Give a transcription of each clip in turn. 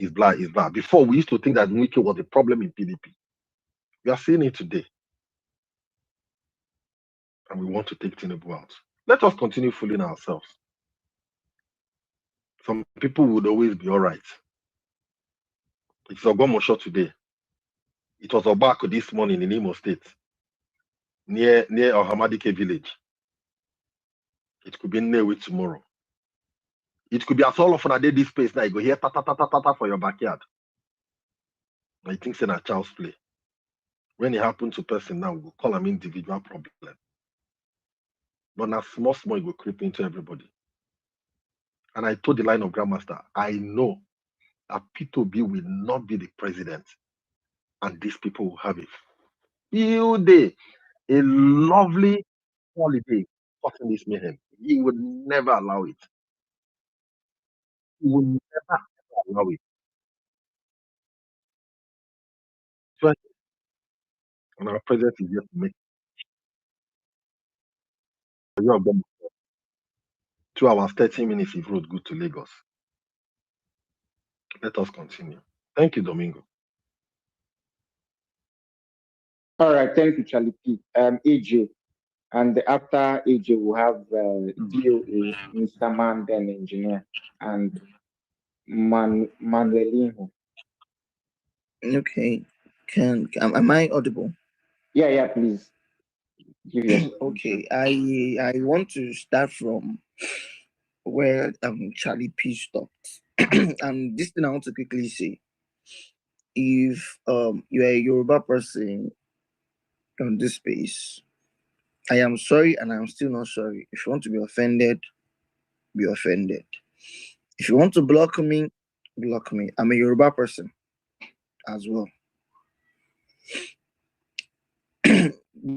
is blah, is blah. Before, we used to think that Wike was a problem in PDP. We are seeing it today, and we want to take Tinubu out. Let us continue fooling ourselves. Some people would always be all right. It's Ogomosho today. It was Obako this morning in Imo State, near Ohamadike village. It could be Nnewi tomorrow. It could be as all of a day this place now. You go hear ta ta ta ta ta ta for your backyard. I think it's a child's play. When it happens to person now, we will call them individual problem. But now small, it will creep into everybody. And I told the line of Grandmaster, I know that P2B will not be the president. And these people will have a field day, a lovely holiday causing this mayhem. He would never allow it. He would never allow it. So, and our president is just make 2 hours, 30 minutes if road good to Lagos. Let us continue. Thank you, Domingo. All right, thank you, Charlie P. AJ, and after AJ, we'll have DOA, Mr. Man, then engineer, and Manuelino. Okay. Am I audible? Yeah, please. Give your Okay. I want to start from where Charlie P stopped. And this thing I want to quickly say. If you are a Yoruba person on this space, I am sorry and I'm still not sorry. If you want to be offended, be offended. If you want to block me, block me. I'm a Yoruba person as well.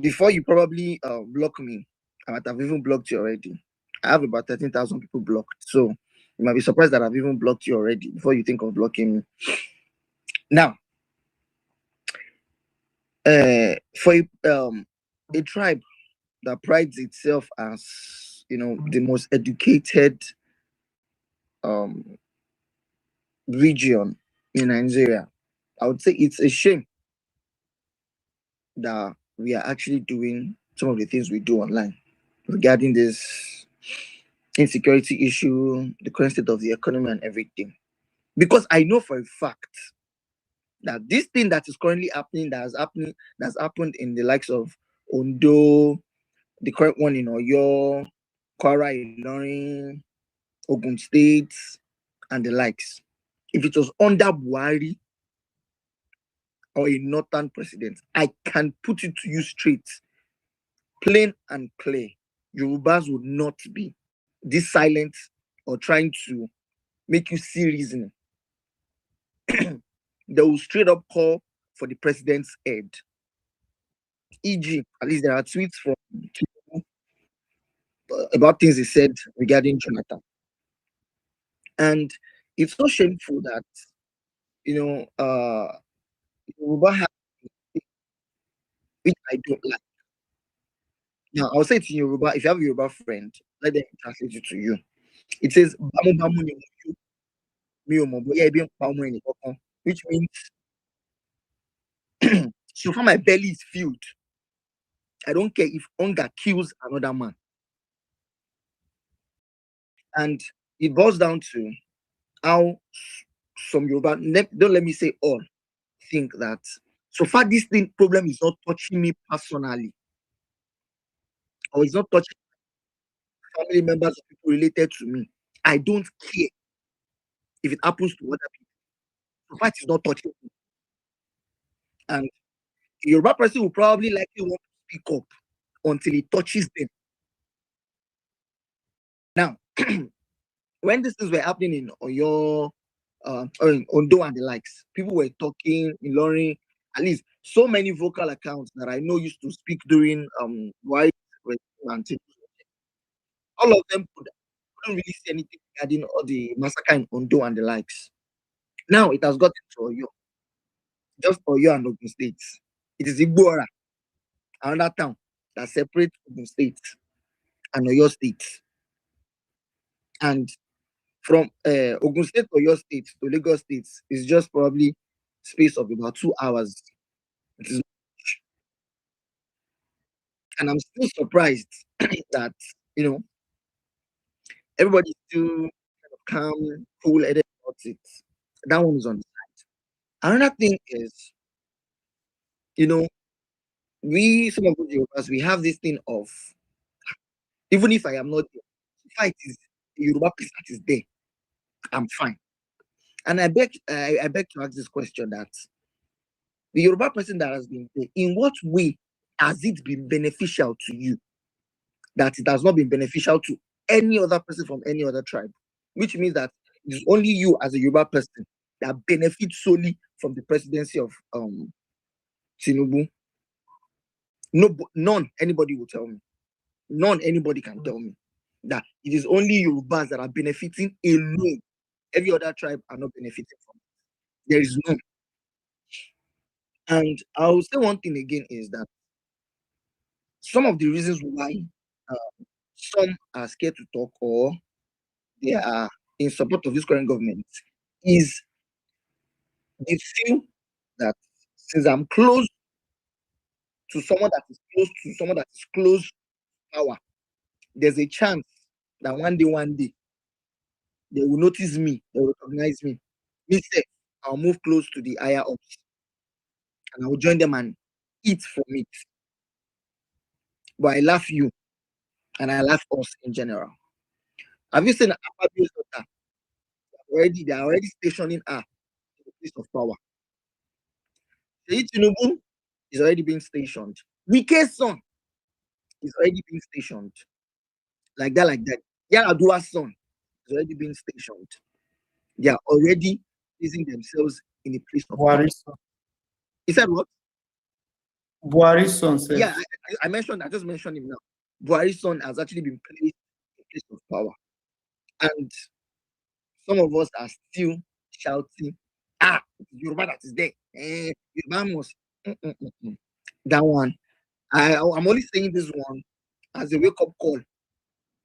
Before you probably block me, I might have even blocked you already. I have about 13,000 people blocked. So you might be surprised that I've even blocked you already before you think of blocking me. Now, for a tribe that prides itself as, the most educated region in Nigeria, I would say it's a shame that we are actually doing some of the things we do online regarding this insecurity issue, the current state of the economy and everything. Because I know for a fact that this thing that is currently happening, that's happened in the likes of Ondo, the current one in Oyo, Kwara, Ilorin, Ogun State, and the likes. If it was under Buhari or a northern president, I can put it to you straight, plain and clear. Yorubas would not be this silent or trying to make you see reasoning. They will straight up call for the president's head. E.g., at least there are tweets from Tinubu about things he said regarding Jonathan. And it's so shameful that, Yoruba have, which I don't like. Now, I'll say it in Yoruba. If you have a Yoruba friend, let them translate it to you. It says, "Bamu bamu ni mo ju, mi o mo boya ebi n pa ọmọ ẹnì kankan," which means, so far my belly is filled. I don't care if hunger kills another man. And it boils down to how some Yoruba, don't let me say all, think that so far this problem is not touching me personally, or it's not touching family members or people related to me. I don't care if it happens to other people. So far it is not touching me. And a Yoruba person will probably likely want to speak up until it touches them. Now, when these things were happening in Oyo, or in Ondo and the likes, people were talking in Ilorin, at least so many vocal accounts that I know used to speak during why all of them couldn't really say anything regarding all the massacre in Ondo and the likes. Now it has gotten to Oyo, just Oyo and Ogun State. It is Igbora, another town that separates Ogun State and Oyo State. And From Ogun State to your state to Lagos State is just probably space of about 2 hours. It is, and I'm still surprised that everybody's still kind of calm, cool-headed about it. That one is on the side. Another thing is, we some of us we have this thing of, even if I am not there, if it is a Yoruba place that is there, I'm fine. And I beg to ask this question, that the Yoruba person that has been there, in what way has it been beneficial to you that it has not been beneficial to any other person from any other tribe? Which means that it's only you as a Yoruba person that benefits solely from the presidency of Tinubu. No, none anybody will tell me. None anybody can tell me that it is only Yorubas that are benefiting alone. Every other tribe are not benefiting from it. There is none. And I will say one thing again is that some of the reasons why some are scared to talk, or they are in support of this current government, is they feel that since I'm close to someone that is close to someone that is close to power, there's a chance that one day they will notice me, they will recognize me. Instead, I'll move close to the higher ups and I will join them and eat from it. But I love you and I love us in general. Have you seen Akpabio's daughter? They are already stationing her in the place of power. Tinubu is already being stationed. Wike's son is already being stationed. Like that. Yaradua's son is already being stationed. They are already placing themselves in a place of power. He said what? Buhari's son said. Yeah, I just mentioned him now. Buhari's son has actually been placed in a place of power. And some of us are still shouting, Yoruba that is there. Yoruba must. That one. I'm only saying this one as a wake-up call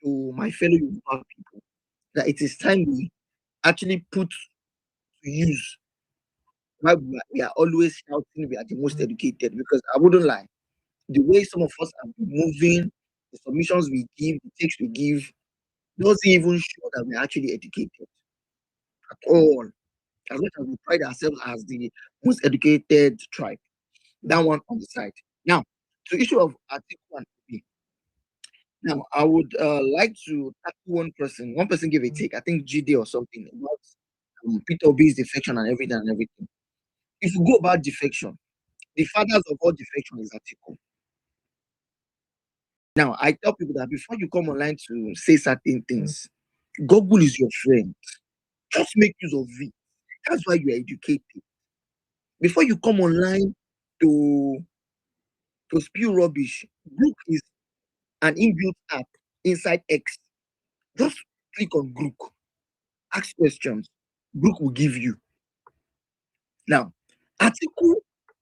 to my fellow Yoruba people, that it is time we actually put to use why we are always shouting we are the most educated. Because I wouldn't lie, the way some of us have been moving, the submissions we give, the text we give, doesn't even show that we're actually educated at all. As much as we pride ourselves as the most educated tribe. That one on the side. Now, to the issue of Atiku and Obi. Now, I would like to tackle one person. One person gave a take, I think GD or something, about Peter Obi's defection and everything. If you go about defection, the fathers of all defection is Atiku. Now, I tell people that before you come online to say certain things, Google is your friend. Just make use of it. That's why you are educated. Before you come online to spew rubbish, Group is an inbuilt app inside X. Just click on Group, ask questions. Group will give you. Now, Atiku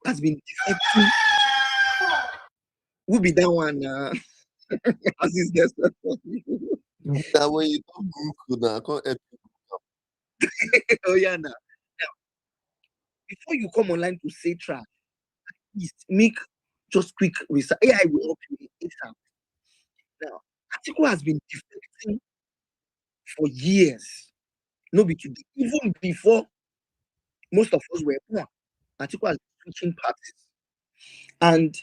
has been defecting. Who be that one? As his guest. Now when you talk group now, I can't help you. Oh yeah, now before you come online to say trash, please make just quick research. AI will help you with ASAP. Now, Atiku has been defecting for years. No be today. Even before most of us were born, Atiku has been switching parties. And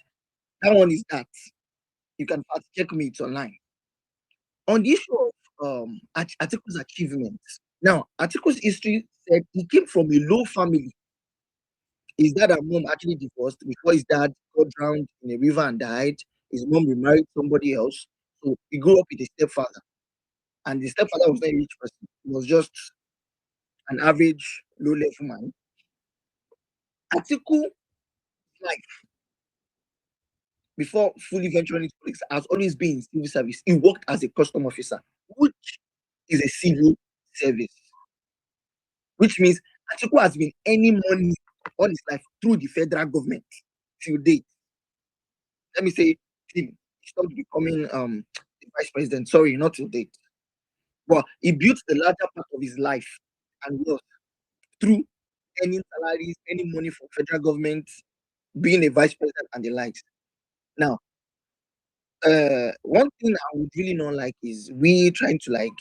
that one is that. You can fact check me, it's online. On the issue of Atiku's achievements. Now, Atiku's history said he came from a low family. His dad and mom actually divorced before his dad got drowned in a river and died. His mom remarried somebody else. So he grew up with a stepfather. And the stepfather was not a rich person. He was just an average, low-level man. Atiku, life, before fully venturing into politics, has always been in civil service. He worked as a custom officer, which is a civil service. Which means Atiku has been earning money all his life through the federal government till date. Let me say, he stopped becoming the vice president. Sorry, not till date. But he built the larger part of his life and wealth through earning salaries, earning money from federal government, being a vice president and the likes. Now, one thing I would really not like is we trying to like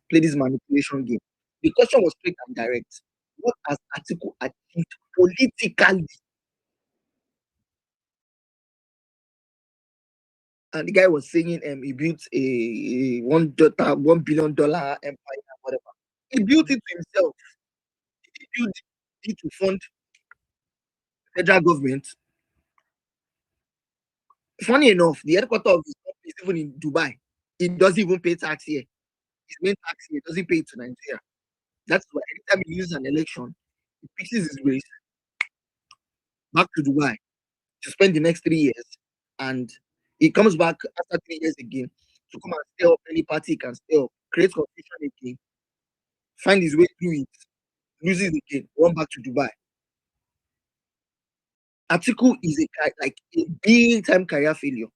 play this manipulation game. The question was straight and direct. What has Atiku achieved politically? And the guy was saying he built a $1 billion empire, whatever. He built it himself. He built it to fund federal government. Funny enough, the headquarters of his company is even in Dubai. He doesn't even pay tax here. His main tax here doesn't pay it to Nigeria. That's why anytime he uses an election, he fixes his ways back to Dubai to spend the next 3 years, and he comes back after 3 years again to come and stir up any party he can stir up, create confusion again, find his way through it, loses again, run back to Dubai. Atiku is like a big time career failure.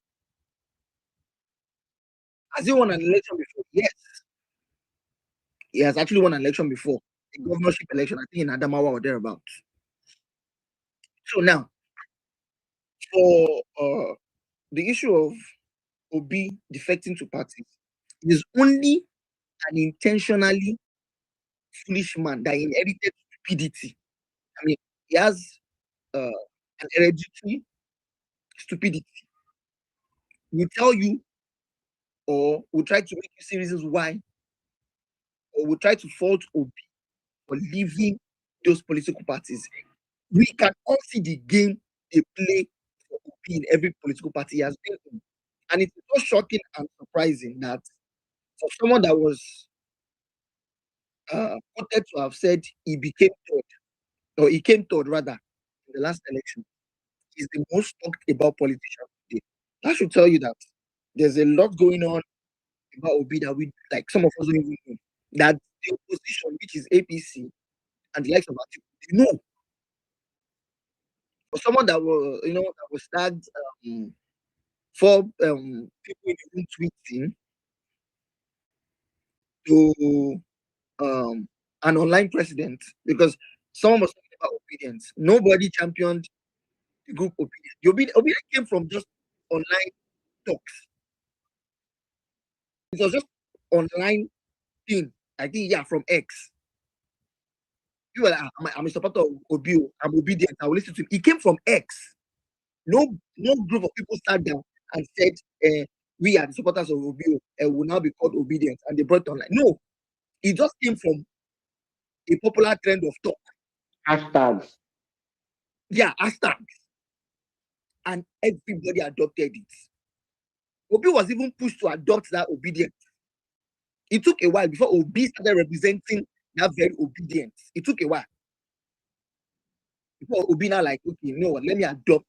Has he won an election before? Yes. He has actually won an election before, a governorship election, I think in Adamawa or thereabouts. So now, for the issue of Obi defecting to parties, it is only an intentionally foolish man that inherited stupidity. I mean, he has an hereditary stupidity. We tell you, or we try to make you see reasons why, or we try to fault Obi for leaving those political parties. We can all see the game they play for Obi in every political party he has been in. And it's so shocking and surprising that for someone that was quoted to have said he became third, or he came third rather, in the last election, is the most talked about politician today. That should tell you that there's a lot going on about Obi that we like some of us don't even know. That the opposition, which is APC and the likes of Atiku, they know. For someone that was, that was tagged for people in the room tweeting to an online president, because someone was talking about obedience. Nobody championed the group obedience. The obedience came from just online talks. It was just online thing. I think, yeah, from X. You were like, I'm a supporter of Obi. I'm obedient. I will listen to him. It came from X. No group of people sat down and said, we are the supporters of Obi and will now be called obedient. And they brought it online. No, it just came from a popular trend of talk. Hashtags. Yeah, hashtags. And everybody adopted it. Obi was even pushed to adopt that obedience. It took a while before Obi started representing that very obedience. It took a while. Before Obi now like, okay, you know what, let me adopt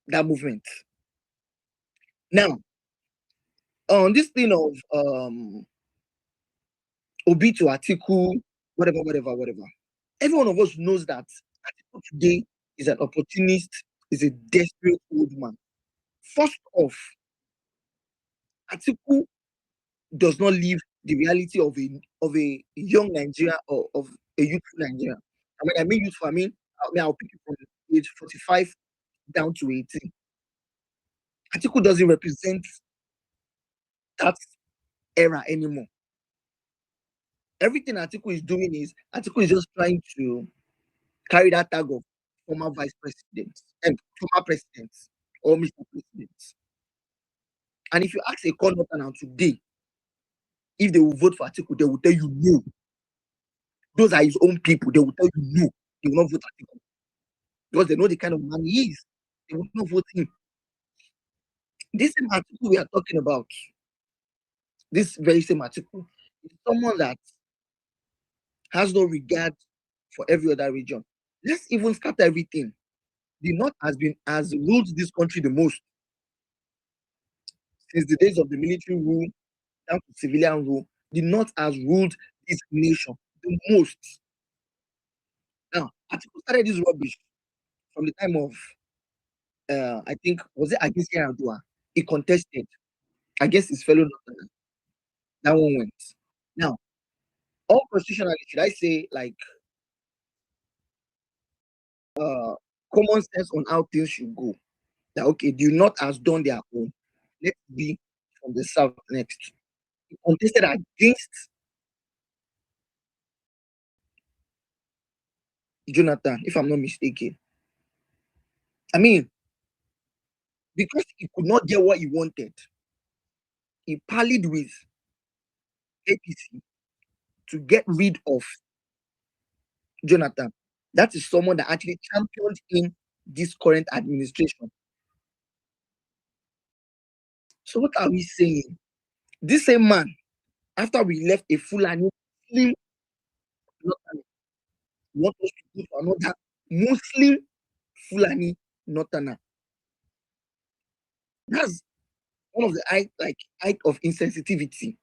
that movement. Now, on this thing of Obi to Atiku, whatever. Every one of us knows that Atiku today is an opportunist, is a desperate old man. First off, Atiku does not live the reality of a young Nigeria or of a youthful Nigeria. I mean youthful, I'll pick it from age 45 down to 18. Atiku doesn't represent that era anymore. Everything Atiku is doing is Atiku is just trying to carry that tag of former vice presidents and former presidents or Mr. Presidents. And if you ask a corner now today, if they will vote for Atiku, they will tell you no. Those are his own people. They will tell you no. They will not vote Atiku because they know the kind of man he is. They will not vote him. This same Atiku we are talking about, this very same Atiku, is someone that has no regard for every other region. Let's even start everything. The North has ruled this country the most since the days of the military rule down to civilian rule. The North has ruled this nation the most. Now, Atiku started this rubbish from the time of I think was it against Yaradua? He contested against his fellow Northerners. That one went. Now, unconstitutionally, should I say like common sense on how things should go? That okay, the North has done their own. Let's be from the South next. He contested against Jonathan, if I'm not mistaken. I mean, because he could not get what he wanted, he parleyed with APC to get rid of Jonathan. That is someone that actually championed in this current administration. So what are we saying? This same man, after we left a Fulani Muslim, Northern, want us to go to another Muslim Fulani Northerner. That's one of the height of insensitivity.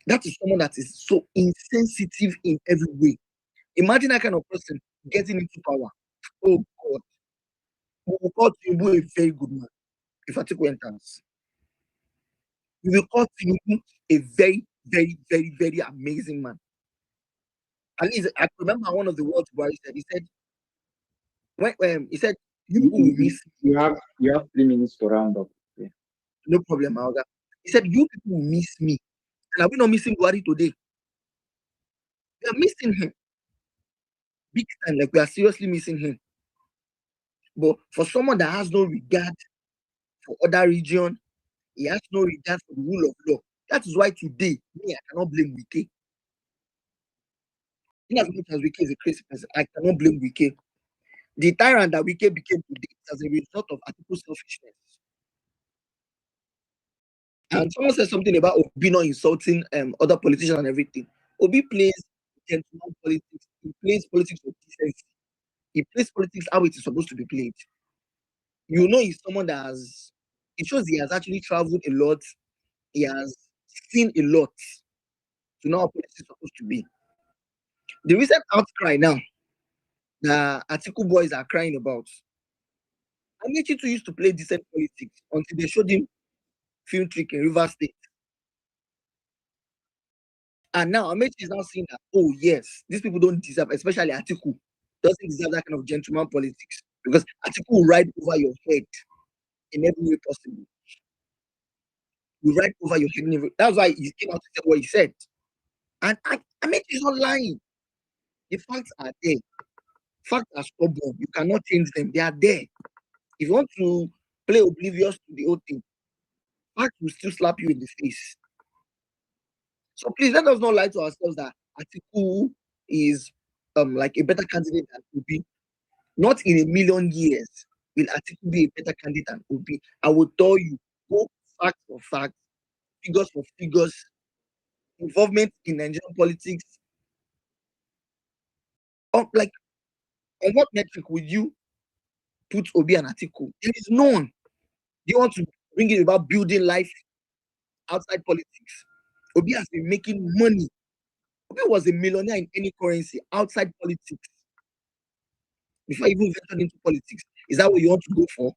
That is someone that is so insensitive in every way. Imagine that kind of person getting into power. Oh God. We will call Tinubu a very good man if Atiku enters. We will call Tinubu a very, very, very, very amazing man. At least I remember one of the words where he said, when he said, you people will miss me. You have 3 minutes to round up. Yeah. No problem, Alga. He said, you people will miss me. And are we not missing Buhari today? We are missing him. Big time, like we are seriously missing him. But for someone that has no regard for other region, he has no regard for the rule of law. That is why today, me, I cannot blame Wike. In as much as Wike is a crazy person, I cannot blame Wike. The tyrant that Wike became today is as a result of Atiku's selfishness. And someone said something about Obi not insulting other politicians and everything. Obi plays gentleman politics. He plays politics with decency. He plays politics how it is supposed to be played. You know, he's someone that has. It shows he has actually traveled a lot. He has seen a lot to know how politics is supposed to be. The recent outcry now, the Atiku boys are crying about. Amechi too used to play decent politics until they showed him film trick in River State. And now Amechi is now saying that, oh yes, these people don't deserve, especially Atiku, doesn't deserve that kind of gentleman politics. Because Atiku will ride over your head in every way possible. Will ride over your head in every. That's why he came out to say what he said. And Amechi is not lying. The facts are there. Facts are stubborn. You cannot change them. They are there. If you want to play oblivious to the whole thing, facts will still slap you in the face. So please let us not lie to ourselves that Atiku is like a better candidate than Obi. Not in a million years will Atiku be a better candidate than Obi. I will tell you, go fact for fact, figures for figures, involvement in Nigerian politics. Like, on what metric would you put Obi and Atiku? There is none. You want to bring it about building life outside politics. Obi has been making money. Obi was a millionaire in any currency outside politics. Before even ventured into politics. Is that what you want to go for?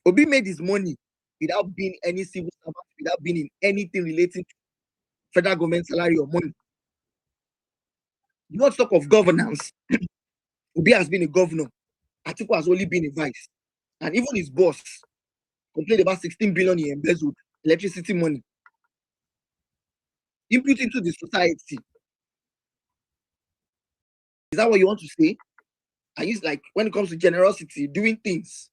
Obi made his money without being any civil servant, without being in anything relating to federal government salary or money. You want to talk of governance? Obi has been a governor. Atiku has only been a vice. And even his boss complained about 16 billion he embezzled electricity money. Input into the society. Is that what you want to say? I use like when it comes to generosity, doing things,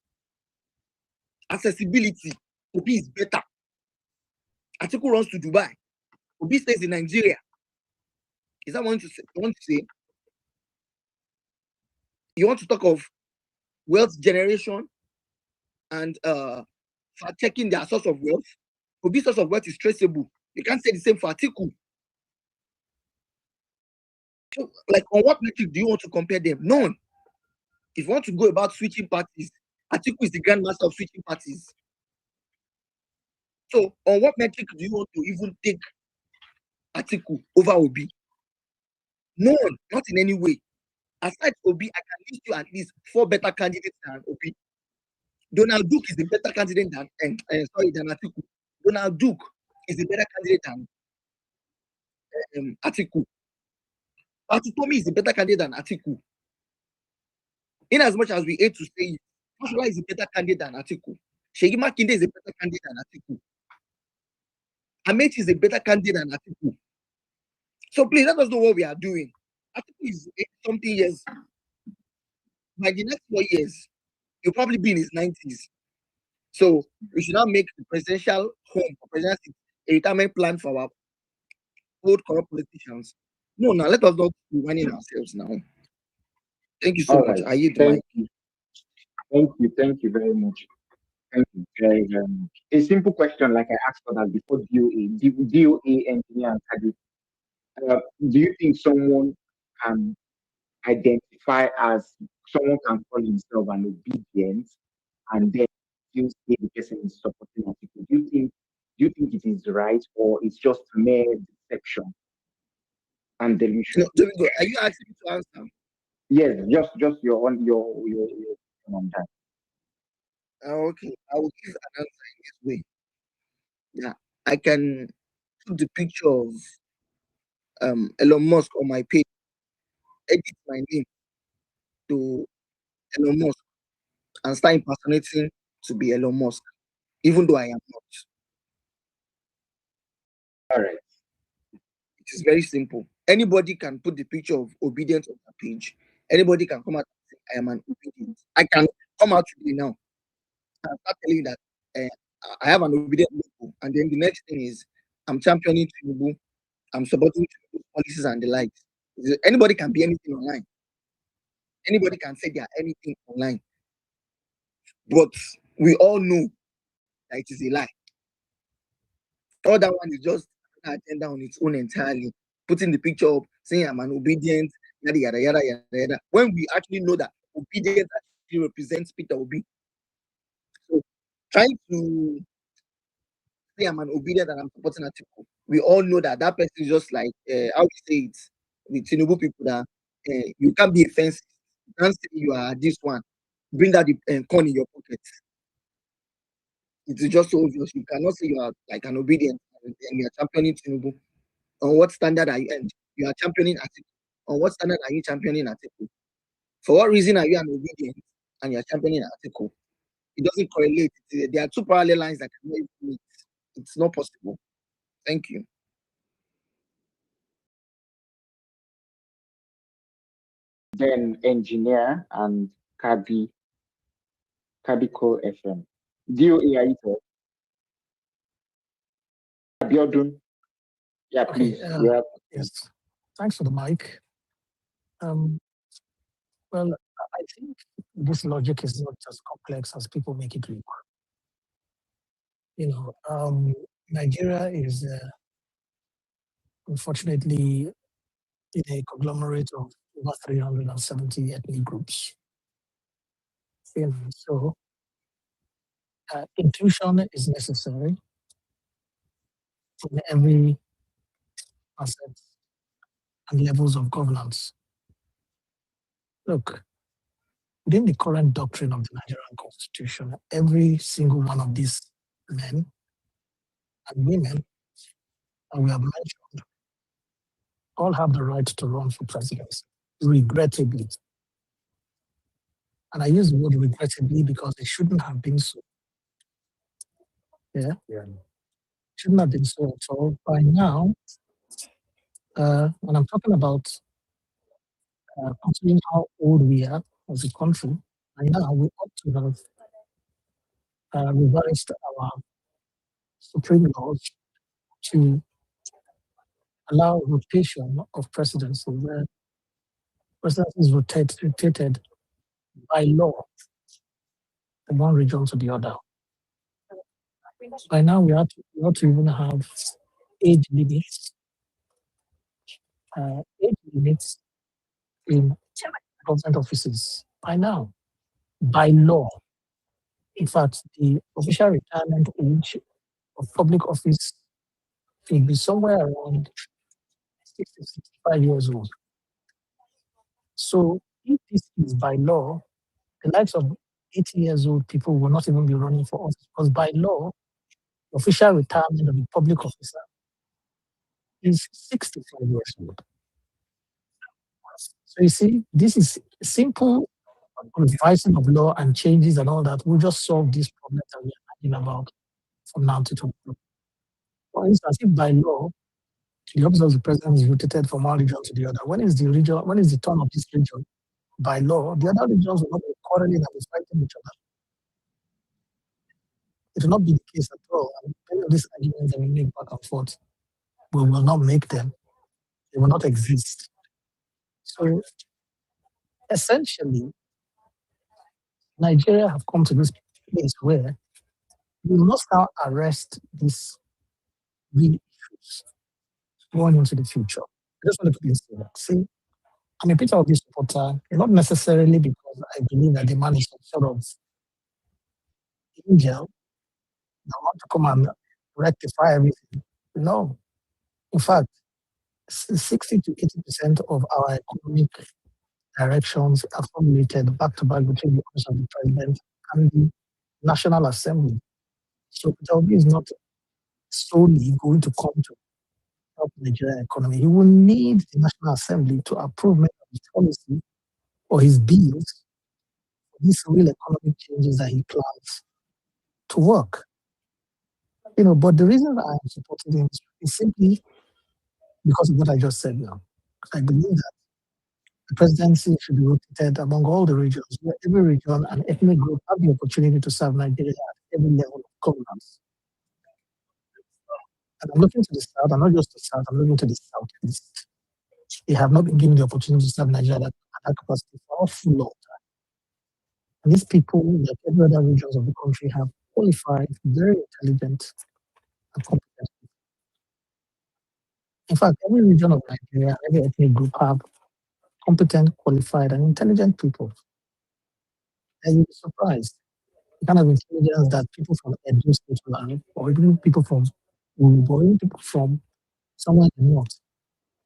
accessibility, Obi is better. Atiku runs to Dubai. Obi stays in Nigeria. Is that what you want to say? You want to talk of wealth generation and checking their source of wealth? Obi's source of wealth is traceable. You can't say the same for Atiku. So, like, on what metric do you want to compare them? None. If you want to go about switching parties, Atiku is the grandmaster of switching parties. So, on what metric do you want to even take Atiku over Obi? None, not in any way. Aside Obi, I can list you at least 4 better candidates than Obi. Donald Duke is a better candidate than than Atiku. Donald Duke is a better candidate than Atiku. Atutomi is a better candidate than Atiku. In as much as we hate to say it, Joshua is a better candidate than Atiku. Seyi Makinde is a better candidate than Atiku. Amechi is a better candidate than Atiku. So please let us know what we are doing. Atiku is 80-something years. By the next 4 years, he'll probably be in his 90s. So we should not make the presidential home for presidents a retirement plan for our old corrupt politicians. No, now let us not be running ourselves now. Thank you so All much. right. I yield the Thank mic. you. Thank you very much. Thank you very, very much. A simple question, like I asked for that before DOA engineer and Kadi. Do you think someone can identify as someone can call himself an obedient and then still say the person is supporting Atiku? Do you think it is right, or it's just mere deception and delusion? No, Domingo, are you asking me to answer? Yes, just your opinion on that. Okay, I will give an answer in this way. Yeah, I can put the picture of Elon Musk on my page, edit my name to Elon Musk, and start impersonating to be Elon Musk, even though I am not. All right. It is very simple. Anybody can put the picture of obedience on the page. Anybody can come out and say, I am an obedient. I can come out today now and start telling you that I have an obedient logo. And then the next thing is, I'm championing Tinubu. I'm supporting Tinubu's policies and the likes. Anybody can be anything online. Anybody can say they are anything online. But we all know that it is a lie. All that one is just an agenda on its own entirely. Putting the picture up, saying I'm an obedient, yada yada yada yada yada. When we actually know that obedience actually represents Peter Obi. So trying to say I'm an obedient and I'm supporting Atiku, we all know that that person is just like how we say it with Tinubu people that you can't be offensive. You can't say you are this one. Bring out the corn in your pocket. It is just so obvious. You cannot say you are like an obedient and you are championing Tinubu. On what standard are you? And you are championing Atiku. On what standard are you championing Atiku? For what reason are you an obedient and you are championing Atiku? It doesn't correlate. There are two parallel lines that cannot even meet. It's not possible. Thank you. Then engineer and Kabi Call FM. DOA, are you there? Abiodun. Yeah, Okay, please. We have yes. Thanks for the mic. Well, I think this logic is not as complex as people make it look. You know, Nigeria is unfortunately in a conglomerate of over 370 ethnic groups. You know, so inclusion is necessary in every facet and levels of governance. Look, within the current doctrine of the Nigerian Constitution, every single one of these men and women that we have mentioned all have the right to run for presidency, regrettably. And I use the word regrettably because it shouldn't have been so. Yeah. Shouldn't have been so at all. By now, when I'm talking about considering how old we are as a country, by now we ought to have revised our supreme laws to allow rotation of presidency, where presidency is rotated by law from one region to the other. By now, we ought to even have age limits, in government offices. By now, by law. In fact, the official retirement age of public office will be somewhere around 60, 65 years old. So if this is by law, the likes of 80 years old people will not even be running for office because by law, official retirement of a public officer is 65 years old. So you see, this is simple revising of law and changes and all that will just solve this problem that we are talking about from now to tomorrow. For instance, if by law the office of the president is rotated from one region to the other, when is the turn of this region? By law, the other regions will not be quarreling and be fighting each other. It will not be the case at all. And many of these arguments that we make back and forth, we will not make them. They will not exist. So essentially, Nigeria have come to this place where we must now arrest these real issues going into the future. I just want to put this here. See, I'm a Peter Obi supporter, not necessarily because I believe that the man is some sort of angel that want to come and rectify everything. No. In fact, 60 to 80% of our economic directions are formulated back to back between the office of the president and the National Assembly. So Peter Obi is not solely going to come to help the Nigerian economy. He will need the National Assembly to approve many of his policy or his bills for these real economic changes that he plans to work. But the reason I am supporting him is simply because of what I just said now. I believe that the presidency should be rotated among all the regions, where every region and ethnic group have the opportunity to serve Nigeria at every level of governance. And I'm looking to the south, and not just the south, I'm looking to the southeast. They have not been given the opportunity to serve Nigeria at that capacity for a full long time. And these people, like every other regions of the country, have qualified, very intelligent, and competent. In fact, every region of Nigeria, every ethnic group have competent, qualified, and intelligent people. And you'll be surprised the kind of intelligence that people from Edo State will have, or even people from Urubu, or even people from somewhere in the north.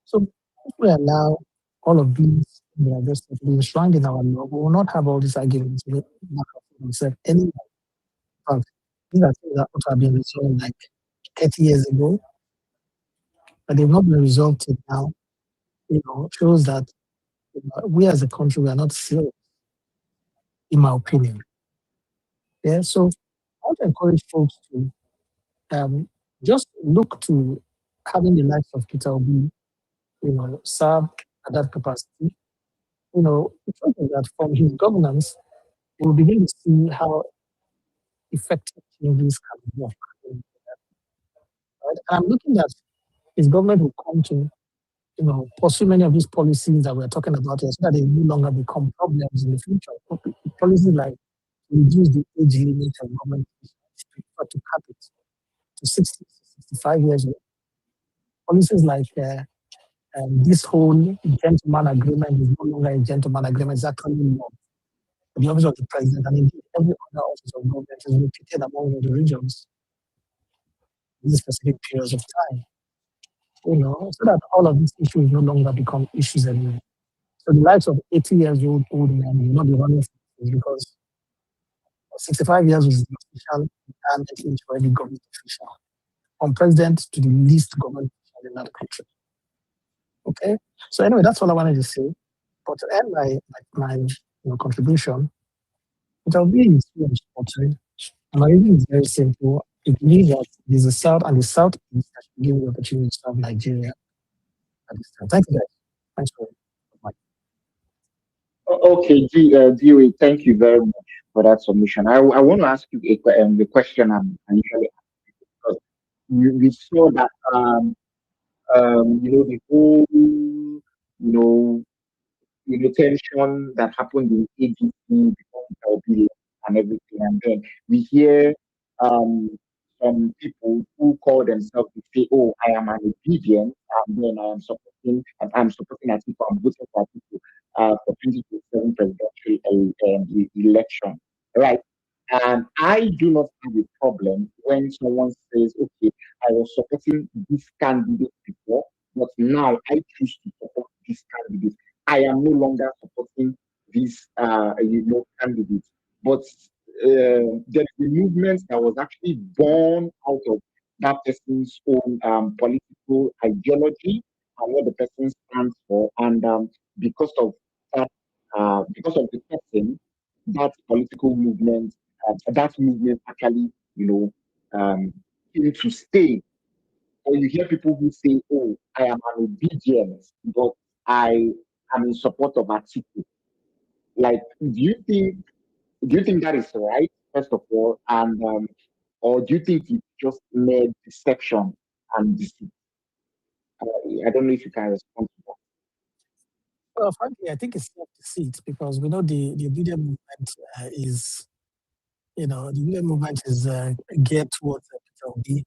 So if we allow all of these just to be enshrined in our law, we will not have all these arguments with themselves anymore. In fact, these are things that ought to have been resolved like 30 years ago, but they've not been resolved till now. Shows that we as a country, we are not serious, in my opinion. Yeah, so I want to encourage folks to just look to having the likes of Peter Obi, serve at that capacity. The truth is that from his governance, we'll begin to see how effective changes can work. Right? And I'm looking at his government will come to, pursue many of these policies that we're talking about here so that they no longer become problems in the future. Policies like reduce the age limit of government to cap it to 60 to 65 years old. Policies like this whole gentleman agreement is no longer a gentleman agreement, it's actually law. The office of the president and indeed every other office of government is located among the regions in specific periods of time. So that all of these issues no longer become issues anymore. So the likes of 80 years old men will not be running for this because 65 years is the official retirement age for any government official, from president to the least government official in that country. Okay, so anyway, that's all I wanted to say. But to end my contribution, it will be important. And my reason is very simple. I believe that it is the South and the Southeast that should give the opportunity to serve Nigeria at this time. Thank you, guys. Thanks for much. Okay, DOA, thank you very much for that submission. I want to ask you the question I usually ask because we saw that the whole tension that happened in AGC before LB and everything, and then we hear some people who call themselves to say, "Oh, I am an obedient, and then I'm supporting Atiku, I'm voting for Atiku for 2027 presidential election," right? And I do not have a problem when someone says, "Okay, I was supporting this candidate before, but now I choose to support this candidate. I am no longer supporting this, candidate." But there's a movement that was actually born out of that person's own political ideology and what the person stands for, and because of that, because of the person, that political movement, that movement actually, came to stay. Or you hear people who say, "Oh, I am an obedient, but I am in support of Atiku." Like, do you think that is right, first of all, and or do you think it's just mere deception and deceit? I don't know if you can respond to that. Well, frankly, I think it's self-deceit because we know the obedient movement is, the obedient movement is geared towards Peter Obi.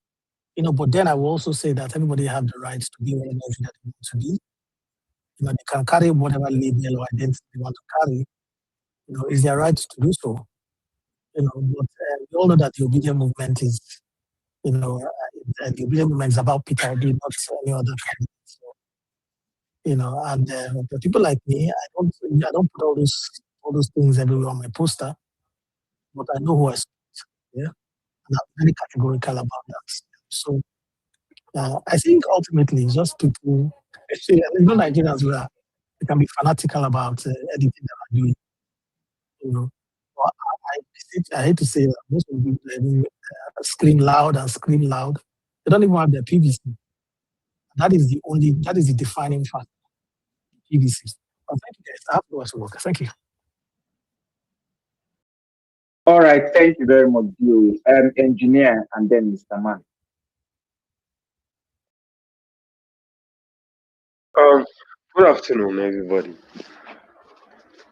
But then I will also say that everybody have the right to be whatever that they want to be. They can carry whatever label or identity they want to carry. It's their right to do so. But we all know that the obedient movement is, the obedient movement is about Peter Obi, not any other candidate. So, and for people like me, I don't put all those things everywhere on my poster, but I know who I support. Yeah, and I'm very categorical about that. So I think ultimately it's just people. Actually, Nigerians who are they can be fanatical about anything that are doing. You know, but I hate to say that most of the people scream loud and scream loud. They don't even have their PVC. That is the defining fact. PVC. But thank you guys. I have to go to work. Thank you. All right, thank you very much, Joey. Engineer, and then Mr. Man. Um, Good afternoon, everybody.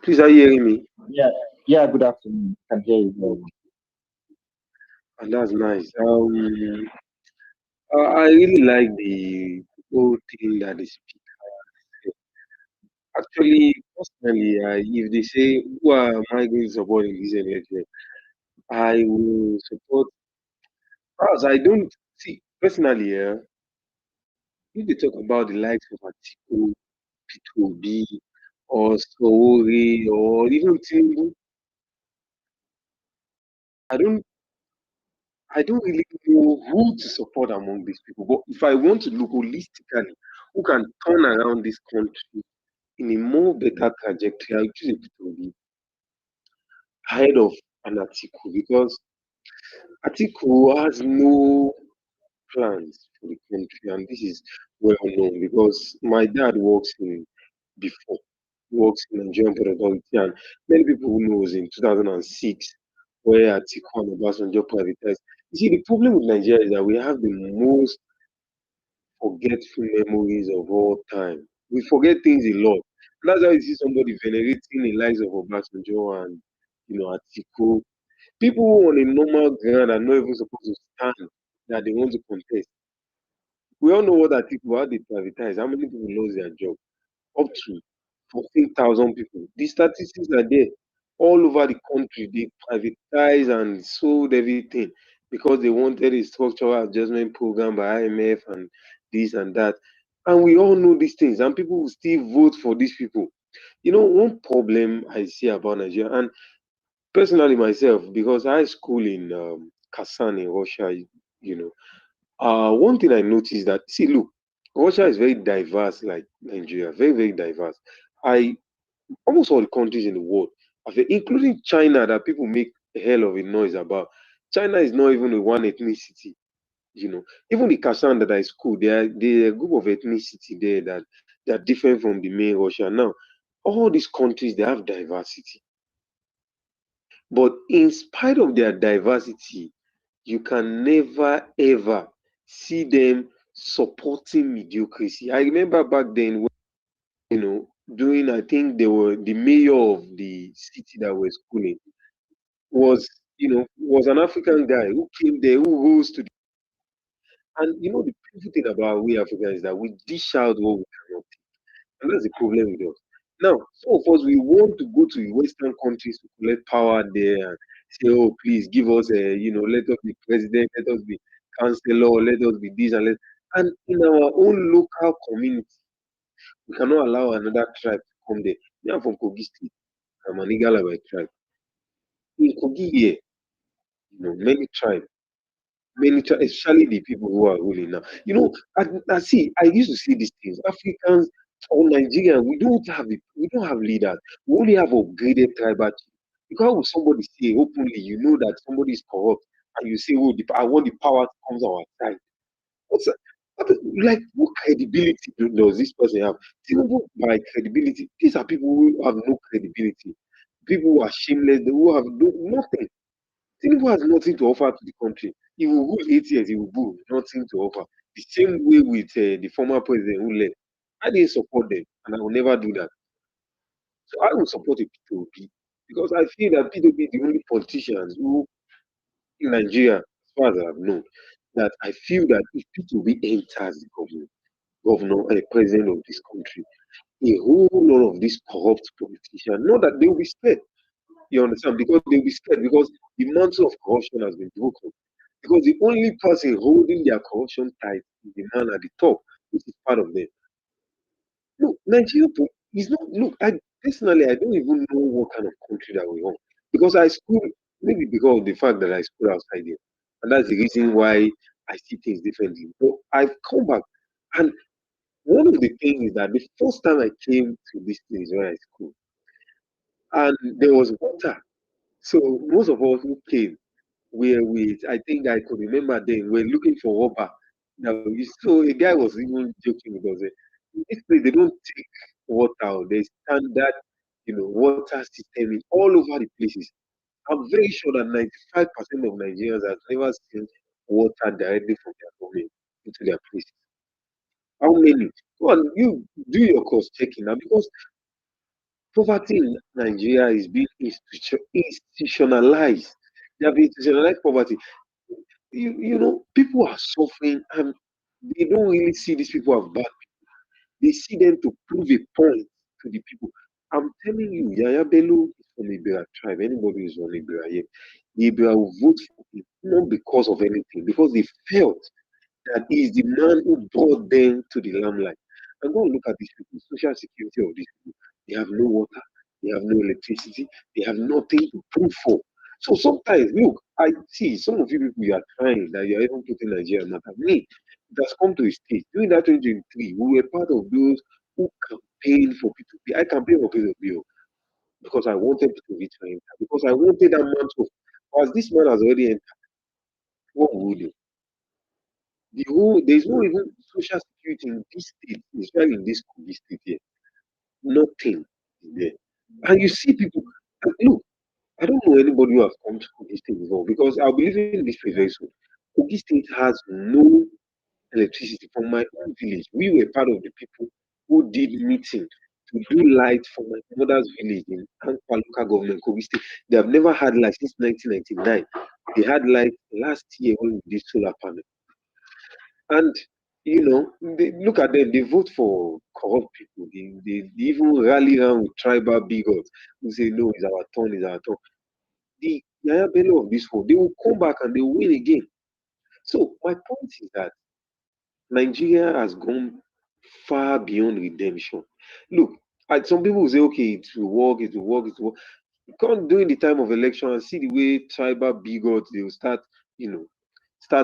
Please, are you hearing me? Yeah, yeah. Good afternoon. Can hear you very well. And that's nice. I really like the whole thing that is actually personally. If they say who am I going to support in this election, I will support. As I don't see personally, if they talk about the likes of Atiku, P2B, or Sowore, or even Tinubu, I don't I don't really know who to support among these people. But if I want to look holistically, who can turn around this country in a more better trajectory, I would choose it to be ahead of an Atiku because Atiku has no plans for the country, and this is well known because my dad works in before. He works in Nigerian Port Authority, and many people knows in 2006 where Atiku and Obasanjo privatized. You see, the problem with Nigeria is that we have the most forgetful memories of all time. We forget things a lot. That's why you see somebody venerating the likes of Obasanjo and Atiku. People who on a normal ground are not even supposed to stand that they want to contest. We all know what Atiku how they privatize, how many people lost their job. Up to 14,000 people. The statistics are there all over the country. They privatized and sold everything because they wanted a structural adjustment program by IMF and this and that. And we all know these things, and people will still vote for these people. One problem I see about Nigeria, and personally myself, because I school in Kasan in Russia, you know, one thing I noticed that see, look, Russia is very diverse, like Nigeria, very very diverse. I almost all the countries in the world, including China, that people make a hell of a noise about. China is not even a one ethnicity. Even the Kasan that I school, they are a group of ethnicity there that they are different from the main Russia. Now, all these countries they have diversity, but in spite of their diversity, you can never ever see them supporting mediocrity. I remember back then when, doing I think they were the mayor of the city that we're schooling was was an African guy who came there who rose to the, and the beautiful thing about we Africans is that we dish out what we cannot. And that's the problem with us. Now, some of us we want to go to the Western countries to collect power there and say, oh, please give us let us be president, let us be councillor, let us be this and in our own local community, we cannot allow another tribe to come there. Me, I'm from Kogi State, I'm an Igala by tribe. In Kogi here, many tribes. especially the people who are ruling now. I see. I used to see these things. Africans or Nigerians, we don't have leaders. We only have upgraded tribal chiefs. Because how would somebody say openly, that somebody is corrupt, and you say, "Oh, I want the power to come to our side." What's that? What credibility does this person have? Tinubu, by credibility, these are people who have no credibility. People who are shameless, who have nothing. Tinubu has nothing to offer to the country. He will rule 8 years, he will rule nothing to offer. The same way with the former president who left. I didn't support them, and I will never do that. So I will support a P2B because I feel that P2B the only politicians who in Nigeria, as far as I've known, that I feel that if P2B enters the governor and president of this country, a whole lot of these corrupt politicians, not that they will be scared. You understand? Because they'll be scared because the mantle of corruption has been broken. Because the only person holding their corruption tight is the man at the top, which is part of them. Look, Nigeria is not. Look, I personally, I don't even know what kind of country that we are. Because I school, maybe because of the fact that I school outside here, and that's the reason why I see things differently. But I've come back, and one of the things is that the first time I came to this place where I school, and there was water. So most of us who came I think I could remember then, we're looking for rubber. Now, so a guy was even joking because this place, they don't take water out. There's standard, water system in all over the places. I'm very sure that 95% of Nigerians have never seen water directly from their government into their places. How many? Go on, you do your cross checking now because poverty in Nigeria is being institutionalized. They have institutionalized poverty. People are suffering and they don't really see these people as bad. They see them to prove a point to the people. I'm telling you, Yaya Bello is from Ibera tribe. Anybody who's from Ibera here, the Ibera will vote for him, not because of anything, because they felt that he is the man who brought them to the limelight. And go and look at these people, social security of these people. They have no water, they have no electricity, they have nothing to prove for. So sometimes, look, I see some of you people you are trying that you are even putting Nigeria matter. Me, it has come to a stage. During that 2023, we were part of those who campaigned for P2P. I campaigned for P2P because I wanted P2P to enter, because I wanted that man to. As this man has already entered, what will we do? There's no even social security in this state, especially in this Kogi state here. Nothing is there. And you see people, and look, I don't know anybody who has come to Kogi State before because I'll be living in this place very soon. Kogi State has no electricity from my own village. We were part of the people who did meeting to do light for my mother's village in Ankwa local government, Kogi State. They have never had light since 1999. They had light last year when we did solar panel. And look at them, they vote for corrupt people. They even rally around with tribal bigots who say, no, it's our turn, it's our turn. The Yaya Bello of this world, they will come back and they will win again. So my point is that Nigeria has gone far beyond redemption. Look, some people will say, okay, it will work, it will work, it will work. You can't during the time of election and see the way tribal bigots they will start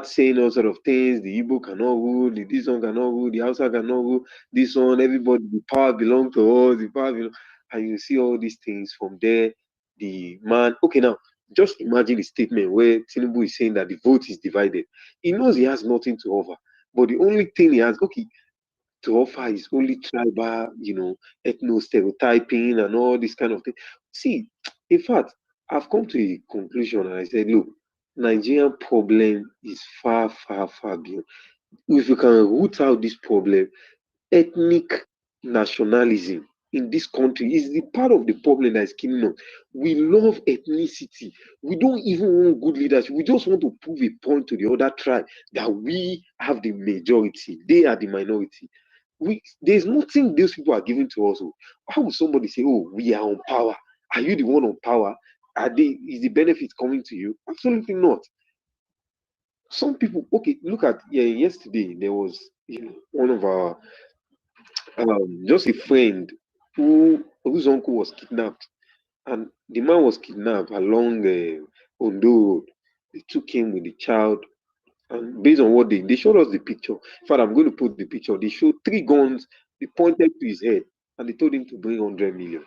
saying all sort of things. The Igbo cannot rule, this one cannot rule, the Hausa cannot rule, this one, everybody, the power belongs to us, the power belongs. And you see all these things from there. The man, okay, now just imagine the statement where Tinubu is saying that the vote is divided. He knows he has nothing to offer, but the only thing he has, okay, to offer is only tribal, ethno stereotyping and all this kind of thing. See, in fact, I've come to a conclusion and I said, look, Nigerian problem is far, far, far beyond. If you can root out this problem, ethnic nationalism in this country is the part of the problem that is killing us. We love ethnicity. We don't even want good leadership. We just want to prove a point to the other tribe that we have the majority. They are the minority. There's nothing those people are giving to us. How would somebody say, oh, we are on power? Are you the one on power? Is the benefit coming to you? Absolutely not. Some people, okay, look at yesterday there was one of our just a friend whose uncle was kidnapped, and the man was kidnapped along Ondo Road. They took him with the child, And based on what they showed us the picture. In fact, I'm going to put the picture. They showed 3 guns, they pointed to his head, and they told him to bring 100 million.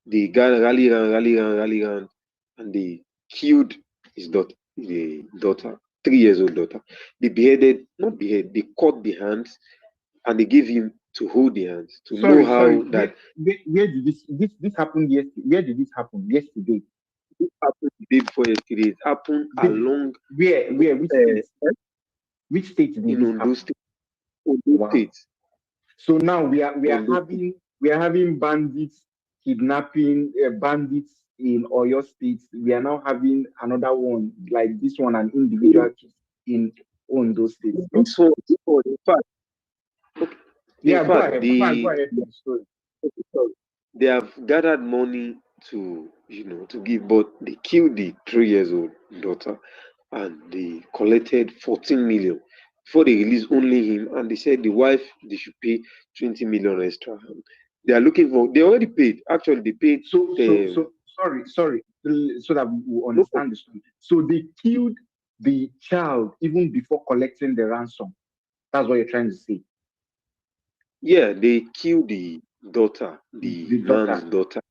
They got rally around, and they killed his daughter, the daughter, 3 years old daughter. They not beheaded, they cut the hands, and they gave him to hold the hands to know how that. Where did this happen yesterday? Where did this happen yesterday? It happened the day before yesterday. It happened along where which state did in this Ondo happen? State. Ondo State. So now we are Ondo having bandits kidnapping bandits in Oyo State. We are now having another one like this one, an individual case in Ondo State. This one, in fact, yeah, go ahead with the story. They have gathered money to to give, but they killed the 3 years old daughter, and they collected 14 million before they released only him. And they said the wife they should pay 20 million extra. They are looking for. They already paid. Actually, they paid. So sorry, so that we will understand the story. So they killed the child even before collecting the ransom. That's what you're trying to say. Yeah, they killed the daughter, the man's daughter.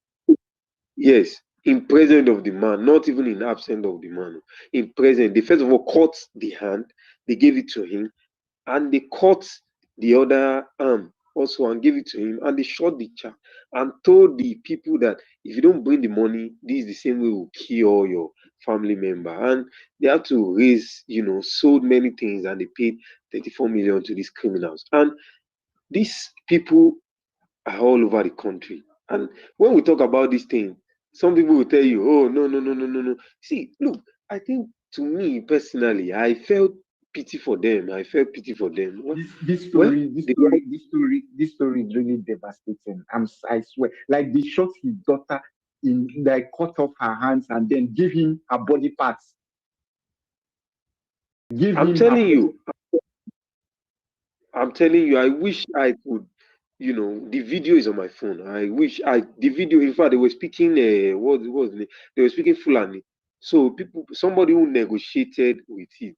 Yes, in presence of the man, not even in absence of the man. In presence, they first of all cut the hand, they gave it to him, and they cut the other arm also and gave it to him, and they shot the child and told the people that if you don't bring the money, this is the same way we'll kill all your family member. And they had to raise, sold many things, and they paid 34 million to these criminals. And these people are all over the country. And when we talk about this thing, some people will tell you, oh, no. See, look, I think to me personally, I felt pity for them. I felt pity for them. This story is really devastating. I swear. Like they shot his daughter they cut off her hands and then give him her body parts. I'm telling you, I wish I could, the video is on my phone. I wish the video, in fact, they were speaking, what was it? They were speaking Fulani. So somebody who negotiated with it,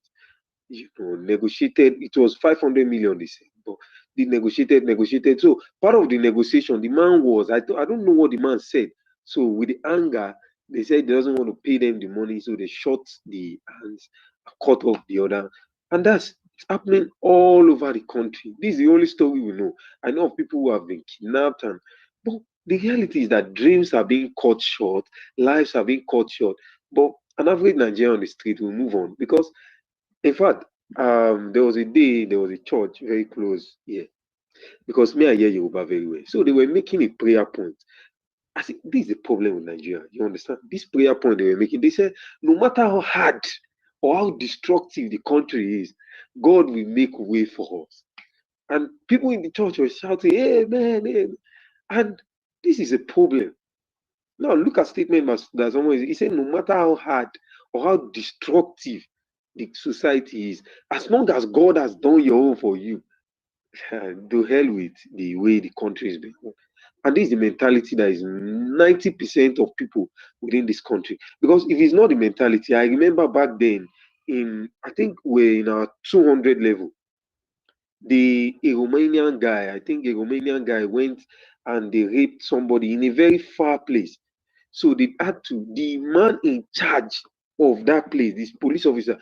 negotiated, it was 500 million, they said, but they negotiated. So part of the negotiation, the man was, I don't know what the man said. So with the anger, they said they doesn't want to pay them the money, so they shot the hands, cut off the other. And that's happening all over the country. This is the only story we know. I know of people who have been kidnapped, but the reality is that dreams are being cut short, lives are being cut short. But an average Nigerian on the street will move on because, in fact, there was a church very close here because me, I hear Yoruba very well. So they were making a prayer point. I think this is the problem with Nigeria. You understand? This prayer point they were making, they said, no matter how hard or how destructive the country is, God will make way for us. And people in the church were shouting, amen, amen. And this is a problem. Now look at statement that someone he said, no matter how hard or how destructive the society is, as long as God has done your own for you, to hell with the way the country is being. And this is the mentality that is 90% of people within this country. Because if it's not the mentality, I remember back then, I think we're in our 200 level. A Romanian guy went and they raped somebody in a very far place. So the man in charge of that place, this police officer,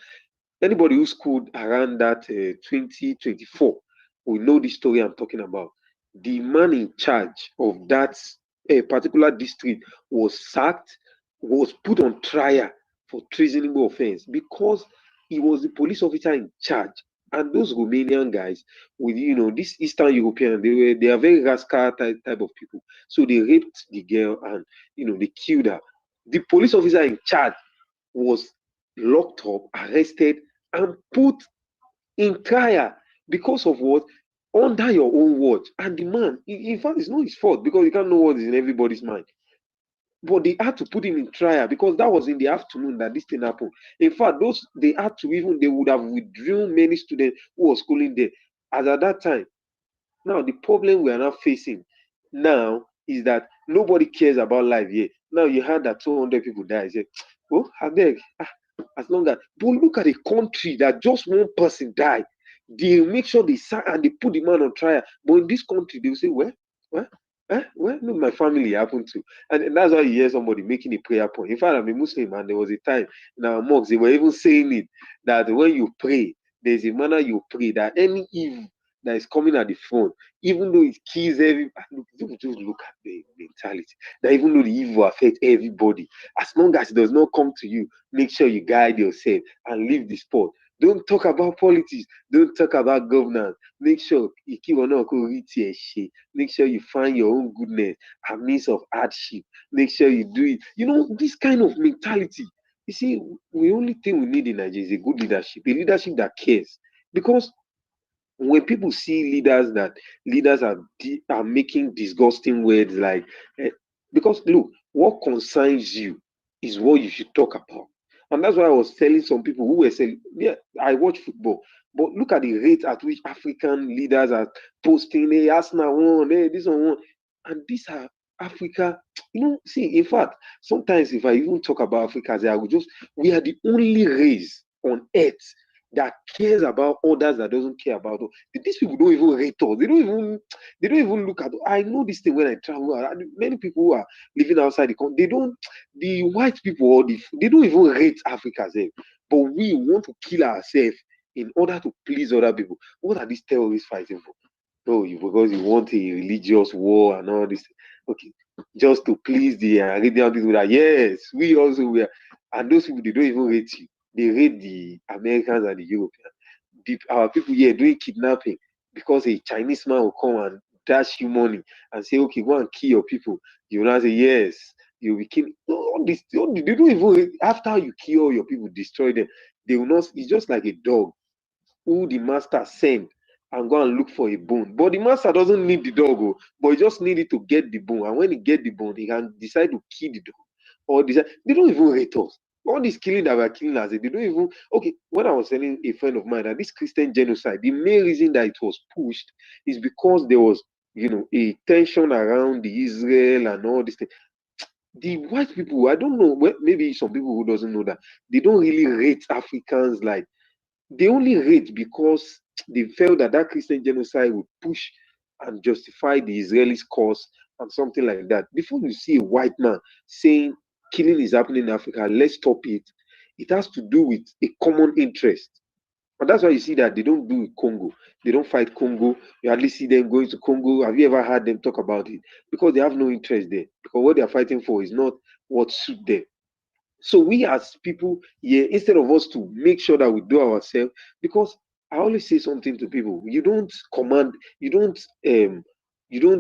anybody who schooled around that 2024 will know the story I'm talking about. The man in charge of that particular district was sacked, was put on trial for treasonable offense because he was the police officer in charge. And those Romanian guys, with this Eastern European, they are very rascal type of people. So they raped the girl and they killed her. The police officer in charge was locked up, arrested, and put in trial because of what? Under your own watch. And the man, in fact, it's not his fault because you can't know what is in everybody's mind. But they had to put him in trial because that was in the afternoon that this thing happened. In fact, they would have withdrawn many students who were schooling there. As at that time. Now the problem we are now facing now is that nobody cares about life here. Now you heard that 200 people died. Say, oh, I beg, As long as, but look at a country that just one person died, they make sure they sign and they put the man on trial. But in this country, they will say, well, well, no, my family happened to. And that's why you hear somebody making a prayer point. In fact, I'm a Muslim, and there was a time in our mosques, they were even saying it that when you pray, there's a manner you pray that any evil that is coming at the front, even though it kills just look at the mentality that even though the evil affects everybody, as long as it does not come to you, make sure you guide yourself and leave the spot. Don't talk about politics. Don't talk about governance. Make sure you keep on make sure you find your own goodness and means of hardship. Make sure you do it. You know, this kind of mentality. You see, the only thing we need in Nigeria is a good leadership, a leadership that cares. Because when people see leaders are making disgusting words like because look, what concerns you is what you should talk about. And that's why I was telling some people who were saying, yeah, I watch football, but look at the rate at which African leaders are posting, hey, Arsenal won, hey, this one won. And these are Africa. You know, see, in fact, sometimes if I even talk about Africa, I will just, we are the only race on earth that cares about others that doesn't care about us. These people don't even rate us. They don't even look at us. I know this thing when I travel. Many people who are living outside the country, the white people they don't even rate Africa. But we want to kill ourselves in order to please other people. What are these terrorists fighting for? No, because you want a religious war and all this. Okay, just to please the Arabian people that yes, we also were, and those people they don't even rate you. They rate the Americans and the Europeans. Our people here doing kidnapping because a Chinese man will come and dash you money and say, okay, go and kill your people. You will not say yes. You'll be killing all this. They don't even after you kill all your people, destroy them. They will not. It's just like a dog who the master send and go and look for a bone. But the master doesn't need the dog, but he just need it to get the bone. And when he get the bone, he can decide to kill the dog. Or decide they don't even rate us. All this killing that we're killing as they don't even okay. When I was telling a friend of mine that this Christian genocide, the main reason that it was pushed is because there was a tension around the Israel and all this thing. The white people, I don't know, maybe some people who doesn't know that they don't really rate Africans like they only rate because they felt that Christian genocide would push and justify the Israelis' cause and something like that. Before you see a white man saying killing is happening in Africa, let's stop it, it has to do with a common interest. And that's why you see that they don't do with Congo. They don't fight Congo. You hardly see them going to Congo. Have you ever heard them talk about it? Because they have no interest there. Because what they are fighting for is not what suits them. So we as people here, instead of us to make sure that we do ourselves, because I always say something to people: you don't command, you don't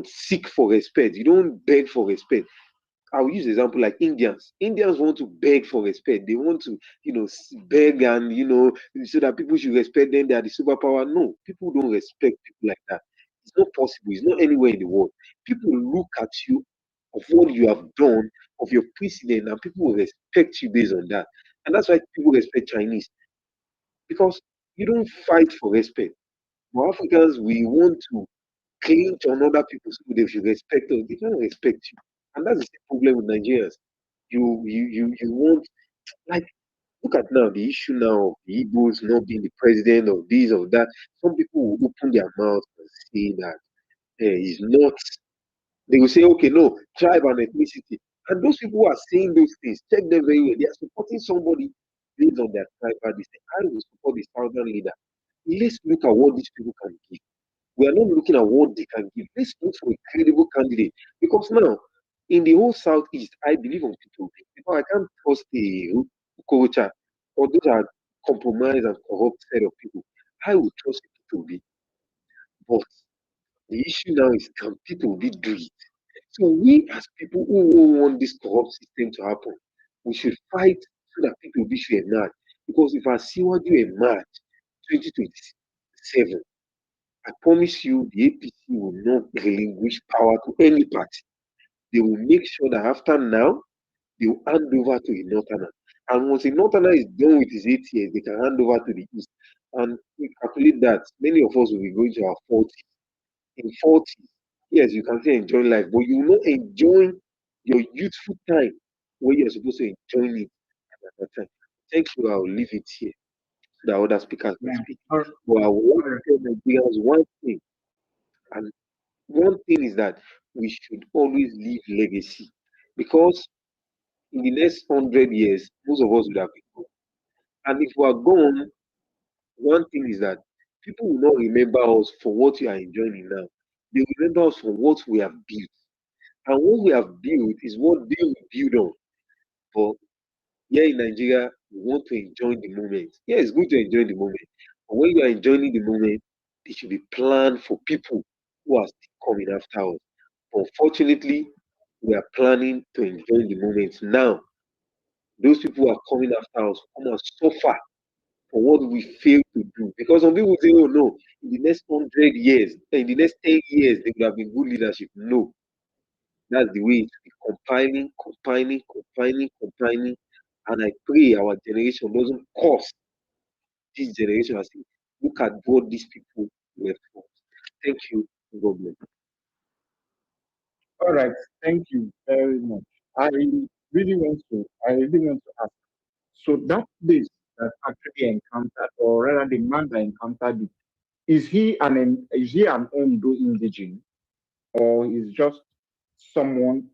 seek for respect, you don't beg for respect. I'll use example like Indians. Indians want to beg for respect. They want to, beg and so that people should respect them. They are the superpower. No, people don't respect people like that. It's not possible. It's not anywhere in the world. People look at you of what you have done, of your precedent, and people will respect you based on that. And that's why people respect Chinese because you don't fight for respect. For Africans, we want to cling to another people so they should respect us. They can't respect you. And that's the same problem with Nigerians. You want like look at now the issue now of the Igbos not being the president of this or that. Some people will open their mouth and say that he's not. They will say, okay, no, tribe and ethnicity. And those people who are saying those things, check them very well. They are supporting somebody based on their tribe. And they say, I will support the southern leader. Let's look at what these people can give. We are not looking at what they can give. Let's look for a credible candidate. Because now, in the whole Southeast, I believe on people. Because I can't trust the culture or those are compromised and corrupt set of people. I will trust people. But the issue now is can people really do it? So we as people who want this corrupt system to happen, we should fight so that people will should emerge. Because if I see what you emerge 2027, I promise you the APC will not relinquish power to any party. They will make sure that after now, they will hand over to a northerner. And once a northerner is done with his 8 years, they can hand over to the east. And we calculate that many of us will be going to our 40s. In 40s, yes, you can say enjoy life, but you will not enjoy your youthful time where you're supposed to enjoy it at that time. Thank you. I'll leave it here. The other speakers can Yeah. speak. All But I want right. to tell Nigerians one thing, and one thing is that we should always leave legacy, because in the next 100 years, most of us will have been gone. And if we are gone, one thing is that people will not remember us for what we are enjoying now. They will remember us for what we have built. And what we have built is what they will build on. But here in Nigeria, we want to enjoy the moment. Yeah, it's good to enjoy the moment. But when you are enjoying the moment, it should be planned for people who are still coming after us. Unfortunately, we are planning to enjoy the moment now. Those people who are coming after us come and suffer for what we failed to do. Because some people say, oh no, in the next 100 years, in the next 10 years, there would have been good leadership. No, that's the way it should be, compiling, compiling, compiling, compiling. And I pray our generation doesn't cost this generation as say, look at what these people were for. Thank you. God bless. All right. Thank you very much. I really want to ask. So that place that actually encountered, or rather the man that encountered it, is he an Ondo indigene, or is just someone?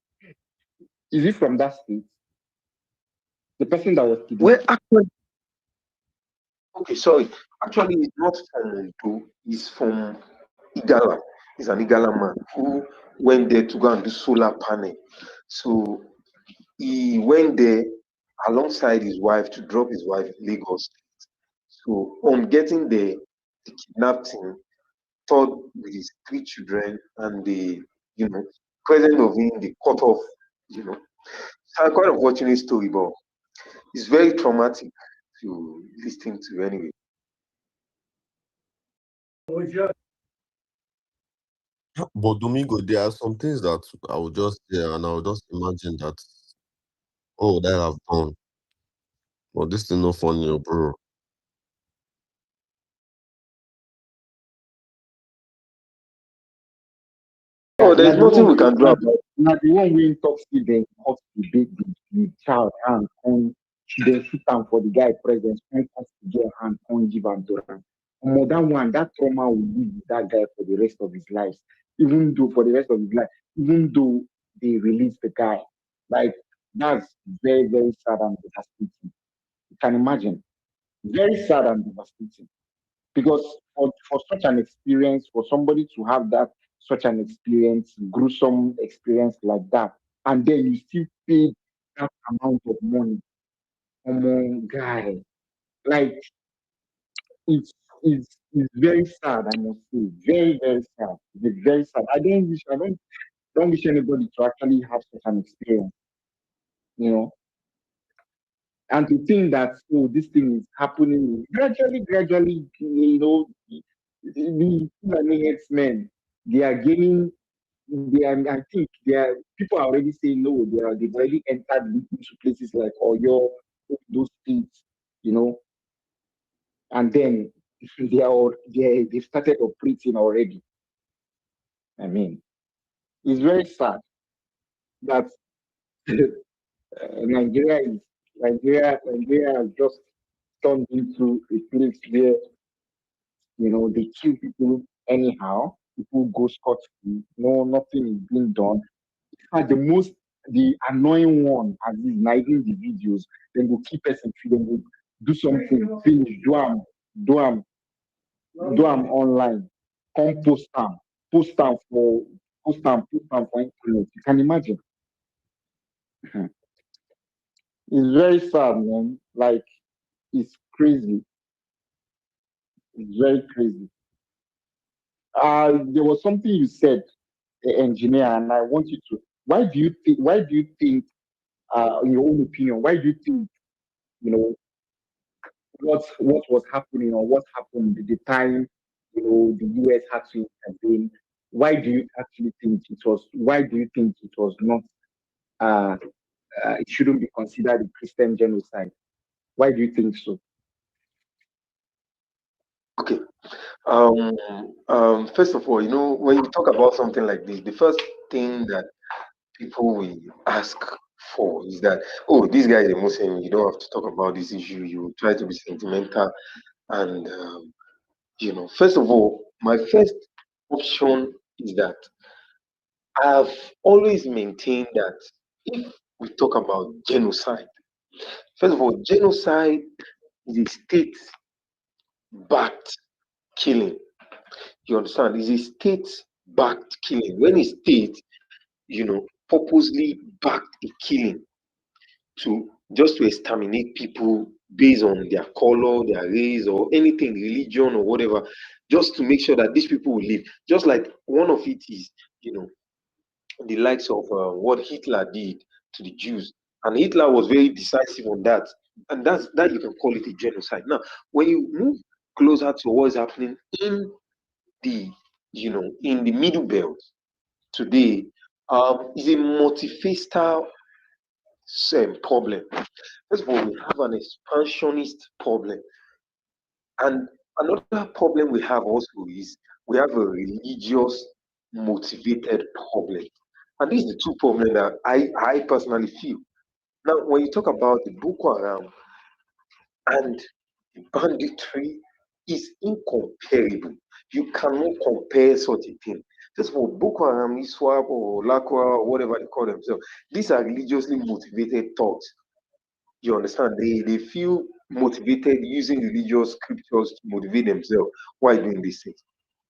Is he from that state? The person that was Well, kidnapped. actually, okay, sorry. Actually, it's not from Ondo. It's from Igala. He's an Igala man who went there to go and do solar panel. So he went there alongside his wife to drop his wife in Lagos. So on getting there, they kidnapped him, thought with his 3 children, and they, you know, present of him, they cut off, you know. So quite unfortunate story, but it's very traumatic to listen to anyway. But Domingo, there are some things that I would just hear and I would just imagine that, oh, that I've done. But this is not funny, oh, bro. Oh, Now there's the nothing one we we can do about it. now the one we talk to them cut the child hand on they sit down for the guy presence and cut the girl hand on give am to am. More than one, that trauma will live with that guy for the rest of his life. Even though for the rest of his life, even though they release the guy. Like that's very, very sad and devastating. You can imagine. Very sad and devastating. Because for such an experience, for somebody to have that such an experience, gruesome experience like that, and then you still pay that amount of money, among guy, like it's very sad, I must say, very very sad. It's very sad. I don't wish anybody to actually have such an experience, you know. And to think that oh, this thing is happening gradually, the Fulani men, they are gaining. I think they are people are already saying no. They've already entered into places like Oyo, those states, you know, and then they've started operating already. I mean, it's very sad that Nigeria is Nigeria has just turned into a place where they kill people anyhow. People go scot free. No, nothing is being done. And the annoying one as is hiding the videos, then go keep person free, then go do something, finish, do am, do am online, come post am for internet. You can imagine. It's very sad, man. Like it's crazy. It's very crazy. There was something you said, the engineer, and I want you to. Why do you think, in your own opinion, why do you think, you know, what was happening or what happened at the time, the US had to intervene? Why do you think it was not, uh, it shouldn't be considered a Christian genocide? Why do you think so? Okay. Um, First of all, when you talk about something like this, the first thing that people will ask for is that, oh, this guy is a Muslim, you don't have to talk about this issue, you try to be sentimental. And, first of all, my first option is that I've always maintained that if we talk about genocide, first of all, genocide is a state backed killing. You understand? It's a state backed killing. When a state, purposely backed a killing to just to exterminate people based on their color, their race, or anything, religion, or whatever, just to make sure that these people will live. Just like one of it is, the likes of what Hitler did to the Jews, and Hitler was very decisive on that, and that you can call it a genocide. Now, when you move closer to what is happening the, in the Middle Belt today, is a multifaceted problem. First of all, we have an expansionist problem. And another problem we have also is we have a religious motivated problem. And these are the two problems that I personally feel. Now, when you talk about the Boko Haram and the banditry, is incomparable. You cannot compare such a thing. Just for Boko Haram, ISWAP, or Lakwa, or whatever they call themselves, these are religiously motivated thoughts. You understand? They feel motivated using religious scriptures to motivate themselves while doing these things.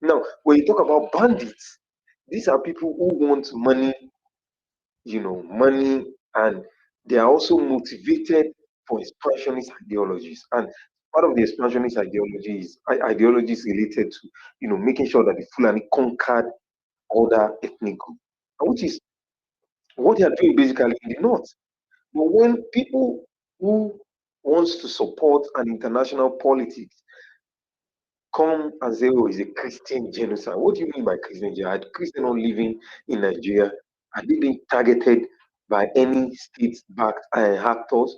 Now, when you talk about bandits, these are people who want money, money, and they are also motivated for expansionist ideologies. And part of the expansionist ideology is ideologies related to, making sure that the Fulani conquered other ethnic groups, which is what they are doing basically in the north. But when people who wants to support an international politics come and say, oh, it's a Christian genocide. What do you mean by Christian genocide? Are Christians not living in Nigeria? Are they being targeted by any state-backed actors?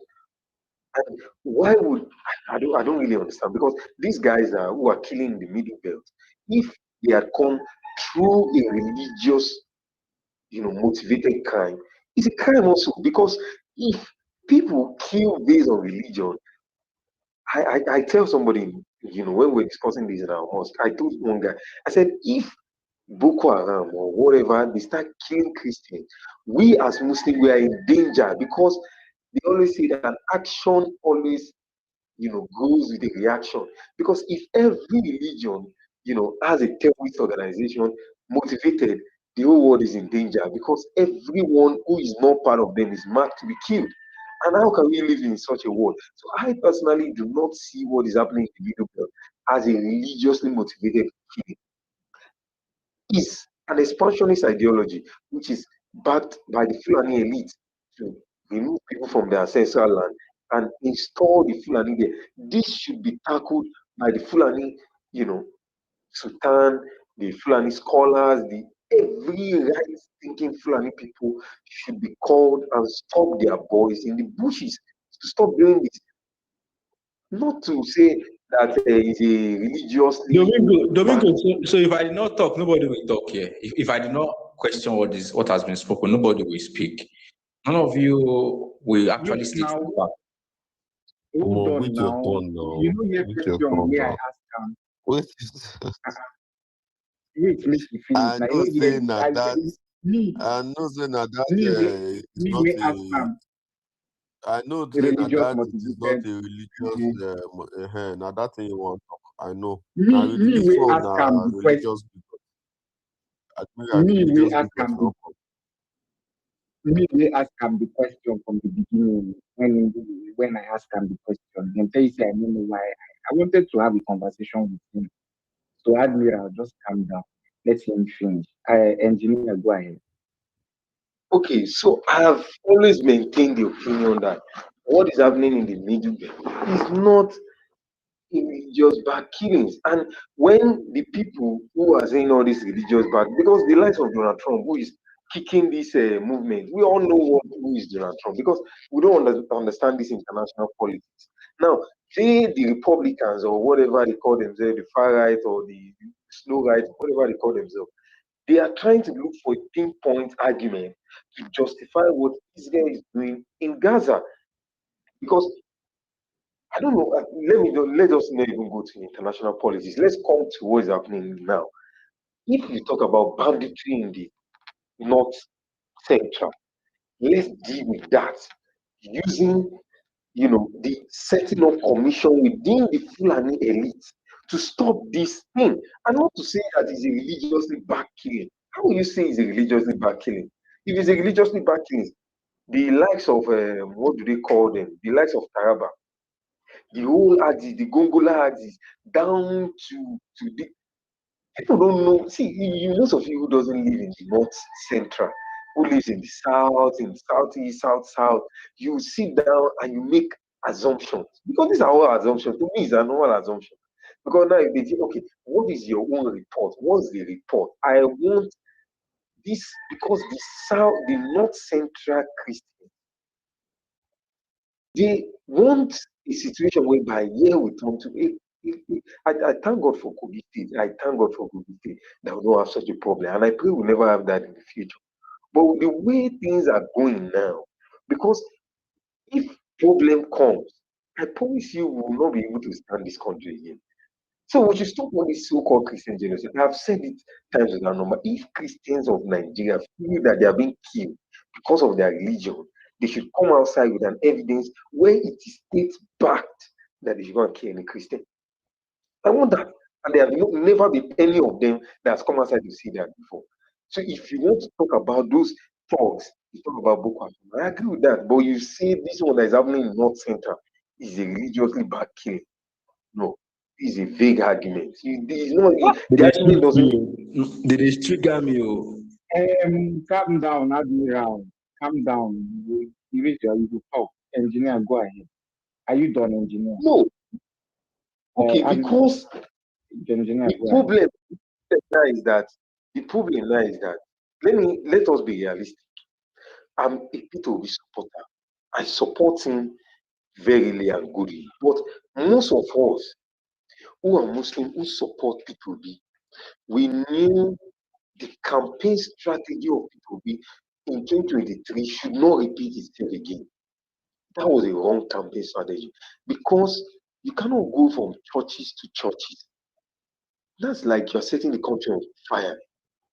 And why would I don't really understand, because these guys who are killing the Middle Belt, if they had come through a religious, motivated crime, it's a crime also, because if people kill based on religion, I tell somebody, when we're discussing this in our mosque, I told one guy, I said, if Boko Haram or whatever, they start killing Christians, we as Muslims, we are in danger, because they always say that an action always, goes with a reaction. Because if every religion, has a terrorist organization motivated, the whole world is in danger, because everyone who is not part of them is marked to be killed. And how can we live in such a world? So I personally do not see what is happening in the Middle Belt as a religiously motivated killing. It's an expansionist ideology which is backed by the Fulani elite to remove people from their ancestral land and install the Fulani there. This should be tackled by the Fulani, Sultan, the Fulani scholars, the every right-thinking Fulani people should be called and stop their boys in the bushes to stop doing this. Not to say that it's a religiously Domingo. So if I did not talk, nobody will talk here. If I did not question what has been spoken, nobody will speak. None of you will actually state now, the fact. hold on Wait your now. turn now. You know your Wait your question turn where I now. asked him. Wait. Wait, make you finish. I Now know you know saying that me, I know saying that is me not we ask a. him I know the saying that religious it is not motivated. a religious. Now that thing you want talk. I know. Now Me this we one ask him the question. religious. I think a Me we religious ask because him me we ask him the question from the beginning when I asked him the question. And he said, I don't know why. I wanted to have a conversation with him. So Admiral, just calm down. Let him finish. Engineer, go ahead. Okay, so I have always maintained the opinion that what is happening in the Middle Belt is not religious bad killings. And when the people who are saying all this religious bad, because the likes of Donald Trump, who is kicking this movement, we all know who is Donald Trump, because we don't understand this international politics. Now, the Republicans or whatever they call themselves, the far right or the slow right, whatever they call themselves, They are trying to look for a pinpoint argument to justify what Israel is doing in Gaza. Because I don't know, let us not even go to international politics. Let's come to what is happening now. If we talk about banditry in the North Central, let's deal with that using, the setting up commission within the Fulani elite to stop this thing. And not to say that it's a religiously backed killing. How will you say it's a religiously backed killing? If it's a religiously backed killing, the likes of, what do they call them? The likes of Taraba, the whole axis, the Gongola axis, down to the people don't know. See, most of you who doesn't live in the North Central, who lives in the South, in the Southeast, South, you sit down and you make assumptions. Because these are all assumptions. To me, it's an all assumption. Because now if they say, okay, what is your own report? What's the report? I want this because the North Central Christians, they want a situation whereby here we turn to it. I thank God for Kogi State. I thank God for Kogi State that we don't have such a problem. And I pray we'll never have that in the future. But the way things are going now, because if problem comes, I promise you we will not be able to stand this country again. So we should stop all this so-called Christian genocide. I've said it times without number. If Christians of Nigeria feel that they are being killed because of their religion, they should come outside with an evidence where it is state-backed that they should go and kill any Christian. I want that. And there have never been any of them that has come outside to see that before. So if you want to talk about those thugs, you talk about Boko Haram. I agree with that. But you see this one that is happening in North Center is a religiously bad killing. No, it's a vague argument. The argument doesn't. Did they trigger me? Calm down, Admiral. Calm down. You talk. Engineer, go ahead. Are you done, engineer? No. Okay, because engineer, the problem now is that let us be realistic. I'm a P2B supporter. I support him verily and goodly. But most of us who are Muslim who support P2B, we knew the campaign strategy of P2B in 2023 should not repeat itself again. That was a wrong campaign strategy because you cannot go from churches to churches. That's like you're setting the country on fire.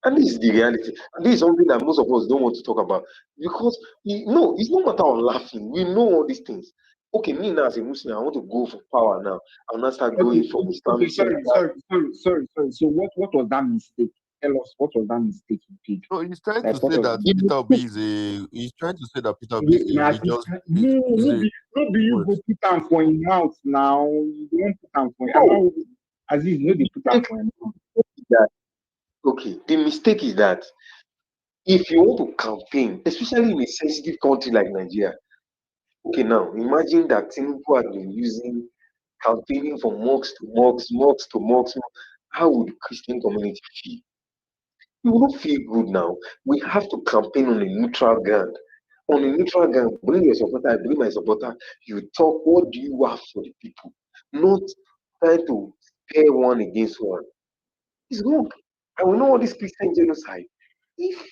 And this is the reality. And this is something that most of us don't want to talk about. Because, it's no matter of laughing. We know all these things. Okay, me now as a Muslim, I want to go for power now. I'll not start going from Islamic. Sorry. So what was that mistake? Tell us, what was that mistake you did? No, he's trying to say that Peter B is a. He's trying to say that Peter B is a religious. No, you go put down for him mouth now. You don't put down for him. Aziz, no, they put down for him. Okay, the mistake is that if you want to campaign, especially in a sensitive country like Nigeria, okay, now imagine that Tinubu had been using campaigning from mosque to mosque. How would the Christian community feel? You will not feel good now. We have to campaign on a neutral ground. On a neutral ground, bring your supporter, I bring my supporter. You talk, what do you have for the people? Not trying to pair one against one. It's wrong. I will know all this Christian genocide. If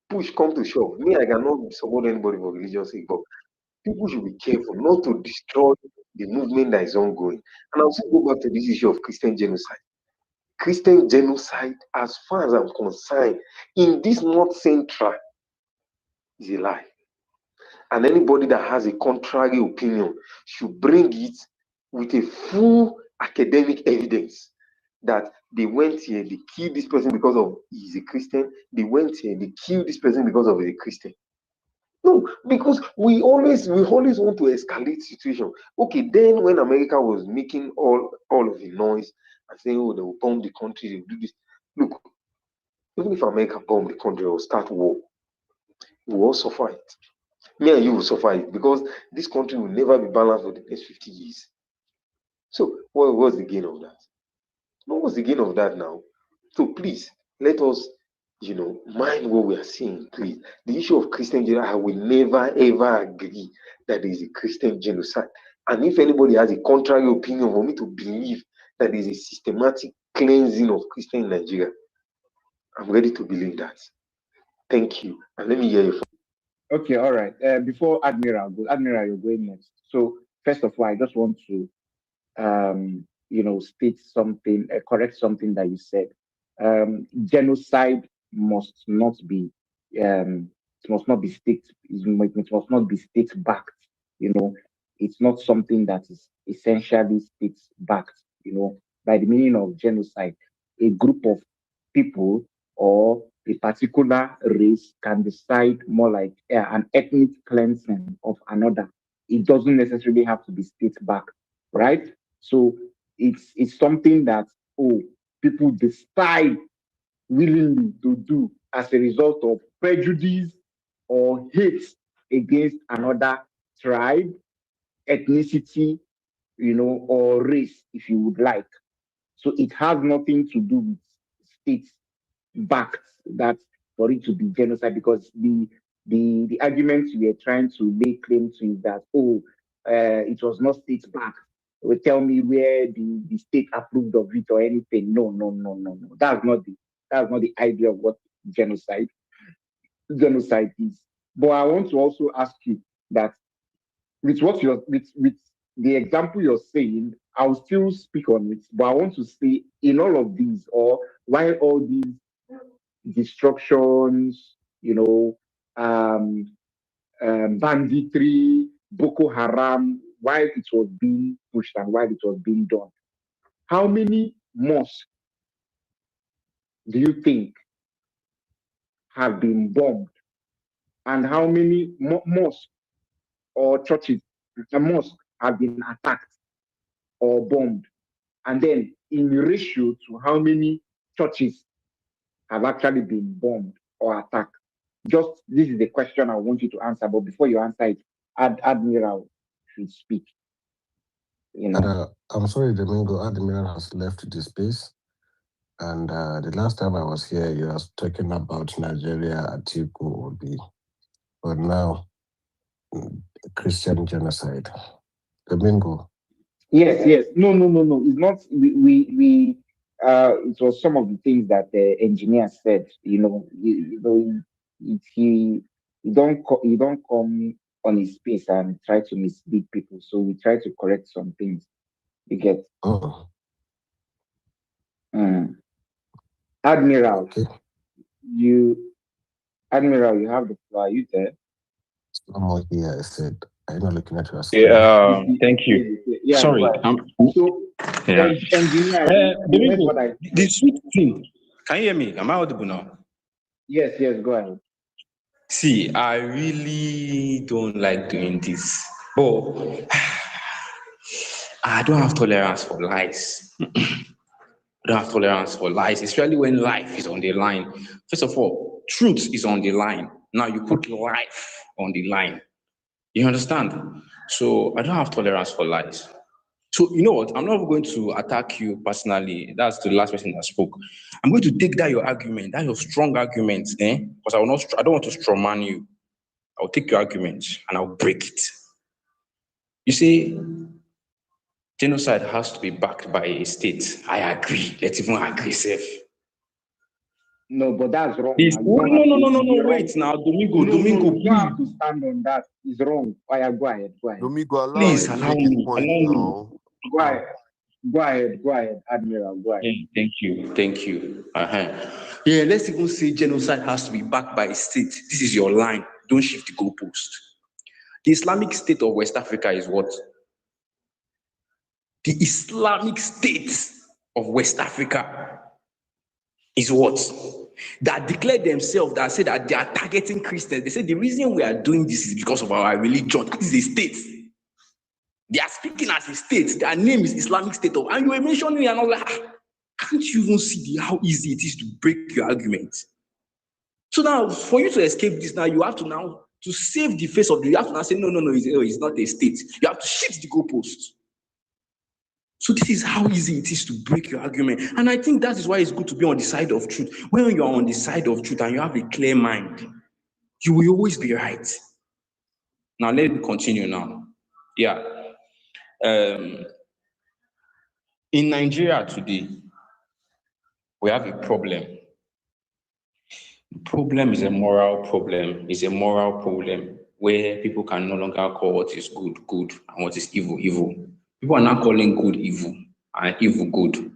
push come to shove, me, I cannot support anybody for religious sake, but people should be careful not to destroy the movement that is ongoing. And I'll also go back to this issue of Christian genocide. Christian genocide, as far as I'm concerned, in this North Central, is a lie. And anybody that has a contrary opinion should bring it with a full academic evidence that they went here, they killed this person because of he's a Christian. They went here, they killed this person because of he's a Christian. No, because we always want to escalate situation. Okay, then when America was making all of the noise and saying, oh, they will bomb the country, they will do this. Look, even if America bomb the country or start war, we will all suffer it. Me and you will suffer it because this country will never be balanced for the next 50 years. So what's the gain of that? What's the gain of that now? So please, let us, mind what we are seeing, please. The issue of Christian genocide, I will never, ever agree that there is a Christian genocide. And if anybody has a contrary opinion for me to believe that there is a systematic cleansing of Christian in Nigeria, I'm ready to believe that. Thank you. And let me hear you. Okay, all right. Before Admiral goes, Admiral, you're going next. So first of all, I just want to state something, correct something that you said. Genocide must not be, it must not be it must not be state backed. You know, it's not something that is essentially state backed. By the meaning of genocide, a group of people or a particular race can decide more like an ethnic cleansing of another. It doesn't necessarily have to be state backed, right? So it's something that people decide willingly to do as a result of prejudice or hate against another tribe, ethnicity, or race, if you would like. So it has nothing to do with states backed that for it to be genocide, because the argument you are trying to lay claim to is that it was not state backed. Will tell me where the state approved of it or anything. No, no, no, no, no. That's not the idea of what genocide genocide is. But I want to also ask you that with what you're with the example you're saying, I'll still speak on it, but I want to say in all of these, or while all these destructions, banditry, Boko Haram, while it was being pushed and while it was being done, how many mosques do you think have been bombed, and how many mosques or churches, mosques have been attacked or bombed? And then in ratio to how many churches have actually been bombed or attacked? Just this is the question I want you to answer. But before you answer it, Admiral should speak. I'm sorry, Domingo. Admiral has left the space. And the last time I was here, you were talking about Nigeria, Atiku Obi. But now, Christian genocide. Domingo. Yes. No. It's not. It was some of the things that the engineer said. He don't come on his space and try to mislead people. So we try to correct some things. You get. Oh. Admiral, Okay. Admiral, you have the floor. Are you there? No more here, I said. I'm not looking at your screen. Yeah, thank you. Yeah, Sorry. So, Yeah. engineer, The sweet thing. Can you hear me? Am I audible now? Yes, go ahead. See, I really don't like doing this. But I don't have tolerance for lies. I don't have tolerance for lies, especially when life is on the line. First of all, truth is on the line. Now you put life on the line. You understand? So I don't have tolerance for lies. So you know what? I'm not going to attack you personally. That's the last person that spoke. I'm going to take that your argument, that your strong argument, because I don't want to strawman you. I'll take your argument and I'll break it. You see, genocide has to be backed by a state. I agree. Let's even agree, safe. No, but that's wrong. No. Wait now, Domingo. No, you don't have to stand on that. It's wrong. Go ahead. Domingo, allow Please him to allow make his me. point now. Go ahead, Admiral. Go ahead. Yeah, thank you. Yeah, let's even say genocide has to be backed by a state. This is your line. Don't shift the goalpost. The Islamic State of West Africa is what? The Islamic State of West Africa is what? That declared themselves, that said that they are targeting Christians. They said the reason we are doing this is because of our religion. That is a state. They are speaking as a state. Their name is Islamic State of, and you were mentioning, and I was like, can't you even see how easy it is to break your argument? So now, for you to escape this, now you have to to save the face of you have to now say, no, it's not a state. You have to shift the goalpost. So this is how easy it is to break your argument. And I think that is why it's good to be on the side of truth. When you are on the side of truth and you have a clear mind, you will always be right. Now, let me continue now. Yeah. In Nigeria today, we have a problem Problem is a moral problem. It's a moral problem where people can no longer call what is good good and what is evil evil. People are now calling good evil and evil good.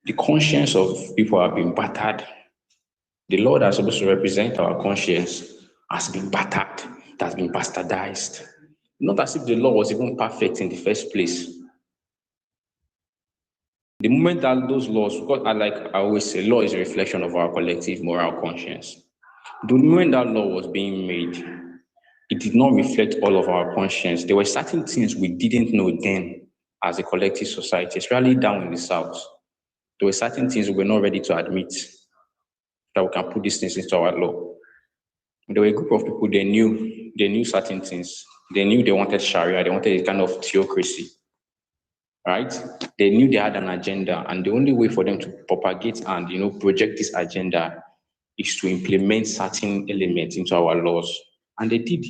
The conscience of people have been battered. The law that's supposed to represent our conscience has been battered, it has been bastardized. Not as if the law was even perfect in the first place. The moment that those laws, because I always say, law is a reflection of our collective moral conscience. The moment that law was being made, it did not reflect all of our conscience. There were certain things we didn't know then as a collective society, especially down in the South. There were certain things we were not ready to admit that we can put these things into our law. There were a group of people, they knew certain things. They knew they wanted Sharia, they wanted a kind of theocracy, right? They knew they had an agenda, and the only way for them to propagate and project this agenda is to implement certain elements into our laws. And they did.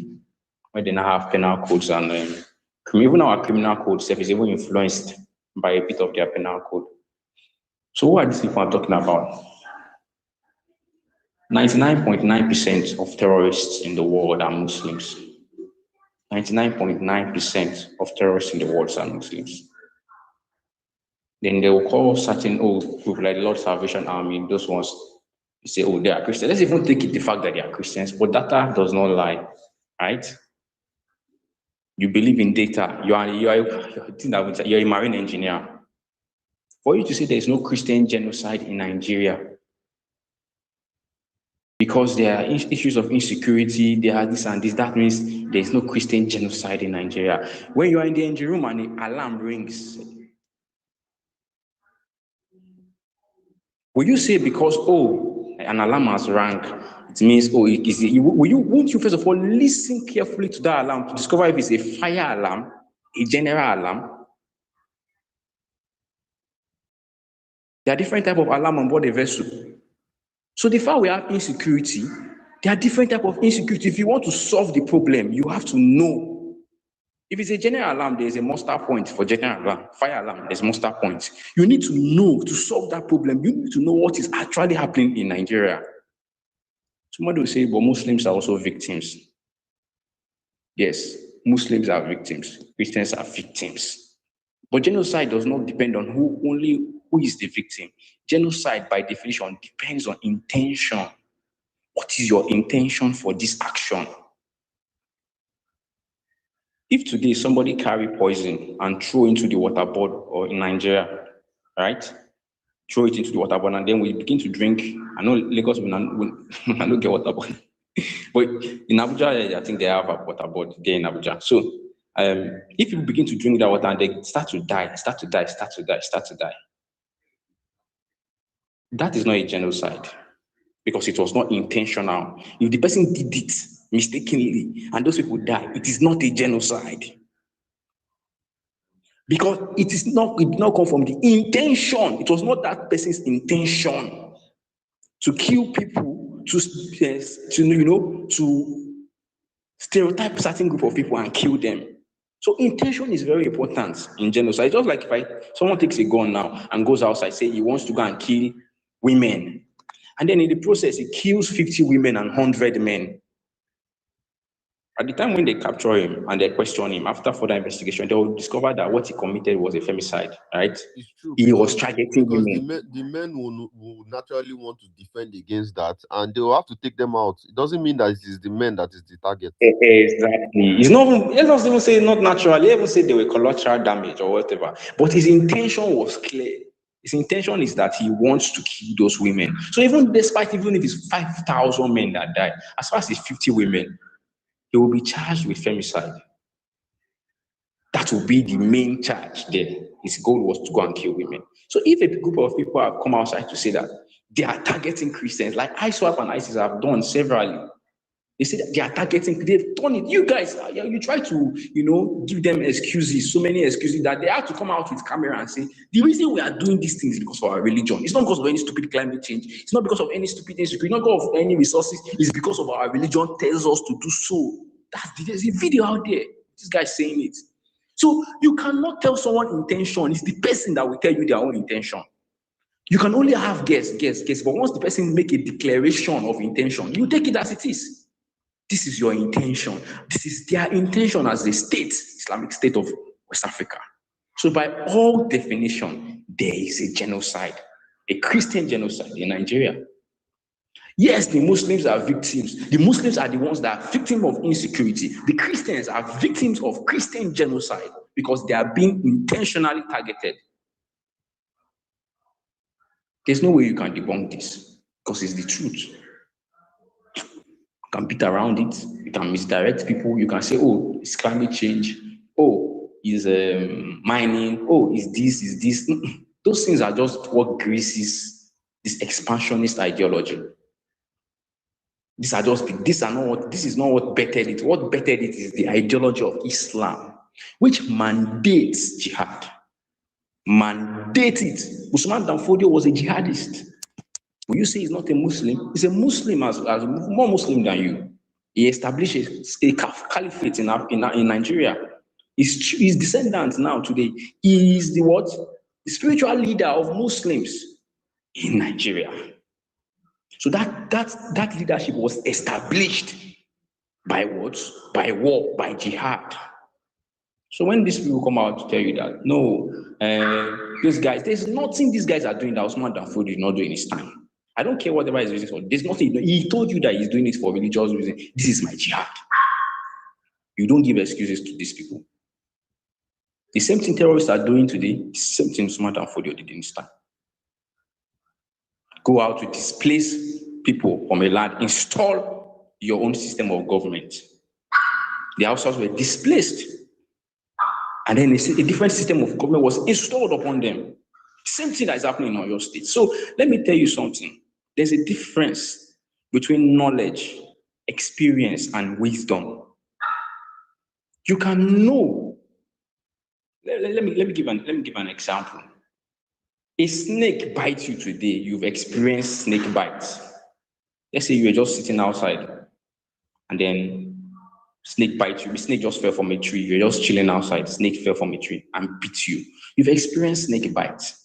When they now have penal codes and even our criminal code itself is even influenced by a bit of their penal code. So what are these people I'm talking about? 99.9% of terrorists in the world are Muslims. 99.9% of terrorists in the world are Muslims. Then they will call certain group like the Lord Salvation Army, those ones, you say, they are Christians. Let's even take it the fact that they are Christians, but data does not lie, right? You believe in data. You're a marine engineer. For you to say there is no Christian genocide in Nigeria because there are issues of insecurity, there are this and this, that means there is no Christian genocide in Nigeria. When you are in the engine room and the alarm rings, will you say because an alarm has rang, it means won't you first of all listen carefully to that alarm to discover if it's a fire alarm, a general alarm? There are different types of alarm on board a vessel. So the fact we have insecurity, there are different types of insecurity. If you want to solve the problem, you have to know. If it's a general alarm, there's a muster point for general alarm. Fire alarm, there's muster point. You need to know to solve that problem. You need to know what is actually happening in Nigeria. Somebody will say, but Muslims are also victims. Yes, Muslims are victims. Christians are victims. But genocide does not depend on who is the victim. Genocide, by definition, depends on intention. What is your intention for this action? If today somebody carry poison and throw into the water board or in Nigeria, right? Throw it into the water board and then we begin to drink. I know Lagos will not get water board. But in Abuja, I think they have a water board there in Abuja. So if you begin to drink that water and they start to die, that is not a genocide because it was not intentional. If the person did it mistakenly and those people die, it is not a genocide. Because it did not come from the intention. It was not that person's intention to kill people, to stereotype a certain group of people and kill them. So intention is very important in genocide. It's just like if someone takes a gun now and goes outside, say he wants to go and kill women, and then in the process he kills 50 women and 100 men. At the time when they capture him and they question him, after further investigation, they will discover that what he committed was a femicide, right? It's true He was targeting because women. the men will naturally want to defend against that, and they will have to take them out. It doesn't mean that it is the men that is the target. Exactly. It's not. Let's not even say not naturally. Even say they were collateral damage or whatever. But his intention was clear. His intention is that he wants to kill those women. So even if it's 5,000 men that die, as far as it's 50 women, he will be charged with femicide. That will be the main charge there. His goal was to go and kill women. So if a group of people have come outside to say that they are targeting Christians, like ISWAP and ISIS have done severally, they say that they are targeting, they've done it. You guys, you try to, give them excuses, so many excuses that they have to come out with camera and say, the reason we are doing these things is because of our religion. It's not because of any stupid climate change. It's not because of any stupid insecurity. It's not because of any resources. It's because of our religion tells us to do so. There's a video out there. This guy saying it. So you cannot tell someone intention. It's the person that will tell you their own intention. You can only have guess. But once the person make a declaration of intention, you take it as it is. This is your intention. This is their intention as the state, Islamic State of West Africa. So by all definition, there is a genocide, a Christian genocide in Nigeria. Yes, the Muslims are victims. The Muslims are the ones that are victims of insecurity. The Christians are victims of Christian genocide because they are being intentionally targeted. There's no way you can debunk this because it's the truth. You can beat around it. You can misdirect people. You can say, oh, it's climate change. Oh, it's mining. Oh, is this. Those things are just what greases this expansionist ideology. This is not what bettered it. What bettered it is the ideology of Islam, which mandates jihad. Mandated. Usman Danfodio was a jihadist. When you say he's not a Muslim, he's a Muslim as more Muslim than you. He established a caliphate in Nigeria. His descendants now today. He is the spiritual leader of Muslims in Nigeria. So that leadership was established by what? By war, by jihad. So when these people come out to tell you that, no, these guys, there's nothing these guys are doing that Usman Danfodio is not doing his time. I don't care whatever he's using for. There's nothing. He told you that he's doing it for religious reasons. This is my jihad. You don't give excuses to these people. The same thing terrorists are doing today, the same thing Usman Danfodio did in his time. Go out to displace people from a land, install your own system of government. The Hausas were displaced. And then a different system of government was installed upon them. Same thing that is happening in your state. So let me tell you something. There's a difference between knowledge, experience, and wisdom. You can know. Let me give an example. A snake bites you today. You've experienced snake bites. Let's say you were just sitting outside, and then snake bites you. The snake just fell from a tree. You're just chilling outside. Snake fell from a tree and bit you. You've experienced snake bites.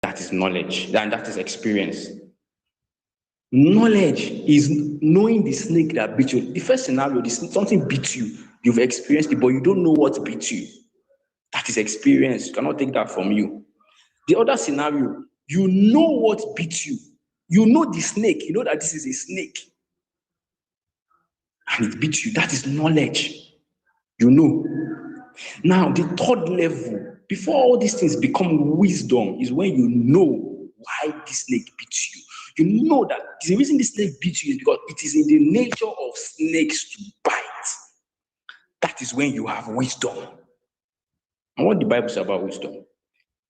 That is knowledge, and that is experience. Knowledge is knowing the snake that bit you. The first scenario, something bit you. You've experienced it, but you don't know what bit you. That is experience. You cannot take that from you. The other scenario, you know what bit you. You know the snake. You know that this is a snake. And it bit you. That is knowledge. You know. Now, the third level, before all these things become wisdom, is when you know why this snake beats you. You know that the reason this snake beats you is because it is in the nature of snakes to bite. That is when you have wisdom. And what the Bible says about wisdom?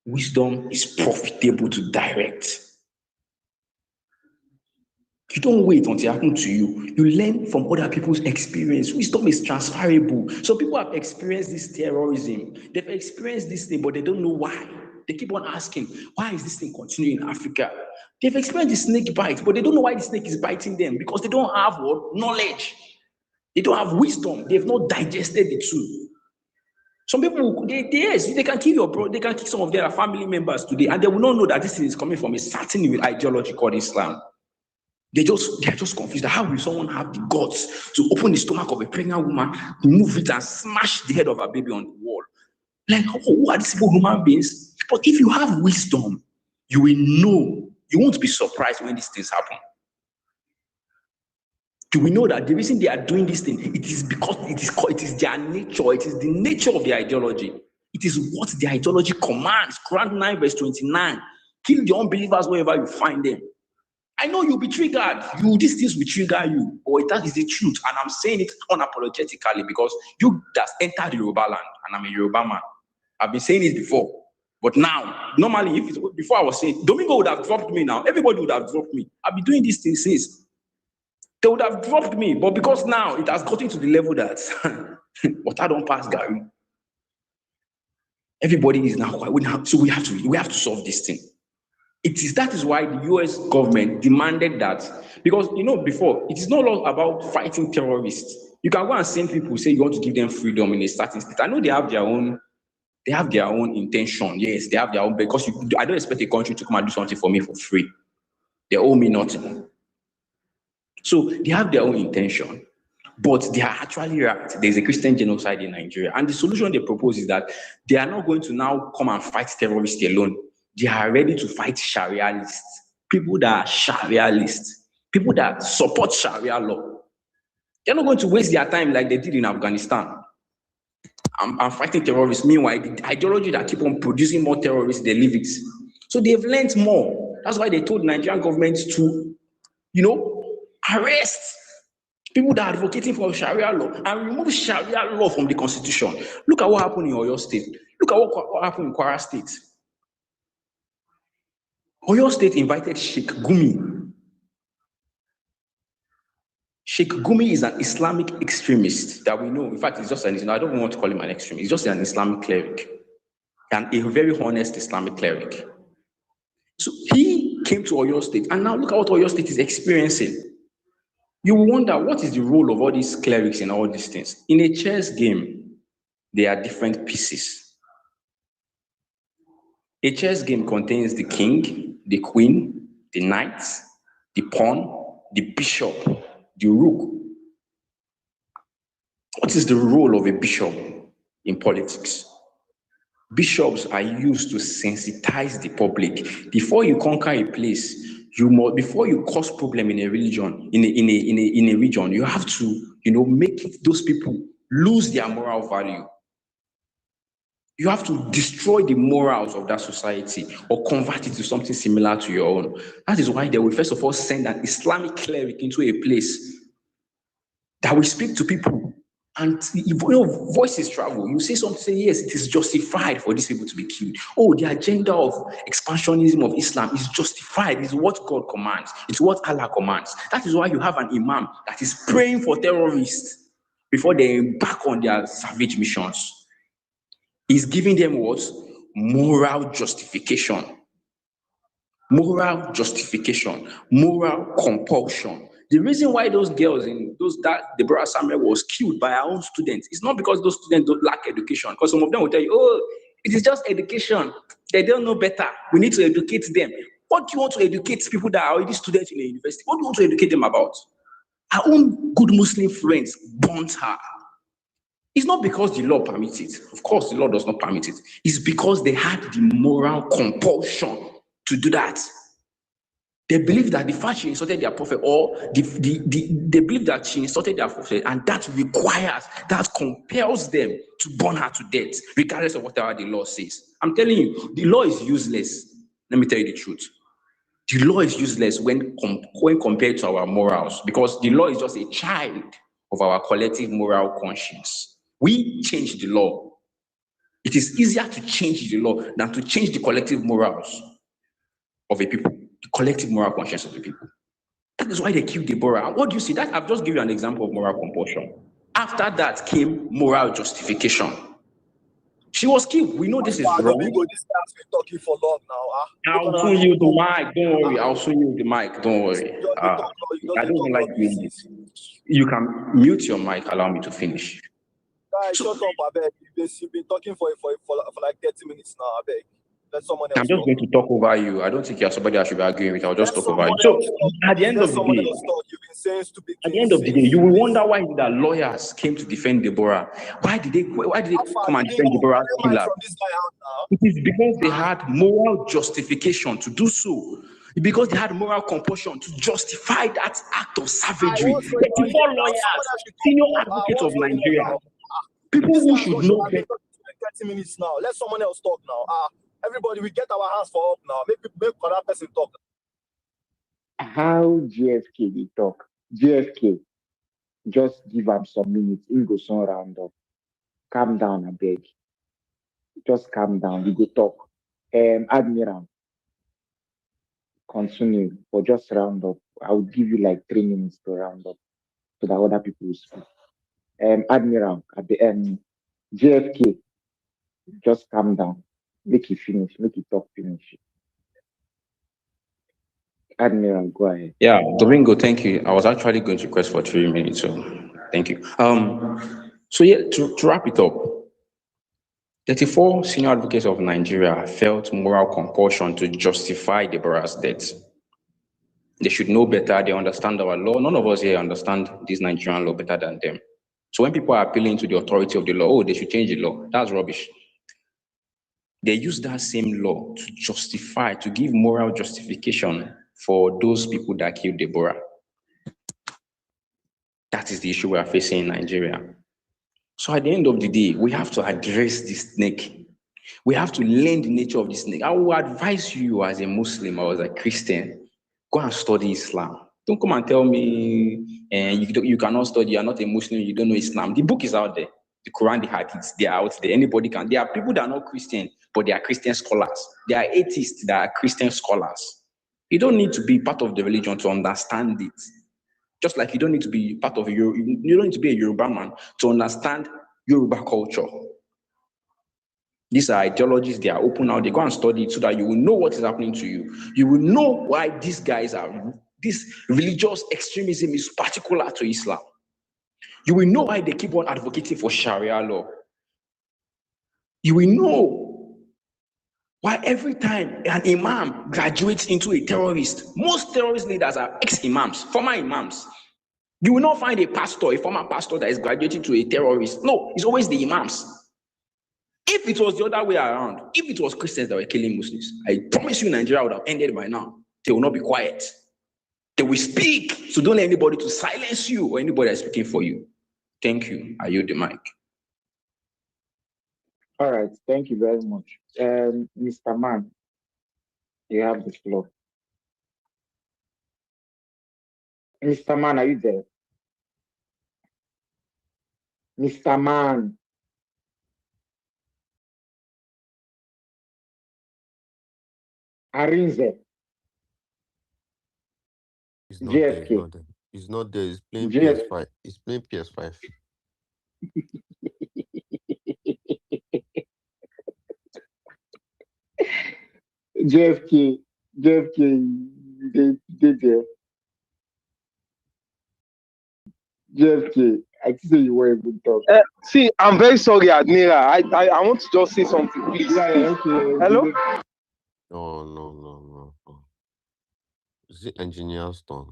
Wisdom is profitable to direct. You don't wait until it happens to you. You learn from other people's experience. Wisdom is transferable. So people have experienced this terrorism. They've experienced this thing, but they don't know why. They keep on asking, why is this thing continuing in Africa? They've experienced the snake bite, but they don't know why the snake is biting them because they don't have what? Knowledge. They don't have wisdom. They've not digested the truth. Some people, they can kill your bro, they can kill some of their family members today, and they will not know that this thing is coming from a certain ideology called Islam. They're just confused. How will someone have the guts to open the stomach of a pregnant woman, remove it, and smash the head of her baby on the wall? Like, who are these people, human beings? But if you have wisdom, you will know. You won't be surprised when these things happen. You will know that the reason they are doing this thing, it is because it is their nature. It is the nature of the ideology. It is what the ideology commands. Quran 9 verse 29. Kill the unbelievers wherever you find them. I know you'll be triggered. These things will trigger you, but that is the truth. And I'm saying it unapologetically because you just entered the Yoruba land, and I'm a Yoruba man. I've been saying it before. But now, normally, before I was saying, Domingo would have dropped me now. Everybody would have dropped me. I've been doing these things since. They would have dropped me, but because now it has gotten to the level that, but I don't pass Gary. Everybody is now, so we have to solve this thing. That is why the US government demanded that, because before, it is not all about fighting terrorists. You can go and send people, say you want to give them freedom in a certain state. I know they have their own They have their own intention. Yes, they have their own, because I don't expect a country to come and do something for me for free. They owe me nothing. So they have their own intention, but they are actually right. There's a Christian genocide in Nigeria. And the solution they propose is that they are not going to now come and fight terrorists alone. They are ready to fight Sharialists, people that are Sharialists, people that support Sharia law. They're not going to waste their time like they did in Afghanistan. I'm fighting terrorists. Meanwhile, the ideology that keep on producing more terrorists, they leave it. So they've learned more. That's why they told Nigerian government to, arrest people that are advocating for Sharia law and remove Sharia law from the constitution. Look at what happened in Oyo State. Look at what happened in Kwara State. Oyo State invited Sheikh Gumi. Sheikh Gumi is an Islamic extremist that we know. In fact, he's just I don't want to call him an extremist. He's just an Islamic cleric and a very honest Islamic cleric. So he came to Oyo State, and now look at what Oyo State is experiencing. You wonder, what is the role of all these clerics in all these things? In a chess game, there are different pieces. A chess game contains the king, the queen, the knight, the pawn, the bishop, the rook. What is the role of a bishop in politics? Bishops are used to sensitize the public. Before you conquer a place, before you cause problem in a religion, in a region, you have to, make those people lose their moral value. You have to destroy the morals of that society or convert it to something similar to your own. That is why they will first of all send an Islamic cleric into a place that will speak to people. And voices travel. You say something, say, yes, it is justified for these people to be killed. Oh, the agenda of expansionism of Islam is justified. It's what God commands. It's what Allah commands. That is why you have an imam that is praying for terrorists before they embark on their savage missions. He's giving them what? Moral justification. Moral justification. Moral compulsion. The reason why those girls that Deborah Samuel was killed by her own students is not because those students don't lack education. Because some of them will tell you, oh, it is just education. They don't know better. We need to educate them. What do you want to educate people that are already students in a university? What do you want to educate them about? Her own good Muslim friends burnt her. It's not because the law permits it. Of course, the law does not permit it. It's because they had the moral compulsion to do that. They believe that the fact she insulted their prophet, or they believe that she insulted their prophet, and that compels them to burn her to death, regardless of whatever the law says. I'm telling you, the law is useless. Let me tell you the truth. The law is useless when compared to our morals, because the law is just a child of our collective moral conscience. We change the law. It is easier to change the law than to change the collective morals of a people. The collective moral conscience of the people. That is why they killed Deborah. And what do you see? That I've just given you an example of moral compulsion. After that came moral justification. She was killed. We know this is wrong. This guy's been talking for long now. I'll soon use the mic. Don't worry. I'll soon use the mic. Don't worry. I don't even like doing this. You can mute your mic. Allow me to finish. Guys, shut up, I beg. You've been talking for like 30 minutes now, I beg. Let someone else I'm just talk. going to talk over you. I don't think you're somebody I should be arguing with. I'll just talk over you. So at the end of the day, You've been saying stupid at the end of the day, you will wonder why that lawyers came to defend Deborah. Why did they come and defend Deborah's killer? It is because they had moral justification to do so. Because they had moral compulsion to justify that act of savagery. 34 lawyers, senior advocates of Nigeria, people who should know better. 30 minutes now. Let someone else talk now. Everybody, we get our hands for up now. Make another person talk. How GFK they talk? GFK, just give him some minutes. He go some round up. Calm down, I beg. Just calm down. We go talk. Admiral, continue, but just round up. I will give you like 3 minutes to round up so that other people will speak. Admiral, at the end, JFK, just calm down. Make it finish. Make it talk finish. Admiral, go ahead. Yeah, Domingo, thank you. I was actually going to request for 3 minutes, so thank you. So yeah, to wrap it up, 34 senior advocates of Nigeria felt moral compulsion to justify Deborah's death. They should know better. They understand our law. None of us here understand this Nigerian law better than them. So when people are appealing to the authority of the law, oh, they should change the law, that's rubbish. They use that same law to justify, to give moral justification for those people that killed Deborah. That is the issue we are facing in Nigeria. So at the end of the day, we have to address this snake. We have to learn the nature of the snake. I will advise you as a Muslim or as a Christian, go and study Islam. Don't come and tell me you cannot study, you're not a Muslim, you don't know Islam. The book is out there. The Quran, the Hadiths, they are out there. Anybody can. There are people that are not Christian, but they are Christian scholars. There are atheists that are Christian scholars. You don't need to be part of the religion to understand it. Just like you don't need to be part of you don't need to be a Yoruba man to understand Yoruba culture. These are ideologies, they are open now. They go and study it so that you will know what is happening to you. You will know why these guys are, this religious extremism is particular to Islam. You will know why they keep on advocating for Sharia law. You will know why every time an imam graduates into a terrorist, most terrorist leaders are ex-imams, former imams. You will not find a pastor, a former pastor that is graduating to a terrorist. No, it's always the imams. If it was the other way around, if it was Christians that were killing Muslims, I promise you Nigeria would have ended by now. They will not be quiet. They will speak. So don't let anybody to silence you or anybody that's speaking for you. Thank you. I yield the mic. All right, thank you very much. Mr. Man, you have the floor. Mr. Man, are you there? Mr. Man. Arinze. He's not there. He's JFK. not there. He's not there. He's playing JFK. PS5. He's playing PS5. JFK, they there. JFK, I see you were able to talk. See, I'm very sorry, Admira. I want to just say something, please. Yeah, okay. Hello? No. Is it engineer's turn?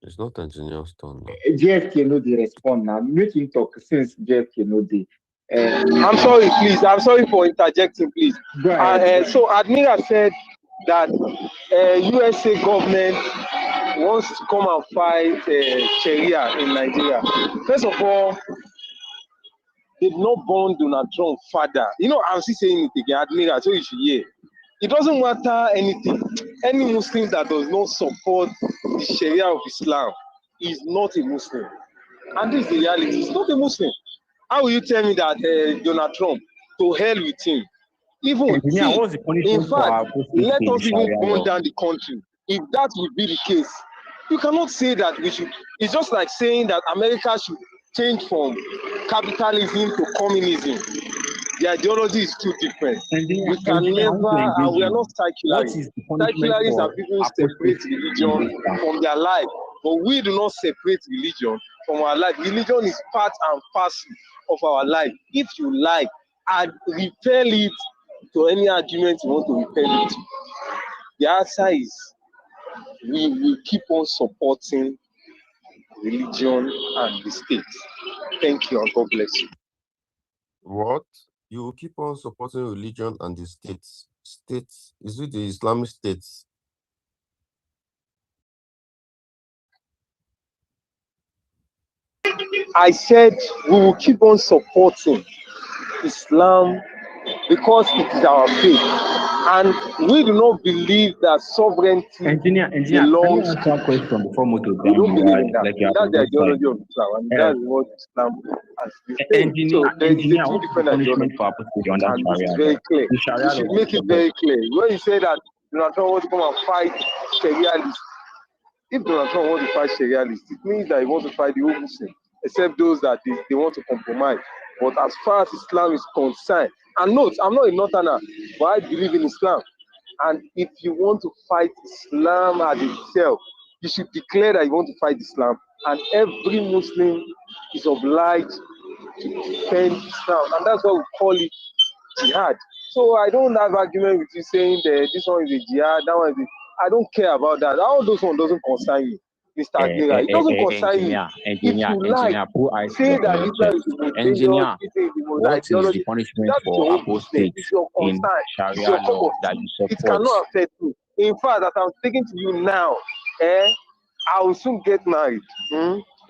It's not engineer's turn now. JFK no dey respond now. Make him talk since JFK no dey. I'm sorry, please. I'm sorry for interjecting, please. Go ahead. So Admira said that USA government wants to come and fight Sharia in Nigeria. First of all, they did not born Donald Trump father. You know, I'm still saying it again, Admira, so you should hear. It doesn't matter anything. Any Muslim that does not support the Sharia of Islam is not a Muslim. And this is the reality. He's not a Muslim. How will you tell me that Donald Trump, to hell with him? Even in fact, let us even burn down the country. If that would be the case, you cannot say that we should. It's just like saying that America should change from capitalism to communism. The ideology is too different. We can never, and we are not secularists. Secularists are people who separate religion from their life, but we do not separate religion from our life. Religion is part and parcel of our life. If you like, I'd repel it to any argument you want to repel it to. The answer is we keep on supporting religion and the state. Thank you, and God bless you. What? You will keep on supporting religion and the states. States? Is it the Islamic states? I said we will keep on supporting Islam because it is our faith, and we do not believe that sovereignty belongs. Can you answer a question before we go We don't down? believe in that. Like That's the ideology of Islam, and that's what Islam has been. So there is a two different ideologies, and this is very clear. You should make it very clear. When you say that Donald Trump wants to come and fight Sharialists, if Donald Trump wants to fight Sharialists, it means that he wants to fight the whole Muslim, except those that they want to compromise. But as far as Islam is concerned, and note, I'm not a Northerner, but I believe in Islam. And if you want to fight Islam as itself, you should declare that you want to fight Islam. And every Muslim is obliged to defend Islam. And that's why we call it jihad. So I don't have argument with you saying that this one is a jihad, that one is a, I don't care about that. All those one doesn't concern you, Mr. Admira. It doesn't concern me. If you like, Put eyes to say your that own Islam chest. is the most dangerous, Engineer, this is the most what is the ideology. punishment That's for your own business. apostates It's your in concern. It's Sharia your cup law of that tea. you It support? cannot affect me. In fact, as I'm speaking to you now, I will soon get married.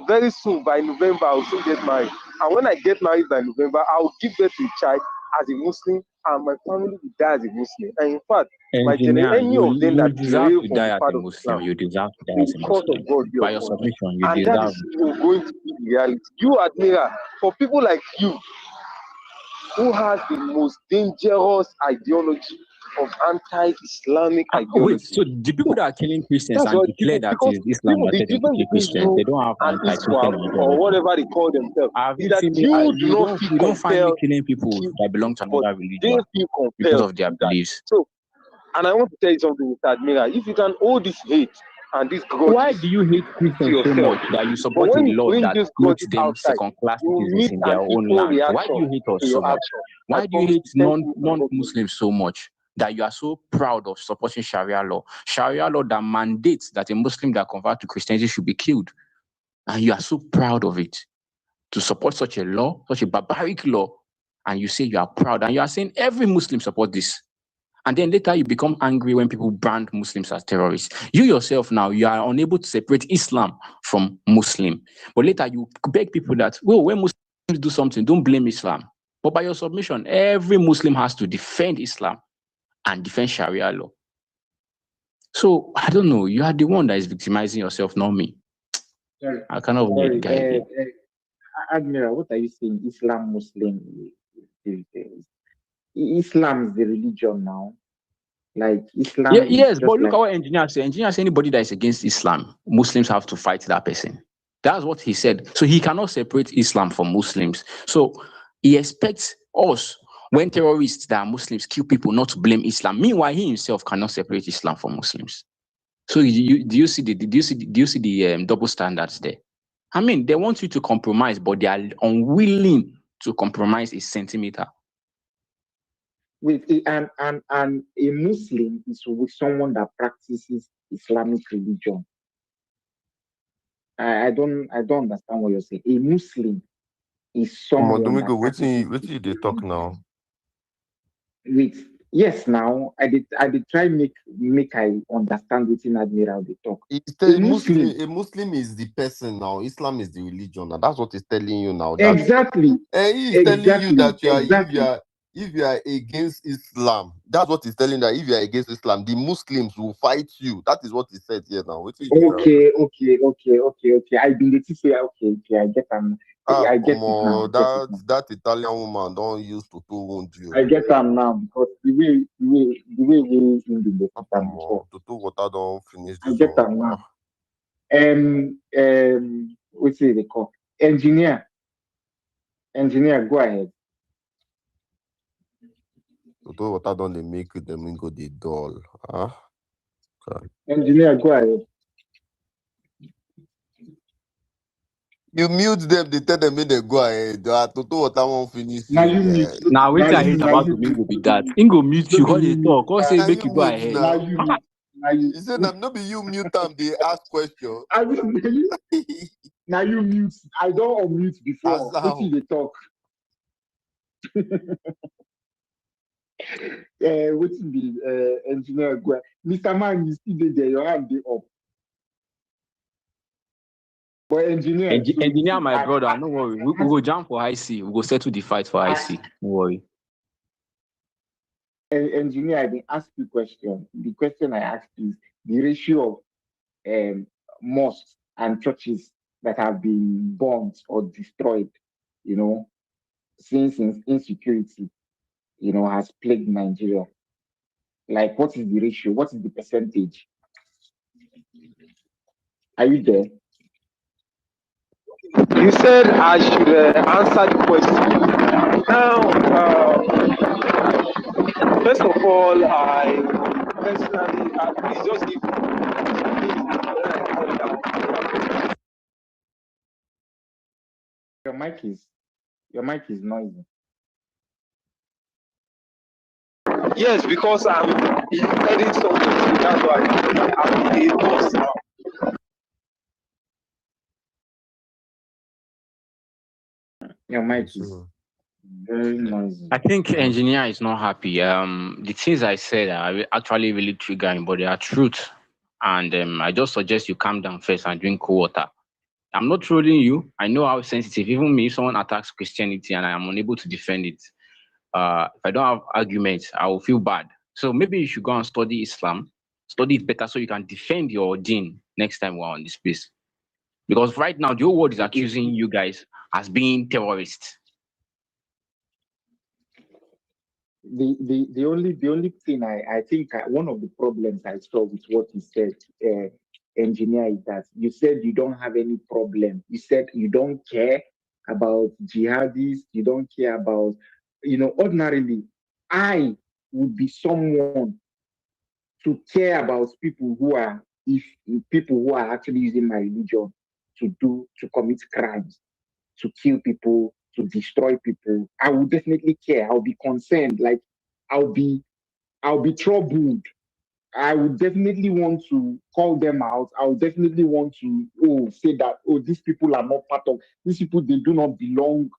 Very soon, by November, I will soon get married. And when I get married by November, I will give birth to a child as a Muslim, and my family will die as a Muslim. And in fact, Engineer, any of them you that deserve derail to from die the as path a of Muslim. Islam, You deserve to die may as the a curse Muslim. of God be By your upon you. submission, you And that deserve. is going to be the reality. You, Admiral, for people like you, who has the most dangerous ideology of anti-Islamic Wait, ideology. so the people that are killing Christians That's and what declare people, that because it is Islam people, that the tell them to difference kill between Christians, they you don't have and anti-Christian ISWAP or ideology. whatever they call themselves Have is you that seen me? you do not feel You don't find me compelled killing to people kill that belong to people, but another they religion feel because compelled of to their do that. beliefs. So, and I want to tell you something, Mr. Admiral. If you can hold this hate and these Why grudges do you hate to Christians so yourself, much that you but support a when you law bring that these makes grudges them outside, second-class you will citizens meet in an their own equal land? Why reaction do you hate us to so your much? action. I Why do you promise hate you. Thank you, Mr. God. non-Muslims so much that you are so proud of supporting Sharia law? Sharia law that mandates that a Muslim that converts to Christianity should be killed. And you are so proud of it to support such a law, such a barbaric law. And you say you are proud. And you are saying every Muslim support this. And then later you become angry when people brand Muslims as terrorists. You yourself now, you are unable to separate Islam from Muslim. But later you beg people that, well, when Muslims do something, don't blame Islam. But by your submission, every Muslim has to defend Islam and defend Sharia law. So I don't know. You are the one that is victimizing yourself, not me. Sorry, I cannot sorry. get guide you. Admiral, what are you saying? Islam, Muslim? Islam is the religion now. Like Islam is Yes, but just look like at what engineer say. Engineer say anybody that is against Islam, Muslims have to fight that person. That's what he said. So he cannot separate Islam from Muslims. So he expects us, when terrorists that are Muslims kill people, not to blame Islam. Meanwhile, he himself cannot separate Islam from Muslims. So do you see the double standards there? I mean, they want you to compromise, but they are unwilling to compromise a centimeter. with and a Muslim is with someone that practices Islamic religion. I don't understand what you're saying. A Muslim is Come on, someone Domingo, that practices wait till you they talk now. with yes. Now I did try make I understand within Admiral they talk. It's A Muslim, A Muslim is the person now. Islam is the religion. Now that's what he's telling you now. That exactly, he is telling you that exactly. if you are against Islam, that's what he's telling that if you are against Islam, the Muslims will fight you. That is what he said here now. What is this? Okay. I believe to say okay. I get Come it now. on, that Italian woman don't use to wound you. I get them now because the way we in the system Come before. on, to water don't finish I this get one. them now. What's it they call? Engineer, go ahead. To water don't they make them go the dull. Huh? Okay. Engineer, go ahead. You mute them, they tell them they go ahead. Toto water won't finish Now you. you mute. Now, wait till I hate Now about you Domingo be mute. that. Ingo mute No you, be call they you mute. talk, call say Now make you you go mute ahead. Now now. you mute. Now you. He said, no be you mute them, they ask question. I mean, now you mute. I don't unmute As before. What how? they talk? What's the engineer go? Mr. Man, you still there? Your hand dey up. But engineer, so you Engineer, see, my brother, no worry. We go jump for IC. We go settle the fight for IC. No worry. engineer, I been ask you question. The question I asked is the ratio of mosques and churches that have been burnt or destroyed, you know, since insecurity, has plagued Nigeria. Like, what is the ratio? What is the percentage? Are you there? You said I should answer the question. Now, first of all, I personally, please just give me. Your mic is noisy. Yes, because I'm heading something. That's why I'm a boss now. Your mic is So, very noisy. I think engineer is not happy. The things I said are actually really triggering, but they are truth. And I just suggest you calm down first and drink cool water. I'm not trolling you. I know how sensitive. Even me, if someone attacks Christianity and I am unable to defend it, if I don't have arguments, I will feel bad. So maybe you should go and study Islam, study it better so you can defend your deen next time we're on this place. Because right now, the whole world is accusing you guys as being terrorists. The only thing I think one of the problems I saw with what you said, engineer, is that you said you don't have any problem. You said you don't care about jihadis. You don't care about, ordinarily, I would be someone to care about people who are, if people who are actually using my religion to commit crimes, to kill people, to destroy people. I will definitely care. I'll be concerned. Like I'll be I'll be troubled. I would definitely want to call them out. I would definitely want to say that these people are not part of these people. They do not belong.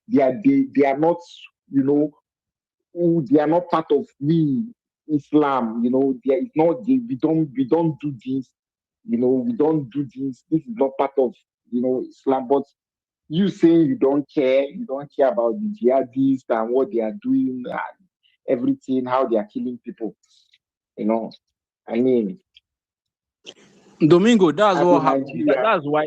They are not, you know they are not part of me Islam. There is not we don't do this. We don't do this. This is not part of Islam. But you saying you don't care about the jihadists and what they are doing and everything, how they are killing people. You know, I mean, Domingo, that's as a what happened. Nigerian,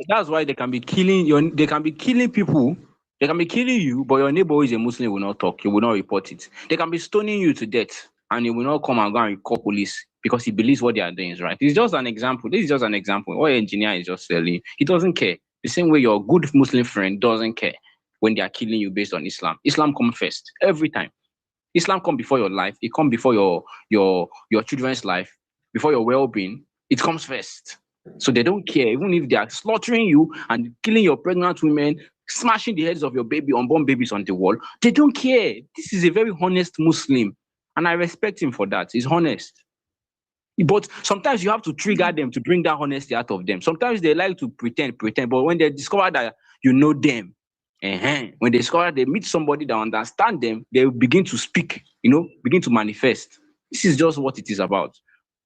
That's why they can be killing they can be killing people. They can be killing you, but your neighbor who is a Muslim will not talk. He will not report it. They can be stoning you to death, and he will not come and go and call police because he believes what they are doing is right. It's just an example. This is just an example. What engineer is just telling, he doesn't care. The same way your good Muslim friend doesn't care when they are killing you based on Islam. Islam comes first every time. Islam come before your life. It come before your children's life, before your well-being. It comes first. So they don't care, even if they are slaughtering you and killing your pregnant women, smashing the heads of your unborn babies on the wall. They don't care. This is a very honest Muslim, and I respect him for that. He's honest. But sometimes you have to trigger them to bring that honesty out of them. Sometimes they like to pretend, but when they discover that you know them, when they discover they meet somebody that understand them, they will begin to speak, begin to manifest. This is just what it is about.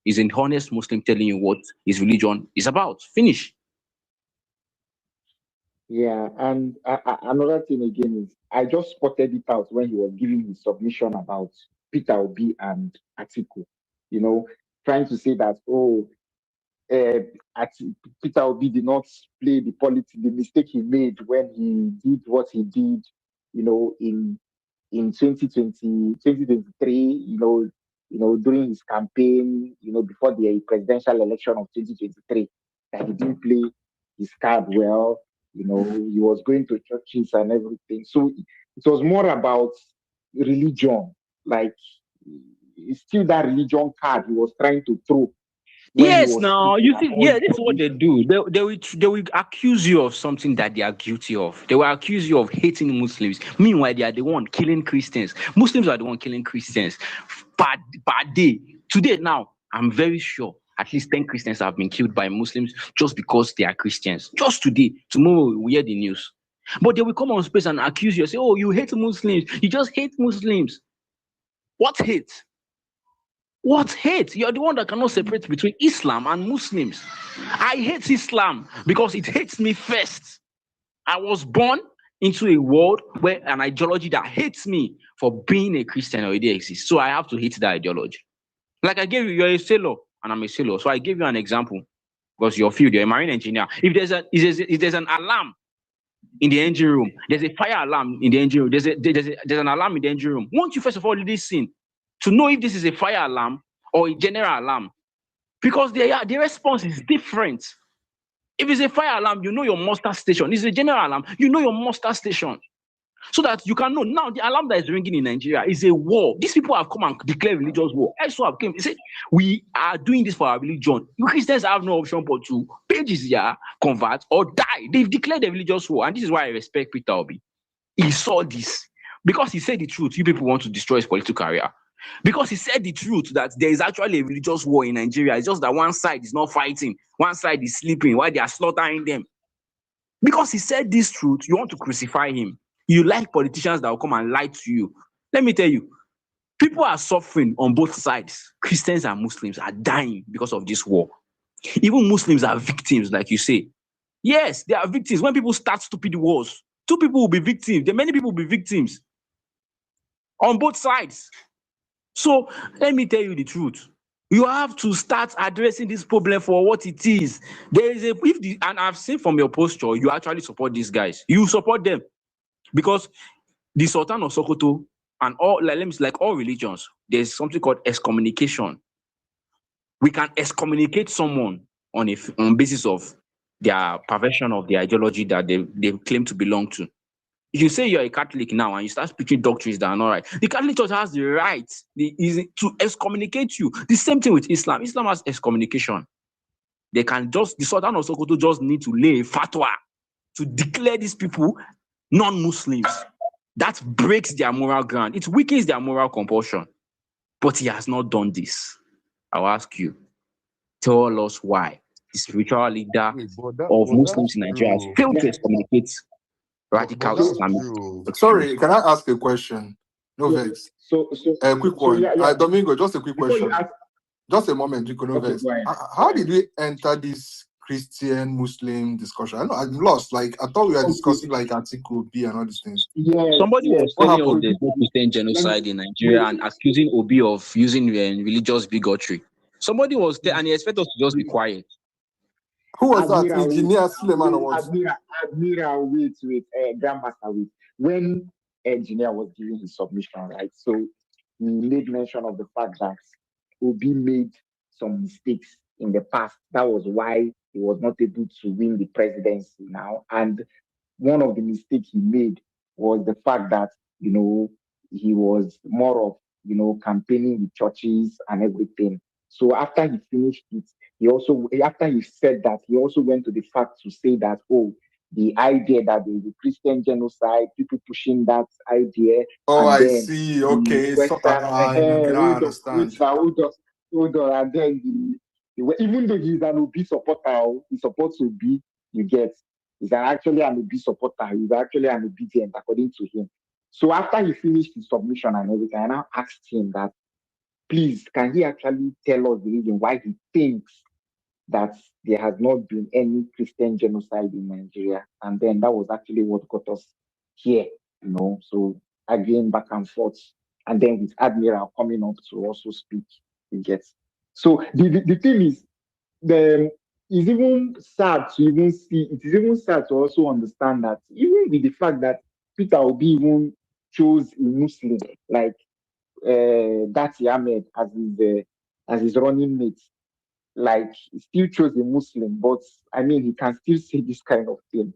Is an honest Muslim telling you what his religion is about. Finish. yeah. And another thing again is I just spotted it out when he was giving his submission about Peter Obi and Atiku. You know, trying to say that uh, Peter Obi did not play the mistake he made when he did what he did, in 2023, during his campaign, before the presidential election of 2023, that he didn't play his card well. He was going to churches and everything. So it was more about religion. Like, it's still that religion card he was trying to throw when he Yes, was now speaking you see, about yeah, the this is what they submission. do. They will accuse you of something that they are guilty of. They will accuse you of hating Muslims. Meanwhile, they are the one killing Christians. Muslims are the one killing Christians per day. Today, now, I'm very sure at least 10 Christians have been killed by Muslims just because they are Christians. Just today. Tomorrow we hear the news. But they will come on space and accuse you and say, "Oh, you hate Muslims. You just hate Muslims." What hate? What hate? You're the one that cannot separate between Islam and Muslims. I hate Islam because it hates me first. I was born into a world where an ideology that hates me for being a Christian already exists. So I have to hate that ideology. Like I gave you, you're a sailor and I'm a sailor. So I gave you an example because you're field, you're a marine engineer. If there's an alarm in the engine room, there's a fire alarm in the engine room, there's an alarm in the engine room. Won't you first of all listen to know if this is a fire alarm or a general alarm? Because the response is different. If it's a fire alarm, you know your muster station. If it's a general alarm, you know your muster station. So that you can know. Now, the alarm that is ringing in Nigeria is a war. These people have come and declared religious war. I saw came. They say, we are doing this for our religion. You Christians have no option but to pay jizya, convert, or die. They've declared a religious war. And this is why I respect Peter Obi. He saw this. Because he said the truth, you people want to destroy his political career. Because he said the truth that there is actually a religious war in Nigeria. It's just that one side is not fighting, one side is sleeping while they are slaughtering them. Because he said this truth, you want to crucify him. You like politicians that will come and lie to you. Let me tell you, people are suffering on both sides. Christians and Muslims are dying because of this war. Even Muslims are victims, like you say. Yes, they are victims. When people start stupid wars, two people will be victims. Then many people will be victims on both sides. So let me tell you the truth. You have to start addressing this problem for what it is. There is and I've seen from your posture, you actually support these guys. You support them because the Sultan of Sokoto and all, like all religions, there's something called excommunication. We can excommunicate someone on basis of their perversion of the ideology that they claim to belong to. If you say you're a Catholic now and you start speaking doctrines that are not right, the Catholic Church has the right to excommunicate you. The same thing with Islam. Islam has excommunication. The Sultan of Sokoto just need to lay a fatwa to declare these people non-Muslims. That breaks their moral ground. It weakens their moral compulsion. But he has not done this. I'll ask you, tell us why the spiritual leader Wait, of but Muslims that's in Nigeria has true. failed to excommunicate But radical that's Islamic true. doctrine. Sorry, can I ask a question? No So, vex. so, A quick one. yeah. Domingo, just a quick Before you question. ask, Just a moment, Rico, no okay, vex. go ahead. How did we enter this Christian Muslim discussion? I know I'm lost. Like I thought we were Okay. discussing like Article B and all these things. Yes, Somebody yes. was What telling us happened? there's no Christian genocide in Nigeria and accusing Obi of using religious bigotry. Somebody was and he expected us to just be quiet. Who was that? Admira, Engineer Suleiman or what? Admira, wait, Grandmaster, wait. When engineer was giving his submission, right? So he made mention of the fact that Obi made some mistakes in the past. That was why he was not able to win the presidency now. And one of the mistakes he made was the fact that, he was more of, campaigning with churches and everything. So after he finished it, after he said that, he also went to the fact to say that, oh, the idea that there is a Christian genocide, people pushing that idea, Oh, and I then see. the Okay, so Western, okay, now I understand. hold on, and then even though he's an Obi supporter, he supports Obi, you get, he's actually an Obi supporter, he's actually an obedient according to him. So after he finished his submission and everything, I now asked him that, please, can he actually tell us the reason why he thinks that there has not been any Christian genocide in Nigeria? And then that was actually what got us here, So again, back and forth. And then with Admiral coming up to also speak, you get. So the thing is, it's even sad to even see, it is even sad to also understand that even with the fact that Peter Obi even chose a Muslim like Dati Ahmed as his running mate, like he still chose a Muslim, but I mean he can still say this kind of thing.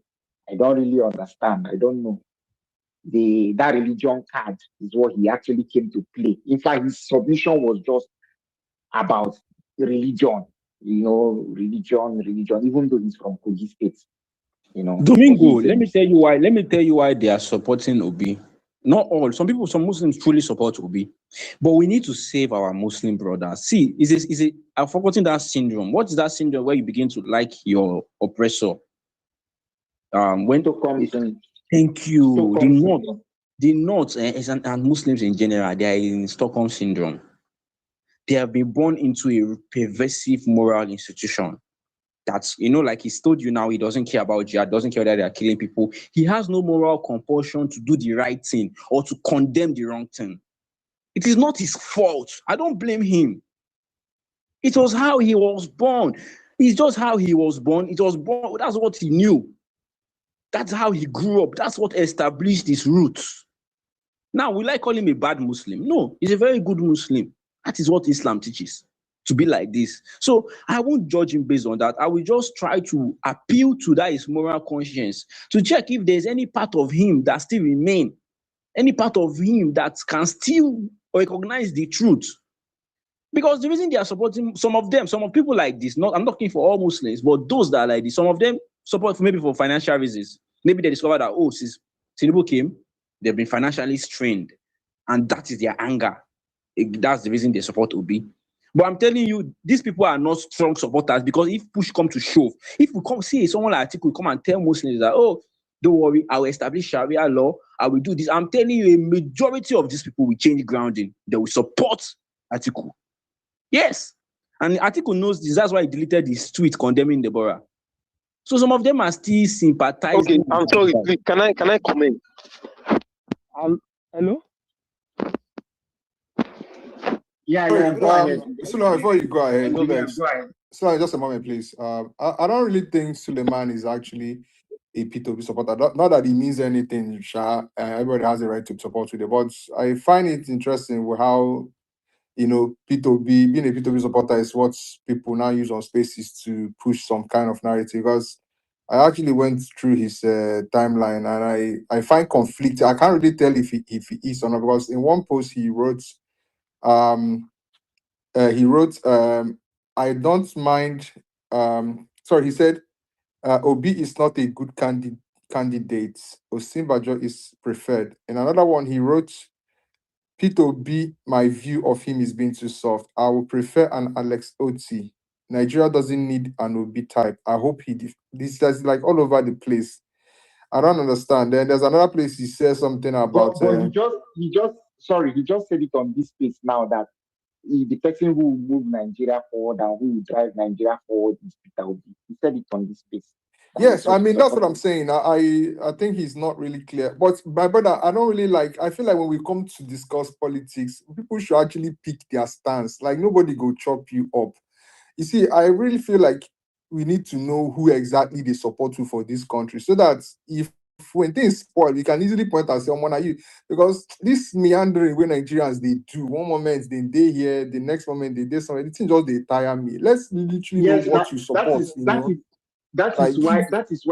I don't really understand. I don't know. That religion card is what he actually came to play. In fact, his submission was just about religion, religion, even though he's from Kogi State, Domingo, let me tell you why. Let me tell you why they are supporting Obi. Not all. Some Muslims truly support Obi, but we need to save our Muslim brothers. See, I've forgotten that syndrome. What is that syndrome where you begin to like your oppressor? Thank you. The North and Muslims in general, they are in Stockholm syndrome. They have been born into a pervasive moral institution. That's, like he's told you now, he doesn't care about jihad, doesn't care that they are killing people. He has no moral compulsion to do the right thing or to condemn the wrong thing. It is not his fault. I don't blame him. It was how he was born. It's just how he was born. It was born. That's what he knew. That's how he grew up. That's what established his roots. Now, will I call him a bad Muslim? No, he's a very good Muslim. That is what Islam teaches, to be like this. So I won't judge him based on that. I will just try to appeal to that his moral conscience to check if there's any part of him that still remain, any part of him that can still recognize the truth. Because the reason they are supporting some of people like this, I'm not looking for all Muslims, but those that are like this, some of them support maybe for financial reasons. Maybe they discovered that, since Tinubu came, they've been financially strained. And that is their anger. That's the reason they support Obi. But I'm telling you, these people are not strong supporters because if push come to shove, if we come see someone like Atiku come and tell Muslims that, oh, don't worry, I will establish Sharia law, I will do this. I'm telling you, a majority of these people will change grounding. They will support Atiku. Yes. And Atiku knows this. That's why he deleted his tweet condemning Deborah. So some of them are still sympathizing. Okay, I'm sorry, please. Can I comment? Hello? Yeah, Sorry, yeah, go ahead. Suleiman, before you go ahead, no Engineer, vex. go ahead. Suleiman, just a moment, please. I don't really think Suleiman is actually a P2B supporter. Not that he means anything, Sha. Everybody has a right to support with it, but I find it interesting with how, you know, P2B, being a P2B supporter is what people now use on spaces to push some kind of narrative. Because I actually went through his timeline and I find conflict. I can't really tell if he is or not, because in one post he wrote, um, I don't mind. Sorry, he said, Obi is not a good candidate. Osinbajo is preferred. In another one, he wrote, P2B, my view of him is being too soft. I would prefer an Alex Oti. Nigeria doesn't need an Obi type. I hope this is like all over the place. I don't understand. Then there's another place he says something about. But he just said it on this space now that the person who will move Nigeria forward and who will drive Nigeria forward is Peter Obi. He said it on this space. Yes, I mean that's what I'm saying. I think he's not really clear. But my brother, I don't really like. I feel like when we come to discuss politics, people should actually pick their stance. Like nobody go chop you up. You see, I really feel like we need to know who exactly they support to for this country, so that if when things spoil, we can easily point and say, "Oh, are you?" Because this meandering where Nigerians they do one moment they here, the next moment they somewhere. The thing just they tire me. Let's literally know what you support. That is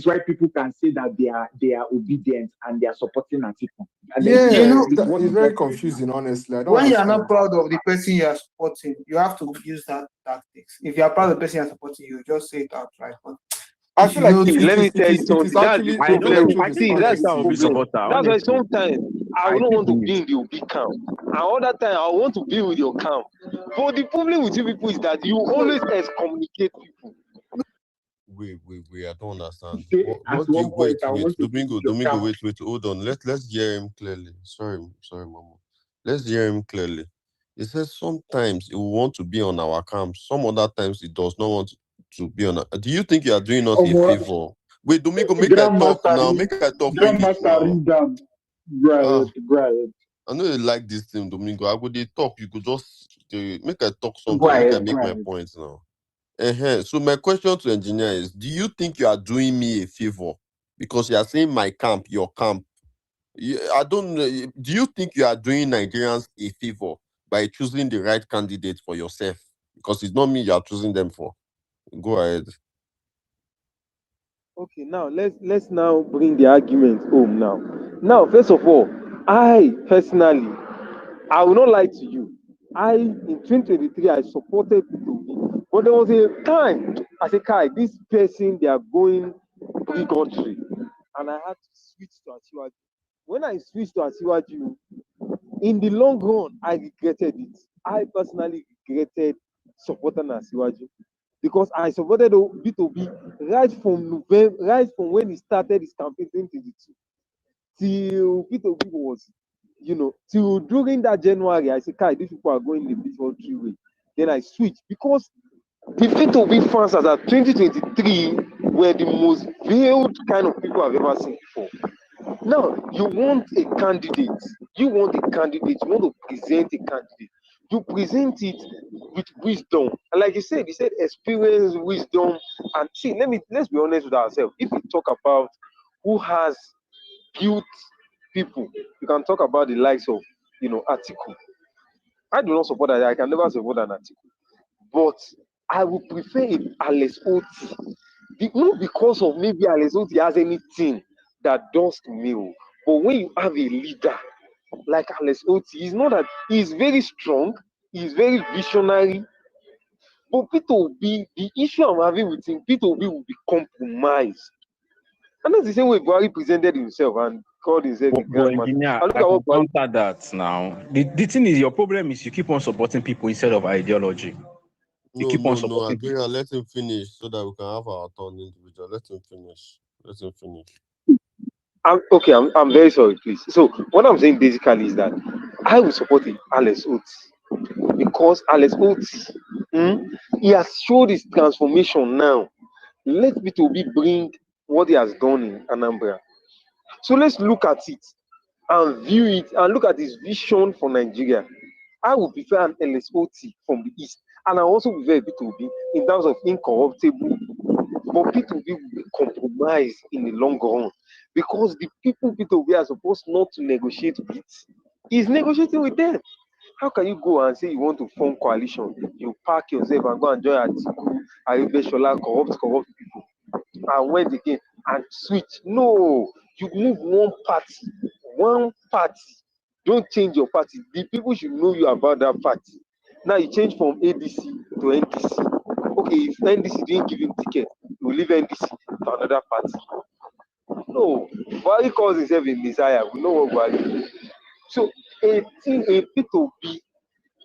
why people can say that they are obedient and they are supporting Atiku. That is very confusing, honestly. I don't When you are understand. not proud of the person you are supporting, you have to use that tactics. If you are proud of the person you are supporting, you just say it outright. But I feel like let me tell you something. That's the problem. See, that's the problem. That's why sometimes I don't want to be in the Obi camp, and other time I want to be with your camp. But the problem with you people is that you always excommunicate people. Wait. I don't understand. Say, What at do one you point, I wait? want to be with your Domingo, camp. wait. Hold on. Let's hear him clearly. Sorry, Mama. Let's hear him clearly. He says sometimes he will want to be on our camp. Some other times he does not want to be on. Do you think you are doing us a favor? Wait, Domingo, make I talk now. Make I talk finish now. I know you like this thing, Domingo. I go dey talk. You could just make I talk something. Make I make my points now. So my question to engineer is: do you think you are doing me a favor because you are saying my camp, your camp? I don't know. Do you think you are doing Nigerians a favor by choosing the right candidate for yourself? Because it's not me you are choosing them for. Go ahead. Okay, now let's now bring the argument home now. Now, first of all, I personally, I will not lie to you. In 2023 I supported Tinubu, but there was a time I said, Kai, this person they are going pre-country, and I had to switch to Asiwaju. When I switched to Asiwaju, in the long run, I regretted it. I personally regretted supporting Asiwaju because I supported B2B right from November, right from when he started his campaign 2022 till B2B was, till during that January. I said, Kai, these people are going the before 3 way. Then I switched because the B2B fans as at 2023 were the most veiled kind of people I've ever seen before. Now, you want a candidate, you want to present a candidate. You present it with wisdom. And like you said experience, wisdom. And see, let's be honest with ourselves. If we talk about who has built people, you can talk about the likes of, Atiku. I do not support that. I can never support an Atiku. But I would prefer Alex Oti. Not because of maybe Alex Oti has anything that does to me. But when you have a leader like Alex Oti, it's not that he's very strong, he's very visionary. But P2B, the issue I'm having with him, P2B will be compromised. And that's the same way Buhari presented himself. And called himself a But grandmaster. engineer, And look I at can what Buhari. counter that now. The thing is, your problem is you keep on supporting people instead of ideology. You No, keep on no, no. supporting people. Adria, let him finish so that we can have our turn individual. Let him finish. Let him finish. I'm very sorry, please. So what I'm saying basically is that I will support Alex Oates because Alex Oates, hmm, he has showed his transformation now. Let B2B bring what he has done in Anambra. So let's look at it and view it and look at his vision for Nigeria. I would prefer an LSOT from the east, and I also prefer B2B in terms of incorruptible. But B2B will be compromised in the long run because the people B2B are supposed not to negotiate with is negotiating with them. How can you go and say you want to form coalition? You pack yourself and go and join Atiku, Arabeshola, corrupt people, and went again and switch. No, you move one party. Don't change your party. The people should know you about that party. Now you change from ADC to NDC. Okay, if NDC didn't give him ticket, you will leave NDC to another party. No, Buhari calls himself a messiah. We know what Buhari is. So a P2B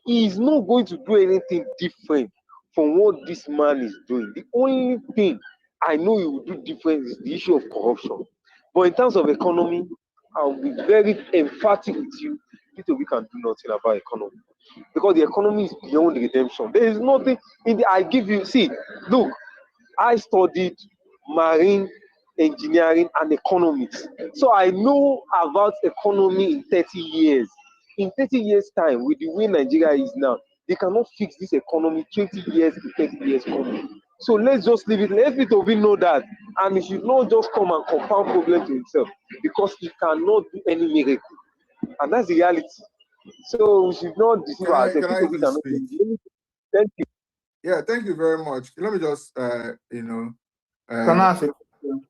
is not going to do anything different from what this man is doing. The only thing I know he will do different is the issue of corruption. But in terms of economy, I'll be very emphatic with you. We can do nothing about economy because the economy is beyond redemption. There is nothing in the. I give you. See, look, I studied marine engineering and economics. So I know about economy in 30 years. In 30 years' time, with the way Nigeria is now, they cannot fix this economy 20 years to 30 years coming. So let's just leave it. Let P2B know that. And he should not just come and compound problem to himself because he cannot do any miracle. And that's the reality. So we should not deceive ourselves. Can I P2B please cannot speak? do. Thank you. Yeah, thank you very much. Let me just Can I ask a question?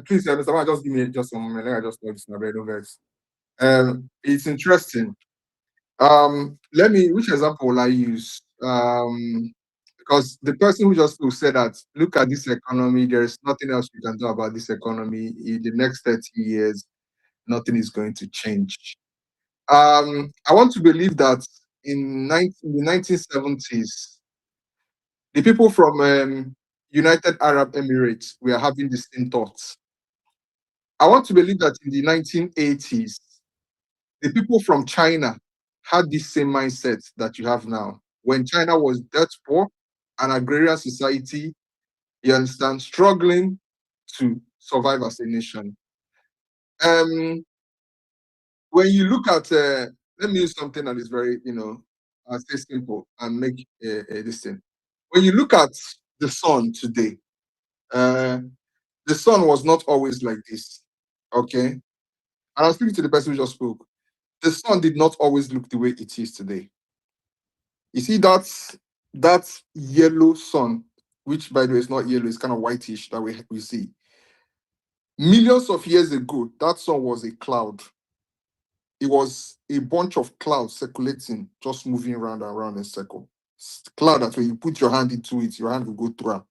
please, Mr. Man, just give me just a moment. Let me just notice my red verse. It's interesting. Which example will I use? Because the person who just said that, look at this economy, there is nothing else we can do about this economy. In the next 30 years, nothing is going to change. I want to believe that in the 1970s, the people from United Arab Emirates were having the same thoughts. I want to believe that in the 1980s, the people from China had the same mindset that you have now. When China was dirt poor, an agrarian society, you understand, struggling to survive as a nation. When you look at, let me use something that is very, stay simple and make this thing. When you look at the sun today, the sun was not always like this, okay? And I was speaking to the person who just spoke. The sun did not always look the way it is today. You see that yellow sun, which by the way is not yellow, it's kind of whitish that we see. Millions of years ago, that sun was a cloud. It was a bunch of clouds circulating, just moving around and around in a circle. Cloud that when you put your hand into it, your hand will go through.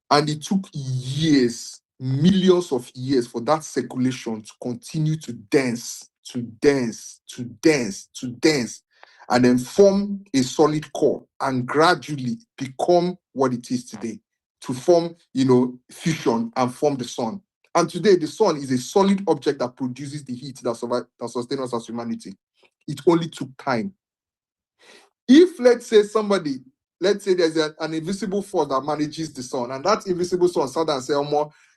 And it took years, millions of years for that circulation to continue to dance, and then form a solid core and gradually become what it is today, to form, fusion and form the sun. And today, the sun is a solid object that produces the heat that sustains us as humanity. It only took time. If, let's say there's an invisible force that manages the sun, and that invisible sun sat and say,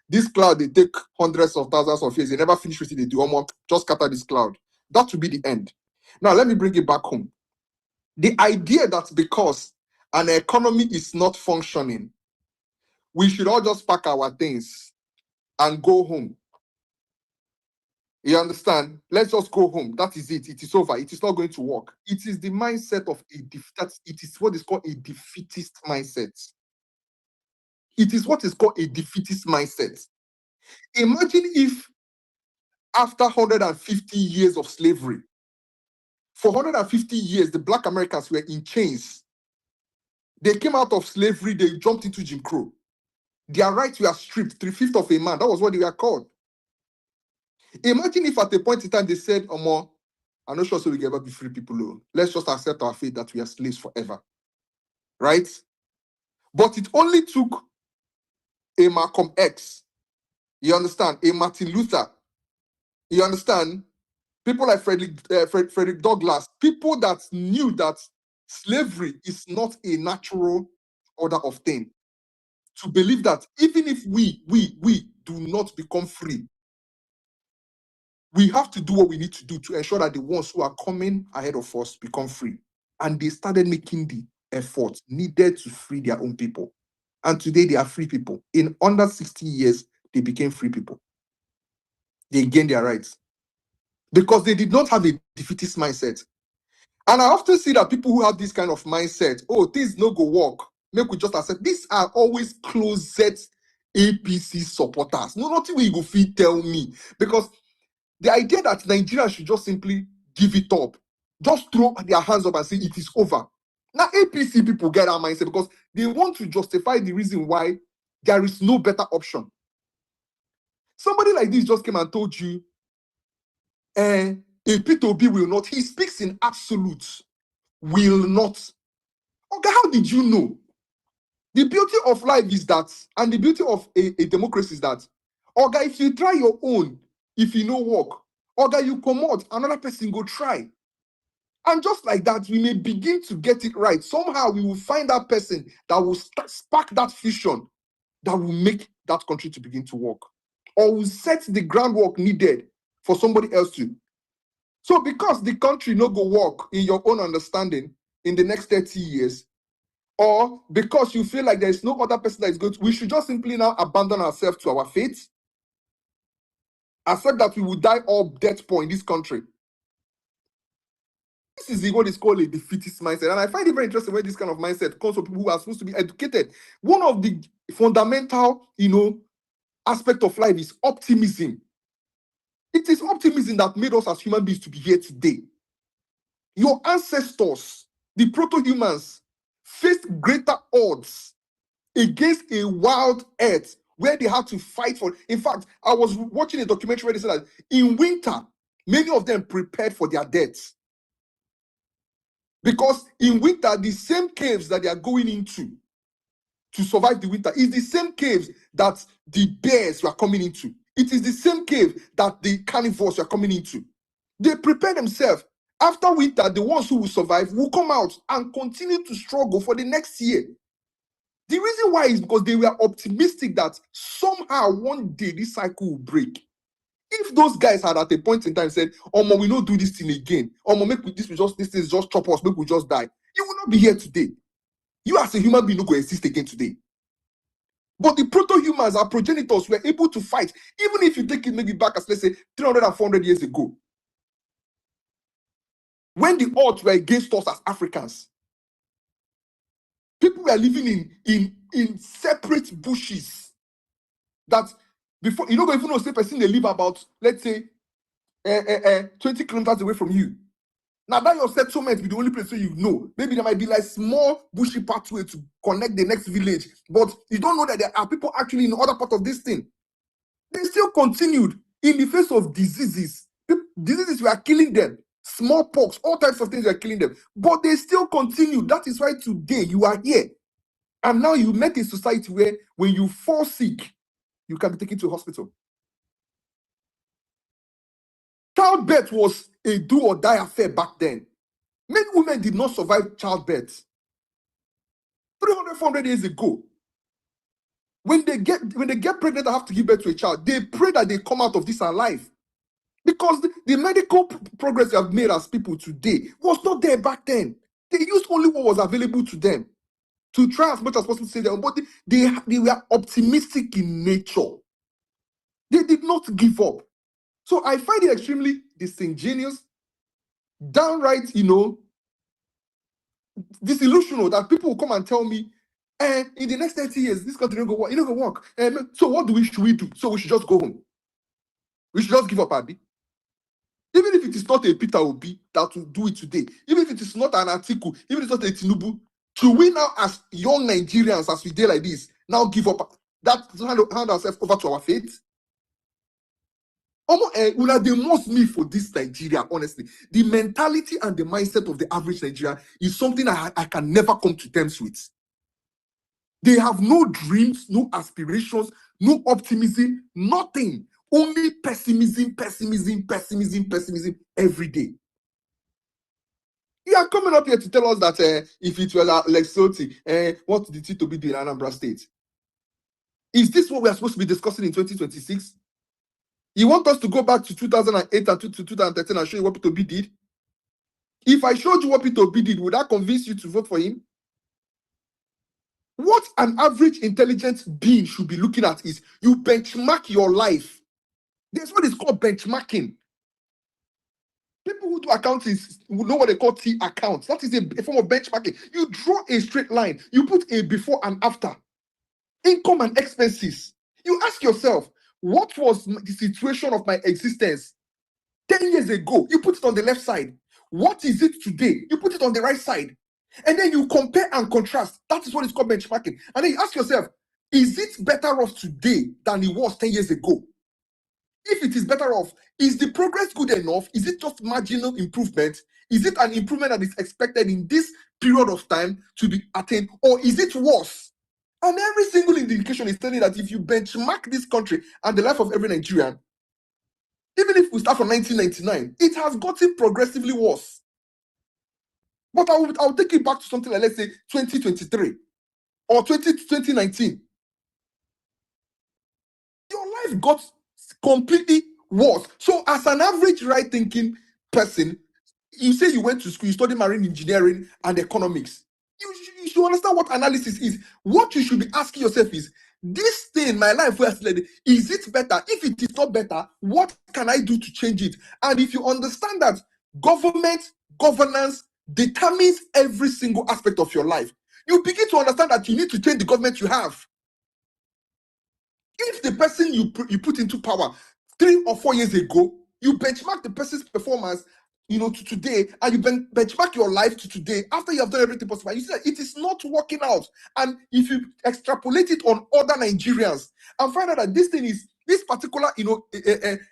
this cloud, they take hundreds of thousands of years, they never finish with it, they do, just scatter this cloud. That will be the end. Now, let me bring it back home. The idea that because an economy is not functioning, we should all just pack our things and go home. You understand? Let's just go home. That is it. It is over. It is not going to work. It is the mindset of it is what is called a defeatist mindset. It is what is called a defeatist mindset. Imagine if after 150 years of slavery, for 150 years, the Black Americans were in chains. They came out of slavery, they jumped into Jim Crow. Their rights were stripped, 3/5 of a man. That was what they were called. Imagine if at a point in time they said, Omo, I'm not sure so we can ever be free people. Oh. Let's just accept our fate that we are slaves forever. Right? But it only took a Malcolm X, you understand, a Martin Luther, you understand, people like Frederick Douglass, people that knew that slavery is not a natural order of things, to believe that even if we do not become free, we have to do what we need to do to ensure that the ones who are coming ahead of us become free. And they started making the effort needed to free their own people. And today they are free people. In under 60 years, they became free people. They gained their rights because they did not have a defeatist mindset. And I often see that people who have this kind of mindset, oh, things no go work, make we just accept. These are always closet APC supporters. No, nothing will you go fit tell me. Because the idea that Nigeria should just simply give it up, just throw their hands up and say it is over. Now, APC people get that mindset because they want to justify the reason why there is no better option. Somebody like this just came and told you, a P2B will not. He speaks in absolutes. Will not. Okay, how did you know? The beauty of life is that, and the beauty of a democracy is that, okay, if you try your own, if you no work, okay, you come out, another person go try. And just like that, we may begin to get it right. Somehow we will find that person that will spark that vision that will make that country to begin to work, or will set the groundwork needed for somebody else to. So because the country no go work in your own understanding in the next 30 years, or because you feel like there is no other person that is good, we should just simply now abandon ourselves to our fate, accept that we will die all death poor in this country. This is what is called a defeatist mindset. And I find it very interesting when this kind of mindset comes from people who are supposed to be educated. One of the fundamental, aspect of life is optimism. It is optimism that made us as human beings to be here today. Your ancestors, the proto-humans, faced greater odds against a wild earth where they had to fight for. In fact, I was watching a documentary where they said that in winter, many of them prepared for their deaths. Because in winter, the same caves that they are going into to survive the winter is the same caves that the bears were coming into. It is the same cave that the carnivores were coming into. They prepare themselves. After winter, the ones who will survive will come out and continue to struggle for the next year. The reason why is because they were optimistic that somehow one day this cycle will break. If those guys had at a point in time said, "Omo, we don't do this thing again. Omo, this is just chop us, make we just die," you will not be here today. You as a human being no go exist again today. But the proto-humans, our progenitors, were able to fight, even if you take it maybe back as, let's say, 300 and 400 years ago. When the odds were against us as Africans, people were living in separate bushes. That before, you don't even know, say person they live about, let's say, 20 kilometers away from you. Now that your settlement be the only place where you know. Maybe there might be like small bushy pathway to connect the next village, but you don't know that there are people actually in other part of this thing. They still continued in the face of diseases. Diseases were killing them. Smallpox, all types of things were killing them. But they still continued. That is why today you are here. And now you met a society where when you fall sick, you can be taken to a hospital. Childbirth was a do or die affair back then. Many women did not survive childbirth. 300, 400 years ago, when they get pregnant and have to give birth to a child, they pray that they come out of this alive. Because the medical progress we have made as people today was not there back then. They used only what was available to them to try as much as possible to save their own body. They were optimistic in nature. They did not give up. So I find it extremely disingenuous, downright, disillusional that people will come and tell me, in the next 30 years, this country don't go work. It don't go work. So what should we do? So we should just go home. We should just give up, Abi. Even if it is not a Peter Obi that will do it today, even if it is not an Atiku, even if it's not a Tinubu, to we now as young Nigerians, as we did like this, now give up, that hand ourselves over to our fate? They must me for this Nigeria, honestly. The mentality and the mindset of the average Nigerian is something I can never come to terms with. They have no dreams, no aspirations, no optimism, nothing. Only pessimism every day. You are coming up here to tell us that if it were Lex Soti, what did Tito be doing in Anambra State? Is this what we are supposed to be discussing in 2026? You want us to go back to 2008 and to 2013 and show you what Peter Obi did? If I showed you what Peter Obi did, would that convince you to vote for him? What an average intelligent being should be looking at is you benchmark your life. That's what is called benchmarking. People who do accounting will know what they call T accounts. That is a form of benchmarking. You draw a straight line. You put a before and after. Income and expenses. You ask yourself, what was the situation of my existence 10 years ago? You put it on the left side. What is it today? You put it on the right side. And then you compare and contrast. That is what is called benchmarking. And then you ask yourself, is it better off today than it was 10 years ago? If it is better off, is the progress good enough? Is it just marginal improvement? Is it an improvement that is expected in this period of time to be attained? Or is it worse? And every single indication is telling that if you benchmark this country and the life of every Nigerian, even if we start from 1999, it has gotten progressively worse. But I'll take it back to something like, let's say, 2023 or 2019. Your life got completely worse. So as an average right-thinking person, you say you went to school, you studied marine engineering and economics. You should understand what analysis is. What you should be asking yourself is, this thing, my life, is it better? If it is not better, what can I do to change it? And if you understand that governance determines every single aspect of your life, you begin to understand that you need to change the government you have. If the person you put into power 3 or 4 years ago, you benchmark the person's performance, to today, and you benchmark your life to today, after you have done everything possible, you see that it is not working out. And if you extrapolate it on other Nigerians and find out that this particular,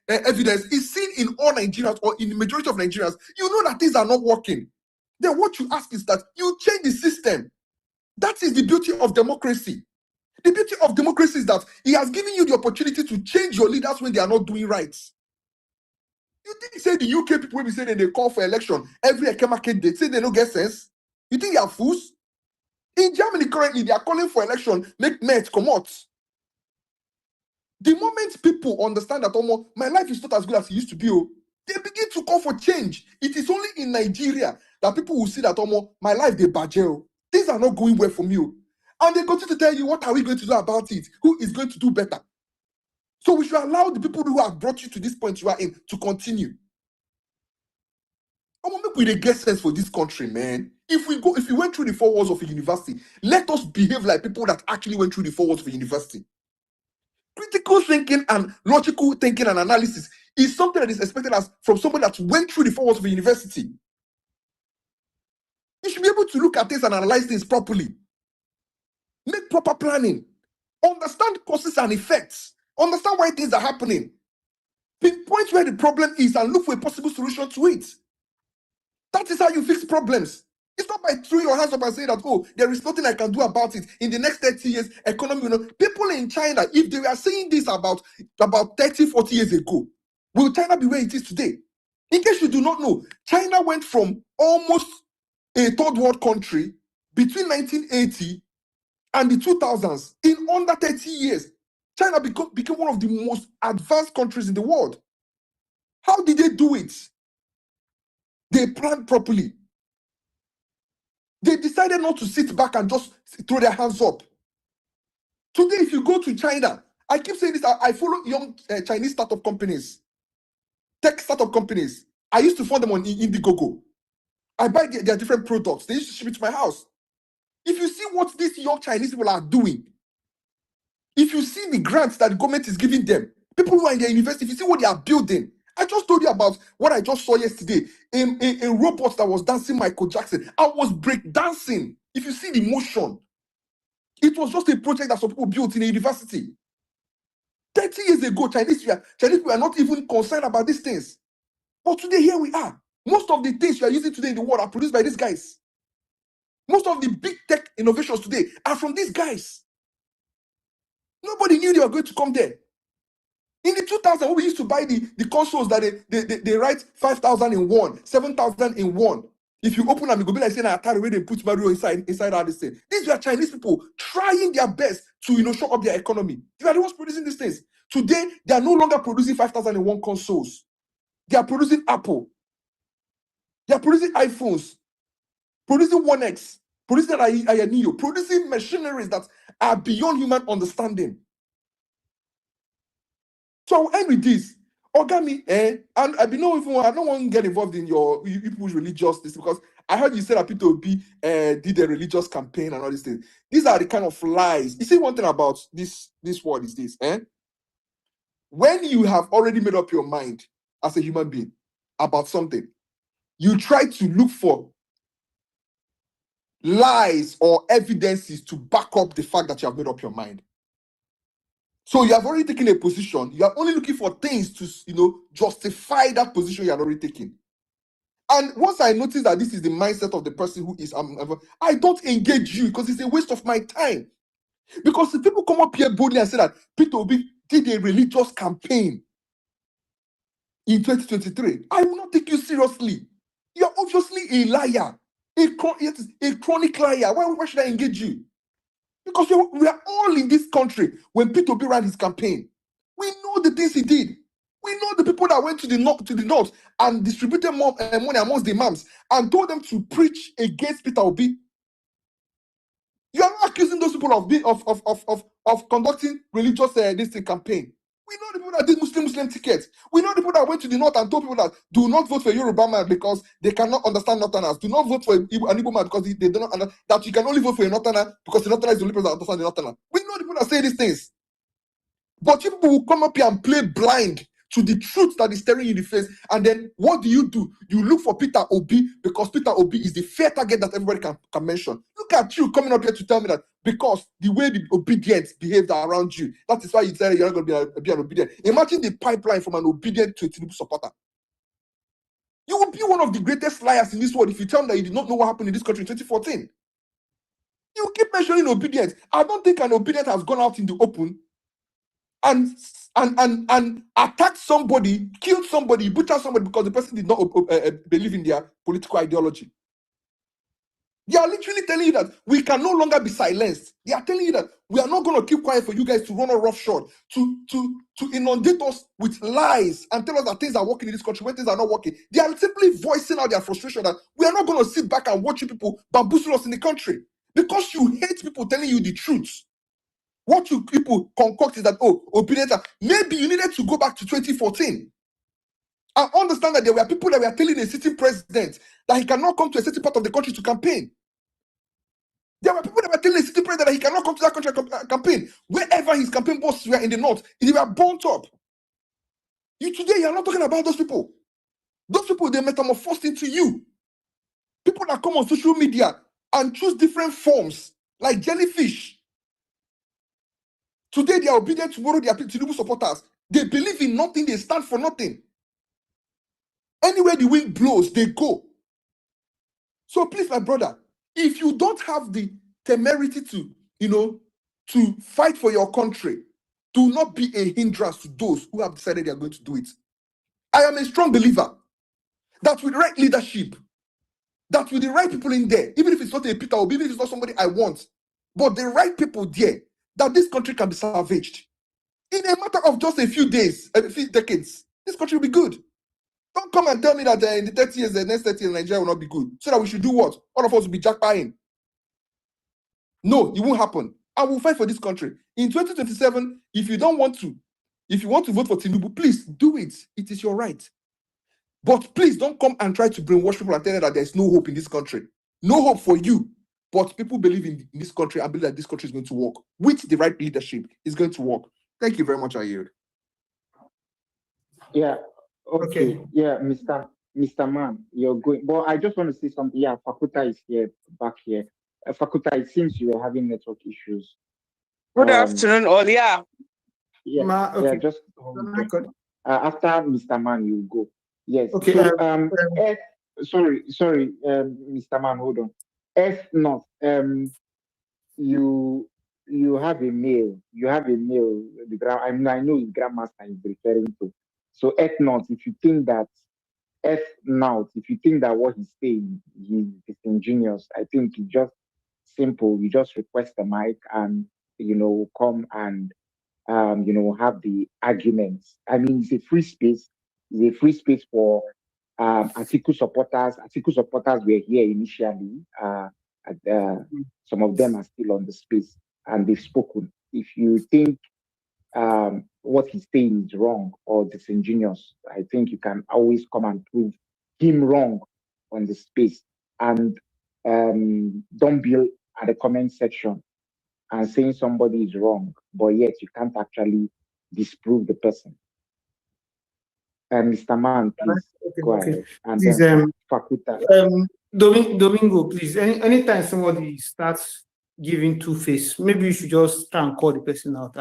evidence is seen in all Nigerians or in the majority of Nigerians, you know that things are not working. Then what you ask is that you change the system. That is the beauty of democracy. The beauty of democracy is that it has given you the opportunity to change your leaders when they are not doing right. You think say the UK people will be saying they call for election every market date, say they don't get sense? You think they are fools? In Germany currently, they are calling for election, make Met come out. The moment people understand that my life is not as good as it used to be, they begin to call for change. It is only in Nigeria that people will see that my life they badge. Things are not going well for me. And they continue to tell you, what are we going to do about it? Who is going to do better? So we should allow the people who have brought you to this point you are in to continue. I want to make we get sense for this country, man. If we went through the 4 walls of a university, let us behave like people that actually went through the 4 walls of a university. Critical thinking and logical thinking and analysis is something that is expected from somebody that went through the 4 walls of a university. You should be able to look at things and analyze things properly. Make proper planning. Understand causes and effects. Understand why things are happening. Pinpoint where the problem is and look for a possible solution to it. That is how you fix problems. It's not by throwing your hands up and saying that, there is nothing I can do about it. In the next 30 years, economy, people in China, if they were saying this about 30, 40 years ago, will China be where it is today? In case you do not know, China went from almost a third world country between 1980 and the 2000s. In under 30 years, China became one of the most advanced countries in the world. How did they do it? They planned properly. They decided not to sit back and just throw their hands up. Today, if you go to China, I keep saying this, I follow young Chinese startup companies, tech startup companies. I used to find them on Indiegogo. I buy their different products. They used to ship it to my house. If you see what these young Chinese people are doing, if you see the grants that the government is giving them, people who are in their university, if you see what they are building, I just told you about what I just saw yesterday. A robot that was dancing Michael Jackson. I was break dancing. If you see the motion, it was just a project that some people built in a university. 30 years ago, Chinese people were not even concerned about these things. But today, here we are. Most of the things you are using today in the world are produced by these guys. Most of the big tech innovations today are from these guys. Nobody knew they were going to come there. In the 2000s, when we used to buy the consoles that they write 5,000 in one, 7,000 in one. If you open them, you go be like saying Atari where they put Mario inside all this thing. These were Chinese people trying their best to show up their economy. They are the ones producing these things. Today, they are no longer producing 5,000 in one consoles. They are producing Apple. They are producing iPhones, producing One X, producing Neo, producing machineries that are beyond human understanding. So I'll end with this. Ogami, and I don't want to get involved in your people's religious this because I heard you say that Peter Obi did a religious campaign and all these things. These are the kind of lies. You see, one thing about this word is this, when you have already made up your mind as a human being about something, you try to look for lies or evidences to back up the fact that you have made up your mind. So you have already taken a position. You are only looking for things to, justify that position you are already taking. And once I notice that this is the mindset of the person who is, I don't engage you because it's a waste of my time. Because if people come up here boldly and say that Peter Obi did a religious campaign in 2023, I will not take you seriously. You're obviously a liar, a chronic liar. Why should I engage you? Because we are all in this country when Peter Obi ran his campaign. We know the things he did. We know the people that went to the north and distributed money amongst the imams and told them to preach against Peter Obi. You are not accusing those people of conducting religious campaign. We know the people that did Muslim tickets. We know the people that went to the north and told people that do not vote for a Yoruba man because they cannot understand Northerners. Do not vote for an Igbo man because they do not understand that you can only vote for a Northerner because the Northerner is the only person that understands the Northerner. We know the people that say these things. But you people will come up here and play blind to the truth that is staring you in the face. And then what do? You look for Peter Obi because Peter Obi is the fair target that everybody can mention. Look at you coming up here to tell me that because the way the obedient behaved around you, that is why you said you're not going to be an obedient. Imagine the pipeline from an obedient to a Tinubu supporter. You will be one of the greatest liars in this world if you tell me that you did not know what happened in this country in 2014. You keep mentioning obedience. I don't think an obedient has gone out in the open and attacked somebody, killed somebody, butchered somebody because the person did not believe in their political ideology. They are literally telling you that we can no longer be silenced. They are telling you that we are not going to keep quiet for you guys to run a roughshod, to inundate us with lies and tell us that things are working in this country when things are not working. They are simply voicing out their frustration that we are not going to sit back and watch you people bamboozle us in the country because you hate people telling you the truth. What you people concoct is that, obedience. Maybe you needed to go back to 2014 and understand that there were people that were telling a sitting president that he cannot come to a certain part of the country to campaign. There were people that were telling a sitting president that he cannot come to that country and campaign. Wherever his campaign bosses were in the north, they were burnt up. Today, you are not talking about those people. Those people, they metamorphosed into you. People that come on social media and choose different forms, like jellyfish. Today, they are obedient. Tomorrow, they are Tinubu supporters. They believe in nothing. They stand for nothing. Anywhere the wind blows, they go. So please, my brother, if you don't have the temerity to fight for your country, do not be a hindrance to those who have decided they are going to do it. I am a strong believer that with the right leadership, that with the right people in there, even if it's not a Peter Obi, even if it's not somebody I want, but the right people there, that this country can be salvaged. In a matter of just a few days, a few decades, this country will be good. Don't come and tell me that in the 30 years, the next 30 years, Nigeria will not be good. So that we should do what? All of us will be jackpying. No, it won't happen. I will fight for this country. In 2027, if you want to vote for Tinubu, please do it. It is your right. But please don't come and try to brainwash people and tell them that there's no hope in this country. No hope for you. But people believe in this country and believe that this country is going to work. With the right leadership, it's going to work. Thank you very much, Ayod. Yeah. Okay. Yeah, Mr. Man, you're going. But I just want to say something. Yeah, Fakuta is here, back here. Fakuta, it seems you were having network issues. Good afternoon, all. Yeah. Okay. Just after Mr. Man, you go. Yes. Okay. So sorry, Mr. Man, hold on. F not. You have a mail. You have a mail. I know his grandmaster is referring to. So F not. If you think that what he's saying he's disingenuous, I think it's just simple. You just request the mic and come and have the arguments. I mean, it's a free space. It's a free space for Atiku supporters. Atiku supporters were here initially. Some of them are still on the space and they've spoken. If you think what he's saying is wrong or disingenuous, I think you can always come and prove him wrong on the space. And don't be at the comment section and saying somebody is wrong, but yet you can't actually disprove the person. Mr. Man, please go ahead. And please, then Fakuta. Domingo, please. Anytime somebody starts giving two-face, maybe you should just try and call the person out.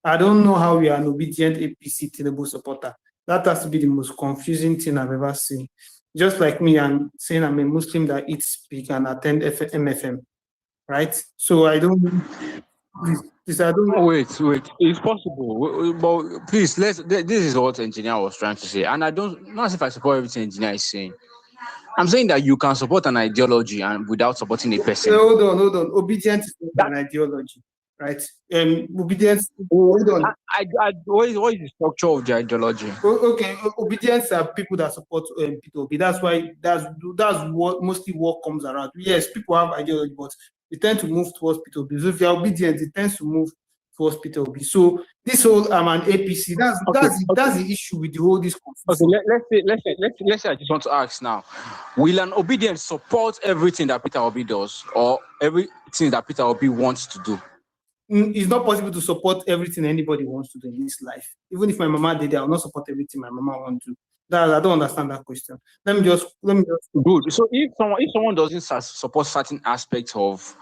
I don't know how you are an obedient APC Tinubu supporter. That has to be the most confusing thing I've ever seen. Just like me, I'm saying I'm a Muslim that eats pig and attend MFM, right? So I don't. Please, I don't. Wait. It's possible, but please, this is what engineer was trying to say, and I don't. Not as if I support everything engineer is saying. I'm saying that you can support an ideology and without supporting a person. Hold on. Obedience is not an ideology, right? Obedience. Hold on. What is the structure of the ideology? Okay, obedience are people that support P2B. That's why that's what mostly what comes around. Yes, people have ideology, but they tend to move towards P2B. So if you're obedient, it tends to move towards P2B. So this whole an APC. That's the issue with the whole this confusion. Okay, let's say I just want to ask now: will an obedient support everything that Peter Obi does, or everything that Peter Obi wants to do? It's not possible to support everything anybody wants to do in this life. Even if my mama did it, I will not support everything my mama wants to. I don't understand that question. Let me just. Good. So if someone doesn't support certain aspects of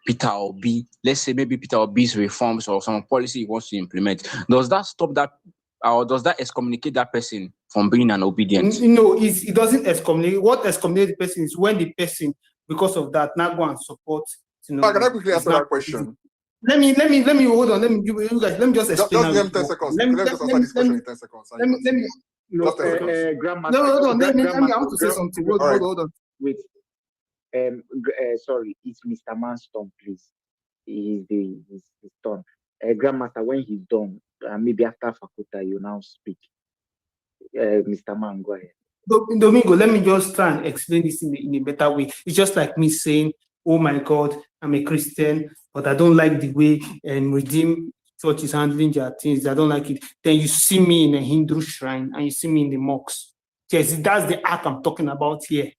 Peter Obi, let's say maybe Peter Obi's reforms or some policy he wants to implement, does that stop that, or does that excommunicate that person from being an obedient? No, it doesn't excommunicate. What excommunicates the person is when the person, because of that, now go and support. Can I quickly answer that question? Let me hold on. Let me give you guys. Let me just explain. Just give him 10 seconds. Let me just answer this question in 10 seconds. Let me. No, hold on. Let me. I want to say something. Hold on. Wait. Sorry, it's Mr. Man's turn, please. He's turn. Grandmaster, when he's done, maybe after Fakuta, you now speak. Mr. Man, go ahead. Domingo, let me just try and explain this in a better way. It's just like me saying, "Oh my God, I'm a Christian, but I don't like the way Redeem Church is handling their things. I don't like it." Then you see me in a Hindu shrine and you see me in the mosques. Yes, that's the act I'm talking about here.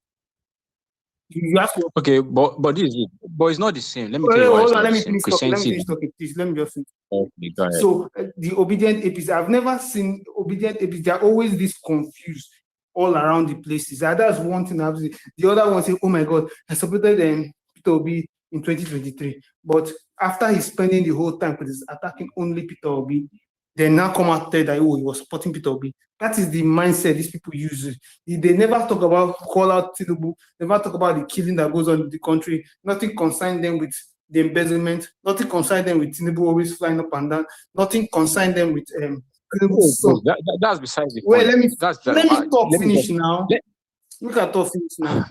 You ask what? Okay, but it's not the same. Let me tell you why it's not the same. Let me finish talking, please. Let me just finish. Okay, go ahead. So the obedient APs, I've never seen obedient APs. They're always this confused all around the places. That's one thing I've seen. The other one say, "Oh my God, I supported Peter Obi in 2023." But after he's spending the whole time with his attacking only Peter Obi, they now come out there that he was supporting Peter Obi. That is the mindset these people use. They never talk about call out Tinubu, never talk about the killing that goes on in the country. Nothing concerned them with the embezzlement, nothing concerned them with Tinubu always flying up and down, nothing concerned them with that's besides the point. Wait, let me talk finish now. Look at talk finish now.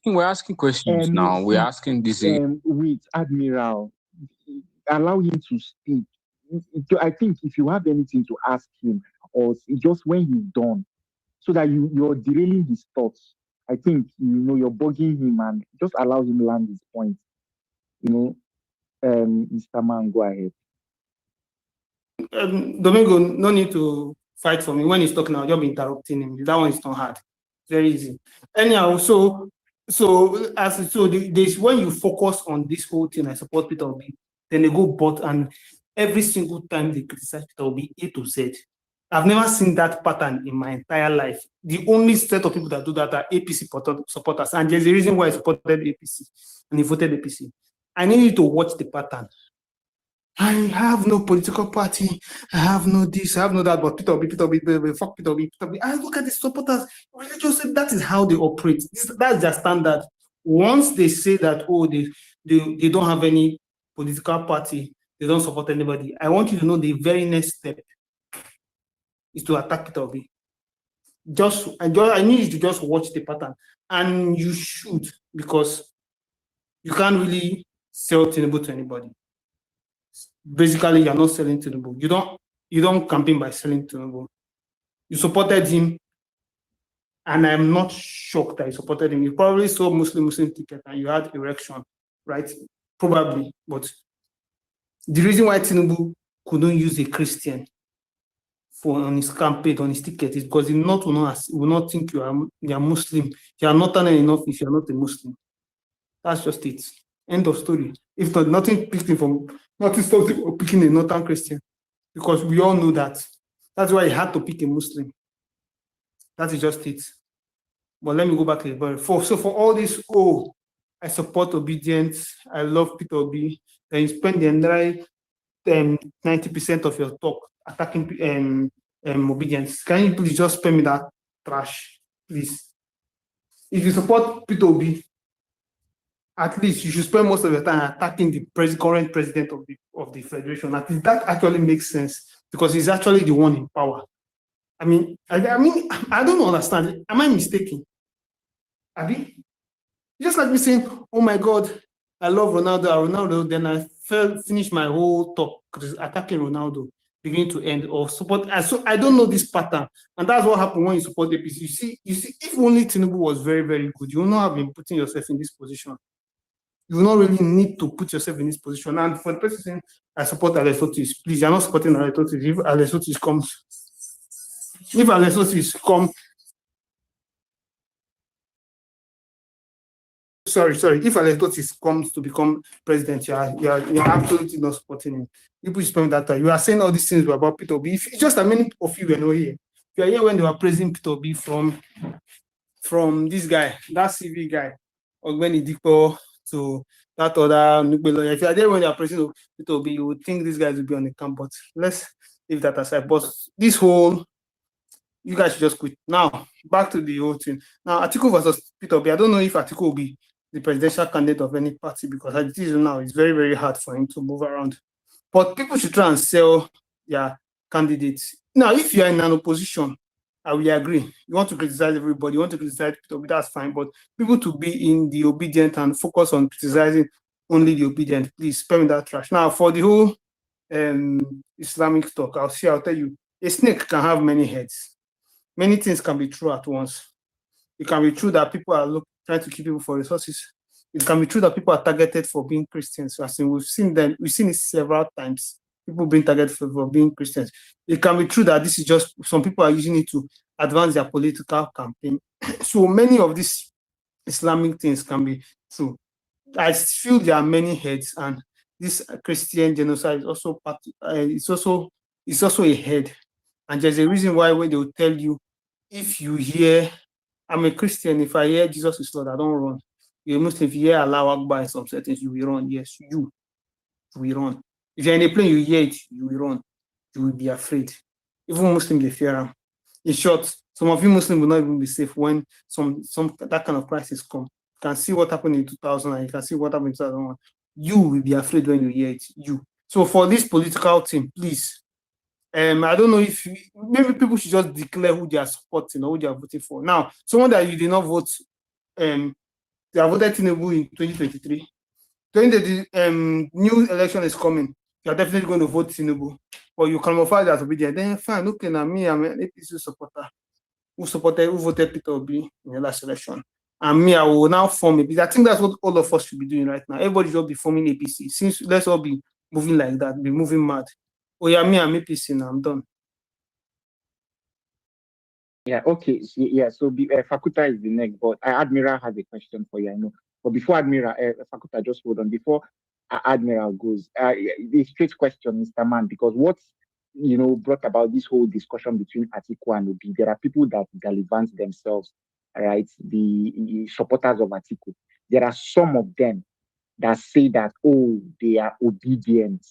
We're asking questions now. We're asking this. Wait, Admiral, allow him to speak. I think if you have anything to ask him, or just when he's done, so that you're derailing his thoughts, I think you're bugging him, and just allow him land his point. Mr. Man, go ahead. Domingo, no need to fight for me. When he's talking, I'll just be interrupting him. That one is not hard. Very easy. Anyhow, so when you focus on this whole thing, I support Peter Obi, then they go but and every single time they criticize Peter Obi, A to Z. I've never seen that pattern in my entire life. The only set of people that do that are APC supporters, and there's a reason why I supported APC and he voted APC. I need you to watch the pattern. I have no political party. I have no this. I have no that. But Peter Obi, fuck Peter Obi. I look at the supporters. Religious, that is how they operate. That's their standard. Once they say that, oh, they don't have any political party, they don't support anybody. I want you to know the very next step is to attack Peter Obi. I need you to just watch the pattern, and you should, because you can't really sell Tinubu to anybody. Basically, you're not selling Tinubu. You don't campaign by selling Tinubu. You supported him, and I'm not shocked that you supported him. You probably saw Muslim ticket and you had erection, right? Probably, but the reason why Tinubu couldn't use a Christian on his campaign, on his ticket, is because he will not think you are Muslim. You are not enough if you are not a Muslim. That's just it. End of story. If not, nothing stops him from picking a Northern Christian, because we all know that. That's why he had to pick a Muslim. That is just it. But let me go back to the very so for all this, I support obedience, I love Peter Obi, then you spend the entire 90% of your talk attacking obedience. Can you please just spare me that trash, please? If you support Peter Obi, at least you should spend most of your time attacking the current president of the federation. At least that actually makes sense, because he's actually the one in power. I mean, I don't understand. Am I mistaken? Abi? Just like me saying, oh my God, I love Ronaldo, then I finished my whole talk attacking Ronaldo, beginning to end, or support. So I don't know this pattern. And that's what happened when you support the APC. You see, if only Tinubu was very, very good, you would not have been putting yourself in this position. You will not really need to put yourself in this position. And for the person saying, I support Aristoteles, please, you're not supporting Aristoteles. If Aristoteles comes, if Aristoteles comes to become president, you're absolutely not supporting him. People spend that time. You are saying all these things about Peter Obi. It's just that many of you were not here. You are here when they were praising Peter Obi from this guy, that CV guy, or when he Dipo to that other lawyer. If you are there when they are praising Peter Obi, you would think these guys will be on the camp. But let's leave that aside. But this whole, you guys should just quit. Now, back to the whole thing. Now, Atiku versus Peter Obi. I don't know if Atiku will be the presidential candidate of any party, because as it is now, it's very, very hard for him to move around. But people should try and sell their candidates. Now, if you are in an opposition, I will agree. You want to criticize everybody, you want to criticize Peter Obi, that's fine. But people to be in the obedient and focus on criticizing only the obedient, please spare me that trash. Now, for the whole Islamic talk, I'll tell you, a snake can have many heads. Many things can be true at once. It can be true that people are trying to keep people for resources. It can be true that people are targeted for being Christians. As in, we've seen it several times. People being targeted for being Christians. It can be true that this is just some people are using it to advance their political campaign. So many of these Islamic things can be true. I feel there are many heads, and this Christian genocide is also it's also a head. And there's a reason why when they will tell you, if you hear, I'm a Christian, if I hear Jesus is Lord, I don't run. You're a Muslim, if you hear Allah Akbar in some settings, you will run. Yes, you will run. If you're in a plane, you hear it, you will run. You will be afraid. Even Muslims, they fear them. In short, some of you Muslims will not even be safe when some that kind of crisis come. You can see what happened in 2000 and you can see what happened in 2001. You will be afraid when you hear it. You. So for this political team, please, I don't know if maybe people should just declare who they are supporting or who they are voting for. Now, someone that you did not vote, they have voted Tinubu in 2023. During the new election is coming, you are definitely going to vote Tinubu, but you camouflage as obedient. Then fine, okay, now me, I'm an APC supporter who voted Peter Obi in the last election. And me, I will now form APC. I think that's what all of us should be doing right now. Everybody should be forming APC. Since let's all be moving like that, be moving mad. Oh yeah, me, I'm APC now, I'm done. Yeah, okay. So Fakuta is the next, but Admiral has a question for you, I know. But before Admiral, Fakuta, just hold on. Before Admiral goes, the straight question, Mr. Man, because what's brought about this whole discussion between Atiku and Obi, there are people that gallivant themselves, right? The supporters of Atiku. There are some of them that say that, oh, they are obedient.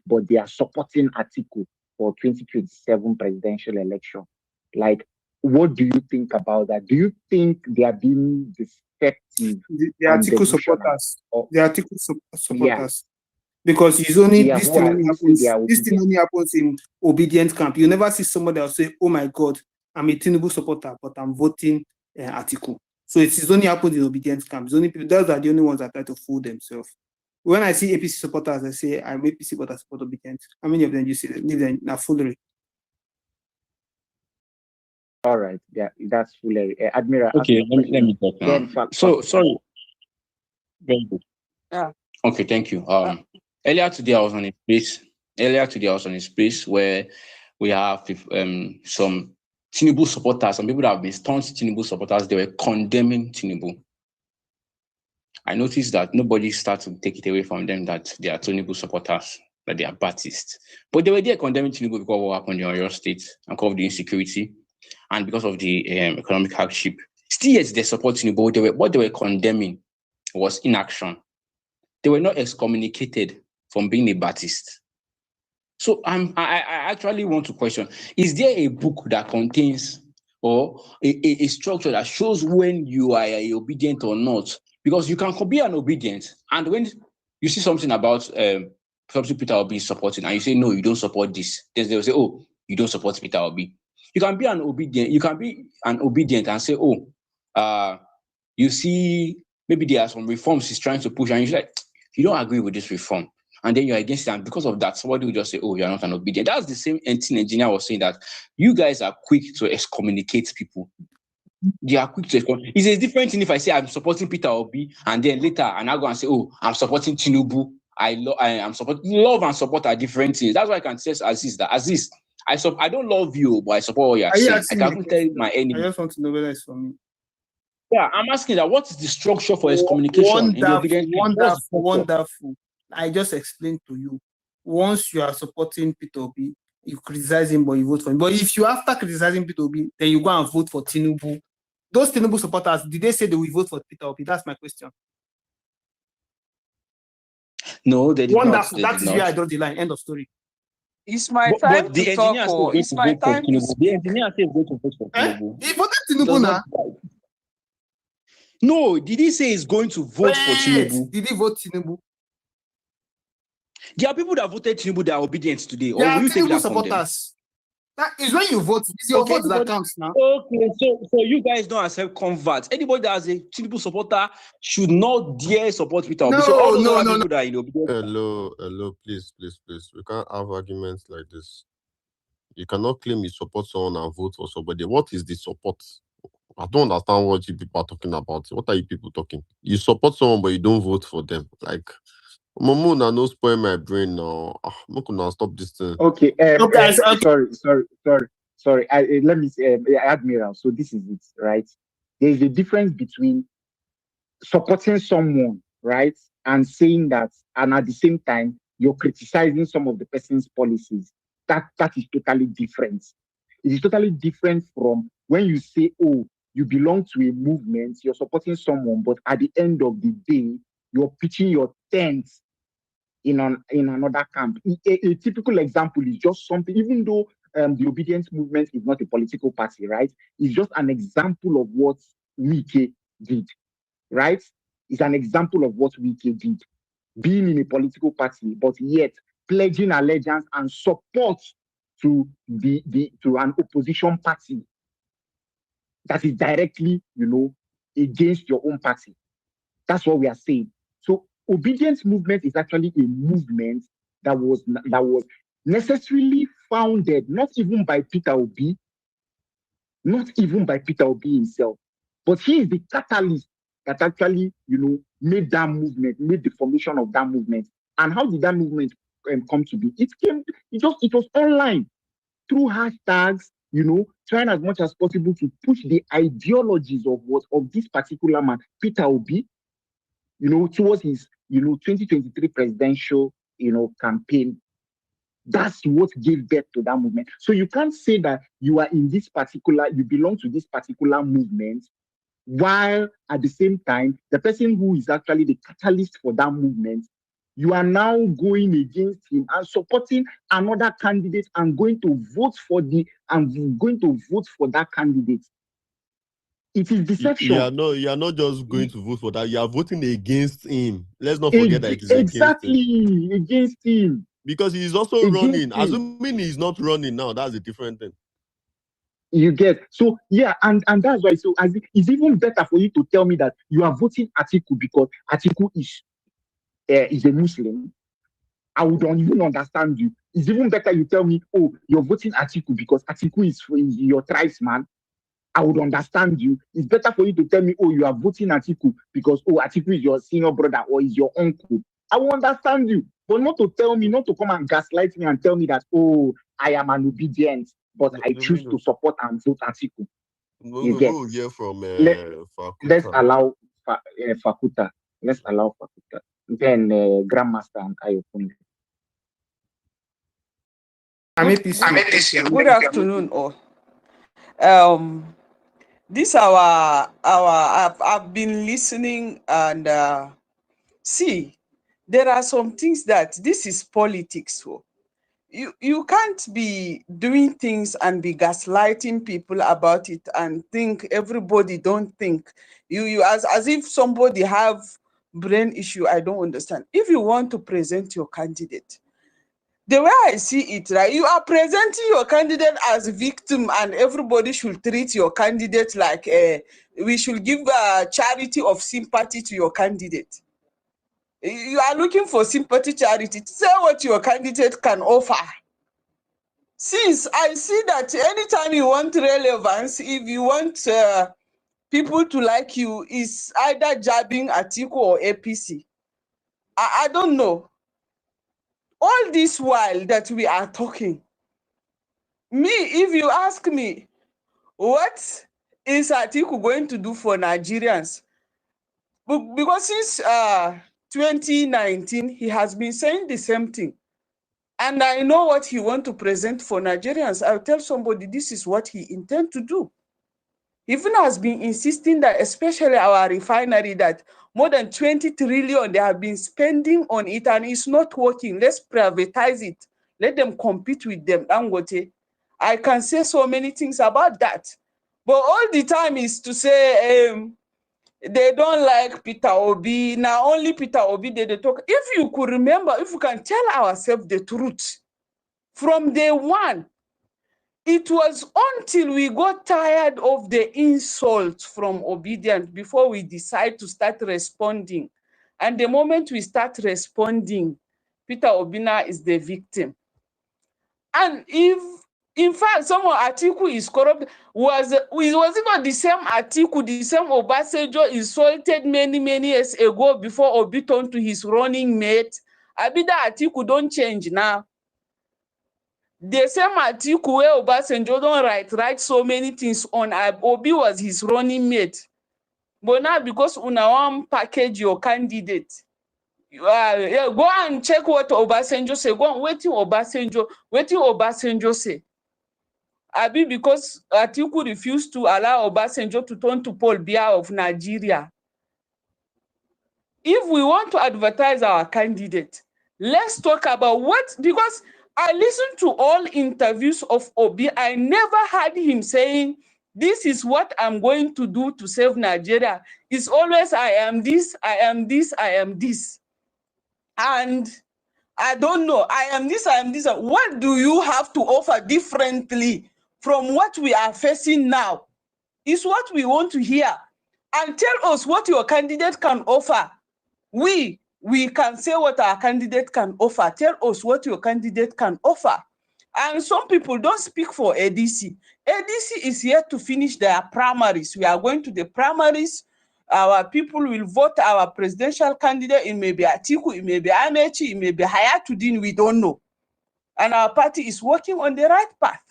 but they are supporting Atiku for 2027 presidential election. Like, what do you think about that? Do you think they are being deceptive The and Atiku delusional? supporters. Or, The Atiku yeah, supporters. Because it's only yeah, this who thing are only who say they happens. are This thing obedient? only happens in obedient camp. You never see somebody that will say, "Oh my God, I'm a Tinubu supporter, but I'm voting Atiku." So it is only happens in obedient camp. It's only people, those are the only ones that try to fool themselves. When I see APC supporters, I say I'm APC, but I support obedient. How many of them you see? Leave them na foolery. All right, yeah, that's foolery. Admiral, ask Okay, your let question. me talk now. Then, So sorry. Very good. Yeah. Okay, thank you. Earlier today I was on a space where we have some Tinubu supporters, some people that have been staunch Tinubu supporters. They were condemning Tinubu. I noticed that nobody started to take it away from them that they are Tinubu supporters, that they are Baptist. But they were there condemning Tinubu because of what happened in Oyo State and because of the insecurity and because of the economic hardship. Still, yes, they support Tinubu. What they were condemning was inaction. They were not excommunicated from being a Baptist. So I actually want to question, is there a book that contains or a structure that shows when you are obedient or not? Because you can be an obedient, and when you see something about something Peter Obi is supporting, and you say, no, you don't support this, then they will say, oh, you don't support Peter Obi. You can be an obedient and say, oh, you see, maybe there are some reforms he's trying to push, and you're like, you don't agree with this reform. And then you're against it, and because of that, somebody will just say, oh, you're not an obedient. That's the same engineer was saying, that you guys are quick to excommunicate people. They are quick to excommunicate. It's a different thing if I say I'm supporting Peter Obi, and then later and I go and say, oh, I'm supporting Tinubu. I'm supporting. Love and support are different things. That's why I can say Aziz that Aziz, I don't love you, but I support what you're Are you saying. I asking me a can tell question? my I enemy. just want to know whether it's for me. Yeah, I'm asking that what is the structure for excommunication in the obedience? Wonderful. I just explained to you. Once you are supporting Peter Obi, you criticize him, but you vote for him. But if you after criticizing Peter Obi, then you go and vote for Tinubu. Those Tinubu supporters, did they say they will vote for Peter Obi? That's my question. No, they did Wonderful. not. That is where I draw the line. End of story. It's my time But the to talk. engineer says going It's to my vote for time to Tinubu. The speak. engineer says going to vote for Tinubu. He voted Tinubu Does now. not. No, did he say he's going to vote for Tinubu? Did he vote Tinubu? There are people that voted Tinubu that are obedient today. There Or will are you take Tinubu that from them? supporters. That is when you vote. It's your vote that counts now. Okay, so you guys don't accept converts. Anybody that has a Tinubu supporter should not dare support Peter Obi. So all those other people that are in obedience. Hello, please. We can't have arguments like this. You cannot claim you support someone and vote for somebody. What is the support? I don't understand what you people are talking about. What are you people talking? You support someone, but you don't vote for them. Like, Momo, no spoil my brain now. I'm not gonna stop this thing. Okay. Okay. Sorry. Let me say, Admiral. So this is it, right? There is a difference between supporting someone, right, and saying that, and at the same time you're criticizing some of the person's policies. That is totally different. It is totally different from when you say, oh, you belong to a movement, you're supporting someone, but at the end of the day, you're pitching your tent in another camp. A typical example is just something, even though the obedience movement is not a political party, right? It's just an example of what Wike did, right? It's an example of what Wike did, being in a political party, but yet pledging allegiance and support to to an opposition party that is directly, against your own party. That's what we are saying. So obedience movement is actually a movement that was necessarily founded not even by Peter Obi himself, but he is the catalyst that actually, made that movement, made the formation of that movement. And how did that movement come to be? It was online through hashtags, trying as much as possible to push the ideologies of this particular man, Peter Obi, towards his, 2023 presidential, campaign. That's what gave birth to that movement. So you can't say that you belong to this particular movement, while at the same time, the person who is actually the catalyst for that movement You are now going against him and supporting another candidate and going to vote for that candidate. It is deception. You are not just going to vote for that. You are voting against him. Let's not forget that it is exactly against him. Because he is also running. Assuming he's not running now, that's a different thing. You get so yeah, and that's why. So it's even better for you to tell me that you are voting Atiku because Atiku is a Muslim. I would not even understand you. It's even better you tell me, oh, you're voting Atiku because Atiku is your tribesman. I would understand you. It's better for you to tell me, oh, you are voting Atiku because, oh, Atiku is your senior brother or is your uncle. I will understand you. But not to tell me, not to come and gaslight me and tell me that, oh, I am an obedient, but I choose to support and vote Atiku. We'll hear from Let's allow Fakuta. Let's allow Fakuta. Then Grandmaster and Ayokunle. Good afternoon, all. This I've been listening and see, there are some things that this is politics. So you can't be doing things and be gaslighting people about it and think everybody don't think you as if somebody have brain issue. I don't understand. If you want to present your candidate, the way I see it, right, you are presenting your candidate as a victim and everybody should treat your candidate like we should give a charity of sympathy to your candidate. You are looking for sympathy charity. Say what your candidate can offer. Since I see that anytime you want relevance, if you want people to like you, is either jabbing Atiku or APC. I don't know. All this while that we are talking, me, if you ask me, what is Atiku going to do for Nigerians? Because since 2019, he has been saying the same thing. And I know what he wants to present for Nigerians. I'll tell somebody this is what he intends to do. He even has been insisting that, especially our refinery, that more than 20 trillion they have been spending on it and it's not working. Let's privatize it. Let them compete with them. I can say so many things about that. But all the time is to say they don't like Peter Obi. Now only Peter Obi they talk. If you could remember, if we can tell ourselves the truth, from day one, it was until we got tired of the insults from obedience before we decide to start responding. And the moment we start responding, Peter Obina is the victim. And if, in fact, someone Atiku is corrupt, was even the same Atiku, the same Obasanjo insulted many years ago before Obi turned to his running mate. Abida Atiku don't change now. The same Atiku where Obasanjo don't write so many things on, Obi was his running mate. But now because una want package your candidate, go and check what Obasanjo say. Go and wait till Obasanjo say. Abi because Atiku refused to allow Obasanjo to turn to Paul Biya of Nigeria. If we want to advertise our candidate, let's talk about what, because I listened to all interviews of Obi. I never heard him saying, this is what I'm going to do to save Nigeria. It's always, I am this, I am this, I am this. And I don't know, I am this, I am this. What do you have to offer differently from what we are facing now? Is what we want to hear. And tell us what your candidate can offer. We can say what our candidate can offer. Tell us what your candidate can offer. And some people don't speak for ADC. ADC is here to finish their primaries. We are going to the primaries. Our people will vote our presidential candidate. It may be Atiku, it may be Amechi, it may be Hayatuddin, we don't know. And our party is working on the right path.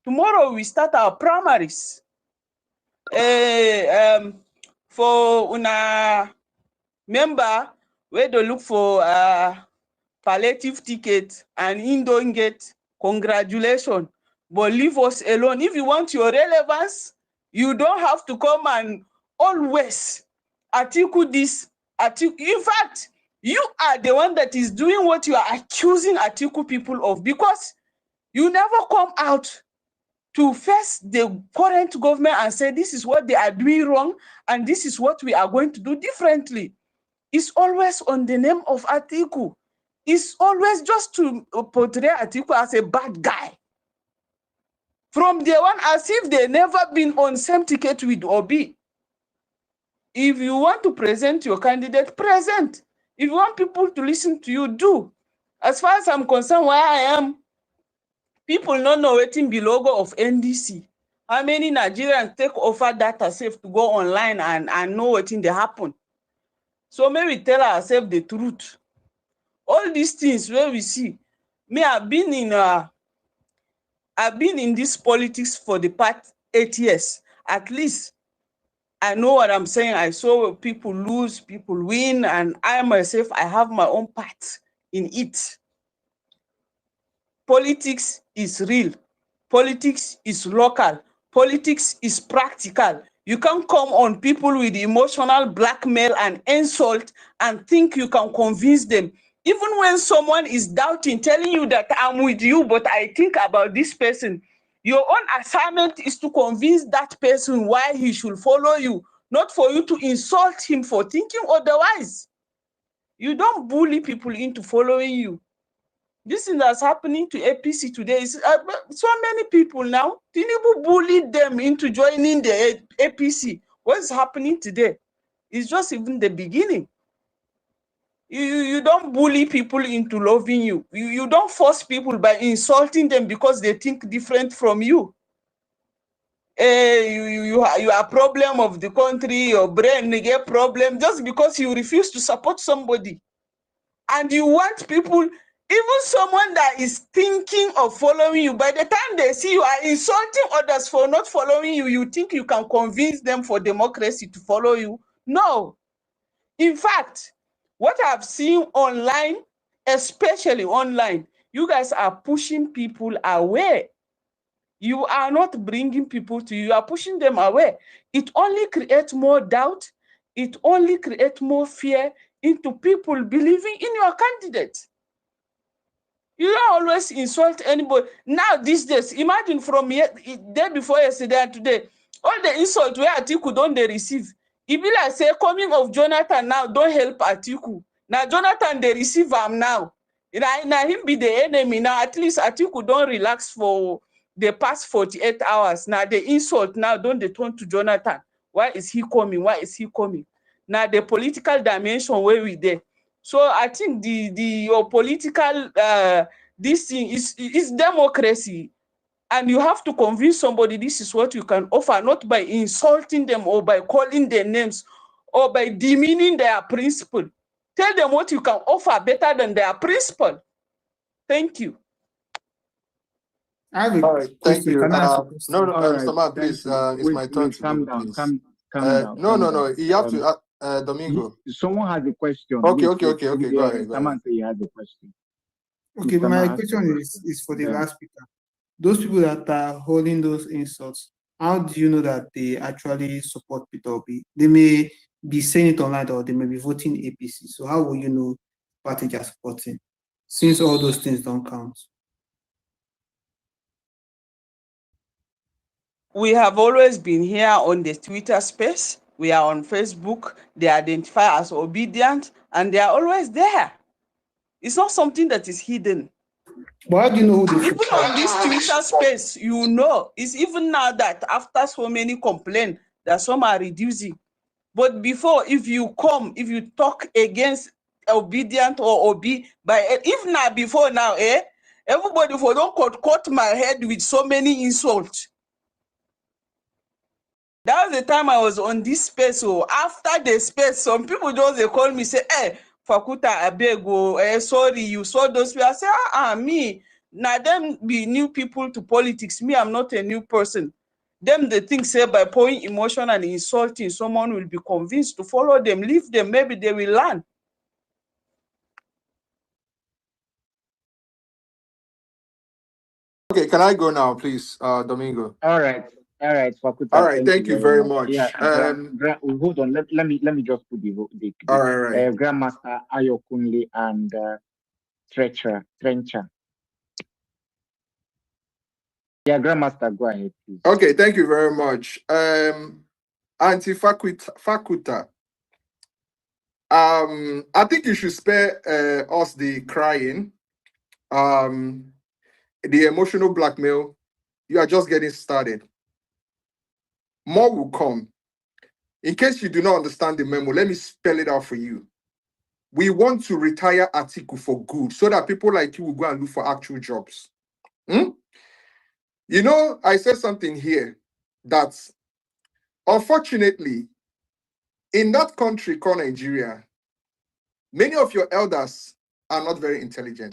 Tomorrow we start our primaries. For una member, where they look for palliative ticket and in don't get, congratulations, but leave us alone. If you want your relevance, you don't have to come and always Atiku this, Atiku. In fact, You are the one that is doing what you are accusing Atiku people of, because you never come out to face the current government and say this is what they are doing wrong and this is what we are going to do differently. It's always on the name of Atiku. It's always just to portray Atiku as a bad guy. From day one, as if they never been on same ticket with Obi. If you want to present your candidate, present. If you want people to listen to you, do. As far as I'm concerned, where I am, people not know waiting be logo of NDC. How many Nigerians take offer data safe to go online and know what they happen? So maybe tell ourselves the truth. All these things where we see, me, I've been in this politics for the past 8 years. At least I know what I'm saying. I saw people lose, people win, and I myself, I have my own part in it. Politics is real. Politics is local. Politics is practical. You can't come on people with emotional blackmail and insult and think you can convince them. Even when someone is doubting, telling you that I'm with you, but I think about this person, your own assignment is to convince that person why he should follow you, not for you to insult him for thinking otherwise. You don't bully people into following you. This thing that's happening to APC today is so many people now. Tinubu bullied them into joining the APC. What's happening today? It's just even the beginning. You don't bully people into loving you. You don't force people by insulting them because they think different from you. You are a problem of the country, your brain get problem just because you refuse to support somebody. And you want people, even someone that is thinking of following you, by the time they see you are insulting others for not following you, you think you can convince them for democracy to follow you? No. In fact, what I've seen online, especially online, you guys are pushing people away. You are not bringing people to you, you are pushing them away. It only creates more doubt. It only creates more fear into people believing in your candidate. You don't always insult anybody. Now, these days, imagine from day before yesterday and today, all the insult where Atiku don't they receive. It be like say coming of Jonathan now don't help Atiku. Now Jonathan they receive him now. Now him be the enemy. Now at least Atiku don't relax for the past 48 hours. Now the insult now don't they turn to Jonathan. Why is he coming? Why is he coming? Now the political dimension where we there. So I think your political this thing is democracy, and you have to convince somebody this is what you can offer, not by insulting them or by calling their names or by demeaning their principle. Tell them what you can offer better than their principle. Thank you. I have All a right, thank question. you. Can I ask a No, question? All right, Samad, thank please. you. It's my turn to Calm go, down, please. calm down. No. You have to, Domingo. Someone has a question. Okay. Wait. Go ahead. Samantha, you has a question. Okay, but Mr. my Ma, ask your question question. is for the Then, last speaker. Those people that are holding those insults, how do you know that they actually support Peter Obi? They may be saying it online or they may be voting APC. So how will you know party they are supporting? Since all those things don't count. We have always been here on the Twitter space. We are on Facebook. They identify as obedient and they are always there. It's not something that is hidden. But how do you know who they Even on this Twitter space, you know, it's even now that after so many complaints that some are reducing. But before, if you talk against obedient or obi, if not before now, everybody for don't cut my head with so many insults. That was the time I was on this space. So after the space, some people just they call me say, "Hey, Fakuta, I beg you, sorry, you saw those people." I say, me. Now them be new people to politics. Me, I'm not a new person. Them they think say by pouring emotion and insulting someone will be convinced to follow them, leave them, maybe they will learn. Okay, can I go now, please, Domingo? all right. All right, Fakuta. All right, thank you very much. Yeah, hold on. Let me just put the all right. Grandmaster Ayokunle and Trencher. Yeah, Grandmaster, go ahead, please. Okay, thank you very much. Auntie Fakuta. I think you should spare us the crying, the emotional blackmail. You are just getting started. More will come. In case you do not understand the memo, let me spell it out for you. We want to retire Atiku for good so that people like you will go and look for actual jobs. You know, I said something here that unfortunately, in that country called Nigeria, many of your elders are not very intelligent.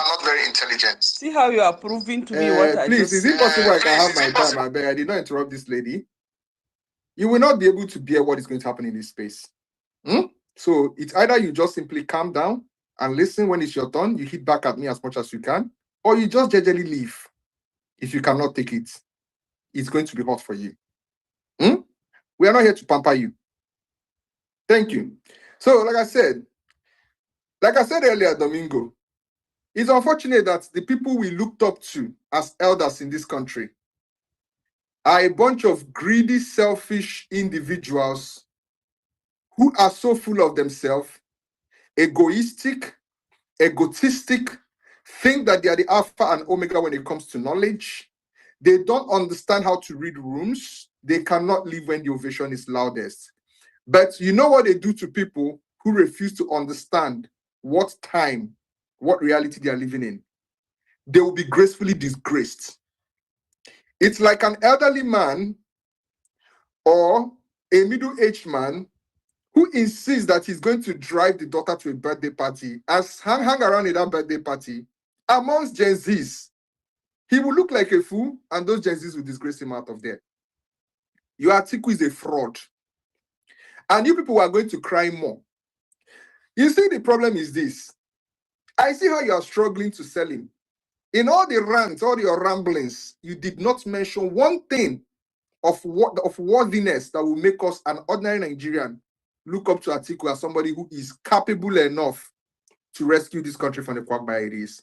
See how you are proving to me what I Please, just is it possible I can have my time? I beg. I did not interrupt this lady. You will not be able to bear what is going to happen in this space. So it's either you just simply calm down and listen when it's your turn, you hit back at me as much as you can, or you just gradually leave. If you cannot take it, it's going to be hot for you. We are not here to pamper you. Thank you. So, like I said earlier, Domingo, it's unfortunate that the people we looked up to as elders in this country are a bunch of greedy, selfish individuals who are so full of themselves, egoistic, egotistic, think that they are the alpha and omega when it comes to knowledge. They don't understand how to read rooms. They cannot leave when the ovation is loudest. But you know what they do to people who refuse to understand what time, what reality they are living in? They will be gracefully disgraced. It's like an elderly man or a middle-aged man who insists that he's going to drive the daughter to a birthday party and hang around in that birthday party amongst Gen Zs. He will look like a fool, and those Gen Zs will disgrace him out of there. Your Atiku is a fraud. And you people are going to cry more. You see, the problem is this. I see how you are struggling to sell him. In all the rants, all your ramblings, you did not mention one thing of worthiness that will make us, an ordinary Nigerian, look up to Atiku as somebody who is capable enough to rescue this country from the quagmire it is.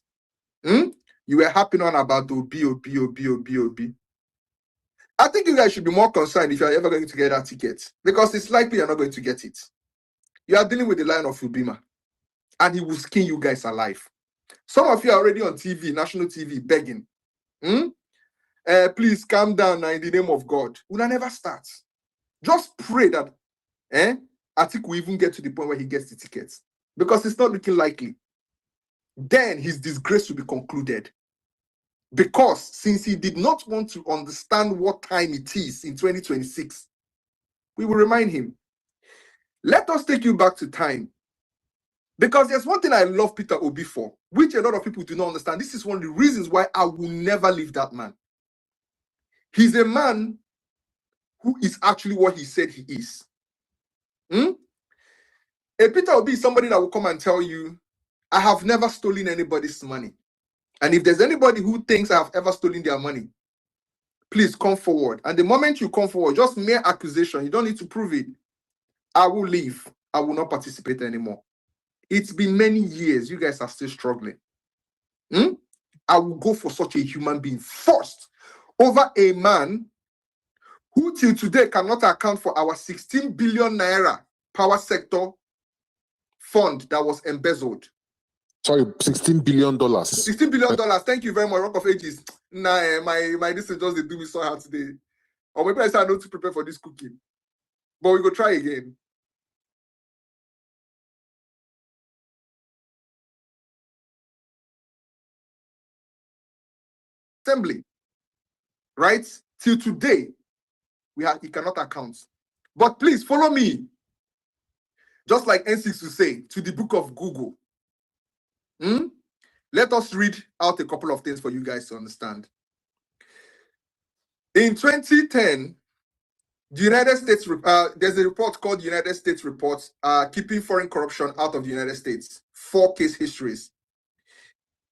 You were happy on about Obi. I think you guys should be more concerned if you're ever going to get that ticket, because it's likely you're not going to get it. You are dealing with the Lion of Ubima, and he will skin you guys alive. Some of you are already on TV, national TV, begging. Please calm down now in the name of God. Will never start. Just pray that Atiku will even get to the point where he gets the tickets, because it's not looking likely. Then his disgrace will be concluded. Because since he did not want to understand what time it is in 2026, we will remind him. Let us take you back to time. Because there's one thing I love Peter Obi for, which a lot of people do not understand. This is one of the reasons why I will never leave that man. He's a man who is actually what he said he is. A Peter Obi is somebody that will come and tell you, I have never stolen anybody's money. And if there's anybody who thinks I have ever stolen their money, please come forward. And the moment you come forward, just mere accusation, you don't need to prove it. I will leave. I will not participate anymore. It's been many years. You guys are still struggling. I will go for such a human being first over a man who till today cannot account for our 16 billion naira power sector fund that was embezzled. Sorry, $16 billion. $16 billion. Thank you very much. Rock of Ages. Nah, my this is just they do me so hard today. Or maybe I said I know to prepare for this cooking. But we go try again. Assembly, right? Till today, he cannot account. But please follow me. Just like N6 will say, to the book of Google. Let us read out a couple of things for you guys to understand. In 2010, the United States, there's a report called United States Report, Keeping Foreign Corruption Out of the United States, 4 case histories.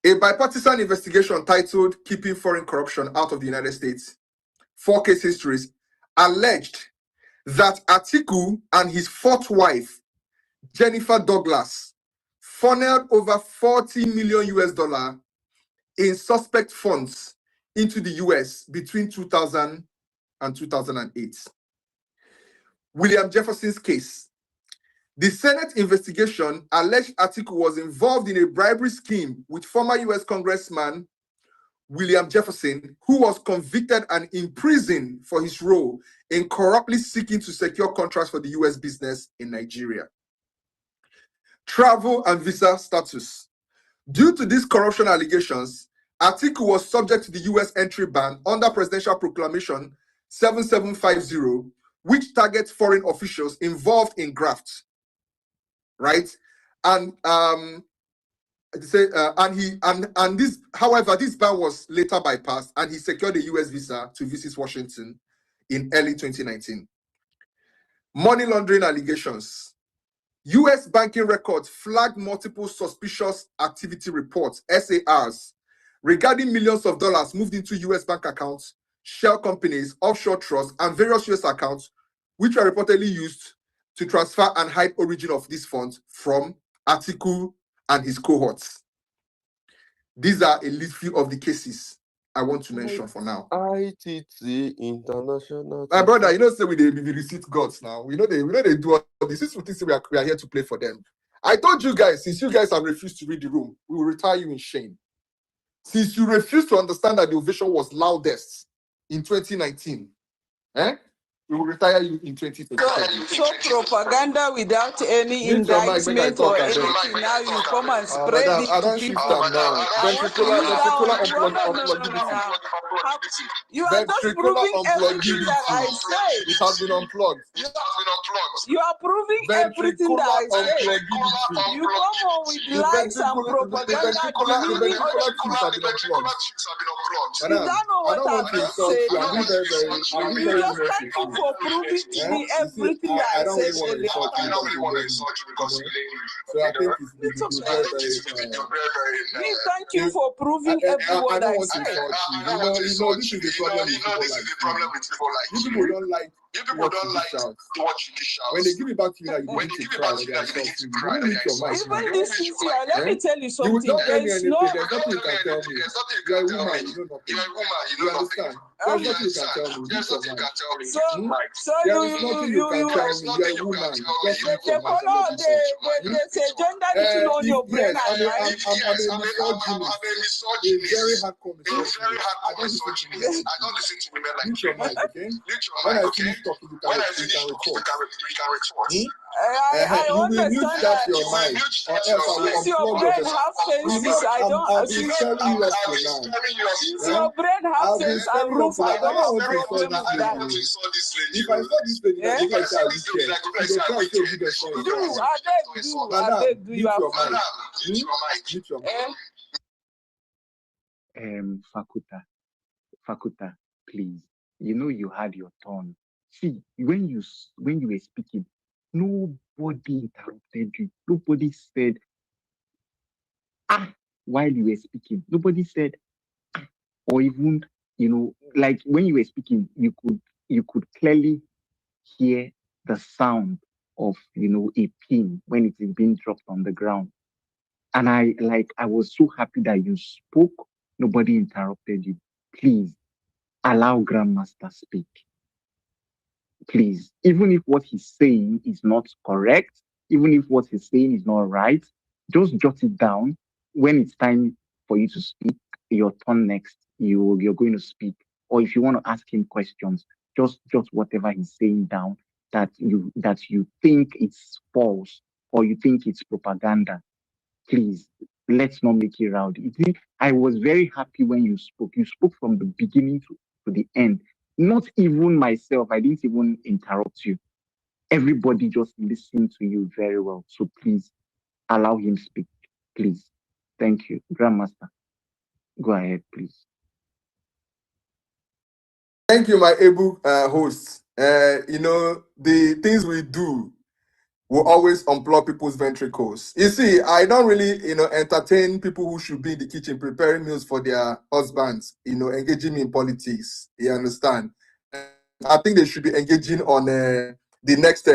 A bipartisan investigation titled Keeping Foreign Corruption Out of the United States, 4 case histories, alleged that Atiku and his fourth wife, Jennifer Douglas, funneled over $40 million US in suspect funds into the US between 2000 and 2008. William Jefferson's case. The Senate investigation alleged Atiku was involved in a bribery scheme with former US Congressman William Jefferson, who was convicted and imprisoned for his role in corruptly seeking to secure contracts for the US business in Nigeria. Travel and visa status. Due to these corruption allegations, Atiku was subject to the US entry ban under Presidential Proclamation 7750, which targets foreign officials involved in graft. Right? And however, this ban was later bypassed, and he secured a US visa to visit Washington in early 2019. Money laundering allegations. US banking records flagged multiple suspicious activity reports, SARs, regarding millions of dollars moved into US bank accounts, shell companies, offshore trusts, and various US accounts, which were reportedly used to transfer and hide origin of these funds from Atiku and his cohorts. These are a few of the cases I want to mention for now. ITT International. My brother, you know, say we receipt gods now. We know they do all this. This is what we are here to play for them. I told you guys, since you guys have refused to read the room, we will retire you in shame. Since you refuse to understand that the ovation was loudest in 2019, we will retire you in 2027. So propaganda without any indictment or anything. Now you come and spread it I to don't shift people. them now. You are just proving everything that I say. It has been unplugged. You are proving everything that I say. You come on with lies and propaganda. The ventricular tubes have been unplugged. You don't know what I'm saying. You just thank you for proving to me everything that I said earlier. So I think it's very thank you for proving every word I said. This is the problem with people like you. People don't like what you dish out. When they give it back to you, you begin to cry. Even this sincere, let me tell you something. There's nothing you can tell me. You're a woman, you know nothing. You understand? There's nothing you can tell me. So there is you nothing you can tell me. You're a woman. Just they say gender written on your brain. I'm a misogynist. A very hardcore misogynist. I don't listen to women like you. Mute your mic, okay? When I finish talking, you can retort. I understand that since your brain have senses, I don't. Since your brain have sense and roof, I don't have a problem with that. If I saw this lady, I would say I beg do. You are mute your mic. Fakuta, please. You know you had your turn. See, when you were speaking, nobody interrupted you. Nobody said while you were speaking. Nobody said or even like when you were speaking, you could clearly hear the sound of a pin when it is being dropped on the ground. And I was so happy that you spoke. Nobody interrupted you. Please allow Grandmaster speak. Please, even if what he's saying is not correct, even if what he's saying is not right, just jot it down. When it's time for you to speak, your turn next, you're going to speak. Or if you want to ask him questions, just whatever he's saying down that you think it's false or you think it's propaganda. Please, let's not make it rowdy. I was very happy when you spoke. You spoke from the beginning to the end. Not even myself. I didn't even interrupt you. Everybody just listened to you very well. So please allow him speak. Please. Thank you. Grandmaster, go ahead, please. Thank you, my able hosts. The things we do will always unplug people's ventricles. You see, I don't really, entertain people who should be in the kitchen preparing meals for their husbands, engaging me in politics. You understand? I think they should be engaging on the next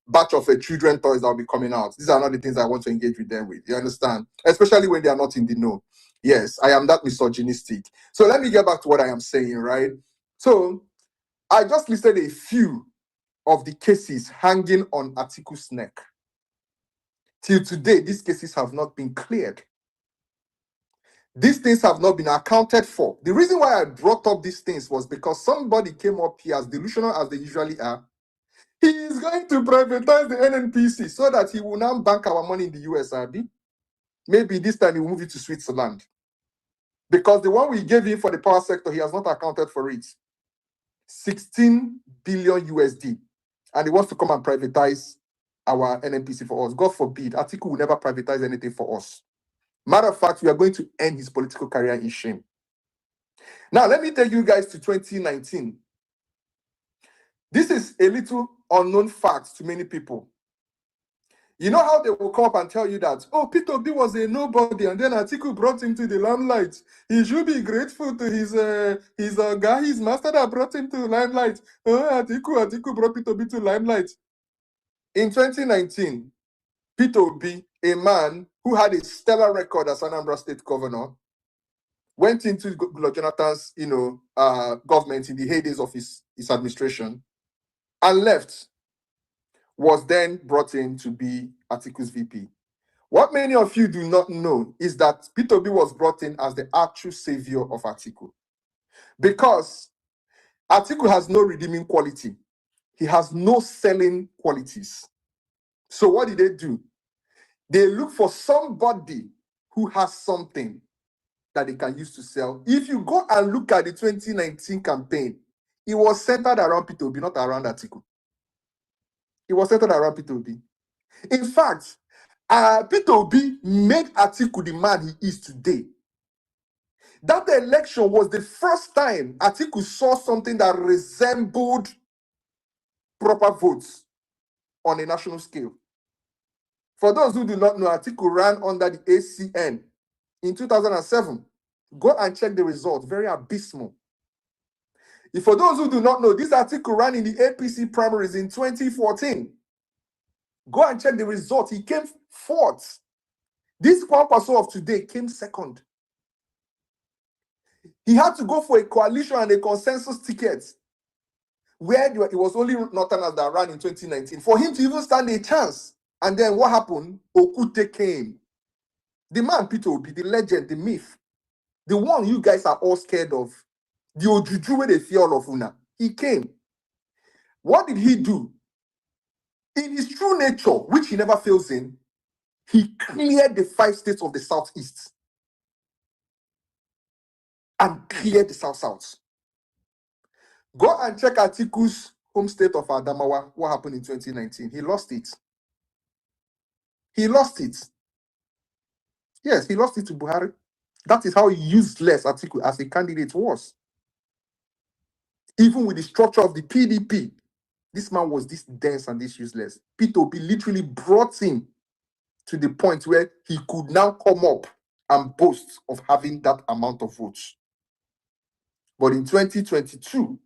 batch of children toys that will be coming out. These are not the things I want to engage with them with. You understand? Especially when they are not in the know. Yes, I am that misogynistic. So let me get back to what I am saying, right? So I just listed a few of the cases hanging on Atiku's neck. Till today, these cases have not been cleared. These things have not been accounted for. The reason why I brought up these things was because somebody came up here, as delusional as they usually are. He is going to privatize the NNPC so that he will now bank our money in the US, Abi. Maybe this time he will move it to Switzerland. Because the one we gave him for the power sector, he has not accounted for it. 16 billion USD. And he wants to come and privatize our NNPC for us. God forbid, Atiku will never privatize anything for us. Matter of fact, we are going to end his political career in shame. Now, let me take you guys to 2019. This is a little unknown fact to many people. You know how they will come up and tell you that, oh, Peter Obi was a nobody, and then Atiku brought him to the limelight. He should be grateful to his guy, his master that brought him to the limelight. Oh, Atiku brought Peter Obi to limelight. In 2019, Peter Obi, a man who had a stellar record as Anambra State governor, went into Goodluck Jonathan's, government in the heydays of his administration, and left, was then brought in to be Atiku's VP. What many of you do not know is that Peter Obi was brought in as the actual savior of Atiku. Because Atiku has no redeeming quality. He has no selling qualities. So what did they do? They look for somebody who has something that they can use to sell. If you go and look at the 2019 campaign, it was centered around Peter Obi, not around Atiku. It was centered around Peter Obi. In fact, Peter Obi made Atiku the man he is today. That election was the first time Atiku saw something that resembled proper votes on a national scale. For those who do not know, Atiku ran under the ACN in 2007. Go and check the results, very abysmal. If for those who do not know, this Atiku ran in the APC primaries in 2014. Go and check the results. He came fourth. This Kwankwaso of today came second. He had to go for a coalition and a consensus ticket where it was only Northerners that ran in 2019 for him to even stand a chance. And then what happened? Okute came. The man, Peter Obi, the legend, the myth, the one you guys are all scared of, the Ojuju where they fear all of Una. He came. What did he do? In his true nature, which he never fails in, he cleared the 5 states of the Southeast and cleared the South-South. Go and check Atiku's home state of Adamawa. What happened in 2019? He lost it. He lost it. Yes, he lost it to Buhari. That is how useless Atiku as a candidate was. Even with the structure of the PDP, this man was this dense and this useless. Peter Obi literally brought him to the point where he could now come up and boast of having that amount of votes. But in 2022,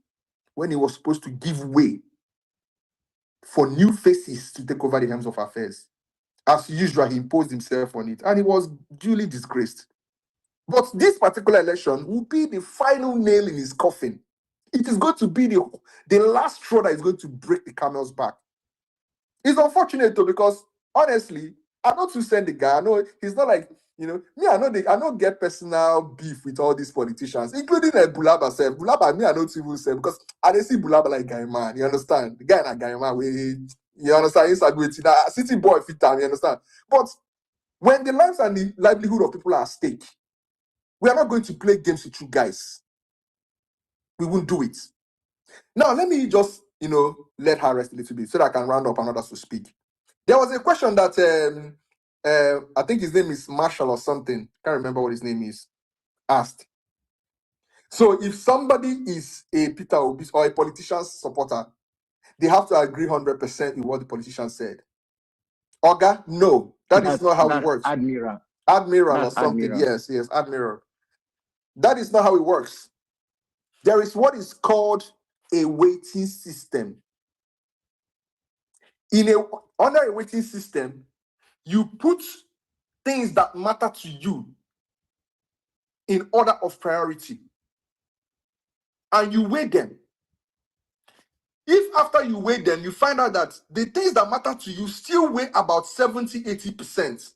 when he was supposed to give way for new faces to take over the helms of affairs, as usual, he imposed himself on it, and he was duly disgraced. But this particular election will be the final nail in his coffin. It is going to be the last straw that is going to break the camel's back. It's unfortunate though, because honestly, I don't to send the guy. I know he's not like, me, I don't get personal beef with all these politicians, including Bulaba self. Bulaba, me, I don't even say, because I don't see Bulaba like guy man. You understand? The guy na guy man, you understand? He's a great city boy fit time, you understand? But when the lives and the livelihood of people are at stake, we are not going to play games with you guys. We won't do it. Now, let me just, let her rest a little bit so that I can round up and others to speak. There was a question that I think his name is Marshall or something. Can't remember what his name is. Asked. So if somebody is a Peter Obi or a politician's supporter, they have to agree 100% with what the politician said. Oga, no, that is not how it works. Admiral Or something. Admiral. Yes, Admiral. That is not how it works. There is what is called a weighting system. Under a weighting system, you put things that matter to you in order of priority, and you weigh them. If after you weigh them, you find out that the things that matter to you still weigh about 70-80%,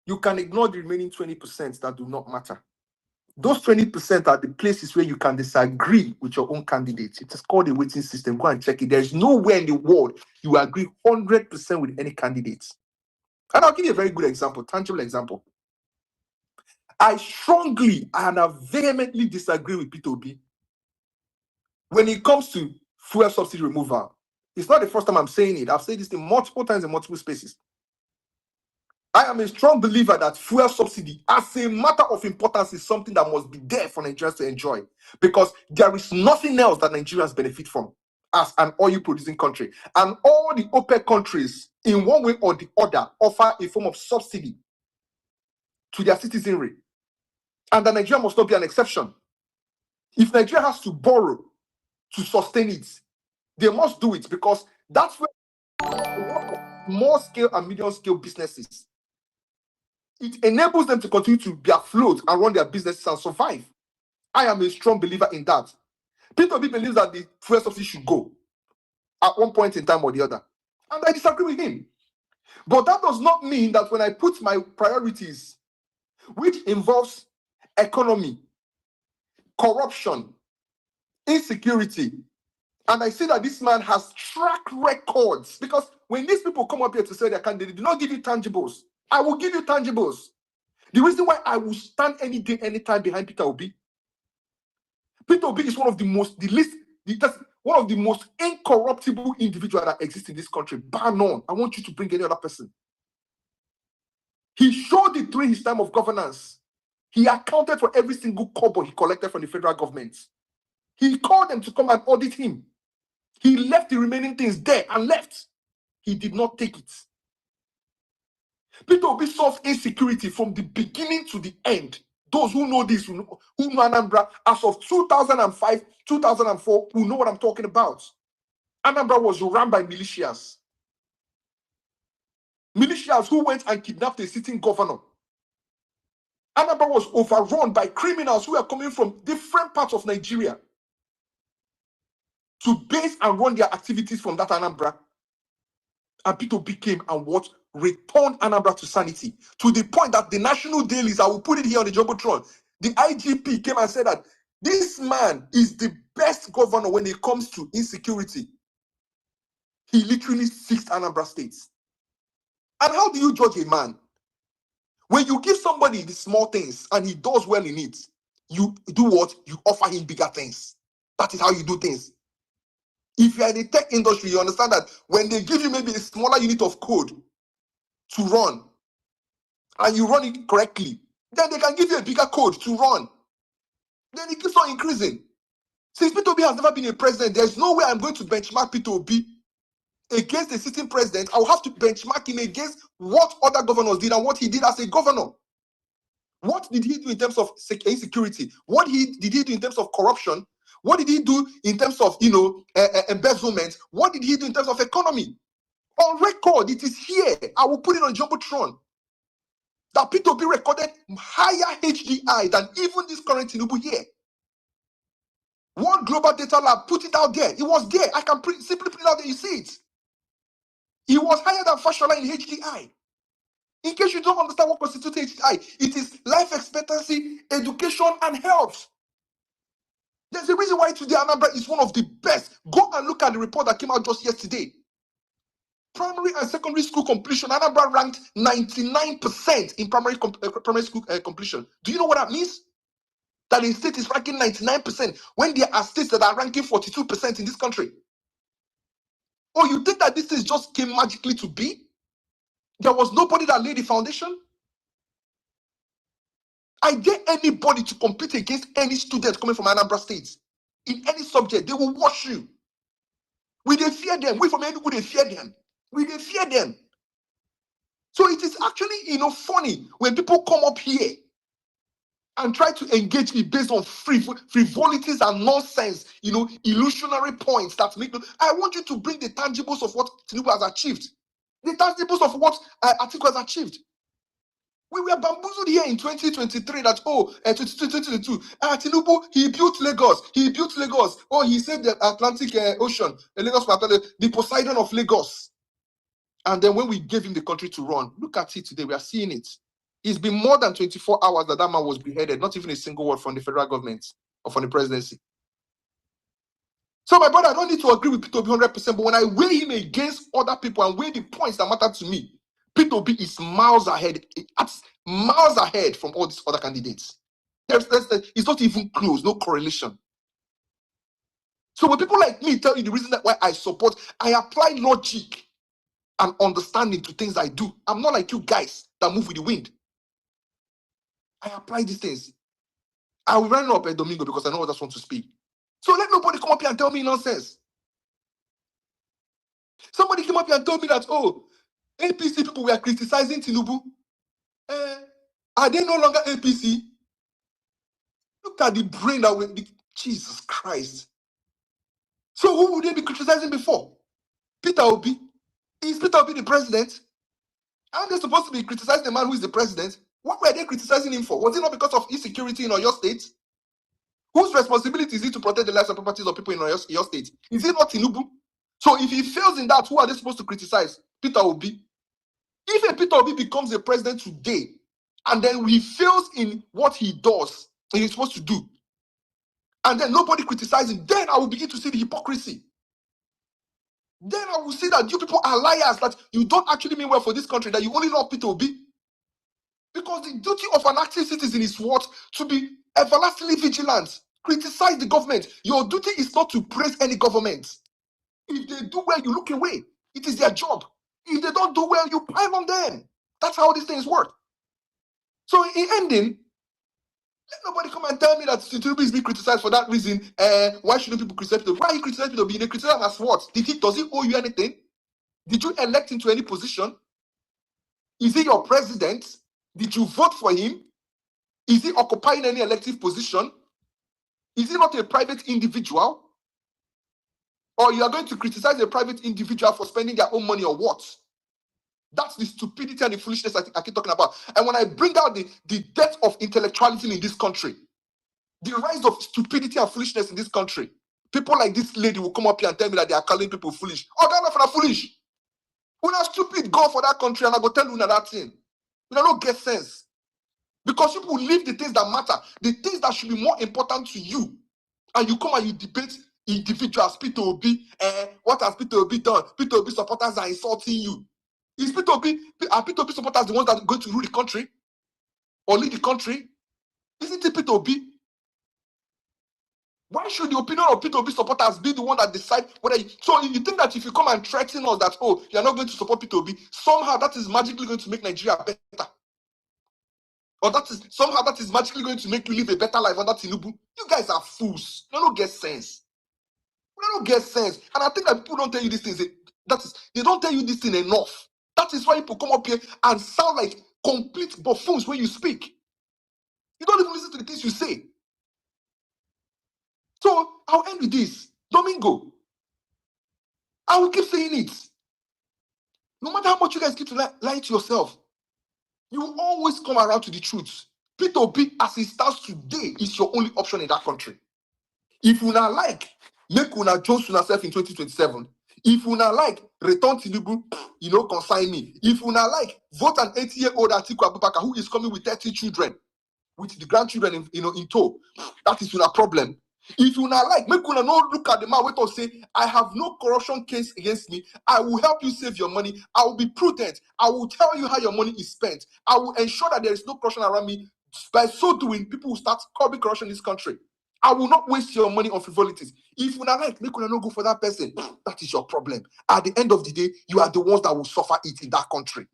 you can ignore the remaining 20% that do not matter. Those 20% are the places where you can disagree with your own candidates. It is called a weighting system. Go and check it. There's nowhere in the world you agree 100% with any candidates. And I'll give you a very good example, tangible example. I strongly and I vehemently disagree with Peter Obi when it comes to fuel subsidy removal. It's not the first time I'm saying it. I've said this in multiple times in multiple spaces. I am a strong believer that fuel subsidy, as a matter of importance, is something that must be there for Nigerians to enjoy, because there is nothing else that Nigerians benefit from as an oil-producing country. And all the OPEC countries, in one way or the other, offer a form of subsidy to their citizenry. And that Nigeria must not be an exception. If Nigeria has to borrow to sustain it, they must do it, because that's where more scale and medium scale businesses, it enables them to continue to be afloat and run their businesses and survive. I am a strong believer in that. Peter Obi believes that the fuel subsidy should go at one point in time or the other, and I disagree with him. But that does not mean that when I put my priorities, which involves economy, corruption, insecurity, and I see that this man has track records, because when these people come up here to say their candidate, do not give you tangibles. I will give you tangibles. The reason why I will stand any day, anytime behind Peter Obi is one of the most, one of the most incorruptible individuals that exists in this country, bar none. I want you to bring any other person. He showed it during his time of governance. He accounted for every single kobo he collected from the federal government. He called them to come and audit him. He left the remaining things there and left. He did not take it. Peter Obi solved insecurity from the beginning to the end. Those who know this, who know Anambra, as of 2005, 2004, who know what I'm talking about. Anambra was run by militias. Militias who went and kidnapped a sitting governor. Anambra was overrun by criminals who are coming from different parts of Nigeria to base and run their activities from that Anambra. And Peter Obi came and returned Anambra to sanity, to the point that the national dailies, I will put it here on the Jumbotron, the IGP came and said that this man is the best governor when it comes to insecurity. He literally fixed Anambra State. And how do you judge a man? When you give somebody the small things and he does well in it, you do what? You offer him bigger things. That is how you do things. If you are in the tech industry, you understand that when they give you maybe a smaller unit of code to run, and you run it correctly, then they can give you a bigger code to run. Then it keeps on increasing. Since Peter Obi has never been a president, there's no way I'm going to benchmark Peter Obi against a sitting president. I will have to benchmark him against what other governors did and what he did as a governor. What did he do in terms of insecurity? What did he do in terms of corruption? What did he do in terms of embezzlement? What did he do in terms of economy? On record, it is here. I will put it on Jumbotron. That Peter Obi recorded higher HDI than even this current Tinubu here. One global data lab put it out there. It was there. I can simply put it out there. You see it. He was higher than Fashola in HDI. In case you don't understand what constitutes HDI, it is life expectancy, education, and health. There's a reason why today Anambra is one of the best. Go and look at the report that came out just yesterday. Primary and secondary school completion, Anambra ranked 99% in primary school completion. Do you know what that means? That a state is ranking 99% when there are states that are ranking 42% in this country. Oh, you think that this thing just came magically to be? There was nobody that laid the foundation? I dare anybody to compete against any student coming from Anambra State in any subject. They will wash you. We they fear them. We from Enugu, they fear them. We they fear them. So it is actually funny when people come up here and try to engage me based on frivolities and nonsense, illusionary points that make no. I want you to bring the tangibles of what Tinubu has achieved, the tangibles of what Atiku has achieved. We were bamboozled here in 2023 that 2022. Tinubu, he built Lagos. Oh, he said the Atlantic Ocean, the Poseidon of Lagos. And then when we gave him the country to run, look at it today. We are seeing it. It's been more than 24 hours that man was beheaded. Not even a single word from the federal government or from the presidency. So my brother, I don't need to agree with P2B 100%, but when I weigh him against other people and weigh the points that matter to me, P2B is miles ahead from all these other candidates. It's not even close, no correlation. So when people like me tell you the reason why I support, I apply logic and understanding to things I do. I'm not like you guys that move with the wind. I apply these things. I will run up at Domingo because I know I just want to speak. So let nobody come up here and tell me nonsense. Somebody came up here and told me that, APC people were criticizing Tinubu. Are they no longer APC? Look at the brain that went. Jesus Christ. So who would they be criticizing before? Peter Obi. Is Peter Obi the president? Aren't they supposed to be criticizing the man who is the president? What were they criticizing him for? Was it not because of insecurity in Oyo State? Whose responsibility is it to protect the lives and properties of people in Oyo State? Is it not Tinubu? So if he fails in that, who are they supposed to criticize? Peter Obi. If a Peter Obi becomes the president today, and then he fails in what he does, and he's supposed to do, and then nobody criticizes him, then I will begin to see the hypocrisy. Then I will see that you people are liars, that you don't actually mean well for this country, that you only love Peter Obi. Because the duty of an active citizen is what? To be everlastingly vigilant. Criticize the government. Your duty is not to praise any government. If they do well, you look away. It is their job. If they don't do well, you pile on them. That's how these things work. So in ending, let nobody come and tell me that Tinubu is being criticized for that reason. Why shouldn't people criticize Tinubu? Why are you criticizing Tinubu? They criticize him as what? Does he owe you anything? Did you elect him to any position? Is he your president? Did you vote for him? Is he occupying any elective position? Is he not a private individual? Or you are going to criticize a private individual for spending their own money or what? That's the stupidity and the foolishness I keep talking about. And when I bring out the death of intellectualism in this country, the rise of stupidity and foolishness in this country, people like this lady will come up here and tell me that they are calling people foolish. Oh, they're not foolish. When I'm stupid, go for that country and I go tell you that thing. You don't get sense. Because people leave the things that matter, the things that should be more important to you, and you come and you debate individuals. Peter Obi, what has Peter Obi done? Peter Obi supporters are insulting you. Are Peter Obi supporters the ones that are going to rule the country or lead the country? Isn't it Peter Obi? Why should the opinion of Peter Obi supporters be the one that decide whether so you think that if you come and threaten us that you're not going to support Peter Obi, somehow that is magically going to make Nigeria better? Or that is magically going to make you live a better life under Tinubu? You guys are fools. You don't get sense. You don't get sense. And I think that people don't tell you these things. They don't tell you this thing enough. That is why people come up here and sound like complete buffoons when you speak. You don't even listen to the things you say. So I'll end with this. Domingo, I will keep saying it. No matter how much you guys keep lying to yourself, you will always come around to the truth. Peter Obi, as it stands today, is your only option in that country. If you not like, make una join yourself in 2027. If you not like, return Tinubu, consign me. If you not like, vote an 80-year-old Atiku Abubakar who is coming with 30 children, with the grandchildren in tow. That is your problem. If you not like, make una no look at the man wait say, I have no corruption case against me. I will help you save your money. I will be prudent. I will tell you how your money is spent. I will ensure that there is no corruption around me. By so doing, people will start curbing corruption in this country. I will not waste your money on frivolities. If you not like, make una no go for that person. That is your problem. At the end of the day, you are the ones that will suffer it in that country.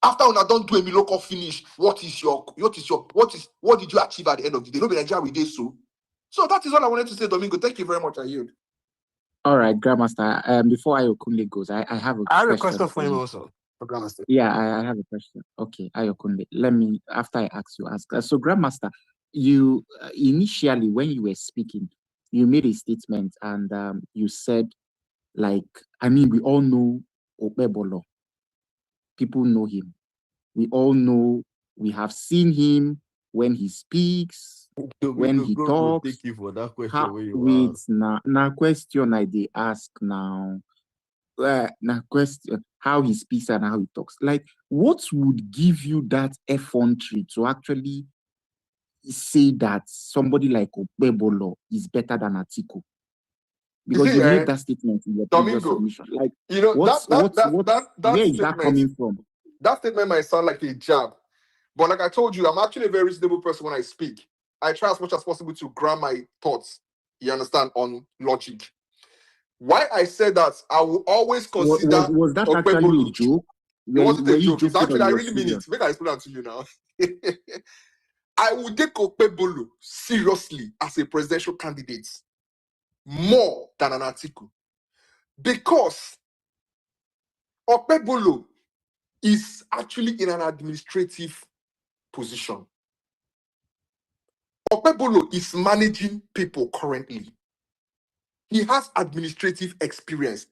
After una don't do a local finish, what did you achieve at the end of the day? No be Nigeria we did so. So that is all I wanted to say, Domingo. Thank you very much. I yield. All right, Grandmaster. Before Ayokunle goes, I have a question for him also. for Grandmaster. Yeah, I have a question. Okay, Ayokunle, let me, after I ask you, ask. So, Grandmaster, you initially, when you were speaking, you made a statement and you said, like, I mean, we all know Okpebolo. People know him. We all know, we have seen him when he speaks, when Domingo he God will talks. take you for that question How, where you wait, are. now question I dey ask now. Now question how he speaks and how he talks. Like, what would give you that effrontery to actually say that somebody like Okpebolo is better than Atiku? You Because see, you made that statement in your previous Domingo, submission. Like, you know that where is that statement. coming from? That statement might sound like a jab, but like I told you, I'm actually a very reasonable person when I speak. I try as much as possible to ground my thoughts, you understand, on logic. Why I said that, I will always consider Was that actually a Okpebolo. joke? It wasn't Were a you joke. It's joking or actually, I you were really mean serious? it. Maybe I explain that to you now. I would take Okpebolo seriously as a presidential candidate more than an Atiku, because Okpebolo is actually in an administrative position. Okpebolo is managing people currently. He has administrative experience.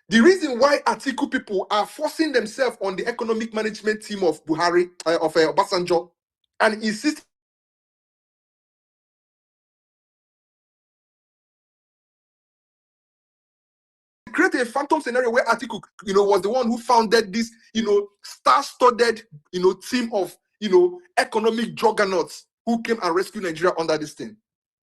The reason why Atiku people are forcing themselves on the economic management team of Buhari, of Obasanjo, and insist create a phantom scenario where Atiku, was the one who founded this, star-studded, team of, economic juggernauts who came and rescued Nigeria under this thing.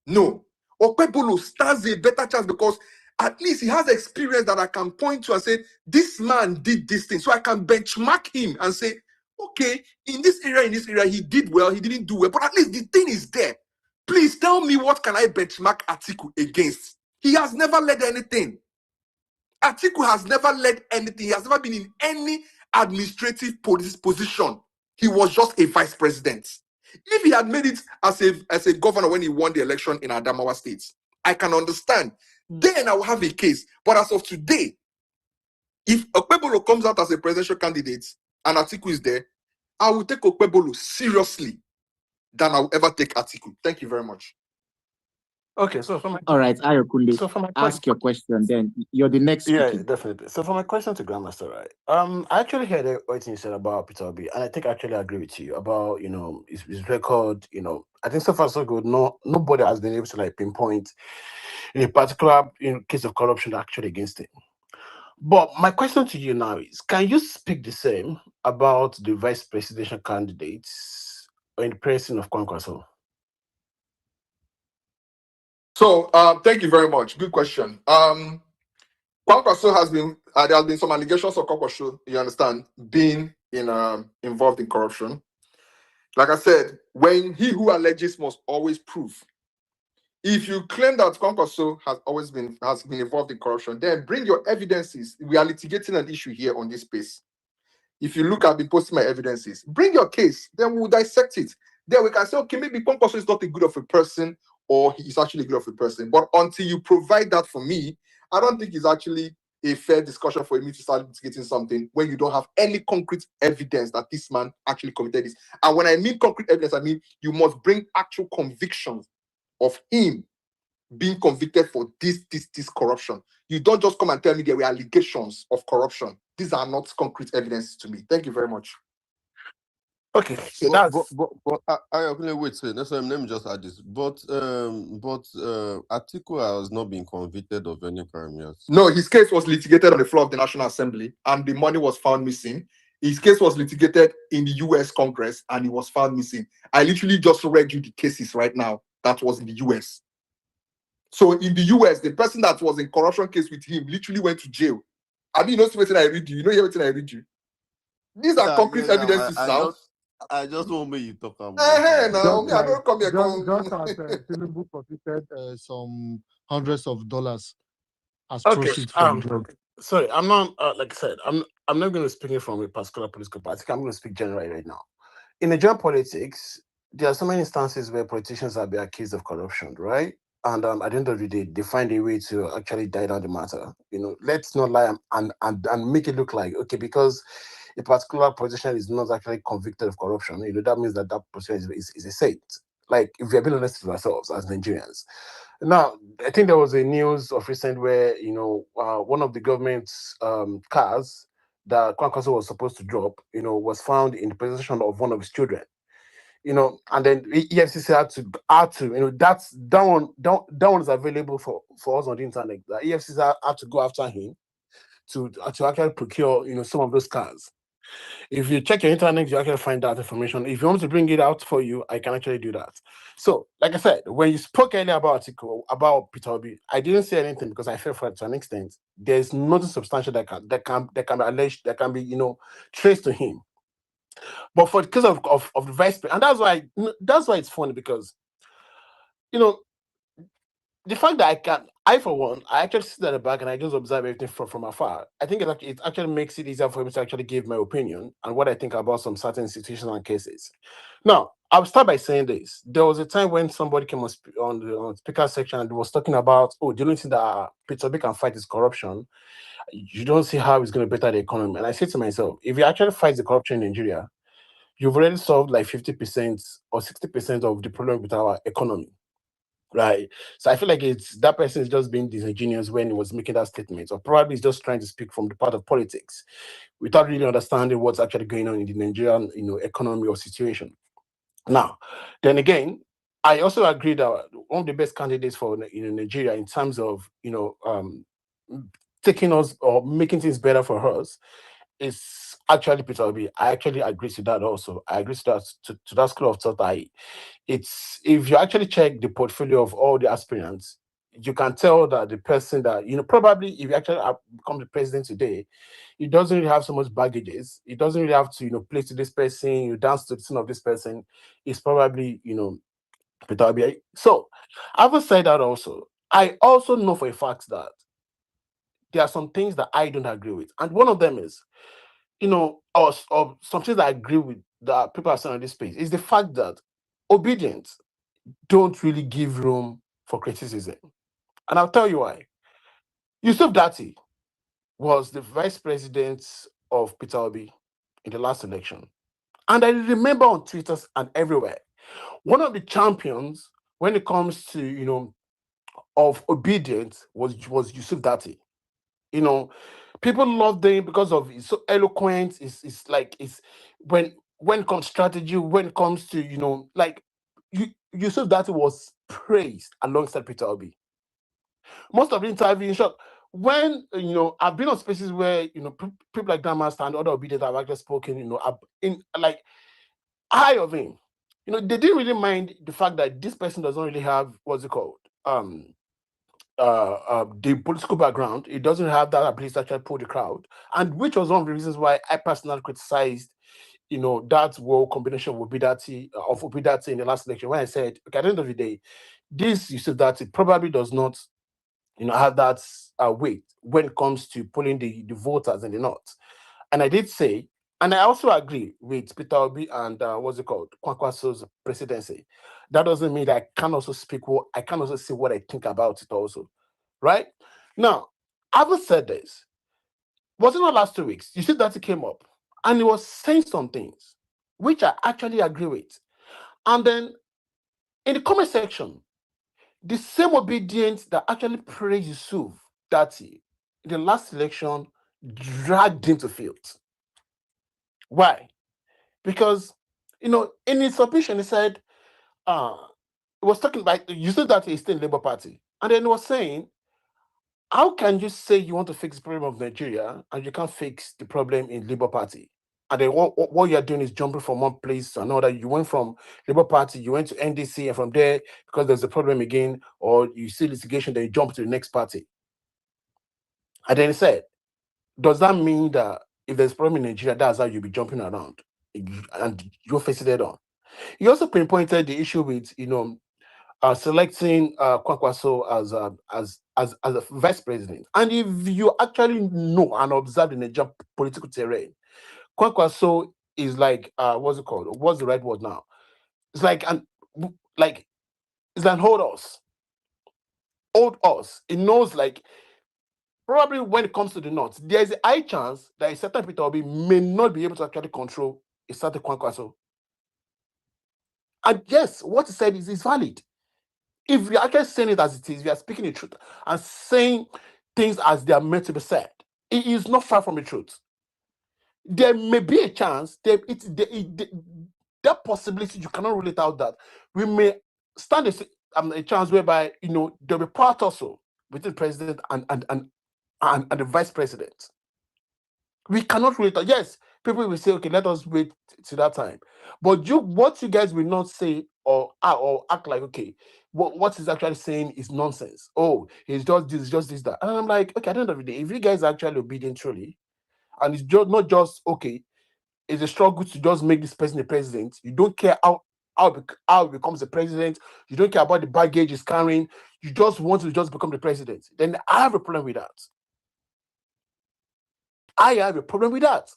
No. Okpebolo stands a better chance because at least he has experience that I can point to and say, this man did this thing. So I can benchmark him and say, okay, in this area, he did well, he didn't do well, but at least the thing is there. Please tell me, what can I benchmark Atiku against? He has never led anything. Atiku has never led anything. He has never been in any administrative position. He was just a vice president. If he had made it as a governor when he won the election in Adamawa State, I can understand. Then I will have a case. But as of today, if Okpebolo comes out as a presidential candidate and Atiku is there, I will take Okpebolo seriously than I will ever take Atiku. Thank you very much. Okay, so for my All right, Ayokunle, so for my ask question, your question. Then you're the next yeah, speaking. definitely. So for my question to Grandmaster, right? I actually heard everything you said about Peter Obi, and I think I actually agree with you about his record. I think so far so good. No, nobody has been able to like pinpoint in a particular case of corruption actually against him. But my question to you now is: can you speak the same about the vice presidential candidates in the person of Kwankwaso? So thank you very much. Good question. Kwankwaso has been there has been some allegations of Kwankwaso, you understand, being involved in corruption. Like I said, when he who alleges must always prove. If you claim that Kwankwaso has been involved in corruption, then bring your evidences. We are litigating an issue here on this space. If you look, I've been posting my evidences. Bring your case, then we'll dissect it. Then we can say, okay, maybe Kwankwaso is not a good of a person, or he is actually a good of a person. But until you provide that for me, I don't think it's actually a fair discussion for me to start litigating something when you don't have any concrete evidence that this man actually committed this. And when I mean concrete evidence, I mean you must bring actual convictions of him being convicted for this corruption. You don't just come and tell me there were allegations of corruption. These are not concrete evidence to me. Thank you very much. Okay, so Wait, so let me just add this. But Atiku has not been convicted of any crime yet. No, his case was litigated on the floor of the National Assembly, and the money was found missing. His case was litigated in the US Congress, and he was found missing. I literally just read you the cases right now that was in the US. So in the US, the person that was in corruption case with him literally went to jail. I mean, you know everything I read you. You know everything I read you. These are concrete evidences now. I just want me you talk about. Now, me, I don't come here. Just as Tinubu profited some hundreds of dollars as okay, proceeds from drugs. Sorry, I'm not like I said, I'm not going to speak from a particular political party. I'm going to speak generally right now. In Nigerian politics, there are so many instances where politicians have been accused of corruption, right? And at the end of the day, they find a way to actually die down the matter. Let's not lie and make it look like, okay, because a particular politician is not actually convicted of corruption, that means that that politician is a saint. Like, if we are being honest with ourselves as Nigerians. Now, I think there was a news of recent where, one of the government's cars that Kwankwaso was supposed to drop, was found in the possession of one of his children. And then EFCC had to, that one is available for us on the internet. The EFCC had to go after him to actually procure, some of those cars. If you check your internet, you actually find that information. If you want to bring it out for you, I can actually do that. So, like I said, when you spoke earlier about Atiku, about Peter Obi, I didn't say anything because I felt for it to an extent. There's nothing substantial that can be alleged, that can be, traced to him. But for the case of the vice president, and that's why it's funny, because the fact that I for one, I actually sit at the back and I just observe everything from afar. I think it actually makes it easier for me to actually give my opinion and what I think about some certain situations and cases. Now, I'll start by saying this. There was a time when somebody came on the speaker section and was talking about, oh, the only thing that Peter Obi can fight is corruption. You don't see how it's going to better the economy. And I said to myself, if you actually fight the corruption in Nigeria, you've already solved like 50% or 60% of the problem with our economy. Right. So I feel like that person is just being disingenuous when he was making that statement, or probably he's just trying to speak from the part of politics without really understanding what's actually going on in the Nigerian, economy or situation. Now, then again, I also agree that one of the best candidates for Nigeria in terms of taking us or making things better for us is actually Peter Obi. I actually agree to that also. I agree to that to that school of thought. It's if you actually check the portfolio of all the aspirants, you can tell that the person that probably if you actually become the president today, he doesn't really have so much baggages. He doesn't really have to play to this person, you dance to the tune of this person. It's probably Peter Obi. So, having said that, also I also know for a fact that there are some things that I don't agree with, and one of them is or some things that I agree with that people are saying on this space is the fact that obedience don't really give room for criticism. And I'll tell you why. Yusuf Dati was the vice president of Peter Obi in the last election. And I remember on Twitter and everywhere, one of the champions when it comes to, of obedience was Yusuf Dati. People loved him because of he's so eloquent. It's like it's when it comes strategy, when it comes to like Yusuf Dati was praised alongside Peter Obi. Most of the interview, in short, when I've been on spaces where people like Grandmaster and other obedient have actually spoken, in like high of him. They didn't really mind the fact that this person doesn't really have what's it called the political background. It doesn't have that ability to actually pull the crowd, and which was one of the reasons why I personally criticized, that whole combination of Obidati in the last election. When I said, okay, at the end of the day, this you said that it probably does not, have that weight when it comes to pulling the voters in the north. And I did say, and I also agree with Peter Obi and what's it called, Kwankwaso's presidency. That doesn't mean that I can also I can also say what I think about it also, right? Now, having said this, was it not last 2 weeks? You see that it came up and he was saying some things which I actually agree with. And then in the comment section, the same obedience that actually praised Yusuf Dati in the last election dragged him to field. Why? Because, in his submission, he said, he was talking about Yusuf Dati is still in Labour Party. And then he was saying, how can you say you want to fix the problem of Nigeria and you can't fix the problem in Labour Party? And then what you're doing is jumping from one place to another. You went from Labour Party, you went to NDC, and from there, because there's a problem again, or you see litigation, then you jump to the next party. And then he said, does that mean that if there's a problem in Nigeria, that's how you'll be jumping around and you'll face it head on? He also pinpointed the issue with, selecting Kwankwaso as a vice president. And if you actually know and observe the Nigerian political terrain, Kwankwaso is like what's it called? What's the right word now? It's like it's an old us. Old us. It knows like probably when it comes to the North, there's a high chance that a certain Peter Obi may not be able to actually control a certain Kwankwaso. And yes, what he said is valid. If we are actually saying it as it is, we are speaking the truth and saying things as they are meant to be said, it is not far from the truth. There may be a chance, that possibility, you cannot rule it out, that we may stand a chance whereby, there'll be part also between the president and the vice president. We cannot rule it out. Yes, people will say, okay, let us wait to that time. But what you guys will not say or act like, okay, what he's actually saying is nonsense. Oh, it's just this, that. And I'm like, okay, at the end of the day, if you guys are actually obedient truly, and it's just not just, okay, it's a struggle to just make this person a president. You don't care how he becomes the president. You don't care about the baggage he's carrying. You just want to just become the president. Then I have a problem with that. I have a problem with that.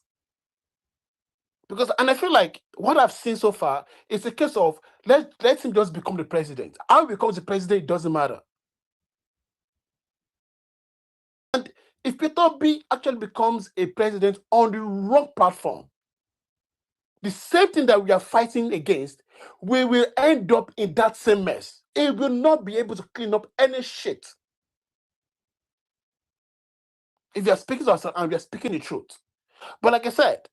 And I feel like what I've seen so far is a case of let him just become the president. How he becomes the president, it doesn't matter. And if Peter B actually becomes a president on the wrong platform, the same thing that we are fighting against, we will end up in that same mess. It will not be able to clean up any shit. If you are speaking to us and we are speaking the truth. But like I said,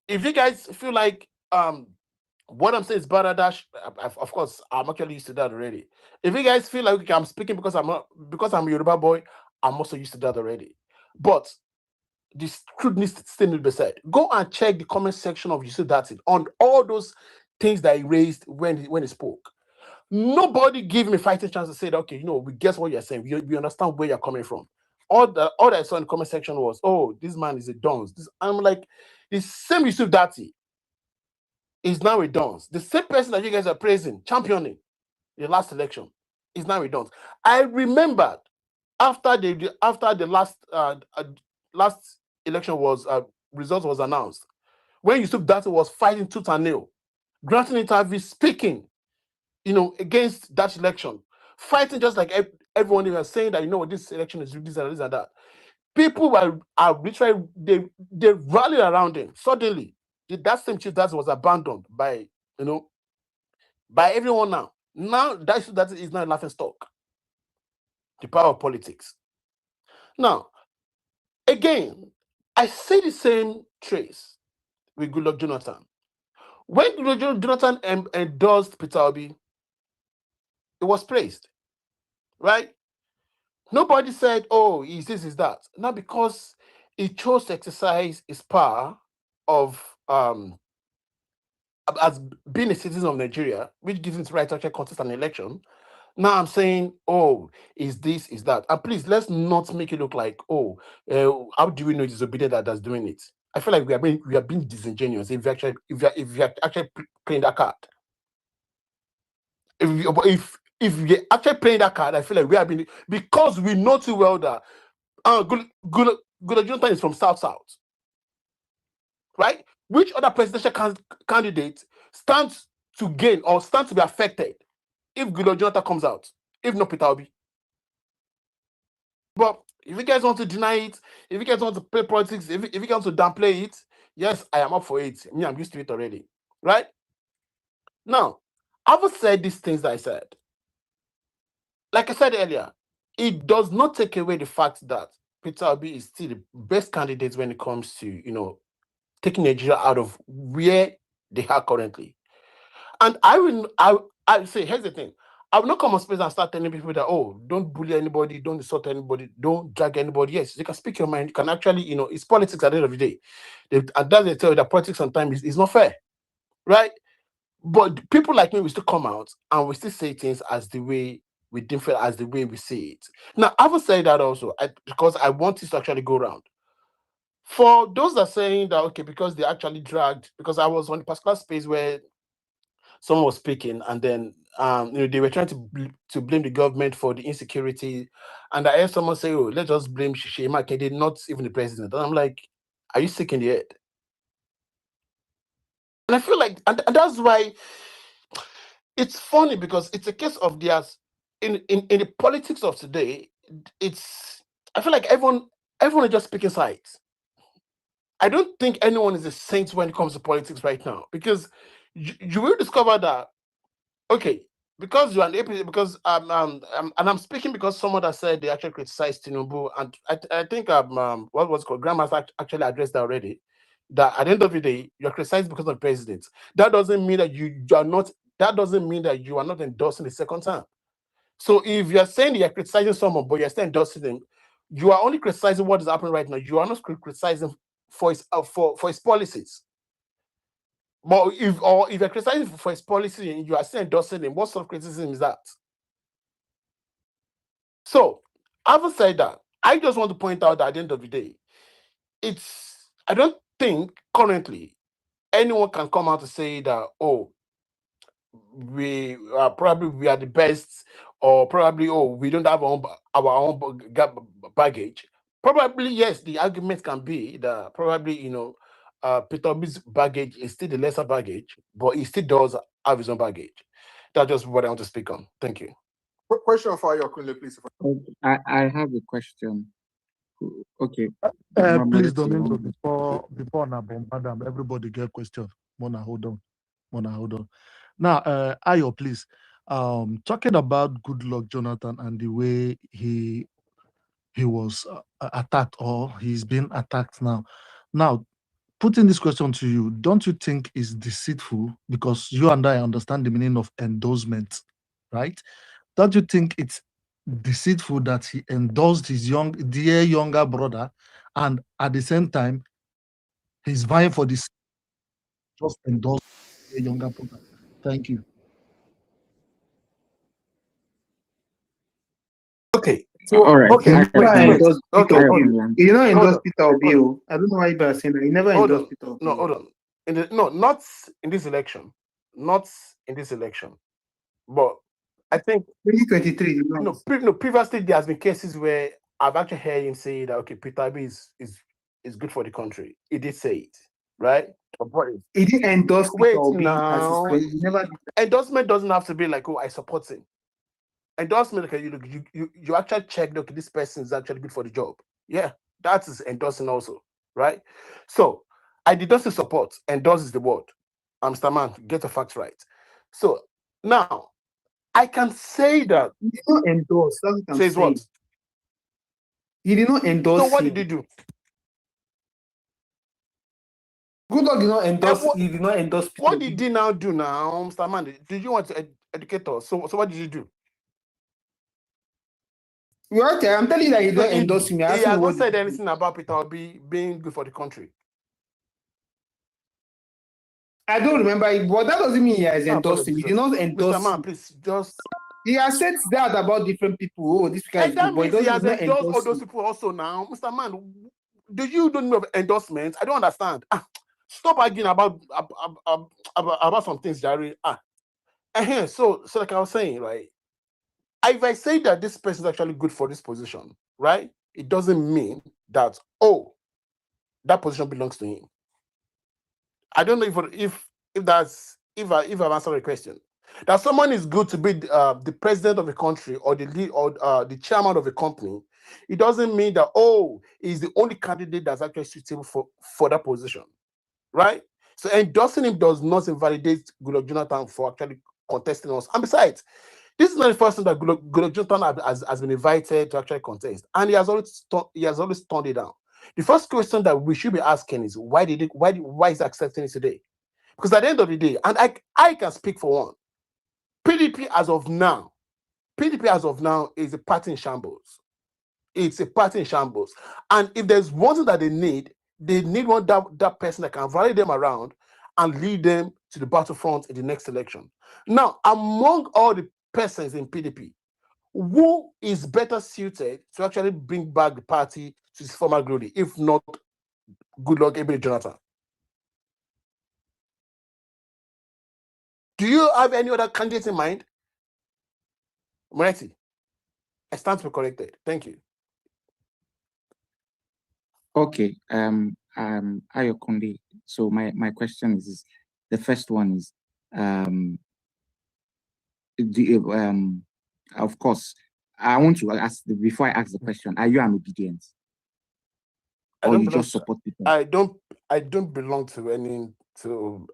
if you guys feel like what I'm saying is Baradash, of course, I'm actually used to that already. If you guys feel like, okay, I'm speaking because I'm a Yoruba boy, I'm also used to that already. But this truth needs to still be said. Go and check the comment section of Yusuf Datin on all those things that he raised when he spoke. Nobody gave me a fighting chance to say that, okay, we guess what you're saying. We understand where you're coming from. All that I saw in the comment section was, oh, this man is a dons. I'm like, the same Yusuf Dati is now a dons. The same person that you guys are praising, championing the last election, is now a dons. I remembered after the last election was result was announced, when Yusuf Dati was fighting tooth and nail, granting interviews, speaking, against that election, fighting just like everyone was saying that this election is this and that. People are literally they rallied around him. Suddenly, that same chief that was abandoned by by everyone now. Now that is not a laughing stock. The power of politics. Now, again, I say the same trace with Goodluck Jonathan. When Goodluck Jonathan endorsed Peter Obi, it was praised, right? Nobody said, oh, is this, is that. Not because he chose to exercise his power of as being a citizen of Nigeria, which gives him the right to actually contest an election. Now I'm saying, oh, is this, is that. And please, let's not make it look like, oh, how do we know it's disobedient that's doing it? I feel like we are being disingenuous if we are actually playing that card. If you're actually playing that card, I feel like we are being, because we know too well that Goodluck Jonathan is from South, right? Which other presidential candidate stands to gain or stands to be affected if Goodluck Jonathan comes out, if not Peter Obi? But if you guys want to deny it, if you guys want to play politics, if you guys want to downplay it, yes, I am up for it. Me, I'm used to it already, right? Now, I've said these things that I said. Like I said earlier, it does not take away the fact that Peter Obi is still the best candidate when it comes to, taking Nigeria out of where they are currently. And I say, here's the thing. I will not come on space and start telling people that, oh, don't bully anybody, don't insult anybody, don't drag anybody. Yes, you can speak your mind. You can actually, it's politics at the end of the day. And that's they tell you that politics sometimes is not fair, right? But people like me, we still come out and we still say things as the way we differ, as the way we see it. Now, I will say that also because I want this to actually go around. For those that are saying that, okay, because they actually dragged, because I was on a particular space where someone was speaking, and then they were trying to blame the government for the insecurity, and I heard someone say, "Oh, let's just blame Shema Kende, not even the president." And I'm like, "Are you sick in the head?" And I feel like, and that's why it's funny, because it's a case of theirs in the politics of today. I feel like everyone is just picking sides. I don't think anyone is a saint when it comes to politics right now, because you will discover that, okay, because you're an APC, because and I'm speaking because someone that said they actually criticized Tinubu, and I think what was called Grandmaster actually addressed that already. That at the end of the day, you're criticized because of the president. That doesn't mean that you are not. That doesn't mean that you are not endorsing the second term. So if you're saying you're criticizing someone, but you're still endorsing them, you are only criticizing what is happening right now. You are not criticizing for his policies. But if you're criticizing for his policy and you are still endorsing him, what sort of criticism is that? So, having said that, I just want to point out that at the end of the day, I don't think currently anyone can come out to say that, oh, we are the best, or probably, oh, we don't have our own baggage. Probably, yes, the argument can be that probably, Peter Obi's baggage is still the lesser baggage, but he still does have his own baggage. That's just what I want to speak on. Thank you. Question for Ayokunle, please. I have a question. Okay. Please, Domingo, before na bombardam, everybody get question. Mona, hold on. Now, Ayo, please. Talking about Goodluck Jonathan and the way he was attacked, or he's been attacked now. Now, putting this question to you, don't you think it's deceitful? Because you and I understand the meaning of endorsement, right? Don't you think it's deceitful that he endorsed his dear younger brother, and at the same time he's vying for this, just endorse a younger brother? Thank you. Okay. So, all right. Okay. Wait. Okay. He did not endorse Peter Obi. I don't know why you are saying that. He never endorsed Peter Obi. No, hold on. Not in this election. But I think 2023. Previously there has been cases where I've actually heard him say that, okay, Peter Obi is good for the country. He did say it, right? He didn't endorse Peter Obi now. as his friend. He never. Endorsement doesn't have to be like, oh, I support him. Endorsement, okay, you actually check, okay, this person is actually good for the job. Yeah, that is endorsing also, right? So I did not say support. Endorse is the word. Mr. Man, get the facts right. So now I can say that he did not endorse. That's what I'm says saying. what? He did not endorse. So what did he do? Goodluck did not endorse. He did not endorse. What did he now do now, Mr. Man? Did you want to educate us? So what did you do? I'm telling you that he did not endorse him. He has not said anything about Peter Obi being good for the country. I don't remember it, but that doesn't mean he has endorsed him. He did not endorse Mr. Man, him. please just. He has said that about different people. Oh, this guy is that good, means he has endorsed all those people also now. Mr. Man, do you don't know endorsements? I don't understand. Stop arguing about some things, Jerry. So like I was saying, right? If I say that this person is actually good for this position, right? It doesn't mean that, oh, that position belongs to him. I don't know if I've answered the question. That someone is good to be the president of a country or the lead or the chairman of a company, it doesn't mean that, oh, he's the only candidate that's actually suitable for that position, right? So endorsing him does not invalidate Goodluck Jonathan for actually contesting us. And besides, this is not the first time that Goodluck Jonathan has been invited to actually contest, and he has always turned it down. The first question that we should be asking is why is he accepting it today? Because at the end of the day, and I can speak for one, PDP as of now is a party in shambles. It's a party in shambles. And if there's one thing that they need that person that can rally them around and lead them to the battlefront in the next election. Now, among all the persons in PDP, who is better suited to actually bring back the party to its former glory, if not Goodluck Ebele Jonathan? Do you have any other candidates in mind? Moretti, I stand to be corrected. Thank you. Okay. Ayokunle. So my question is the first one is of course, I want to ask, before I ask the question, are you an obedient? Or you just support people? I don't belong to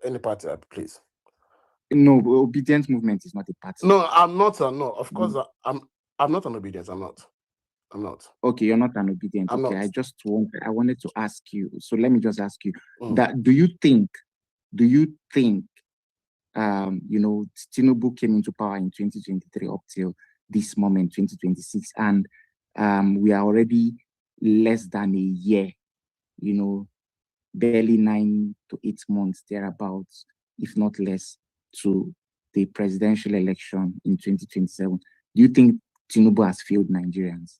any party, please. No, obedient movement is not a party. No, I'm not. No, of course, I'm not an obedient. I'm not. Okay, you're not an obedient. I'm okay, not. I wanted to ask you. So let me just ask you that: Do you think, Tinubu came into power in 2023 up till this moment, 2026, and we are already less than a year, barely 9 to 8 months thereabouts, if not less, to the presidential election in 2027. Do you think Tinubu has failed Nigerians?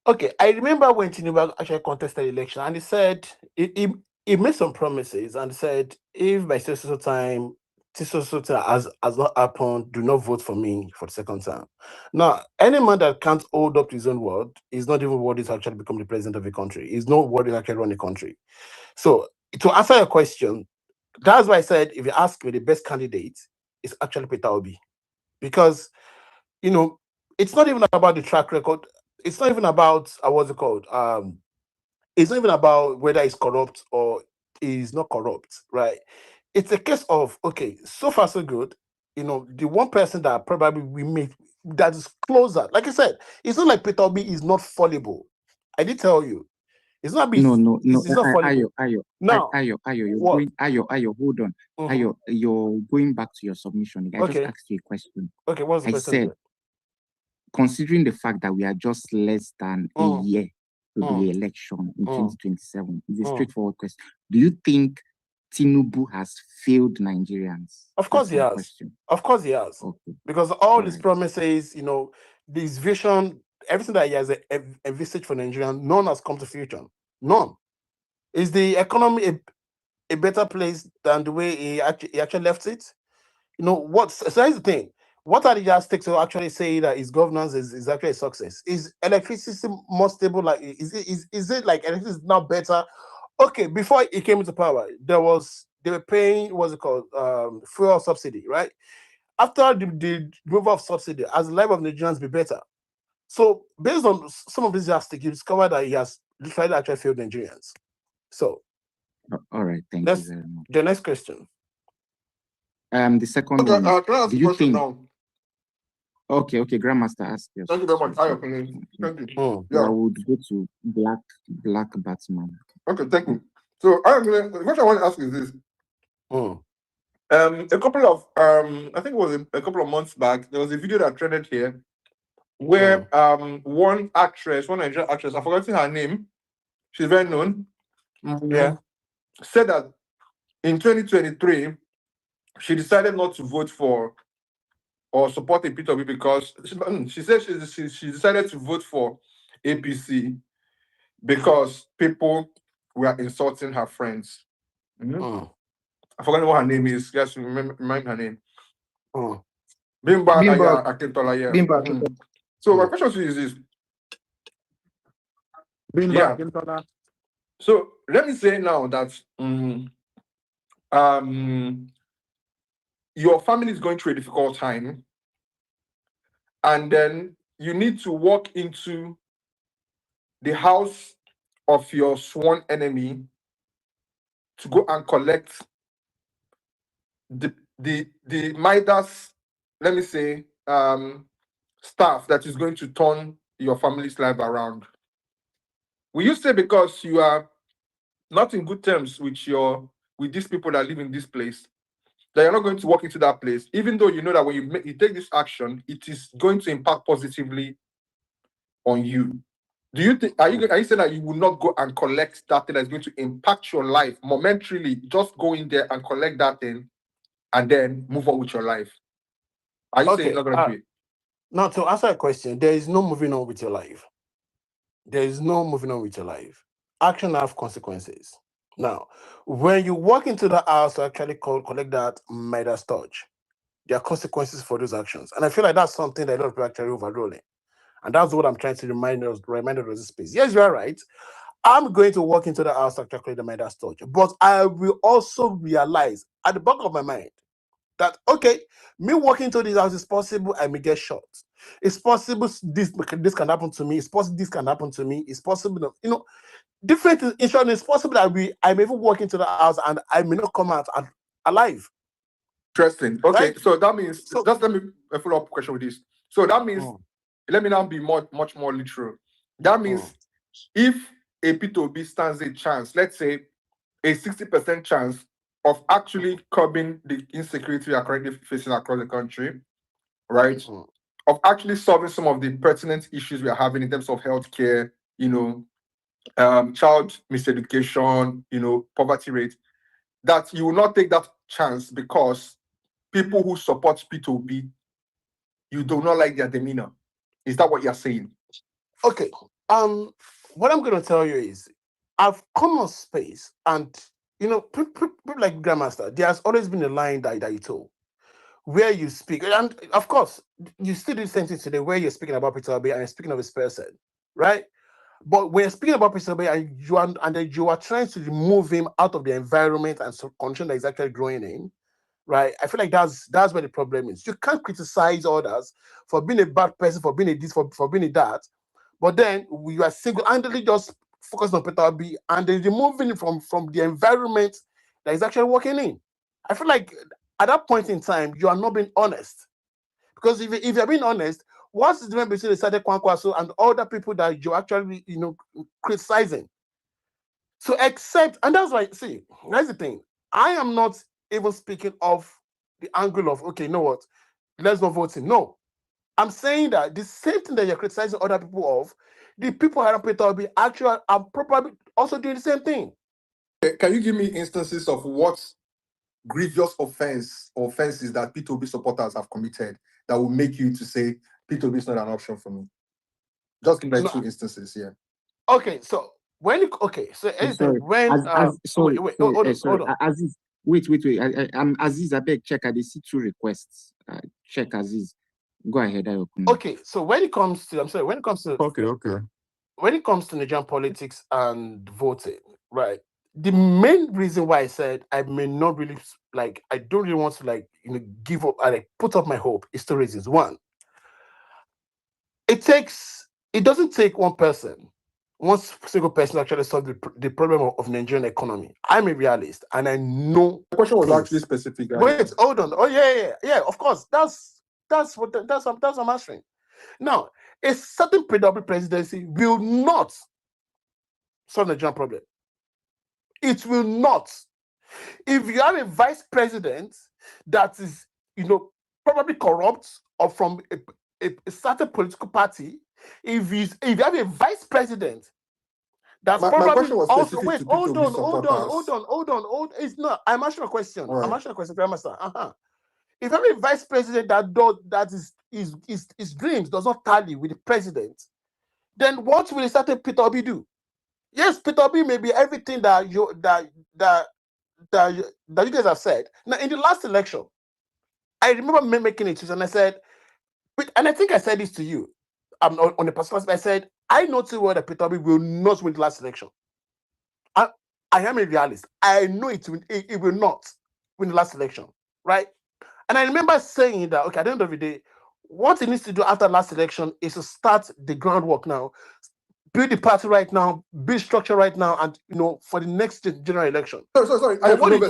Okay, I remember when Tinubu actually contested the election, and he said he made some promises and said, if by so time has not happened, do not vote for me for the second time. Now, any man that can't hold up to his own word is not even worthy to actually become the president of the country. He's not worthy to actually run the country. So, to answer your question, that's why I said, if you ask me, the best candidate is actually Peter Obi, because it's not even about the track record. It's not even about what's it called? It's not even about whether he's corrupt or he's not corrupt, right? It's a case of, okay, so far so good. The one person that probably we make that is closer, like I said, it's not like Peter Obi is not fallible. I did tell you, it's not. No. It's not fallible. Now, Ayo, hold on. Ayo, you're going back to your submission. I just asked you a question. Okay, what's the question? I said, considering the fact that we are just less than a year to the election in 2027, it's a straightforward question. Do you think Tinubu has failed Nigerians? Of course he has. Question. Of course he has. Okay. Because all his promises, this vision, everything that he has envisaged for Nigerians, none has come to fruition. None. Is the economy a better place than the way he actually left it? So that's the thing. What are the yardsticks to actually say that his governance is actually a success? Is electricity more stable? Like, is it like electricity is now better? Okay, before he came into power, they were paying, what's it called, fuel subsidy, right? After the removal of subsidy, has the life of Nigerians be better? So based on some of these yardsticks, you discover that he has literally actually failed Nigerians. So, all right, thank you very much. The next question. The second one. Can I ask a question now? Okay, Grandmaster, ask yours. Thank you very much. Thank you. Yeah. I would go to Black Batman. Okay, thank you. So the question I want to ask is this. A couple of I think it was a couple of months back, there was a video that trended here where one Nigerian actress, I've forgotten her name, she's very known, said that in 2023 she decided not to vote for or support a Peter Obi because she said she decided to vote for APC because people were insulting her friends. I forgot what her name is. Just remind her name. Bimba Akintola, yeah. So my question to you is this. Bimba Akintola. So let me say now that your family is going through a difficult time, and then you need to walk into the house of your sworn enemy to go and collect the Midas, let me say, staff that is going to turn your family's life around. Will you say because you are not in good terms with these people that live in this place, that you're not going to walk into that place, even though you know that when you take this action, it is going to impact positively on you? Do you think, are you saying that you will not go and collect that thing that's going to impact your life momentarily? Just go in there and collect that thing and then move on with your life? Are you saying it's not going to do it? Now, to answer a question, there is no moving on with your life. There is no moving on with your life. Action have consequences. Now, when you walk into the house to actually collect that Midas touch, there are consequences for those actions. And I feel like that's something that a lot of people actually overruling. And that's what I'm trying to remind us of this space. Yes, you are right. I'm going to walk into the house to collect the Midas touch. But I will also realize at the back of my mind that okay, me walking into this house is possible, I may get shot. It's possible this can happen to me. It's possible this can happen to me. It's possible, different insurance. It's possible that I may even walk into the house and I may not come out alive. Interesting. Okay, Right? so that means just let me follow up question with this. So that means let me now be much more literal. That means if a P2B stands a chance, let's say a 60% chance of actually curbing the insecurity we are currently facing across the country, right? Of actually solving some of the pertinent issues we are having in terms of healthcare, child miseducation, poverty rate, that you will not take that chance because people who support P2B, you do not like their demeanor. Is that what you're saying? Okay. What I'm going to tell you is, I've come on space, and people like Grandmaster, there's always been a line that you told, where you speak, and of course, you still do the same thing today, where you're speaking about Peter Obi and you're speaking of his person, right? But when you're speaking about Peter Obi and you are trying to remove him out of the environment and condition that he's actually growing in, right? I feel like that's where the problem is. You can't criticize others for being a bad person, for being a this, for being a that, but then you are single-handedly just focused on Peter Obi and then removing him from the environment that he's actually working in. I feel like at that point in time, you are not being honest. Because if you're being honest, what's the difference between the Sade Kwankwaso and other people that you're actually, criticizing? So and that's why, see, that's the thing. I am not even speaking of the angle of, okay, you know what, let's not vote him. No. I'm saying that the same thing that you're criticizing other people of, the people around Peter Obi actually are probably also doing the same thing. Can you give me instances of what grievous offenses that P2B supporters have committed that will make you to say P2B is not an option for me? Just give me 2 instances here. Okay, so when sorry, when sorry, hold on. Aziz, wait. I'm Aziz. I beg, check. I see 2 requests. Check, Aziz. Go ahead. Okay, so when it comes to okay. When it comes to Nigerian politics and voting, right? The main reason why I said I may not really I don't really want to give up and put up my hope is 2 reasons. One, it doesn't take one single person to actually solve the problem of Nigerian economy. I'm a realist and I know the question was actually specific. Wait, hold on. Oh yeah, of course. That's what I'm answering. Now, a certain predominant presidency will not solve the Nigerian problem. It will not. If you have a vice president that is, probably corrupt or from a certain political party, if you have a vice president that's my probably question was also specific to hold supporters. on. It's not. I'm asking a question. Right. I'm asking a question, Grandmaster. If every vice president that his dreams does not tally with the president, then what will a certain Peter Obi do? Yes, Peter Obi may be everything that you guys have said. Now, in the last election, I remember me making it, and I said, and I think I said this to you, on a personal side, I said, I know too well that Peter Obi will not win the last election. I am a realist. I know it will not win the last election, right? And I remember saying that, okay, at the end of the day, what he needs to do after last election is to start the groundwork now, build the party right now, build structure right now, and for the next general election. Sorry. I have wait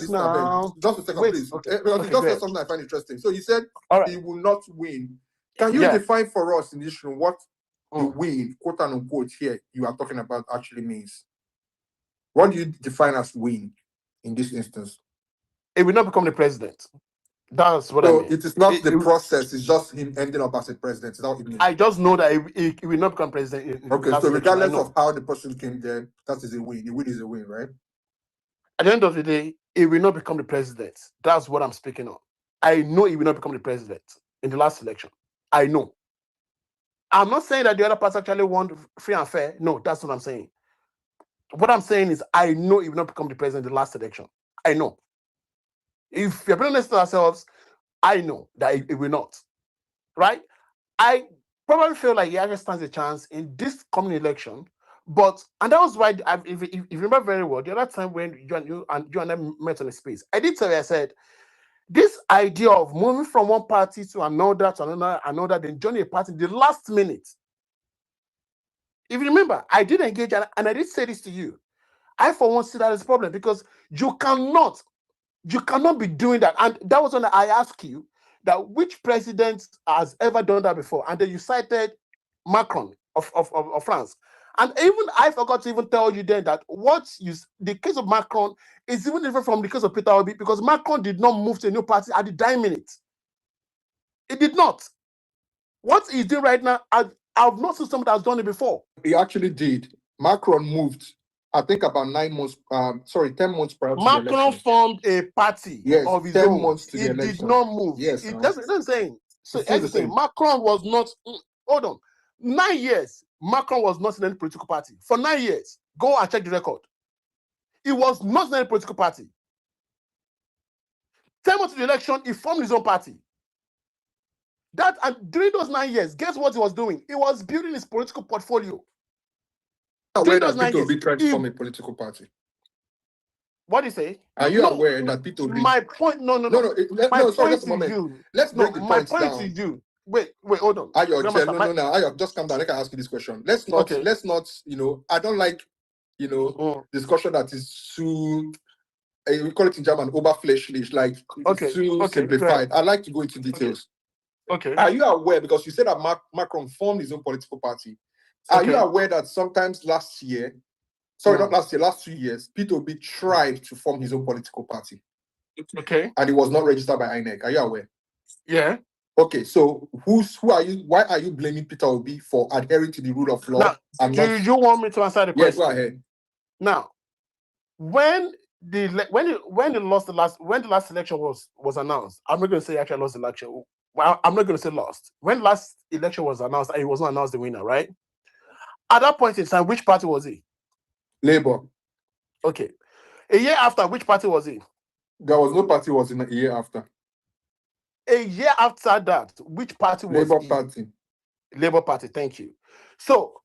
now. Just a second, wait, please. Okay. Because Okay, just said something I find interesting. So he said he will not win. Can you define for us in this room what the win, quote unquote, here you are talking about actually means? What do you define as win in this instance? It will not become the president. That's what I mean. It is not the process, it's just him ending up as a president. Is that what it means? I just know that it will not become president. Okay, so regardless of how the person came there, that is a win. The win is a win, right? At the end of the day, it will not become the president. That's what I'm speaking on. I know it will not become the president in the last election. I know. I'm not saying that the other party actually won free and fair. No, that's what I'm saying. What I'm saying is I know it will not become the president in the last election. I know. If we're being honest to ourselves, I know that it will not. Right? I probably feel like he actually stands a chance in this coming election. And that was why, if you remember very well, the other time when you and I met on a space, I did tell you, I said, This idea of moving from one party to another, then joining a party the last minute. If you remember, I did engage and I did say this to you. I for one see that as a problem because you cannot be doing that. And that was when I asked you that which president has ever done that before, and then you cited Macron of France. And even I forgot to even tell you then that the case of Macron is even different from the case of Peter Obi because Macron did not move to a new party at the dying minute. It did not. What he's doing right now, I've not seen someone that has done it before. He actually did. Macron moved, I think, about 10 months prior to the election. Macron formed a party of his 10 own. months to the He election. did not move. Yes, That's what I'm saying. So It's still the everything, same. Macron was not. Hold on. 9 years, Macron was not in any political party. For 9 years, go and check the record. He was not in any political party. 10 months to the election, he formed his own party. And during those 9 years, guess what he was doing? He was building his political portfolio. Aware that Peter Obi tried to form a political party. What do you say? Are you aware that Peter Obi? My point. No. Sorry, just a moment. Let's break the points down. My point to you. Wait, hold on. Ayo, just calm down. I can ask you this question. Let's not. I don't like, discussion that is too. We call it in German oberflächlich, like too simplified. I like to go into details. Okay. Are you aware, because you said that Macron formed his own political party? Are you aware that sometimes last 2 years, Peter Obi tried to form his own political party? Okay. And it was not registered by INEC. Are you aware? Yeah. Okay, so who are you? Why are you blaming Peter Obi for adhering to the rule of law? Now, do you want me to answer the question? Yes, go ahead. Now, when the last election was announced, I'm not going to say actually lost the election. Well, I'm not going to say lost. When last election was announced, he was not announced the winner, right? At that point in time, which party was he? Labour. Okay. A year after, which party was he? There was no party was in a year after. A year after that, which party was Labour he? Party. Labour Party. Thank you. So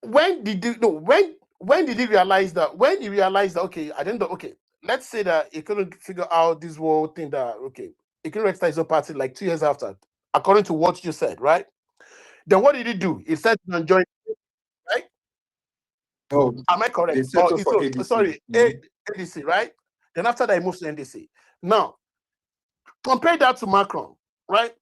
when did he realize that? When he realized that, okay, I didn't know. Okay, let's say that he couldn't figure out this whole thing that he couldn't register his own party like 2 years after, according to what you said, right? Then what did he do? He said to join, right? Oh, am I correct? ADC, right? Then after that, he moved to NDC. Now, compare that to Macron, right?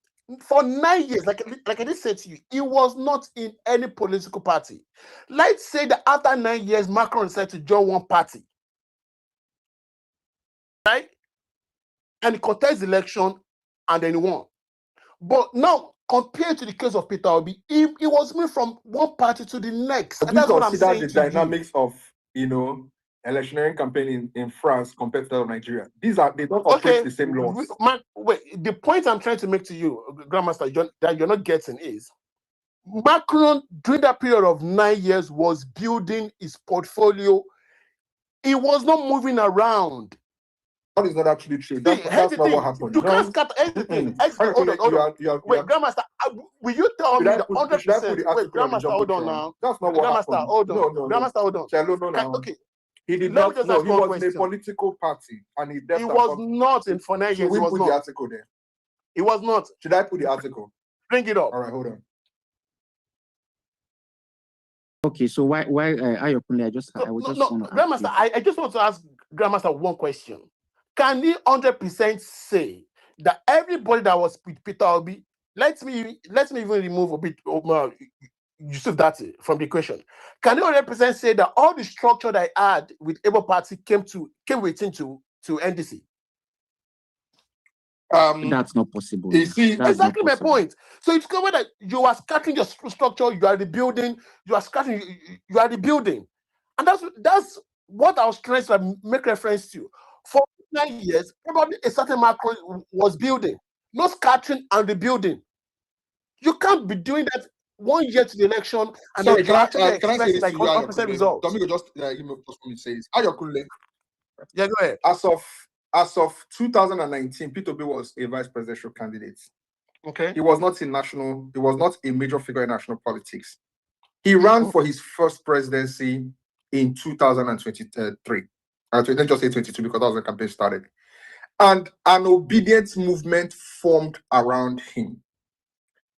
For 9 years, like I did say to you, he was not in any political party. Let's say that after 9 years, Macron decided to join one party, right? And he contested the election, and then he won. But now, compared to the case of Peter Obi, he was moving from one party to the next. And that's what I'm saying. The dynamics of electioneering campaign in France compared to Nigeria. They don't operate the same laws. The point I'm trying to make to you, Grandmaster, that you're not getting is Macron, during that period of 9 years, was building his portfolio. He was not moving around. That is not actually true. That's not what happened. You can't scatter anything. Hold on. Wait, Grandmaster, will you tell me the 100%? Wait, Grandmaster, hold on now. That's not what happened. Hold on. No. Grandmaster, hold on. Okay. He did not. No, he was in a political party, and he was not in for 9 years. Should we put the article there? He was not. Should I put the article? Bring it up. All right, hold on. Okay, so why Ayokunle? Grandmaster, I just want to ask Grandmaster one question. Can he 100% say that everybody that was with Peter Obi, let me even remove a bit of Yusuf Dati from the equation. Can you 100% say that all the structure that I had with Labour Party came with him to NDC? That's not possible. You see, exactly my point. So it's covered that you are scattering your structure, you are rebuilding, you are rebuilding. And that's what I was trying to make reference to. For 9 years, probably a certain Macron was building, not scattering and rebuilding. You can't be doing that 1 year to the election and sorry, can I say this like 100% results. Domingo just says, Ayokunle. Yeah, go ahead. As of 2019, Peter Obi was a vice presidential candidate. Okay. He was not a major figure in national politics. He ran for his first presidency in 2023. Let's just say 22 because that was when the campaign started. and an obedient movement formed around him.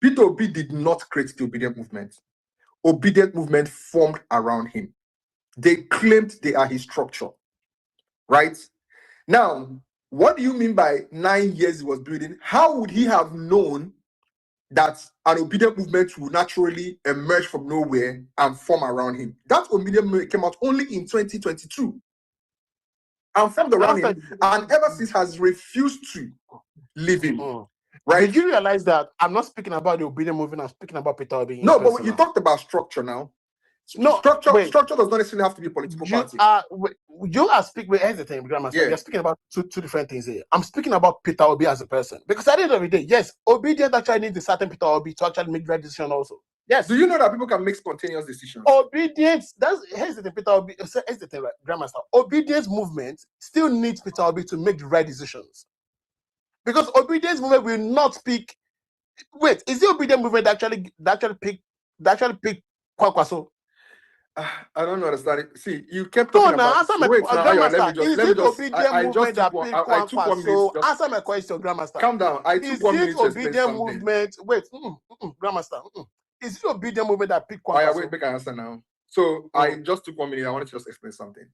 Peter Obi did not create the obedient movement. Obedient movement formed around him. They claimed they are his structure, right? Now, what do you mean by 9 years he was building? How would he have known that an obedient movement will naturally emerge from nowhere and form around him? That obedient movement came out only in 2022 and formed around him, and ever since has refused to leave him. Right? Did you realize that I'm not speaking about the obedient movement, I'm speaking about Peter Obi? No, but you talked about structure now. No, structure does not necessarily have to be a political party. You are speaking. Here's the thing, Grandmaster. Yeah. You're speaking about two different things here. I'm speaking about Peter Obi as a person, because at the end of the day, yes, obedience actually needs a certain Peter Obi to actually make the right decision also. Yes. Do you know that people can make spontaneous decisions? Obedience. Here's the thing, Peter Obi. Here's the thing, right, Grandmaster. Obedience movement still needs Peter Obi to make the right decisions, because obedience movement will not speak. Wait, is the obedient movement that actually pick Kwakwaso? I don't understand it. See, you kept talking about. Answer my wait, question, Grandmaster. Is it obedient movement that pick Kwakwaso? Answer my question, Grandmaster. Calm down. I took 1 minute to explain something. Is it obedient movement? Wait, Grandmaster. Is it obedient movement that pick Kwakwaso? Wait, make an answer now. So I just took 1 minute. I wanted to just explain something.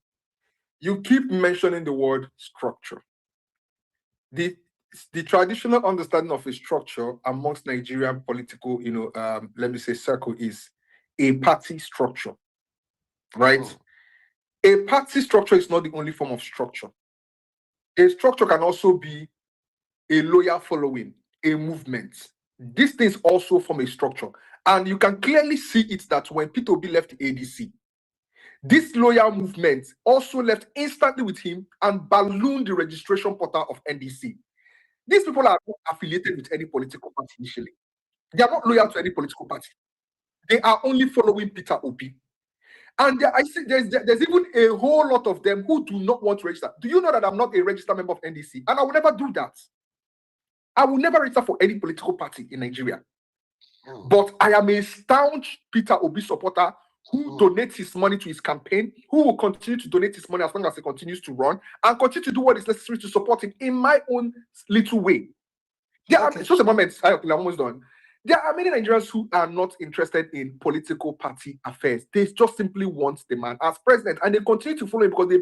You keep mentioning the word structure. The traditional understanding of a structure amongst Nigerian political, let me say, circle is a party structure, right? A party structure is not the only form of structure. A structure can also be a loyal following, a movement. These things also form a structure. And you can clearly see it that when Peter Obi left the ADC, this loyal movement also left instantly with him and ballooned the registration portal of NDC. These people are not affiliated with any political party initially. They are not loyal to any political party. They are only following Peter Obi. And I see there's even a whole lot of them who do not want to register. Do you know that I'm not a registered member of NDC? And I will never do that. I will never register for any political party in Nigeria. But I am a staunch Peter Obi supporter who donates his money to his campaign, who will continue to donate his money as long as he continues to run, and continue to do what is necessary to support him in my own little way. Just a moment, I'm almost done. There are many Nigerians who are not interested in political party affairs. They just simply want the man as president, and they continue to follow him because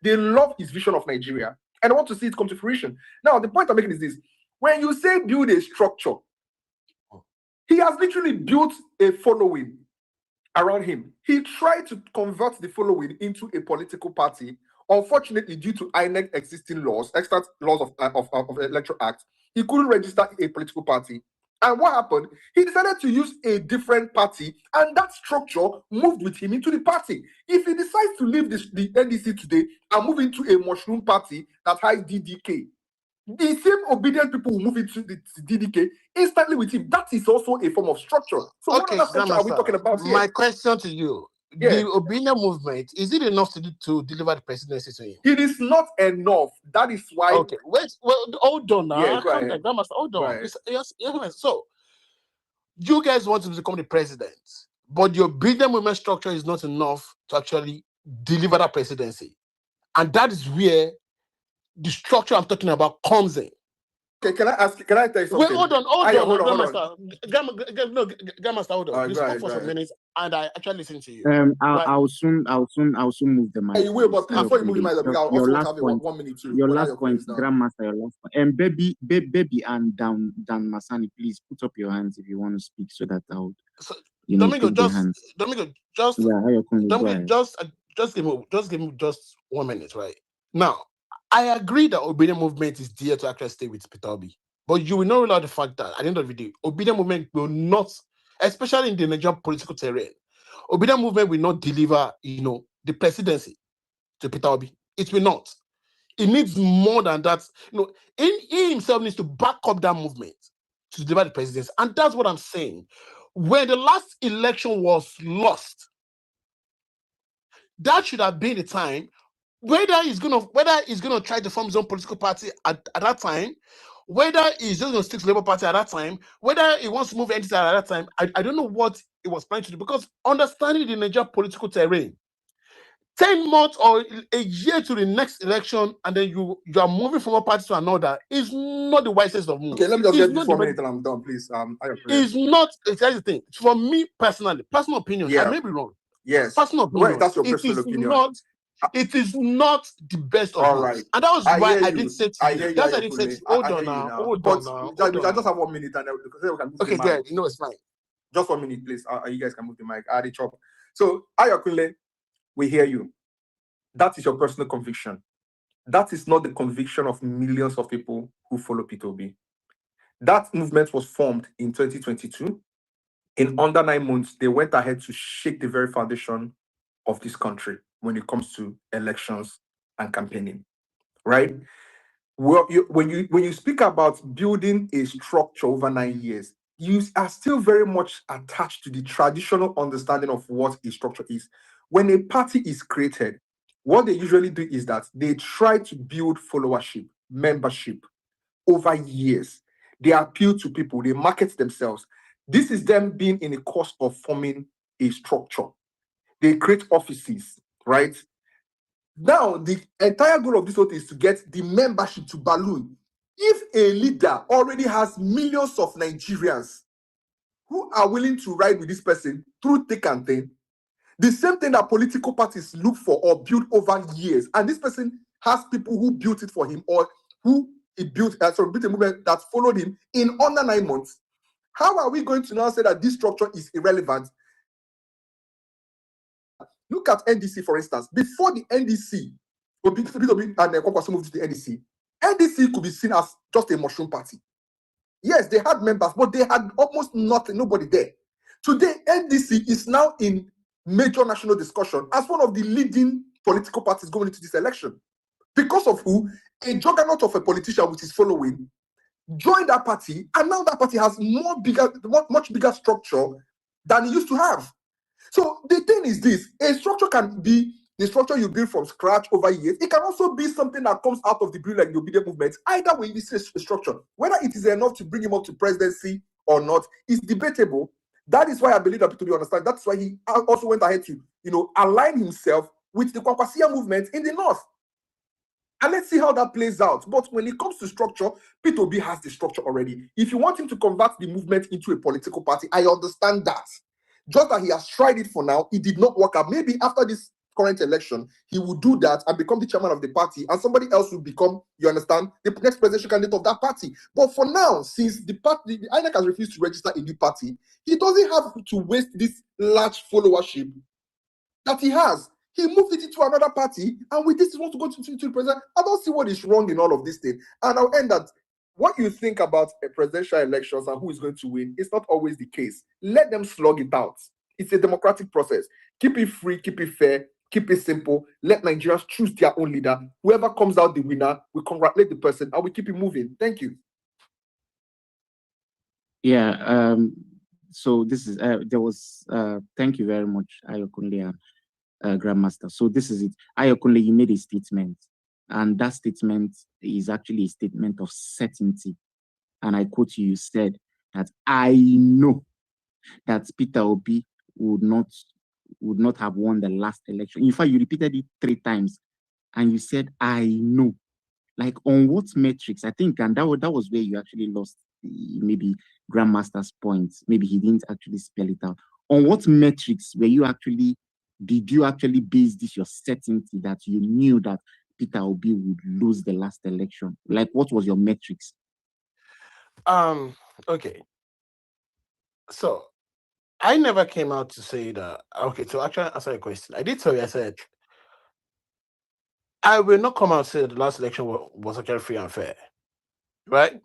they love his vision of Nigeria and want to see it come to fruition. Now, the point I'm making is this. When you say build a structure, he has literally built a following around him. He tried to convert the following into a political party. Unfortunately, due to INEC existing laws, extra laws of Electoral Act, he couldn't register a political party. And what happened? He decided to use a different party, and that structure moved with him into the party. If he decides to leave the NDC today and move into a mushroom party that has DDK, the same obedient people will move into the DDK instantly with him. That is also a form of structure. So what other structure are we talking about here? My question to you, the obedient movement, is it enough to deliver the presidency to him? It is not enough. That is why. Okay, hold on now. Yeah, go ahead. Grandmaster, hold on. Yes, so, you guys want to become the president, but the obedient movement structure is not enough to actually deliver that presidency. And that is where the structure I'm talking about comes in. Okay, can I tell you something? Wait, hold on, Grandmaster. Grandmaster, hold on. Please hold for some minutes, and I actually listen to you. I'll soon move the mic. You will, but before you move the mic, your last point. 1 minute too. Your last point, Grandmaster. Your last point. And baby, and Dan Masani, please put up your hands if you want to speak, so that I'll. Domingo, just give me 1 minute, right? Now, I agree that obedient movement is there to actually stay with Peter Obi, but you will not rule out the fact that at the end of the day, obedient movement will not, especially in the Nigerian political terrain, obedient movement will not deliver, the presidency to Peter Obi. It will not. It needs more than that. He himself needs to back up that movement to deliver the presidency, and that's what I'm saying. When the last election was lost, that should have been the time. Whether he's gonna try to form his own political party at that time, whether he's just gonna stick to the Labour Party at that time, whether he wants to move NDC at that time, I don't know what he was planning to do, because understanding the Nigerian political terrain, 10 months or a year to the next election, and then you are moving from one party to another is not the wisest of moves. Okay, let me just It's get this not 1 the minute and I'm done, please. It's not. It's the thing. For me personally, personal opinion. I Yeah. may be wrong. Yes. Personal Well, opinion. that's your It personal is opinion. not. It is not the best of All moves, right. and that was I why hear I you. did say to I you. hear you, That's why I did say to Ayokunle. you. Hold I on hear you now. now. Hold But on now. I Hold on just now. have 1 minute and because we can move the Okay, mic. good. It's fine. Just 1 minute, please. You guys can move the mic. I had a chop. So, Ayokunle, we hear you. That is your personal conviction. That is not the conviction of millions of people who follow P2B. That movement was formed in 2022. In under 9 months, they went ahead to shake the very foundation of this country when it comes to elections and campaigning, right? Well, when you speak about building a structure over 9 years, you are still very much attached to the traditional understanding of what a structure is. When a party is created, what they usually do is that they try to build followership, membership over years. They appeal to people, they market themselves. This is them being in the course of forming a structure. They create offices, right? Now, the entire goal of this whole thing is to get the membership to balloon. If a leader already has millions of Nigerians who are willing to ride with this person through thick and thin, the same thing that political parties look for or build over years, and this person has people who built it for him or who he built built a movement that followed him in under 9 months, how are we going to now say that this structure is irrelevant? Look at NDC, for instance. Before the NDC, and Kwakwasi moved to the NDC, NDC could be seen as just a mushroom party. Yes, they had members, but they had almost nothing, nobody there. Today, NDC is now in major national discussion as one of the leading political parties going into this election. Because of who? A juggernaut of a politician with his following joined that party, and now that party has much bigger structure than it used to have. So the thing is this: a structure can be the structure you build from scratch over years. It can also be something that comes out of the build like the obedient movement. Either way, this is a structure. Whether it is enough to bring him up to presidency or not is debatable. That is why I believe that people do understand. That's why he also went ahead to, align himself with the Kwakwasiya movement in the north. And let's see how that plays out. But when it comes to structure, P2B has the structure already. If you want him to convert the movement into a political party, I understand that. Just that he has tried it for now, it did not work out. Maybe after this current election, he will do that and become the chairman of the party, and somebody else will become, you understand, the next presidential candidate of that party. But for now, since the INEC has refused to register a new party, he doesn't have to waste this large followership that he has. He moved it into another party, and with this, he wants to go to the president. I don't see what is wrong in all of this thing. And I'll end that. What you think about a presidential elections and who is going to win is not always the case. Let them slug it out. It's a democratic process. Keep it free, keep it fair, keep it simple. Let Nigerians choose their own leader. Whoever comes out the winner, we congratulate the person and we keep it moving. Thank you. Yeah. So this is there was thank you very much, Ayokunle and Grandmaster. So this is it. Ayokunle, you made a statement, and that statement is actually a statement of certainty. And I quote you, you said that I know that Peter Obi would not have won the last election. In fact, you repeated it 3 times, and you said, I know. Like, on what metrics? I think, and that was where you actually lost maybe Grandmaster's point. Maybe he didn't actually spell it out. On what metrics did you actually base this, your certainty that you knew that Peter Obi would lose the last election? Like, what was your metrics? Okay. So I never came out to say that. Okay, to actually answer your question, I did tell you, I said, I will not come out and say that the last election was actually free and fair, right?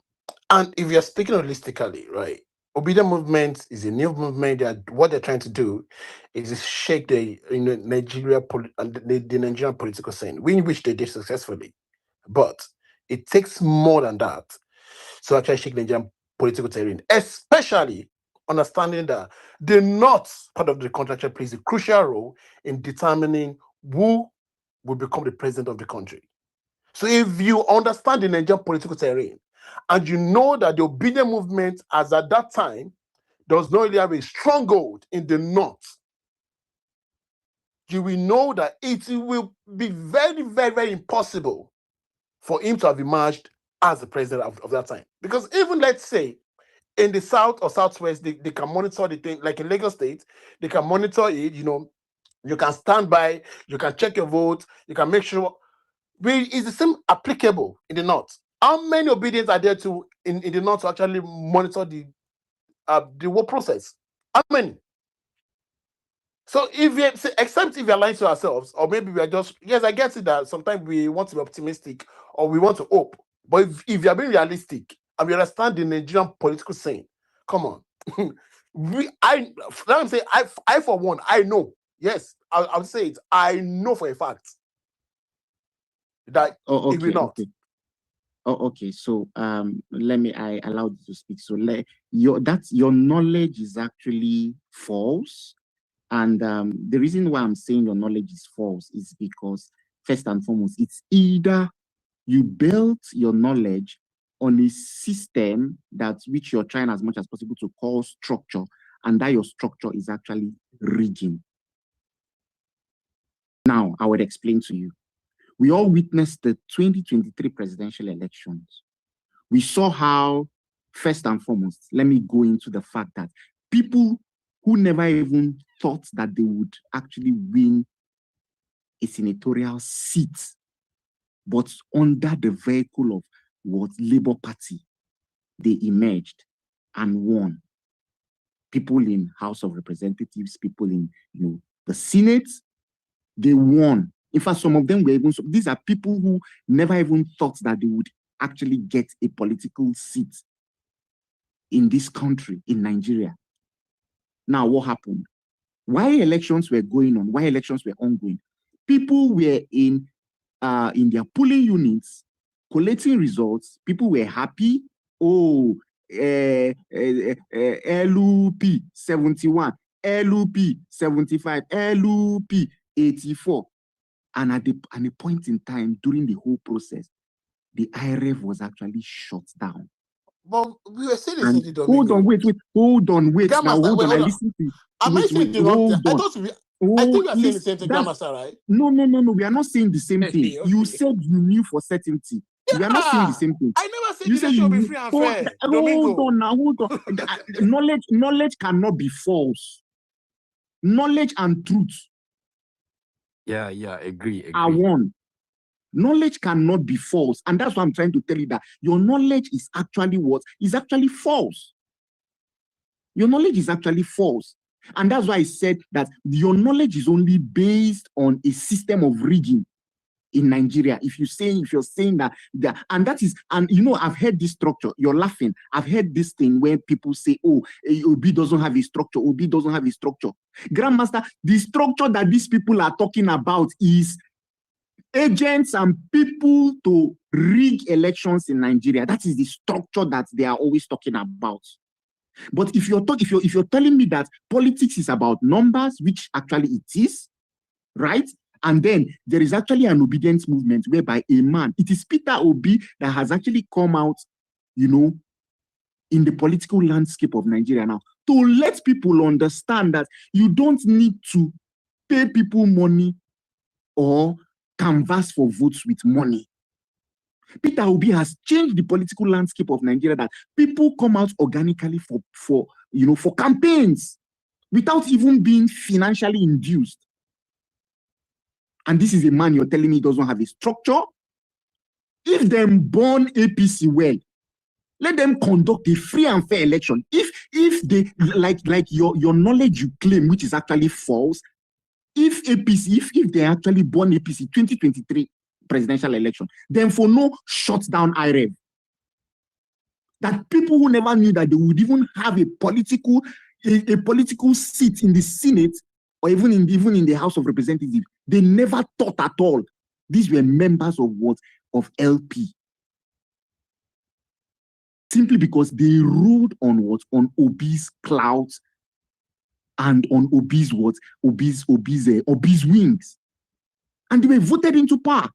And if you're speaking holistically, right, Obedient Movement is a new movement. What they're trying to do is shake the Nigeria and the Nigerian political scene, which they did successfully. But it takes more than that to actually shake the Nigerian political terrain, especially understanding that the North part of the country plays a crucial role in determining who will become the president of the country. So if you understand the Nigerian political terrain, and you know that the Obedient Movement, as at that time, does not really have a stronghold in the North, you will know that it will be very, very, very impossible for him to have emerged as the president of that time. Because even, let's say, in the South or Southwest, they can monitor the thing, like in Lagos State, they can monitor it, you can stand by, you can check your vote, you can make sure. Is the same applicable in the North? How many obedience are there in the North to actually monitor the vote process? How many? So except if we are lying to ourselves, or maybe we are just, yes, I get it that sometimes we want to be optimistic or we want to hope. But if you are being realistic and we understand the Nigerian political scene, come on. I for one, I know. Yes, I'll say it. I know for a fact that it will not. Okay. So I allowed you to speak. So your knowledge is actually false. And the reason why I'm saying your knowledge is false is because, first and foremost, it's either you built your knowledge on a system which you're trying as much as possible to call structure, and that your structure is actually rigging. Now, I would explain to you. We all witnessed the 2023 presidential elections. We saw how, first and foremost, let me go into the fact that people who never even thought that they would actually win a senatorial seat, but under the vehicle of what Labour Party, they emerged and won. People in House of Representatives, people in the Senate, they won. In fact, some of them were even, these are people who never even thought that they would actually get a political seat in this country, in Nigeria. Now, what happened? While elections were going on, while elections were ongoing, people were in their polling units collating results. People were happy. Oh, LUP 71, LUP 75, LUP 84. And at a point in time during the whole process, the IRF was actually shut down. But we were saying the same thing, Domingo. Hold on, wait. Now, hold on. I listen to you. Am I saying the wrong thing? I think we are saying the same thing, Grandmaster, right? No. We are not saying the same thing. Okay. You said you knew for certainty. Yeah, we are not saying the same thing. I never said the election will be free and fair. Hold on. Knowledge cannot be false. Knowledge and truth. Yeah, agree. Are one. Knowledge cannot be false. And that's what I'm trying to tell you, that your knowledge is actually what? Is actually false. Your knowledge is actually false. And that's why I said that your knowledge is only based on a system of rigging in Nigeria. If you're saying that, and that is, and I've heard this structure. You're laughing. I've heard this thing where people say, oh, Obi doesn't have a structure. Obi doesn't have a structure. Grandmaster, the structure that these people are talking about is agents and people to rig elections in Nigeria. That is the structure that they are always talking about. But if you're telling me that politics is about numbers, which actually it is, right? And then there is actually an obedience movement whereby a man, it is Peter Obi that has actually come out, in the political landscape of Nigeria now to let people understand that you don't need to pay people money or canvass for votes with money. Peter Obi has changed the political landscape of Nigeria, that people come out organically for campaigns without even being financially induced. And this is a man you're telling me doesn't have a structure. If them born APC well, let them conduct a free and fair election. If they like your knowledge you claim, which is actually false, if they actually born APC 2023 presidential election, then for no shut down IREV. That people who never knew that they would even have a political seat in the Senate or even in the House of Representatives, they never thought at all. These were members of what? Of LP. Simply because they rode on what? On Obi's clout and on Obi's what? Obi's wings. And they were voted into power.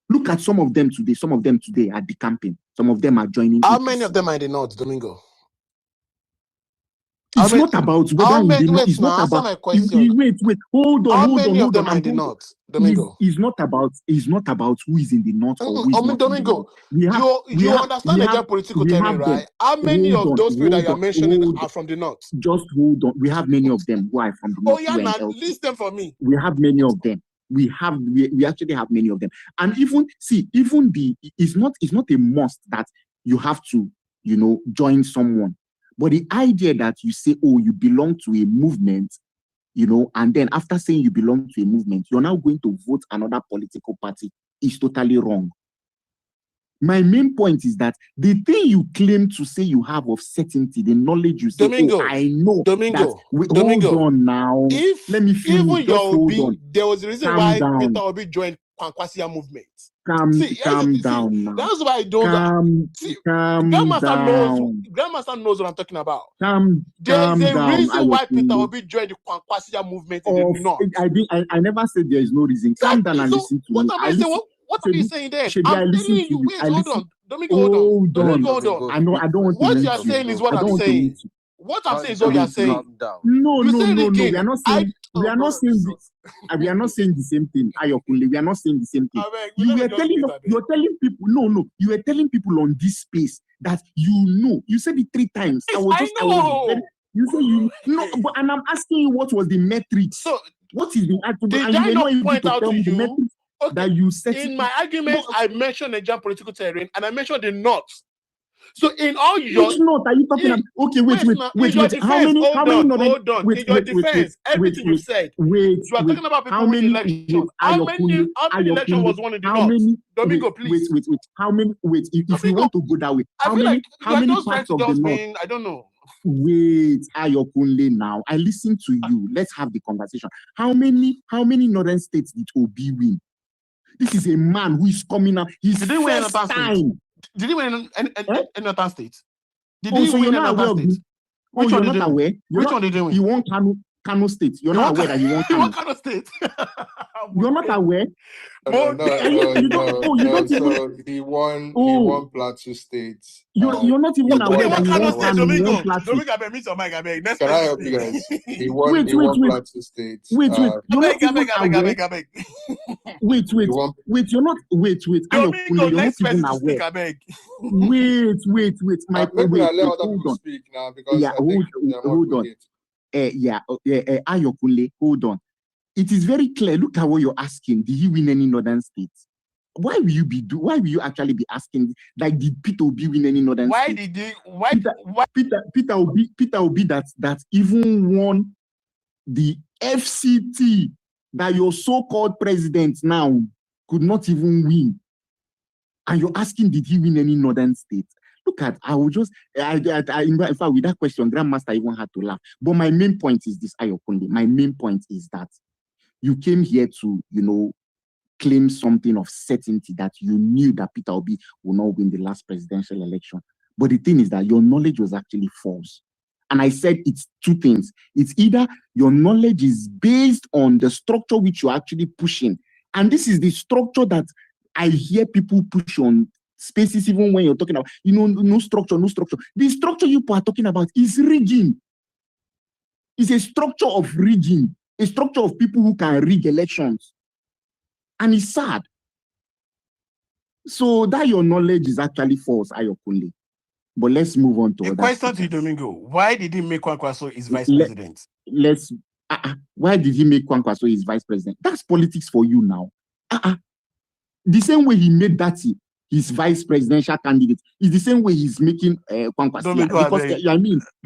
Look at some of them today. Some of them today are decamping. Some of them are joining. How many of them are in the North, Domingo? How not about whether how in many, the north. wait It's now, not answer about. my question. Wait. Hold on. How many of them are I'm in the going to. north, Domingo? It's not about who is in the north or who is not in the north. Domingo, We you understand Nigerian political terrain, them. right? How many of those people that you are mentioning hold are from the north? Just hold on. We have many of them who are from the Oh north. yeah, who are now in LP. list them for me. We have many of them. We actually have many of them. And even it's not a must that you have to, join someone. But the idea that you say, oh, you belong to a movement, and then after saying you belong to a movement, you're now going to vote another political party is totally wrong. My main point is that the thing you claim to say you have of certainty, the knowledge you say, Domingo, I know Domingo, that. Domingo, hold on now. Let me finish. Even Just hold on. There was a reason Calm why down. Peter Obi joined Kwankwasia movement. Calm down now. That's why I don't. Calm down. Grandmaster knows what I'm talking about. There's a reason why Peter Obi joined the Kwankwasia movement in the north. I never said there is no reason. Calm down and listen to me. What are you saying then? I'm telling you. Wait, hold on. Domingo, hold on. I don't want what to you are saying is what I'm saying. What I'm saying is what you are saying. No. We are not saying. We are not saying the same thing. Ayokunle, we are not saying the same thing. You're telling people. No. You are telling people on this space that you said it 3 times. You say you no, but and I'm asking you what was the metric? So what is the did I not point out to you? Okay. That you said in my argument, I mentioned Nigerian political terrain and I mentioned the north. So in all your which north are you talking about? Okay, wait. Defense, how many? Hold on. In your defense, everything you said. You are talking about people winning elections. How many elections was won in the north? Domingo, please. Wait. How many? Wait, if you want to go that way, how many parts of the north? I don't know. Wait, Ayokunle now. I listen to you. Let's have the conversation. How many northern states did Obi win? This is a man who is coming out. His first time. Did he win in another state? Did he win in another state? Which one did he win? Which one did he win? He won Kano State. You're not aware that he won Kano. He won Kano State. You're not aware? No. So he won Plateau State. You're not even aware that he won Kano. Domingo, I beg, meet your mic, I beg. Can I help you guys? He won Plateau State. Wait. You're not even aware. Wait. You're not. Wait. Domingo, next person to speak, I beg. Wait. Maybe I'll let other people speak now because hold on. Ayokunle, hold on. It is very clear. Look at what you're asking. Did he win any northern states? Why will you actually be asking? Like, did Peter Obi win any northern states? Peter Obi that even won the FCT that your so-called president now could not even win. And you're asking, did he win any northern states? Look at, in fact, with that question, Grandmaster even had to laugh. But my main point is this, Ayokunle. My main point is that you came here to, claim something of certainty that you knew that Peter Obi will not win the last presidential election. But the thing is that your knowledge was actually false. And I said it's 2 things. It's either your knowledge is based on the structure which you're actually pushing. And this is the structure that I hear people push on spaces, even when you're talking about, no structure. The structure you are talking about is rigging. It's a structure of rigging, a structure of people who can rig elections. And it's sad. So that your knowledge is actually false, Ayokunle. But let's move on to the question to you, Domingo. Why did he make Kwankwaso his vice president? Why did he make Kwankwaso his vice president? That's politics for you now. The same way he made that his vice presidential candidate is the same way he's making Kwankwaso. Because they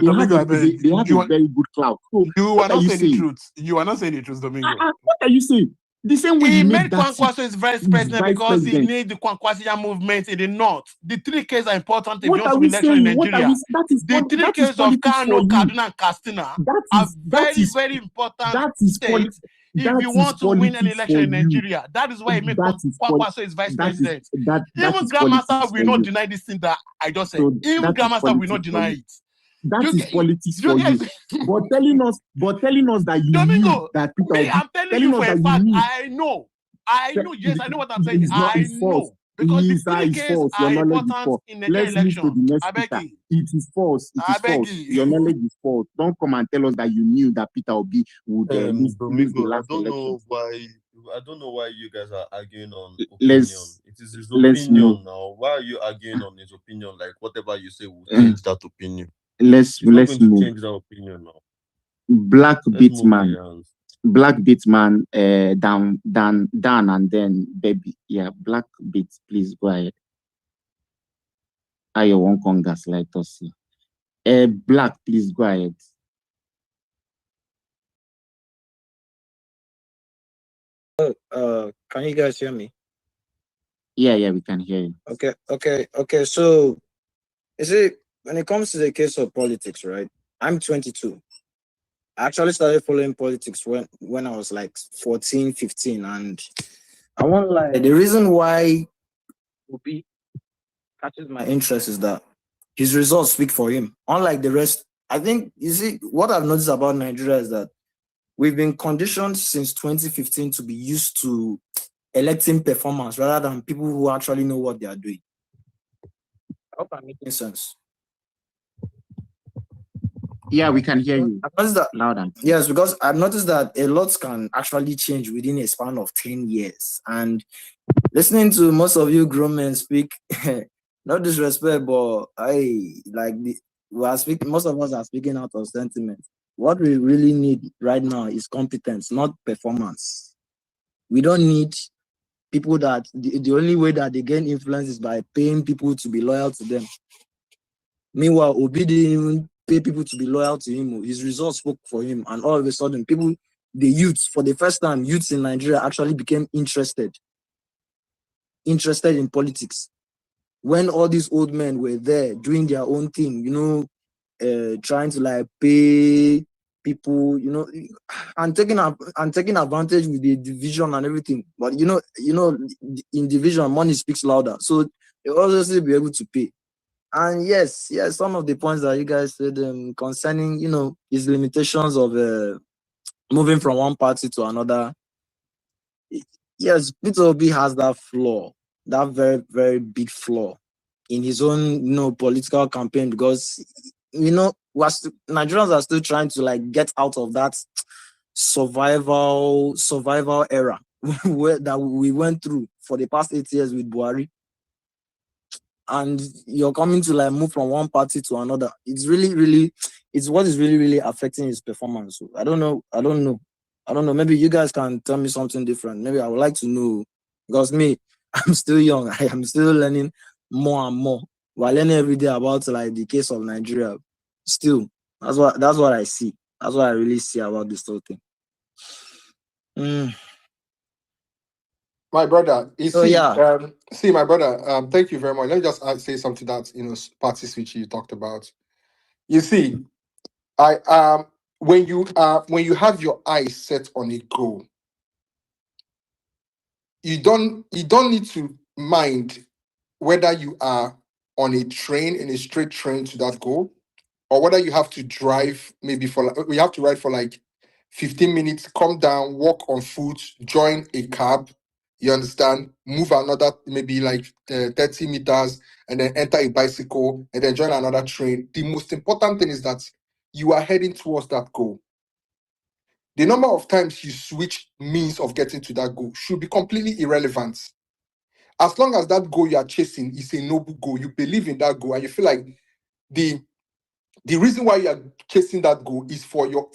have a very good clout. So you are not saying the truth. You are not saying the truth, Domingo. What are you saying? The same way he made Kwankwaso his vice president because he needs the Kwankwasia movement in the north. The 3 cases are important if you want to be elected in Nigeria. The 3 cases of Kano, Kaduna, and Katsina are very, very important states if you want to win an election in Nigeria. That is why he made Kwankwaso his vice president. Even Grandmaster will not deny this thing that I just said. Even Grandmaster will not deny it. That is politics for you. But telling us that you knew that Peter I'm telling you for a fact, I know. Yes, I know what I'm saying. I know. Because the Lisa three is Ks false. Your are knowledge is important false. in Nigerian Let's move to the election. next I beg speaker. you. It is false. It I is beg false. you. Your knowledge is false. Don't come and tell us that you knew that Peter Obi would lose the Domingo, last election. I don't know why you guys are arguing on opinion. Let's It is his let's move. opinion now. Why are you arguing on his opinion? Like whatever you say will change that opinion. Let's It's not going to move. change that opinion now. Black Let's move Beatman. Jans. Black Beatman, Dan, and then Baby. Yeah, Black Beat, please go ahead. I won't gaslight us. Black, please go ahead. Can you guys hear me? Yeah, we can hear you. Okay. So, you see, when it comes to the case of politics, right? I'm 22. I actually started following politics when I was like 14, 15. And I won't lie, the reason why Obi catches my interest is that his results speak for him. Unlike the rest, I think, you see, what I've noticed about Nigeria is that we've been conditioned since 2015 to be used to electing performance rather than people who actually know what they are doing. I hope I'm making sense. Yeah, we can hear you. I've noticed that, loud and clear. yes, because I've noticed that a lot can actually change within a span of 10 years. And listening to most of you grown men speak, no disrespect, but most of us are speaking out of sentiment. What we really need right now is competence, not performance. We don't need people that the only way that they gain influence is by paying people to be loyal to them. Meanwhile, Obi didn't even pay people to be loyal to him. His results spoke for him, and all of a sudden, the youth, for the first time, youths in Nigeria actually became interested in politics. When all these old men were there doing their own thing, trying to like pay people, and taking advantage with the division and everything. But in division, money speaks louder. So they obviously be able to pay. And yes, some of the points that you guys said concerning, his limitations of moving from one party to another. Yes, Peter Obi has that flaw, that very, very big flaw in his own, political campaign, because, Nigerians are still trying to like get out of that survival era that we went through for the past 8 years with Buhari. And you're coming to like move from one party to another. It's really, really, it's what is really, really affecting his performance. So I don't know. Maybe you guys can tell me something different. Maybe I would like to know, because me, I'm still young. I am still learning more and more. We're learning every day about like the case of Nigeria. Still, that's what I see. That's what I really see about this whole thing. My brother, you So see, yeah, my brother, thank you very much. Let me just say something that party switch you talked about. You see, when you have your eyes set on a goal, you don't need to mind whether you are on a train, in a straight train to that goal, or whether you have to drive we have to ride for like 15 minutes, come down, walk on foot, join a cab, you understand, move another maybe like 30 meters, and then enter a bicycle, and then join another train. The most important thing is that you are heading towards that goal. The number of times you switch means of getting to that goal should be completely irrelevant. As long as that goal you are chasing is a noble goal, you believe in that goal, and you feel like the reason why you are chasing that goal is for your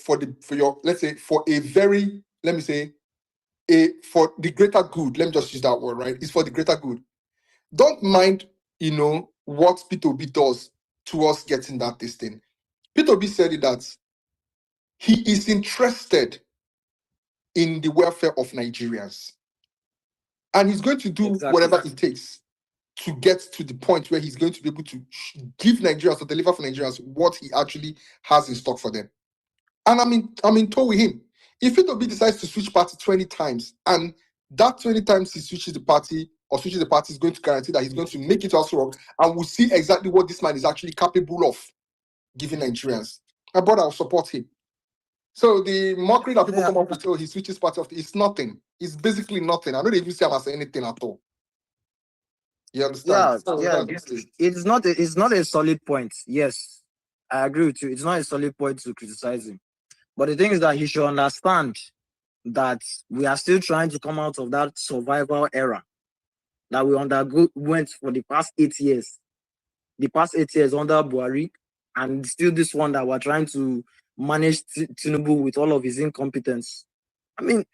let's say for a very, let me say, for the greater good. Let me just use that word, right? It's for the greater good. Don't mind, what P2B does towards getting that this thing. P2B said it that he is interested in the welfare of Nigerians, and he's going to do whatever it takes to get to the point where he's going to be able to give Nigerians or deliver for Nigerians what he actually has in stock for them. And I'm in tow with him. If P2B decides to switch party 20 times, and that 20 times he switches the party is going to guarantee that he's going to make it to House Rock, and we'll see exactly what this man is actually capable of giving Nigerians. My brother will support him. So the mockery that people come up with, he switches party, it's nothing. It's basically nothing. I don't even see him as anything at all. You understand? So Yeah. that's it. It's not a solid point. Yes, I agree with you. It's not a solid point to criticize him. But the thing is that he should understand that we are still trying to come out of that survival era that we underwent for the past 8 years. The past 8 years under Buhari, and still this one that we're trying to manage Tinubu with all of his incompetence. I mean,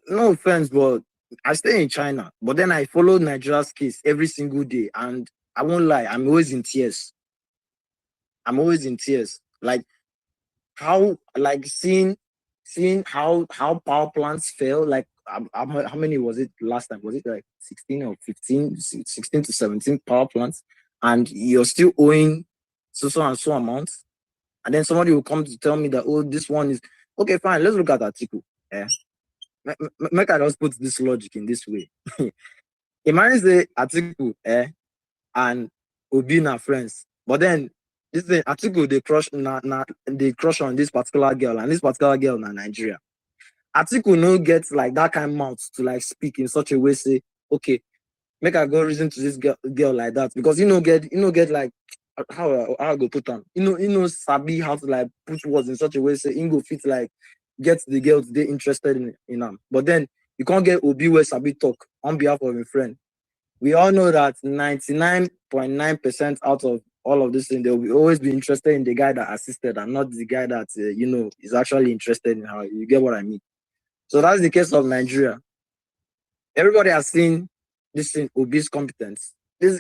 no offense, but I stay in China, but then I follow Nigeria's case every single day, and I won't lie, I'm always in tears. I'm always in tears. Like how, like seeing how power plants fail. Like how many was it last time? Was it like 16 or 15, 16 to 17 power plants, and you're still owing so and so amounts, and then somebody will come to tell me that, oh, this one is okay, fine. Let's look at Atiku. Yeah, make I just put this logic in this way. Imagine say Atiku and Obi na friends, but then this thing Atiku they crush on this particular girl, and this particular girl na Nigeria. Atiku no get like that kind of mouth to like speak in such a way, say, okay, make I go reason to this girl like that, because you know get like how I go put on, sabi how to like put words in such a way, say go fit like get the girl they interested in him. But then you can't get Obi where sabi talk on behalf of a friend. We all know that 99.9% out of all of this thing, they'll always be interested in the guy that assisted, and not the guy that is actually interested in her. You get what I mean? So that's the case of Nigeria. Everybody has seen this in Obi's competence. This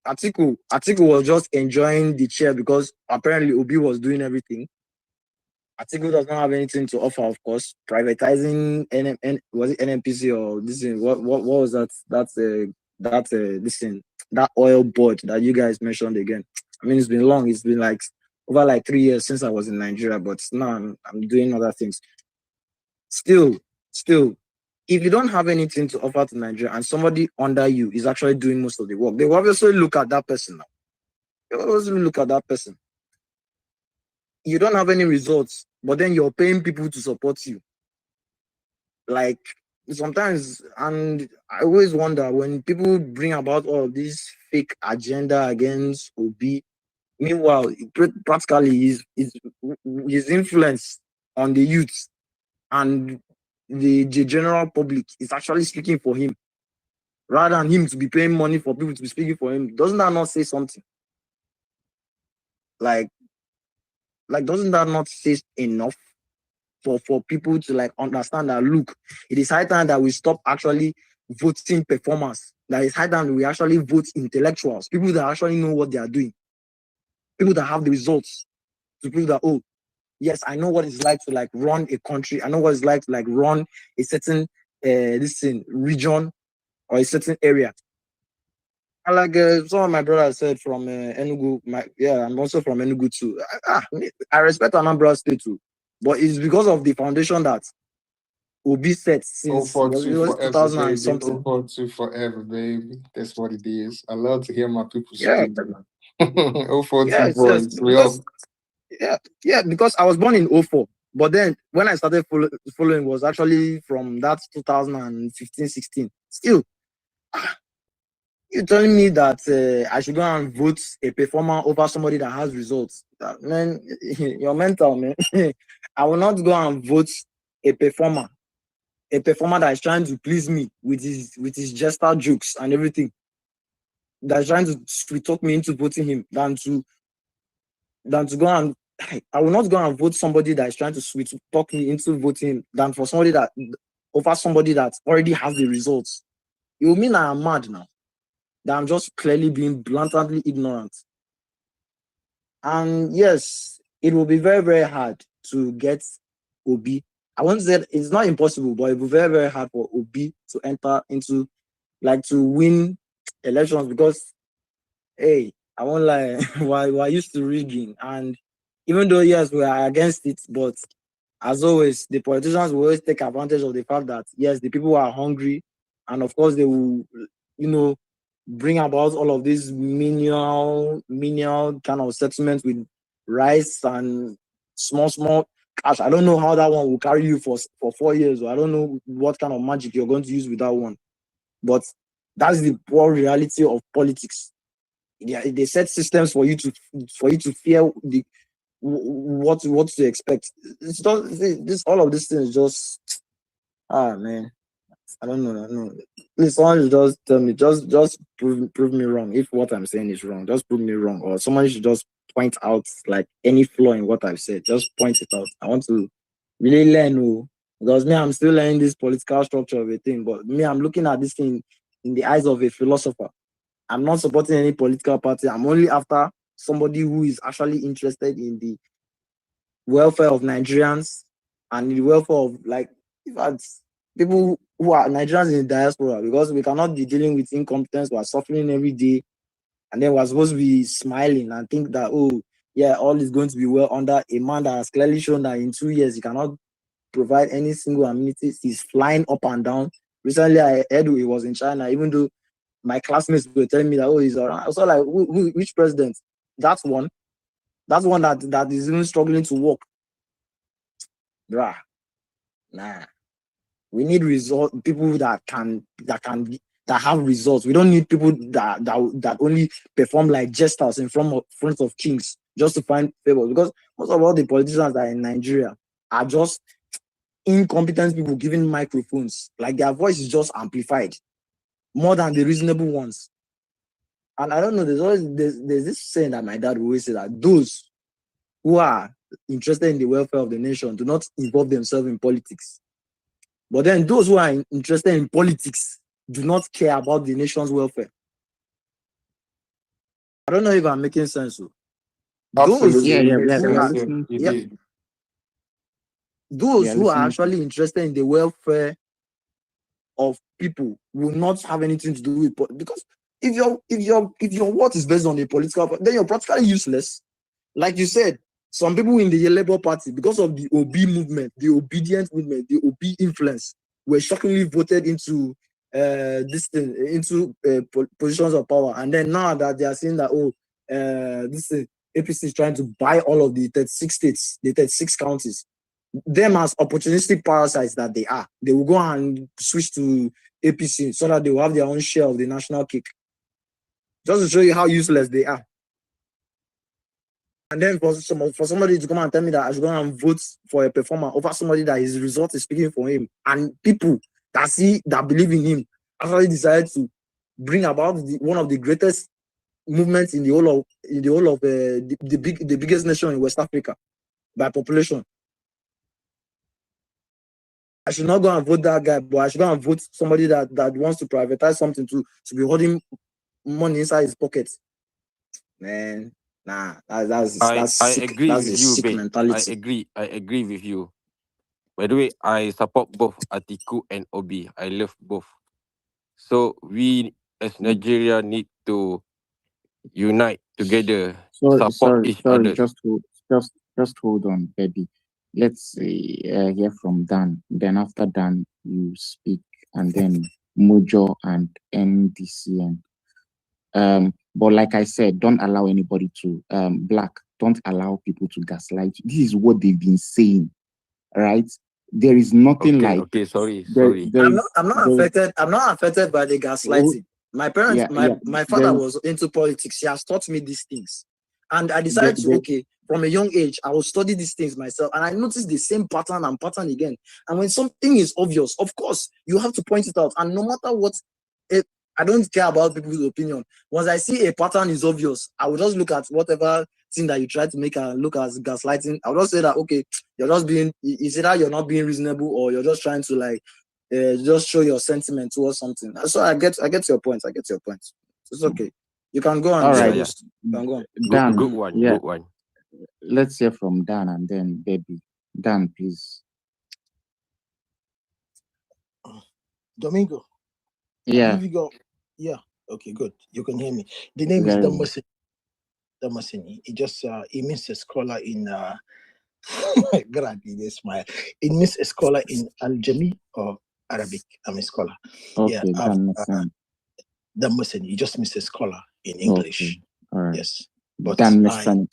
Atiku was just enjoying the chair because apparently Obi was doing everything. Atiku does not have anything to offer, of course. Privatizing was it NNPC or this thing? What was that? This thing, that oil board that you guys mentioned again. I mean, it's been long. It's been like over like 3 years since I was in Nigeria, but now I'm doing other things. Still, if you don't have anything to offer to Nigeria and somebody under you is actually doing most of the work, they will obviously look at that person now. They will obviously look at that person. You don't have any results, but then you're paying people to support you. Like sometimes, and I always wonder when people bring about all of this fake agenda against Obi. Meanwhile, practically his influence on the youth and the general public is actually speaking for him, rather than him to be paying money for people to be speaking for him. Doesn't that not say something? Like doesn't that not say enough for people to like understand that, look, it is high time that we stop actually voting performers. That it's high time we actually vote intellectuals, people that actually know what they are doing, people that have the results to prove that, oh, yes, I know what it's like to like run a country. I know what it's like to like run a certain region or a certain area. And like some of my brothers said from Enugu, I'm also from Enugu too. I respect Anambra State too, but it's because of the foundation that Obi set since it 042 was forever, 2000 and baby. something. 042 forever, baby. That's what it is. I love to hear my people Yeah, speak. 042 yes, boys. We because all because I was born in 04. But then when I started following was actually from that 2015, 16. Still, you're telling me that I should go and vote a performer over somebody that has results? Man, you're mental, man. I will not go and vote a performer that is trying to please me with his gesture jokes and everything. That's trying to sweet talk me into voting him than to go and I will not go and vote somebody that is trying to sweet talk me into voting than for somebody that over somebody that already has the results. It will mean I am mad now. That I'm just clearly being blatantly ignorant. And yes, it will be very, very hard to get Obi. I won't say it's not impossible, but it will be very, very hard for Obi to enter into, like, to win elections because, hey, I won't lie, we're used to rigging. And even though, yes, we are against it, but as always, the politicians will always take advantage of the fact that, yes, the people are hungry. And of course, they will, bring about all of these menial kind of settlements with rice and small cash. I don't know how that one will carry you for 4 years, or I don't know what kind of magic you're going to use with that one. But That's the poor reality of politics. They set systems for you to fear what to expect. It's just this all of this thing is just man. I don't know. Please, someone should just tell me, just prove me wrong. If what I'm saying is wrong, just prove me wrong. Or someone should just point out like any flaw in what I've said. Just point it out. I want to really learn, because me, I'm still learning this political structure of a thing. But me, I'm looking at this thing in the eyes of a philosopher. I'm not supporting any political party. I'm only after somebody who is actually interested in the welfare of Nigerians and the welfare of, like, in fact, people who are Nigerians in the diaspora, because we cannot be dealing with incompetence. We are suffering every day, and then we're supposed to be smiling and think that, oh yeah, all is going to be well under a man that has clearly shown that in 2 years he cannot provide any single amenities. He's flying up and down. Recently, I heard he was in China, even though my classmates were telling me that, oh, he's around. I was like, which president? That's one that is even struggling to walk. Bruh, nah. We need people that have results. We don't need people that only perform like jesters in front of kings just to find favor. Because most of all the politicians that are in Nigeria are just incompetent people given microphones. Like, their voice is just amplified more than the reasonable ones. And I don't know, there's this saying that my dad always say, that those who are interested in the welfare of the nation do not involve themselves in politics. But then those who are interested in politics do not care about the nation's welfare. I don't know if I'm making sense. Absolutely. Those who are actually interested in the welfare of people will not have anything to do with because if your worth is based on a political, then you're practically useless. Like you said, some people in the Labour Party, because of the OB movement, the obedient movement, the OB influence, were shockingly voted into positions of power. And then now that they are saying that, APC is trying to buy all of the 36 states, the 36 counties, them as opportunistic parasites that they are, they will go and switch to APC so that they will have their own share of the national cake. Just to show you how useless they are. And then for somebody to come and tell me that I should go and vote for a performer over somebody that his result is speaking for him, and people that believe in him actually decided to bring about one of the greatest movements in the whole of the biggest nation in West Africa by population. I should not go and vote that guy, but I should go and vote somebody that wants to privatize something to be holding money inside his pocket. Man, nah, that's sick. Agree That's with a you, sick babe. mentality. I agree with you. By the way, I support both Atiku and Obi. I love both. So we as Nigeria need to unite together, support each other. Just hold on, baby. Let's hear from Dan. Then after Dan, you speak, and then Mojo and NDC. But like I said, don't allow anybody to Black. Don't allow people to gaslight you. This is what they've been saying, right? There is nothing like. Okay, sorry. I'm not affected. I'm not affected by the gaslighting. My parents, my father was into politics. He has taught me these things, and I decided from a young age, I will study these things myself, and I noticed the same pattern again. And when something is obvious, of course, you have to point it out. And no matter what, I don't care about people's opinion. Once I see a pattern is obvious, I will just look at whatever thing that you try to make and look as gaslighting. I'll just say that, okay, you're just being, is either you're not being reasonable or you're just trying to just show your sentiment towards something. So I get your point. It's okay. You can go on. All right. You can go on. Dan, good one. Let's hear from Dan and then baby. Dan, please. Domingo. Yeah. Yeah. Okay, good. You can hear me. The name is Damasini. It just it means a scholar in they smile. It means a scholar in Al-Jami or Arabic. I'm a scholar. Okay, Damasini. It just means a scholar in English. Okay. All right. Yes. But Damasini.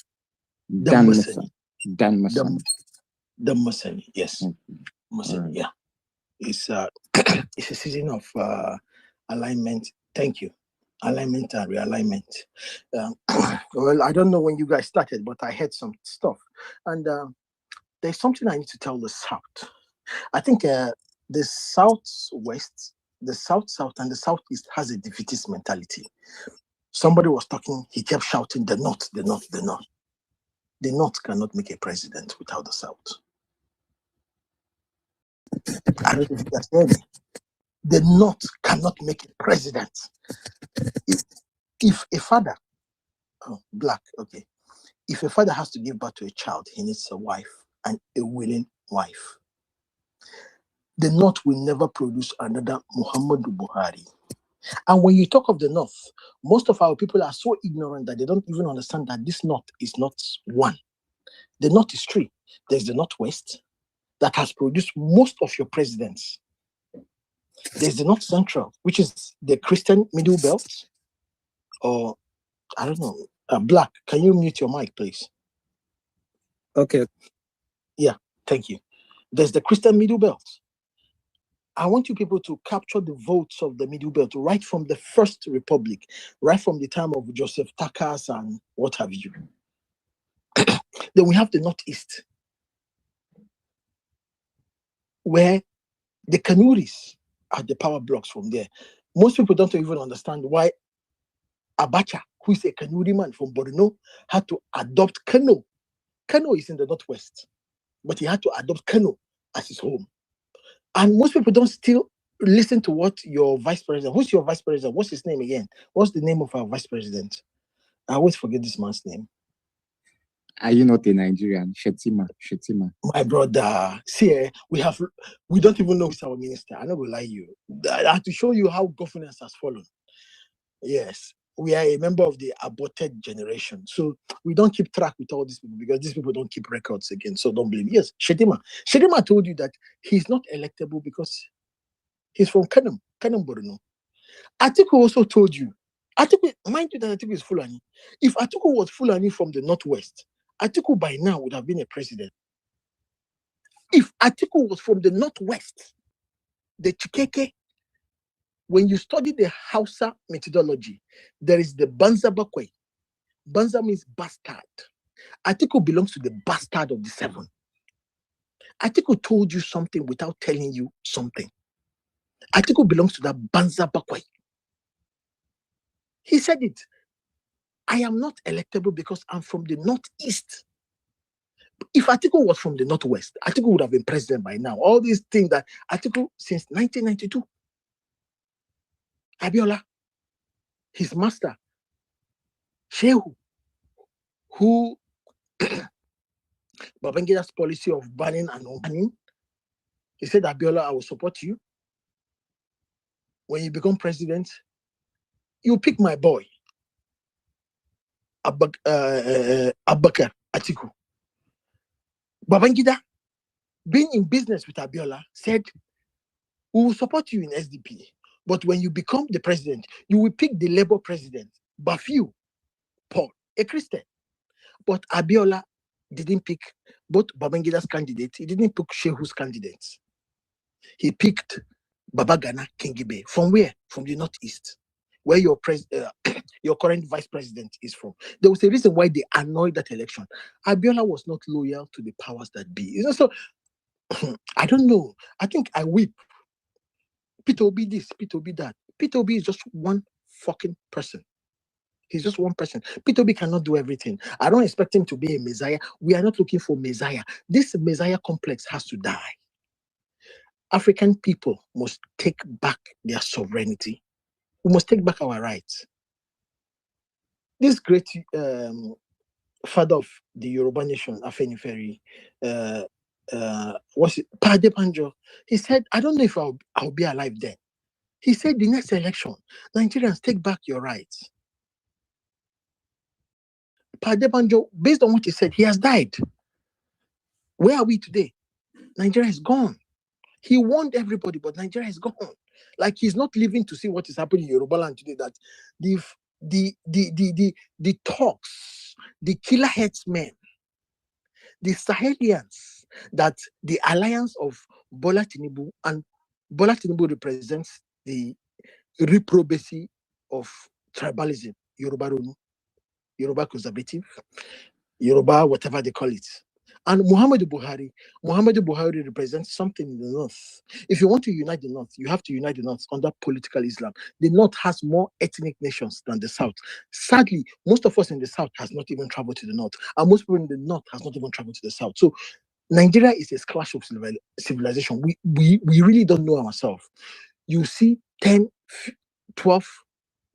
Yes. Okay. Yeah. It's it's a season of alignment Thank you. Alignment and realignment. Well, I don't know when you guys started, but I heard some stuff. And there's something I need to tell the South. I think the Southwest, the South, and the Southeast has a defeatist mentality. Somebody was talking, he kept shouting, the North, the North, the North. The North cannot make a president without the South. I don't know if you guys hear me. The North cannot make a president. If a father, black, okay. If a father has to give birth to a child, he needs a wife, and a willing wife. The North will never produce another Muhammadu Buhari. And when you talk of the North, most of our people are so ignorant that they don't even understand that this North is not one. The North is three. There's the Northwest that has produced most of your presidents. There's the North Central, which is the Christian Middle Belt, or I don't know, Black. Can you mute your mic, please? Okay. Yeah, thank you. There's the Christian Middle Belt. I want you people to capture the votes of the Middle Belt right from the First Republic, right from the time of Joseph Takas and what have you. Then we have the Northeast, where the Kanuris are the power blocks from there. Most people don't even understand why Abacha, who is a Kanuri man from Borno, had to adopt Kano. Kano is in the Northwest, but he had to adopt Kano as his home. And most people don't still listen to what your vice president, who's your vice president? What's his name again? What's the name of our vice president? I always forget this man's name. Are you not a Nigerian? Shetima. My brother, see, we don't even know who's our minister. I'm not gonna lie you. I have to show you how governance has fallen. Yes, we are a member of the aborted generation. So we don't keep track with all these people because these people don't keep records again. So don't blame me. Yes, Shetima. Shetima told you that he's not electable because he's from Kanam Borno. Atiku also told you. Atiku, mind you that Atiku is Fulani. If Atiku was Fulani from the Northwest, Atiku by now would have been a president. If Atiku was from the Northwest, the Chikeke, when you study the Hausa methodology, there is the Banza Bakwe. Banza means bastard. Atiku belongs to the bastard of the seven. Atiku told you something without telling you something. Atiku belongs to that Banza Bakwe. He said it. I am not electable because I'm from the Northeast. If Atiku was from the Northwest, Atiku would have been president by now. All these things that Atiku, since 1992, Abiola, his master, Shehu, who Babangida's policy of banning and unbanning, he said, Abiola, I will support you. When you become president, you pick my boy, Abubakar Atiku. Babangida, being in business with Abiola, said, we will support you in SDP. But when you become the president, you will pick the Labour president, Bafiu Paul, a Christian. But Abiola didn't pick both Babangida's candidates. He didn't pick Shehu's candidates. He picked Babagana Kingibe. From where? From the Northeast, where your current vice president is from. There was a reason why they annoyed that election. Abiola was not loyal to the powers that be. So I don't know. I think I weep. Peter Obi this, Peter Obi that. Peter Obi is just one fucking person. He's just one person. Peter Obi cannot do everything. I don't expect him to be a messiah. We are not looking for messiah. This messiah complex has to die. African people must take back their sovereignty. We must take back our rights. This great father of the Yoruba nation, Afeniferi, what's it? Pade Banjo, he said, I don't know if I'll be alive then. He said, the next election, Nigerians, take back your rights. Pade Banjo, based on what he said, he has died. Where are we today? Nigeria is gone. He warned everybody, but Nigeria is gone. Like he's not living to see what is happening in Yoruba land today. That the talks, the killer headsmen, the Sahelians, that the alliance of Bola Tinubu, and Bola Tinubu represents the reprobacy of tribalism, Yoruba Ronu, Yoruba conservative, Yoruba, whatever they call it. And Muhammadu Buhari represents something in the North. If you want to unite the North, you have to unite the North under political Islam. The North has more ethnic nations than the South. Sadly, most of us in the South has not even traveled to the North, and most people in the North has not even traveled to the South. So Nigeria is a clash of civilization. We really don't know ourselves. You see 10, 12,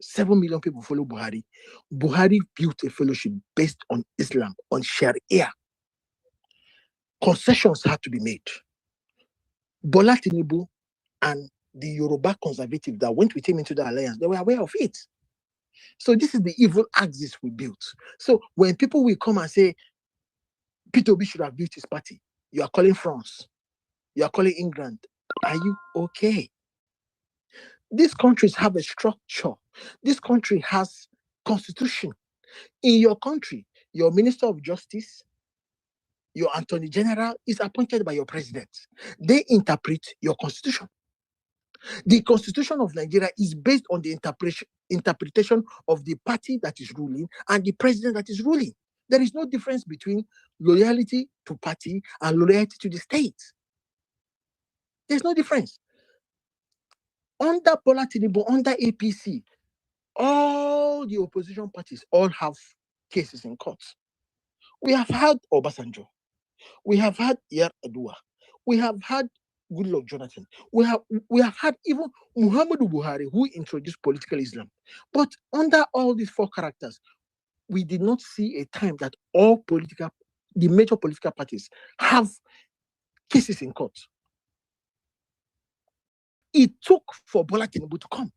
7 million people follow Buhari. Buhari built a fellowship based on Islam, on Sharia. Concessions had to be made. Bola Tinubu and the Yoruba conservative that went with him into the alliance, they were aware of it. So this is the evil axis we built. So when people will come and say, Peter Obi should have built his party, you are calling France, you are calling England, are you okay? These countries have a structure. This country has constitution. In your country, your Minister of Justice, your Attorney General is appointed by your president. They interpret your constitution. The constitution of Nigeria is based on the interpretation of the party that is ruling and the president that is ruling. There is no difference between loyalty to party and loyalty to the state. There's no difference. Under Bola Tinubu, under APC, all the opposition parties all have cases in courts. We have had Obasanjo. We have had Yar'Adua. We have had Goodluck Jonathan. We have had even Muhammadu Buhari, who introduced political Islam. But under all these four characters, we did not see a time that the major political parties have cases in court. It took for Bola Tinubu to come.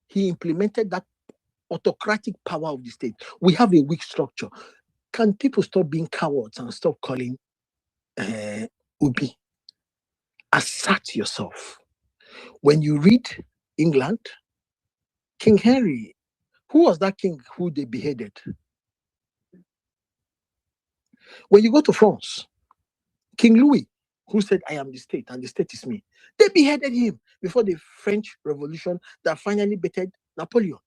He implemented that autocratic power of the state. We have a weak structure. Can people stop being cowards and stop calling Ubi? Assert yourself. When you read England, King Henry, who was that king who they beheaded? When you go to France, King Louis, who said, I am the state and the state is me, they beheaded him before the French Revolution that finally beheaded Napoleon.